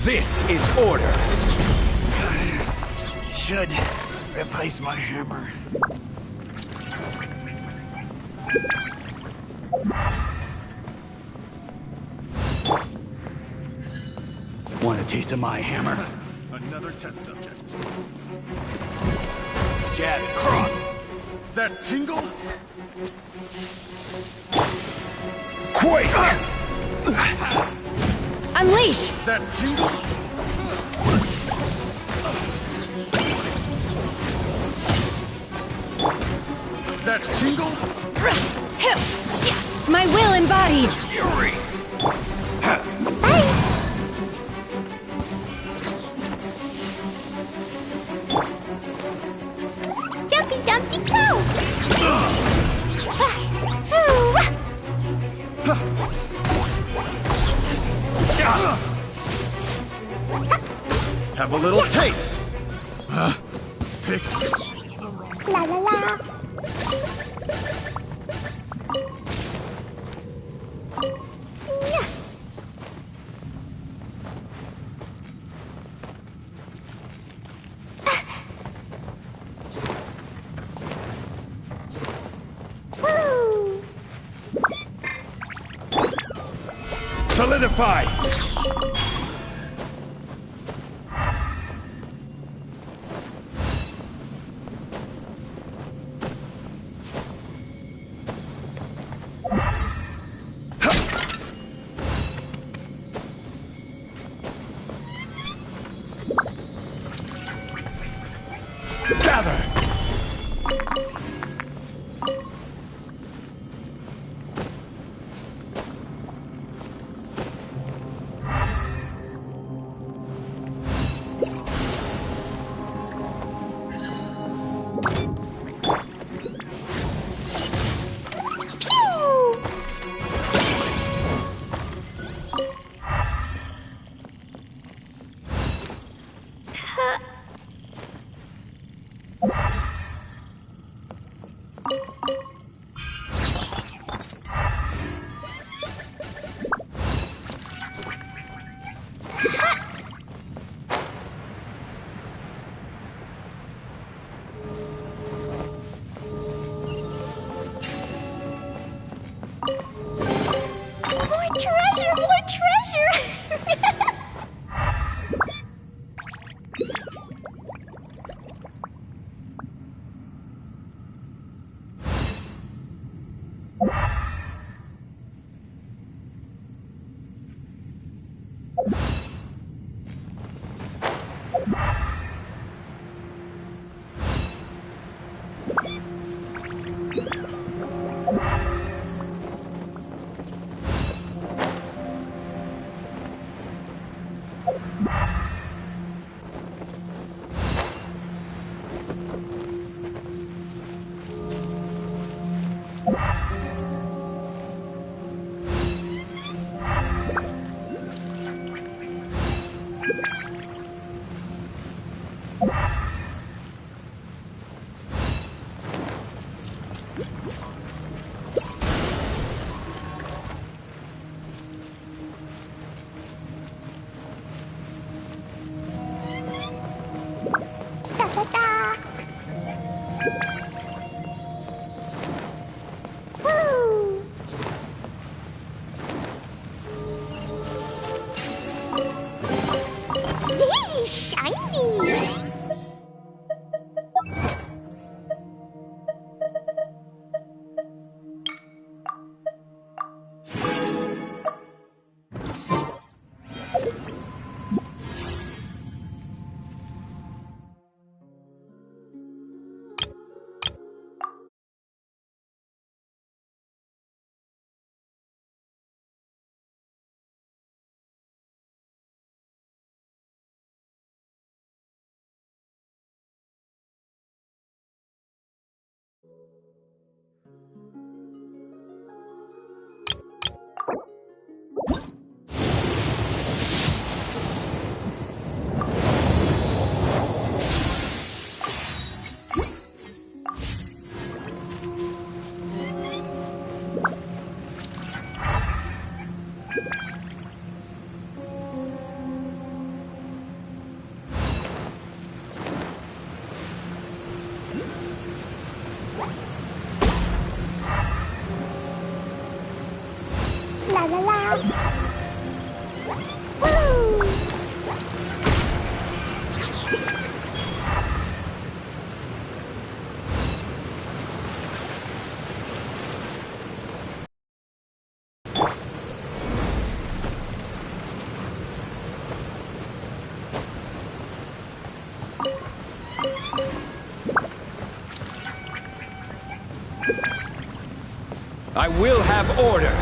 This is order.
Should replace my hammer. Want a taste of my hammer?
Another test subject. Jab it. Cross. That tingle?
Quake!
Unleash!
That tingle? That tingle?
My will embodied!
Fury!
Jumpy Dumpty Go!
Have a little taste. Pick.
La la la.
Solidify! Gather!
More treasure!
I will have order.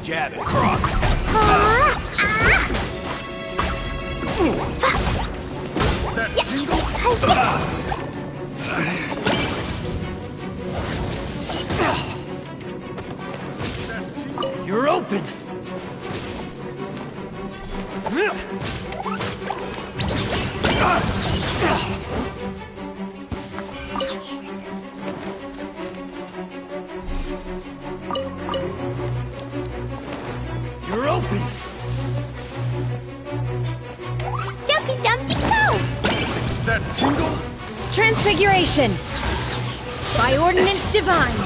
Jab and cross. That tingle.
You're open. You're open.
Jumpy Dumpty Go!
That tingle.
Transfiguration! By ordinance divine!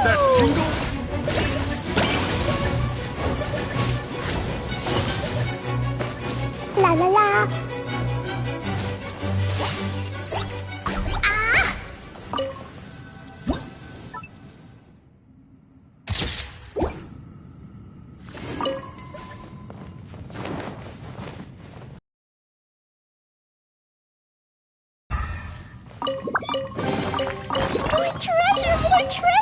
That tingle.
La la la! More treasure! More treasure!